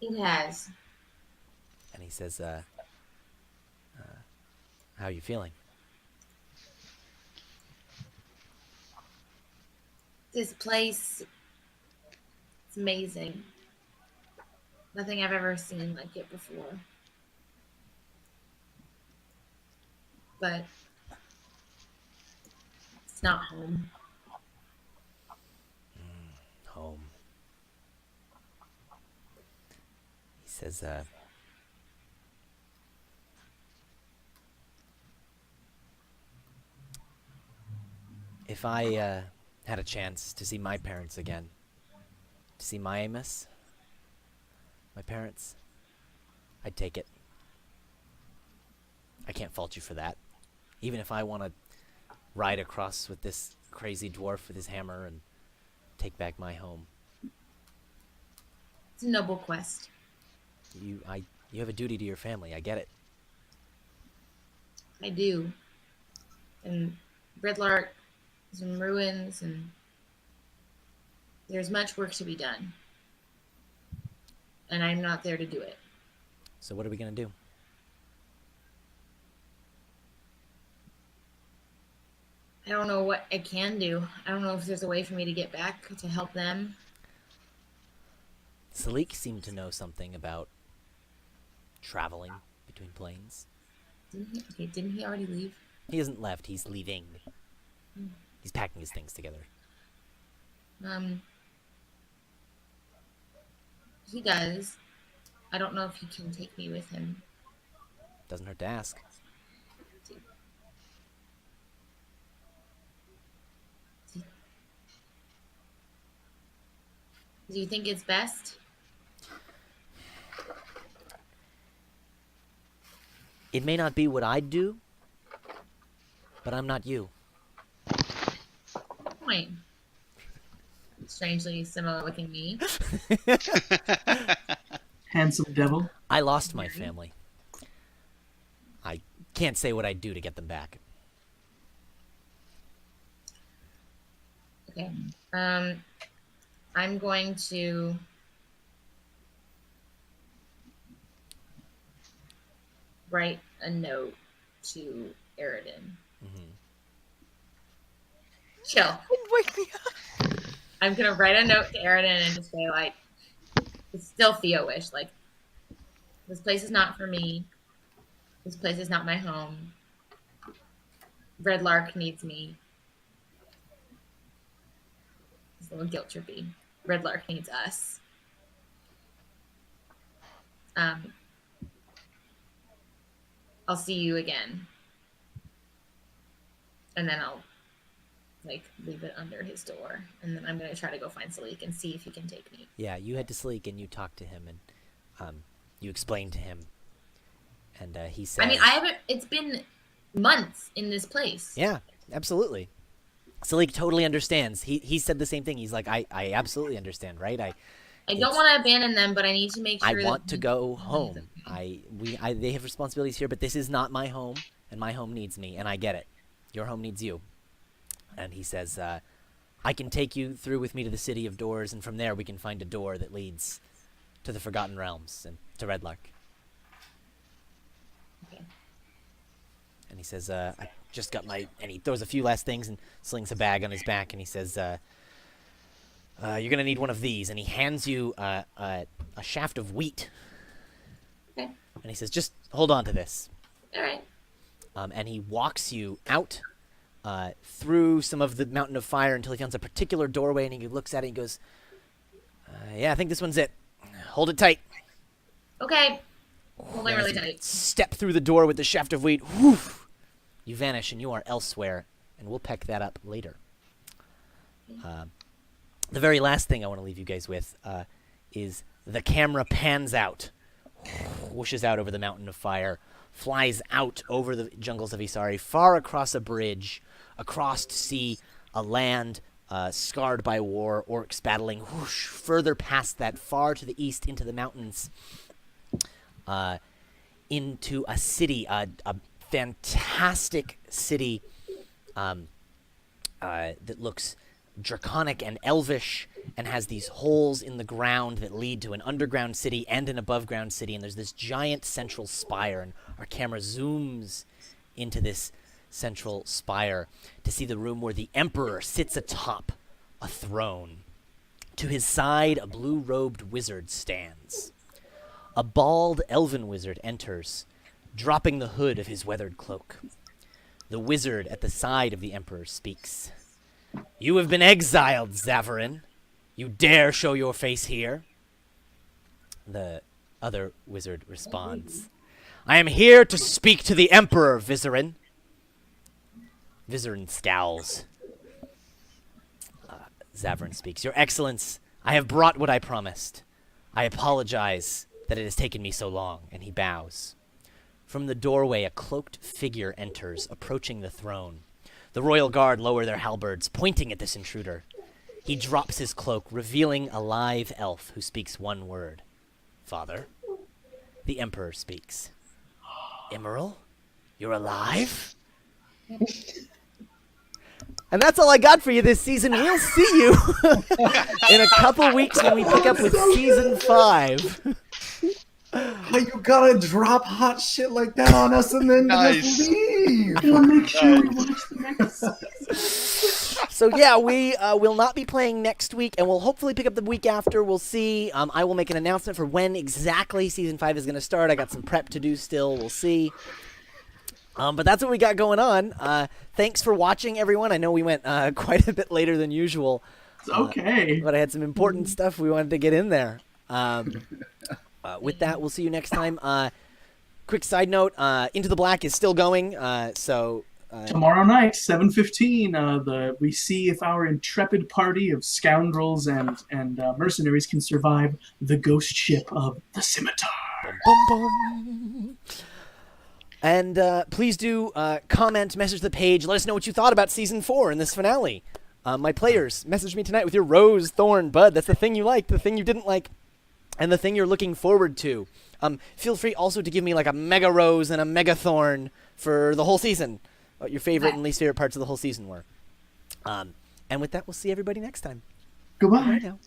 Speaker 4: It has.
Speaker 1: And he says, how are you feeling?
Speaker 4: This place, it's amazing. Nothing I've ever seen like it before. But it's not home.
Speaker 1: Home. He says, if I had a chance to see my parents again, to see my Amos, my parents, I'd take it. I can't fault you for that. Even if I want to ride across with this crazy dwarf with his hammer and take back my home.
Speaker 4: It's a noble quest.
Speaker 1: You have a duty to your family. I get it.
Speaker 4: I do. And Redlark is in ruins, and there's much work to be done. And I'm not there to do it.
Speaker 1: So what are we gonna do?
Speaker 4: I don't know what I can do. I don't know if there's a way for me to get back to help them.
Speaker 1: Salik seemed to know something about traveling between planes.
Speaker 4: Didn't he? Okay, didn't he already leave?
Speaker 1: He hasn't left. He's leaving. He's packing his things together.
Speaker 4: He does. I don't know if he can take me with him.
Speaker 1: Doesn't hurt to ask.
Speaker 4: Do you think it's best?
Speaker 1: It may not be what I'd do, but I'm not you.
Speaker 4: Point. Strangely similar looking me.
Speaker 2: Handsome devil.
Speaker 1: I lost my family. I can't say what I'd do to get them back.
Speaker 4: Okay. I'm going to write a note to Eridan. Chill.
Speaker 6: Wake me up.
Speaker 4: I'm gonna write a note to Eridan and just say like, it's still Theo-ish. Like, this place is not for me. This place is not my home. Red Lark needs me. It's a little guilt trippy. Red Lark needs us. I'll see you again. And then I'll like leave it under his door. And then I'm gonna try to go find Salik and see if he can take me.
Speaker 1: Yeah, you head to Sleek and you talk to him, and you explain to him, and he says,
Speaker 4: I mean, I haven't. It's been months in this place.
Speaker 1: yeah, absolutely. Salik totally understands. He said the same thing. He's like, I absolutely understand, right?
Speaker 4: I don't want to abandon them, but I need to make sure.
Speaker 1: I want to go home. They have responsibilities here, but this is not my home, and my home needs me, and I get it. Your home needs you. And he says, I can take you through with me to the City of Doors, and from there we can find a door that leads to the Forgotten Realms and to Red Lark.
Speaker 4: Okay.
Speaker 1: And he says, I just got my... And he throws a few last things and slings a bag on his back, and he says, you're going to need one of these. And he hands you a shaft of wheat.
Speaker 4: Okay.
Speaker 1: And he says, just hold on to this.
Speaker 4: All right.
Speaker 1: And he walks you out through some of the Mountain of Fire until he finds a particular doorway, and he looks at it and goes, yeah, I think this one's it. Hold it tight.
Speaker 4: Okay. Holding really tight.
Speaker 1: Step through the door with the shaft of wheat. Woof! You vanish, and you are elsewhere, and we'll pick that up later. The very last thing I want to leave you guys with is the camera pans out, whooshes out over the Mountain of Fire, flies out over the jungles of Isari, far across a bridge, across to see a land scarred by war, orcs battling, whoosh, further past that, far to the east into the mountains, into a city, a fantastic city that looks draconic and elvish and has these holes in the ground that lead to an underground city and an above ground city, and there's this giant central spire, and our camera zooms into this central spire to see the room where the emperor sits atop a throne. To his side, a blue-robed wizard stands. A bald elven wizard enters, dropping the hood of his weathered cloak. The wizard at the side of the emperor speaks. You have been exiled, Zavarin. You dare show your face here? The other wizard responds. I am here to speak to the emperor, Vizarin. Vizarin scowls. Zavarin speaks. Your Excellence, I have brought what I promised. I apologize that it has taken me so long, and he bows. From the doorway, a cloaked figure enters, approaching the throne. The royal guard lower their halberds, pointing at this intruder. He drops his cloak, revealing a live elf who speaks one word. Father. The emperor speaks. Emerald? You're alive? And that's all I got for you this season. We'll see you in a couple weeks when we pick up with Season 5.
Speaker 7: How you gotta drop hot shit like that on us and then
Speaker 5: Nice.
Speaker 7: just leave?
Speaker 2: We'll make sure we watch the next.
Speaker 1: So yeah, we will not be playing next week, and we'll hopefully pick up the week after. We'll see. I will make an announcement for when exactly Season 5 is going to start. I got some prep to do still. We'll see. But that's what we got going on. Thanks for watching, everyone. I know we went quite a bit later than usual.
Speaker 2: It's okay.
Speaker 1: But I had some important stuff we wanted to get in there. With that, we'll see you next time. Quick side note, Into the Black is still going, so...
Speaker 2: Tomorrow night, 7:15, we see if our intrepid party of scoundrels and mercenaries can survive the ghost ship of the Scimitar.
Speaker 1: Bum, bum. And please do comment, message the page, let us know what you thought about Season 4 in this finale. My players, message me tonight with your rose, thorn, bud. That's the thing you liked, the thing you didn't like, and the thing you're looking forward to. Feel free also to give me like a mega rose and a mega thorn for the whole season. What your favorite and least favorite parts of the whole season were. And And with that, we'll see everybody next time.
Speaker 2: Goodbye.
Speaker 1: Bye now.